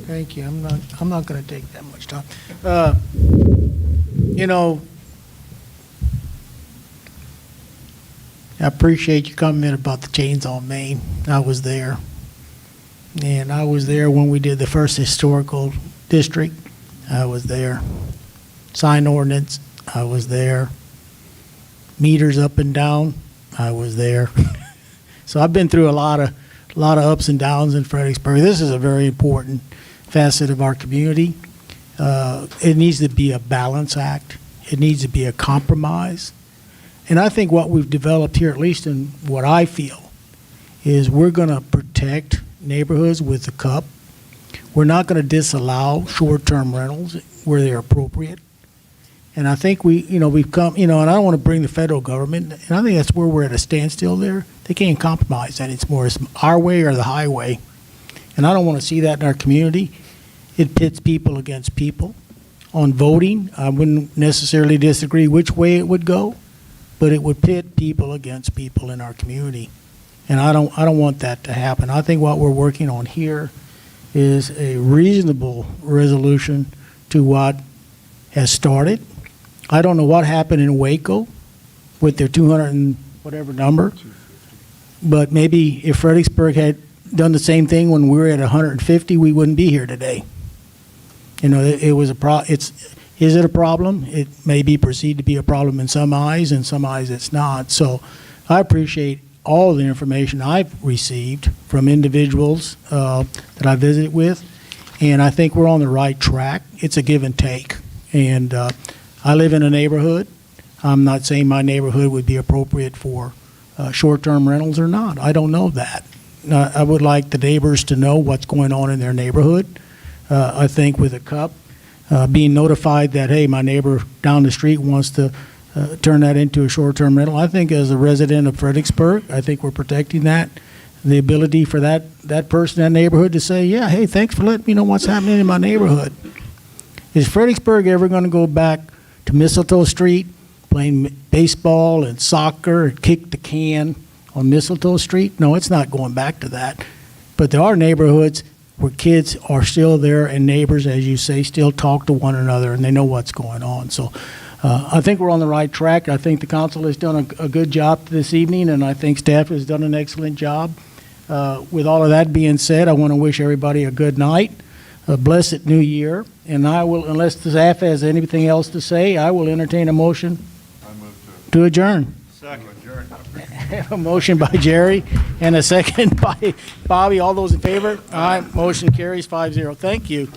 Thank you. I'm not going to take that much time. You know, I appreciate you coming in about the chainsaw Maine. I was there. And I was there when we did the first historical district. I was there. Sign ordinance, I was there. Meters up and down, I was there. So I've been through a lot of ups and downs in Fredericksburg. This is a very important facet of our community. It needs to be a balance act. It needs to be a compromise. And I think what we've developed here, at least in what I feel, is we're going to protect neighborhoods with the cup. We're not going to disallow short-term rentals where they're appropriate. And I think we've come, and I don't want to bring the federal government, and I think that's where we're at a standstill there. They can't compromise that. It's our way or the highway. And I don't want to see that in our community. It pits people against people. On voting, I wouldn't necessarily disagree which way it would go, but it would pit people against people in our community. And I don't want that to happen. I think what we're working on here is a reasonable resolution to what has started. I don't know what happened in Waco with their 200 and whatever number, but maybe if Fredericksburg had done the same thing when we were at 150, we wouldn't be here today. It was is it a problem? It may be perceived to be a problem in some eyes, and some eyes it's not. So I appreciate all the information I've received from individuals that I visit with, and I think we're on the right track. It's a give and take. And I live in a neighborhood. I'm not saying my neighborhood would be appropriate for short-term rentals or not. I don't know that. I would like the neighbors to know what's going on in their neighborhood. I think with a cup, being notified that, hey, my neighbor down the street wants to turn that into a short-term rental. I think as a resident of Fredericksburg, I think we're protecting that. The ability for that person in that neighborhood to say, yeah, hey, thanks for letting me know what's happening in my neighborhood. Is Fredericksburg ever going to go back to Mistletoe Street, playing baseball and soccer and kick the can on Mistletoe Street? No, it's not going back to that. But there are neighborhoods where kids are still there and neighbors, as you say, still talk to one another and they know what's going on. So I think we're on the right track. I think the council has done a good job this evening, and I think staff has done an excellent job. With all of that being said, I want to wish everybody a good night, a blessed new year, and I will, unless the staff has anything else to say, I will entertain a motion to adjourn. Second. A motion by Jerry and a second by Bobby. All those in favor? Aye. Motion carries 5-0. Thank you.